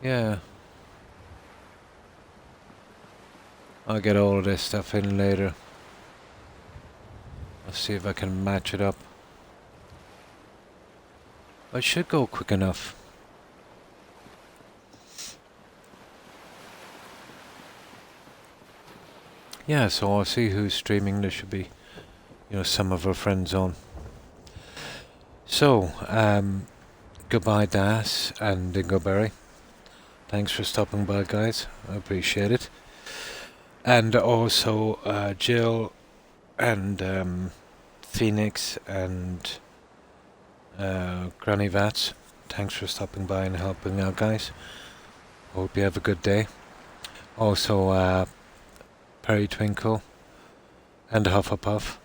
S1: Yeah. I'll get all of this stuff in later. I'll see if I can match it up. I should go quick enough. Yeah, so I'll see who's streaming. There should be, you know, some of our friends on. So, goodbye Das and Dingoberry. Thanks for stopping by, guys. I appreciate it. And also Jill and Phoenix and Granny Vats. Thanks for stopping by and helping out, guys. Hope you have a good day. Also Perry Twinkle and Hufflepuff.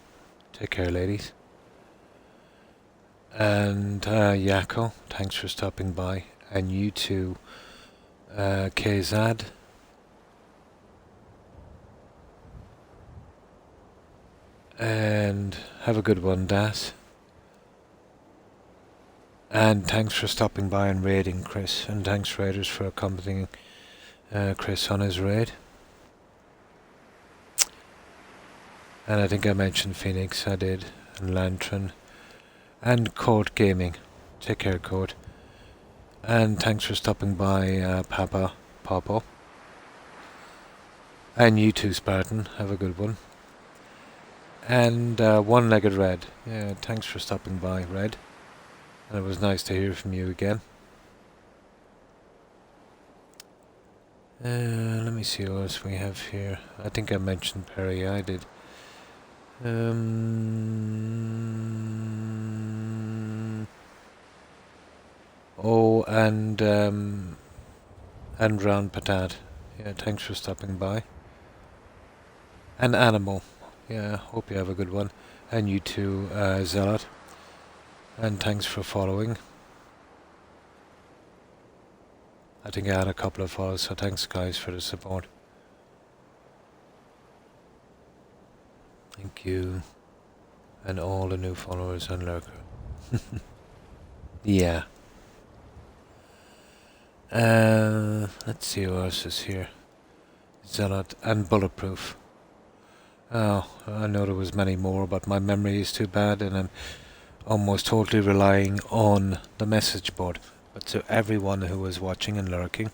S1: Take care, ladies. And Yako, thanks for stopping by. And you too, Kzad. And have a good one, Das. And thanks for stopping by and raiding, Chris. And thanks, Raiders, for accompanying Chris on his raid. And I think I mentioned Phoenix, I did. And Lantern. And Court Gaming. Take care, Court. And thanks for stopping by, Papa. And you too, Spartan. Have a good one. And One-Legged Red. Yeah, thanks for stopping by, Red. And it was nice to hear from you again. Let me see what else we have here. I think I mentioned Perry. I did. Oh, and Round Patat. Yeah, thanks for stopping by. And Animal. Yeah, hope you have a good one. And you too, Zealot. And thanks for following. I think I had a couple of follows, so thanks guys for the support. Thank you. And all the new followers and Lurker. Yeah. Let's see what else is here. Zealot and Bulletproof. Oh, I know there was many more, but my memory is too bad and I'm almost totally relying on the message board. But to everyone who was watching and lurking,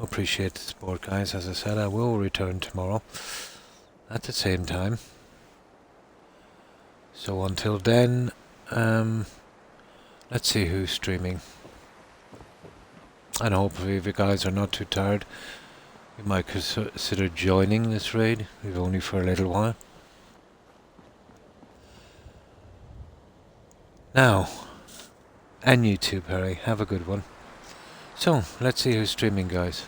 S1: appreciate the support, guys. As I said, I will return tomorrow at the same time. So until then, let's see who's streaming. And hopefully if you guys are not too tired, you might consider joining this raid, if only for a little while. Now, and you too, Perry, have a good one. So, let's see who's streaming, guys.